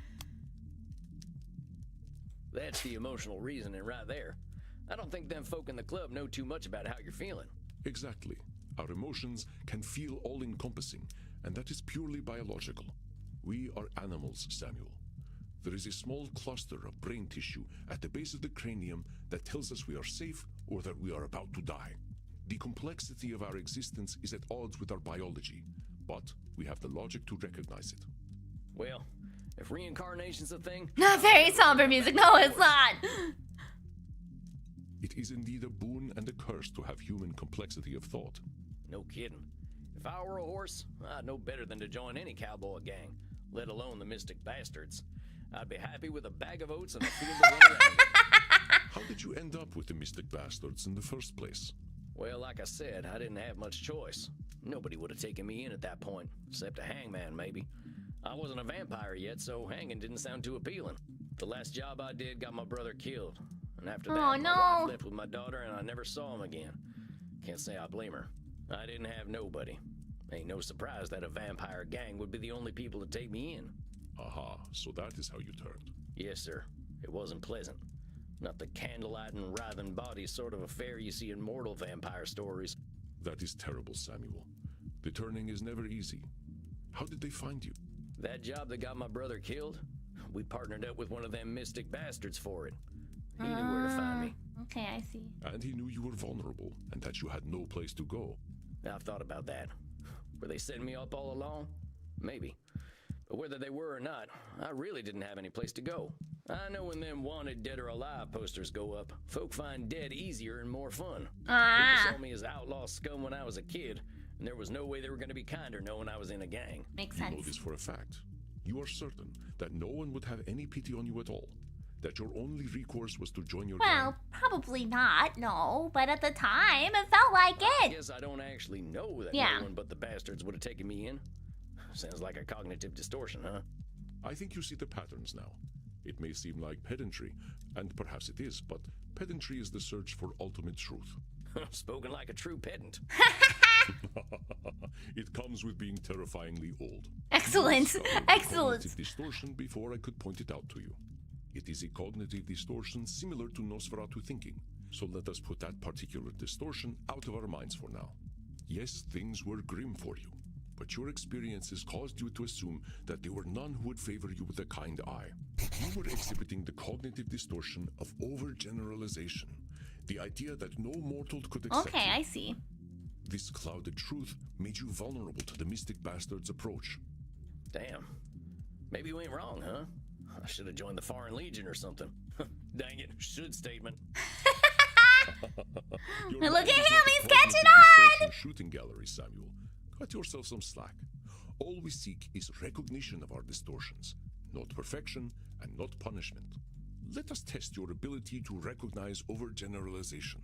That's the emotional reasoning right there. I don't think them folk in the club know too much about how you're feeling. Exactly. Our emotions can feel all-encompassing, and that is purely biological. We are animals, Samuel. There is a small cluster of brain tissue at the base of the cranium that tells us we are safe or that we are about to die. The complexity of our existence is at odds with our biology, but we have the logic to recognize it. Well, if reincarnation's a thing... Not very somber music, no it's not! It is indeed a boon and a curse to have human complexity of thought. No kidding. If I were a horse, I'd know better than to join any cowboy gang, let alone the Mystic Bastards. I'd be happy with a bag of oats and a field to run around. How did you end up with the Mystic Bastards in the first place? Well, like I said, I didn't have much choice. Nobody would have taken me in at that point, except a hangman, maybe. I wasn't a vampire yet, so hanging didn't sound too appealing. The last job I did got my brother killed, and after that, my wife left with my daughter, and I never saw him again. Can't say I blame her. I didn't have nobody. Ain't no surprise that a vampire gang would be the only people to take me in. Aha, so that is how you turned. Yes, sir. It wasn't pleasant. Not the candlelight and writhing bodies sort of affair you see in mortal vampire stories. That is terrible, Samuel. The turning is never easy. How did they find you? That job that got my brother killed? We partnered up with one of them Mystic Bastards for it. He knew where to find me. Okay, I see. And he knew you were vulnerable and that you had no place to go. I've thought about that. Were they setting me up all along? Maybe. But whether they were or not, I really didn't have any place to go. I know when them wanted dead or alive posters go up, folk find dead easier and more fun. People saw me as outlaw scum when I was a kid, and there was no way they were going to be kinder knowing I was in a gang. Makes You sense. know this for a fact. You are certain that no one would have any pity on you at all. That your only recourse was to join your Well, gang. probably not, no. But at the time, it felt like I it. guess I don't actually know that Yeah. no one but the bastards would have taken me in. Sounds like a cognitive distortion, huh? I think you see the patterns now. It may seem like pedantry, and perhaps it is, but pedantry is the search for ultimate truth. Spoken like a true pedant. It comes with being terrifyingly old. Excellent. So, Excellent. Cognitive distortion before I could point it out to you. It is a cognitive distortion similar to Nosferatu thinking, so let us put that particular distortion out of our minds for now. Yes, things were grim for you, but your experiences caused you to assume that there were none who would favor you with a kind eye. You were exhibiting the cognitive distortion of overgeneralization, the idea that no mortal could accept Okay, you. I see. This clouded truth made you vulnerable to the Mystic Bastard's approach. Damn. Maybe you ain't wrong, huh? I should have joined the Foreign Legion or something. Dang it, should statement. Your Look at mind is him, not a he's cognitive catching on! distortion shooting gallery, Samuel. Cut yourself some slack. All we seek is recognition of our distortions, not perfection and not punishment. Let us test your ability to recognize overgeneralization.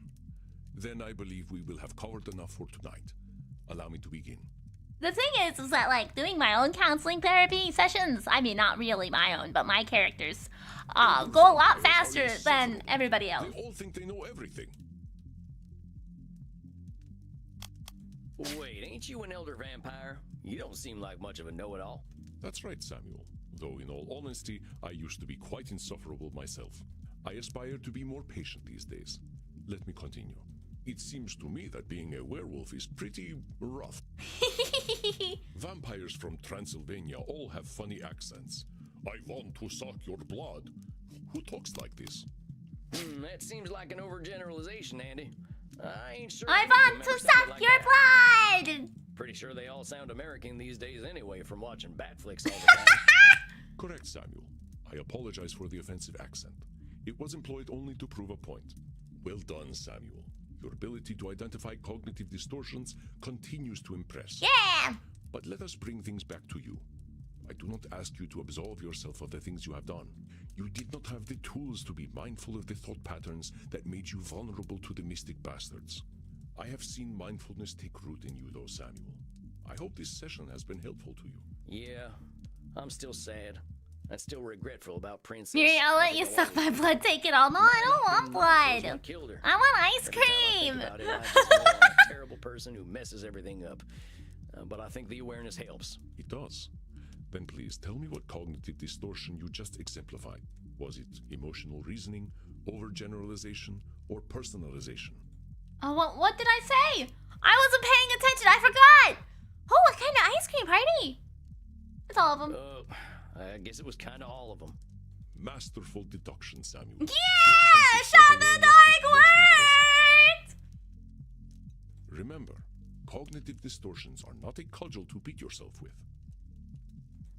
Then I believe we will have covered enough for tonight. Allow me to begin. The thing is that, like, doing my own counseling therapy sessions, I mean, not really my own, but my characters, go a lot faster than everybody else. They all think they know everything. Wait, ain't you an elder vampire? You don't seem like much of a know-it-all. That's right, Samuel. Though in all honesty, I used to be quite insufferable myself. I aspire to be more patient these days. Let me continue. It seems to me that being a werewolf is pretty rough. Vampires from Transylvania all have funny accents. I want to suck your blood. Who talks like this? That seems like an overgeneralization, Andy. I ain't sure. I any of them want to ever suck sounded like your that. blood! Pretty sure they all sound American these days anyway from watching bat flicks all the time. Correct, Samuel. I apologize for the offensive accent. It was employed only to prove a point. Well done, Samuel. Your ability to identify cognitive distortions continues to impress. Yeah! But let us bring things back to you. I do not ask you to absolve yourself of the things you have done. You did not have the tools to be mindful of the thought patterns that made you vulnerable to the Mystic Bastards. I have seen mindfulness take root in you, though, Samuel. I hope this session has been helpful to you. Yeah, I'm still sad. I'm still regretful about Princess. Miri, I'll let you suck my blood, take it all. No, I don't want blood. Killed her. I want ice Every time I think cream. about it, I just know I'm a terrible person who messes everything up. But I think the awareness helps. It does. Then please tell me what cognitive distortion you just exemplified. Was it emotional reasoning, overgeneralization, or personalization? Oh, what did I say? I wasn't paying attention. I forgot. Oh, what kind of ice cream party? It's all of them. I guess it was kind of all of them. Masterful deduction, Samuel. Yeah! Shot the dark worked! Remember, cognitive distortions are not a cudgel to beat yourself with.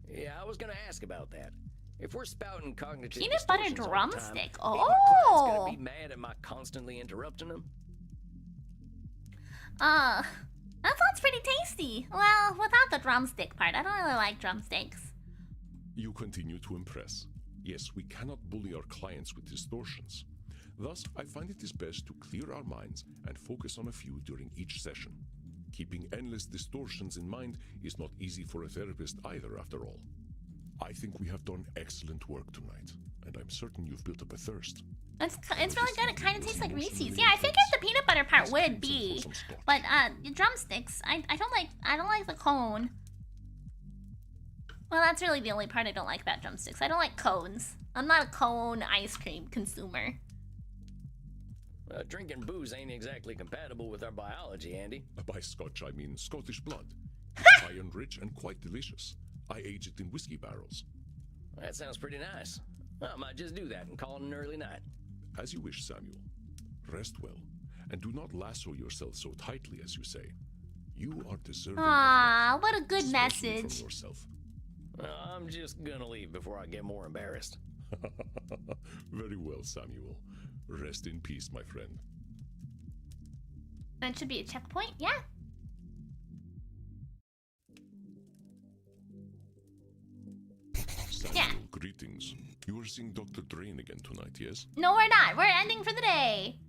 Yeah, I was gonna ask about that. If we're spouting cognitive peanut butter distortions drumstick. All the time, ain't my clients Oh! gonna be mad at my constantly interrupting them? That sounds pretty tasty. Well, without the drumstick part. I don't really like drumsticks. You continue to impress. Yes, we cannot bully our clients with distortions. Thus, I find it is best to clear our minds and focus on a few during each session. Keeping endless distortions in mind is not easy for a therapist either, after all. I think we have done excellent work tonight, and I'm certain you've built up a thirst. It's really good. It kind of tastes like Reese's. Yeah, I figured the peanut butter part would be, but the drumsticks. I don't like the cone. Well, that's really the only part I don't like about drumsticks. I don't like cones. I'm not a cone ice cream consumer. Drinking booze ain't exactly compatible with our biology, Andy. By Scotch, I mean Scottish blood. Iron rich and quite delicious. I age it in whiskey barrels. That sounds pretty nice. I might just do that and call it an early night. As you wish, Samuel. Rest well, and do not lasso yourself so tightly, as you say. You are deserving Ah, of love, what a good especially message. from yourself. I'm just gonna leave before I get more embarrassed. Very well, Samuel. Rest in peace, my friend. That should be a checkpoint, yeah. Samuel, Yeah. greetings. You are seeing Dr. Drain again tonight, yes? No, we're not. We're ending for the day.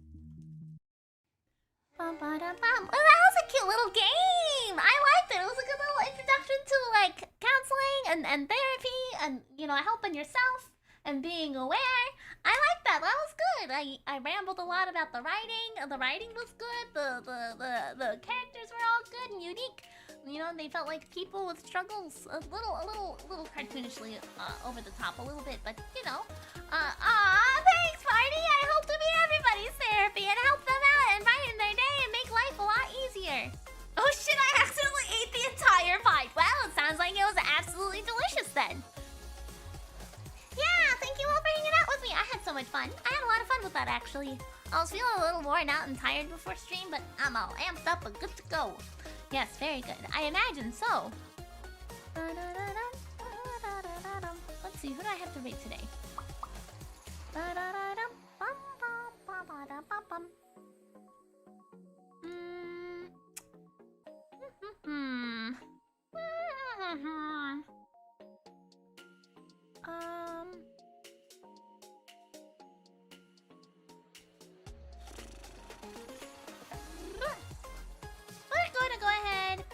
Bum, ba-dum, bum. Oh, that was a cute little game. I liked it. It was a good little introduction to like counseling and therapy and, you know, helping yourself and being aware. I like that. That was good. I rambled a lot about the writing. The writing was good. The characters were all good and unique. You know, they felt like people with struggles, a little cartoonishly over the top, a little bit, but you know. Thanks, Marty. I hope to be everybody's therapy and help them out and brighten their day and make life a lot easier. Oh shit! I accidentally ate the entire pie. Well, it sounds like it was absolutely delicious then. Yeah, thank you all for hanging out with me. I had so much fun. I had a lot of fun with that, actually. I was feeling a little worn out and tired before stream, but I'm all amped up and good to go. Yes, very good. I imagine so. Let's see, who do I have to rate today? We're going to go ahead.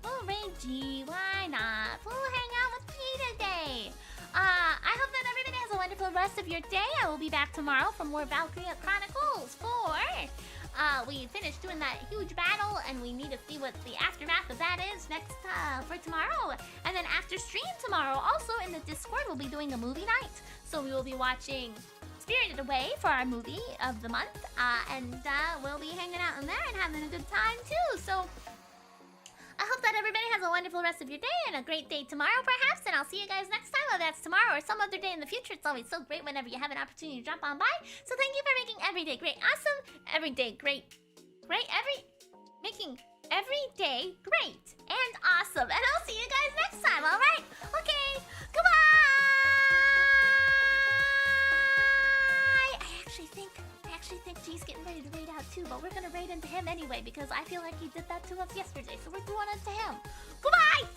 We'll rate G. Why not? We'll hang out with G today. I hope that everybody has a wonderful rest of your day. I will be back tomorrow for more Valkyria Chronicles 4. We finished doing that huge battle, and we need to see what the aftermath of that is next for tomorrow. And then after stream tomorrow, also in the Discord, we'll be doing a movie night. So we will be watching Spirited Away for our movie of the month, and we'll be hanging out in there and having a good time too. So I hope that everybody has a wonderful rest of your day and a great day tomorrow, perhaps. And I'll see you guys next time, whether that's tomorrow or some other day in the future. It's always so great whenever you have an opportunity to drop on by. So thank you for making every day great, awesome, every day making every day great and awesome. And I'll see you guys next time. All right? Okay. Goodbye. I actually think G's getting ready to raid out too, but we're gonna raid into him anyway because I feel like he did that to us yesterday, so we're doing it to him. Goodbye!